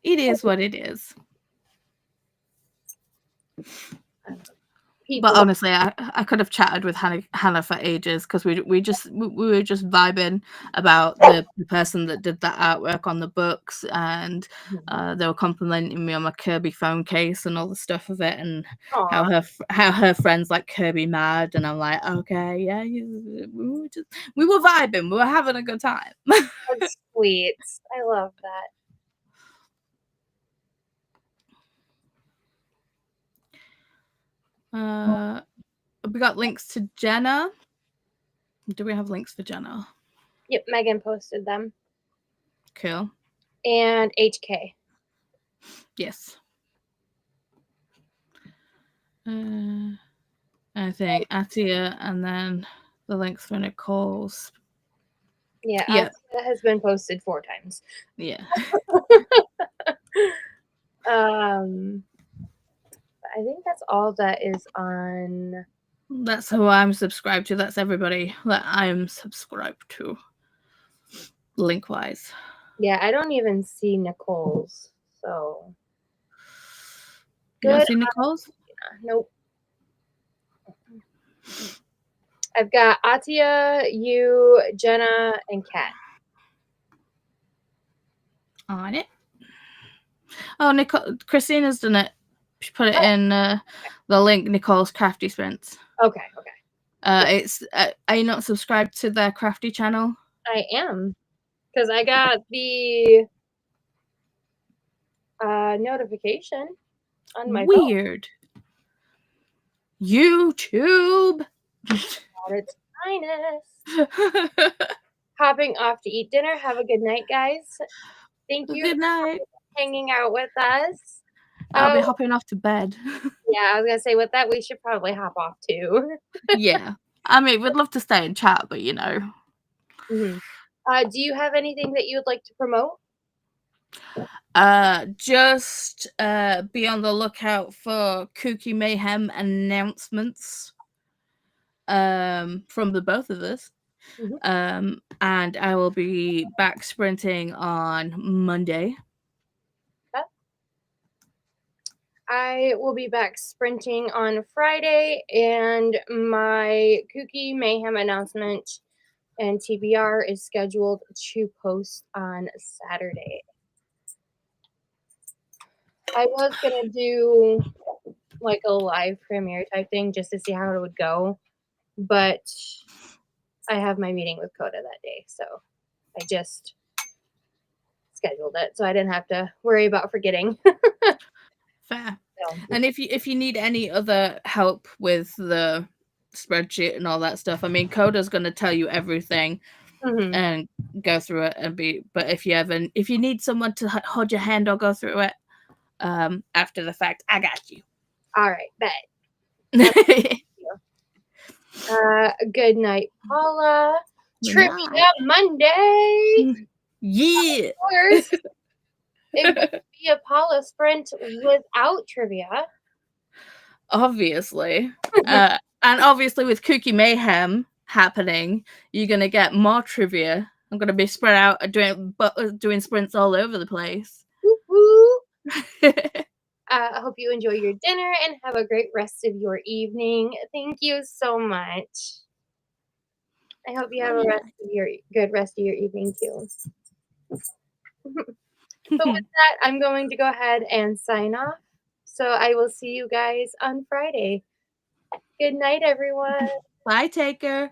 S2: It is what it is. But honestly, I could have chatted with Hannah for ages because we were just vibing about the person that did that artwork on the books, and they were complimenting me on my Kirby phone case and all the stuff of it, and how her friends like Kirby mad, and I'm like, okay, yeah, we were vibing, we were having a good time.
S1: That's sweet. I love that.
S2: We got links to Jenna. Do we have links for Jenna?
S1: Yep, Megan posted them.
S2: Cool.
S1: And HK.
S2: Yes. I think Atia, and then the links for Nicole's.
S1: Yeah, Atia has been posted 4 times.
S2: Yeah.
S1: I think that's all that is on.
S2: That's who I'm subscribed to. That's everybody that I'm subscribed to, link-wise.
S1: Yeah, I don't even see Nicole's, so.
S2: You don't see Nicole's?
S1: Nope. I've got Atia, you, Jenna, and Kat.
S2: On it. Oh, Nicole, Christina's done it. She put it in the link, Nicole's Crafty Sprints.
S1: Okay.
S2: It's are you not subscribed to their crafty channel?
S1: I am, because I got the notification on my
S2: Weird. Phone. YouTube.
S1: At its finest. Hopping off to eat dinner. Have a good night, guys. Thank you
S2: Good night.
S1: for hanging out with us.
S2: I'll be hopping off to bed.
S1: Yeah, I was gonna say with that we should probably hop off too.
S2: Yeah, I mean, we'd love to stay and chat, but
S1: Mm-hmm. Do you have anything that you would like to promote?
S2: Just be on the lookout for Kooky Mayhem announcements from the both of us. Mm-hmm. And I will be back sprinting on Monday.
S1: Okay. I will be back sprinting on Friday, and my Kooky Mayhem announcement and TBR is scheduled to post on Saturday. I was gonna do like a live premiere type thing just to see how it would go, but I have my meeting with Koda that day, so I just scheduled it, so I didn't have to worry about forgetting.
S2: Fair.
S1: So,
S2: And if you need any other help with the spreadsheet and all that stuff, I mean, Koda's going to tell you everything
S1: mhm.
S2: and go through it and be. But if you need someone to hold your hand or go through it, after the fact, I got you.
S1: All right, bet. Good night, Paula. Trivia Monday.
S2: Yeah.
S1: Of course, it would be a Paula sprint without trivia.
S2: Obviously. And obviously with Kooky Mayhem happening, you're going to get more trivia. I'm going to be spread out doing sprints all over the place.
S1: Woo-hoo. I hope you enjoy your dinner and have a great rest of your evening. Thank you so much. I hope you have a good rest of your evening too. But with that, I'm going to go ahead and sign off. So I will see you guys on Friday. Good night, everyone.
S2: Bye, Taker.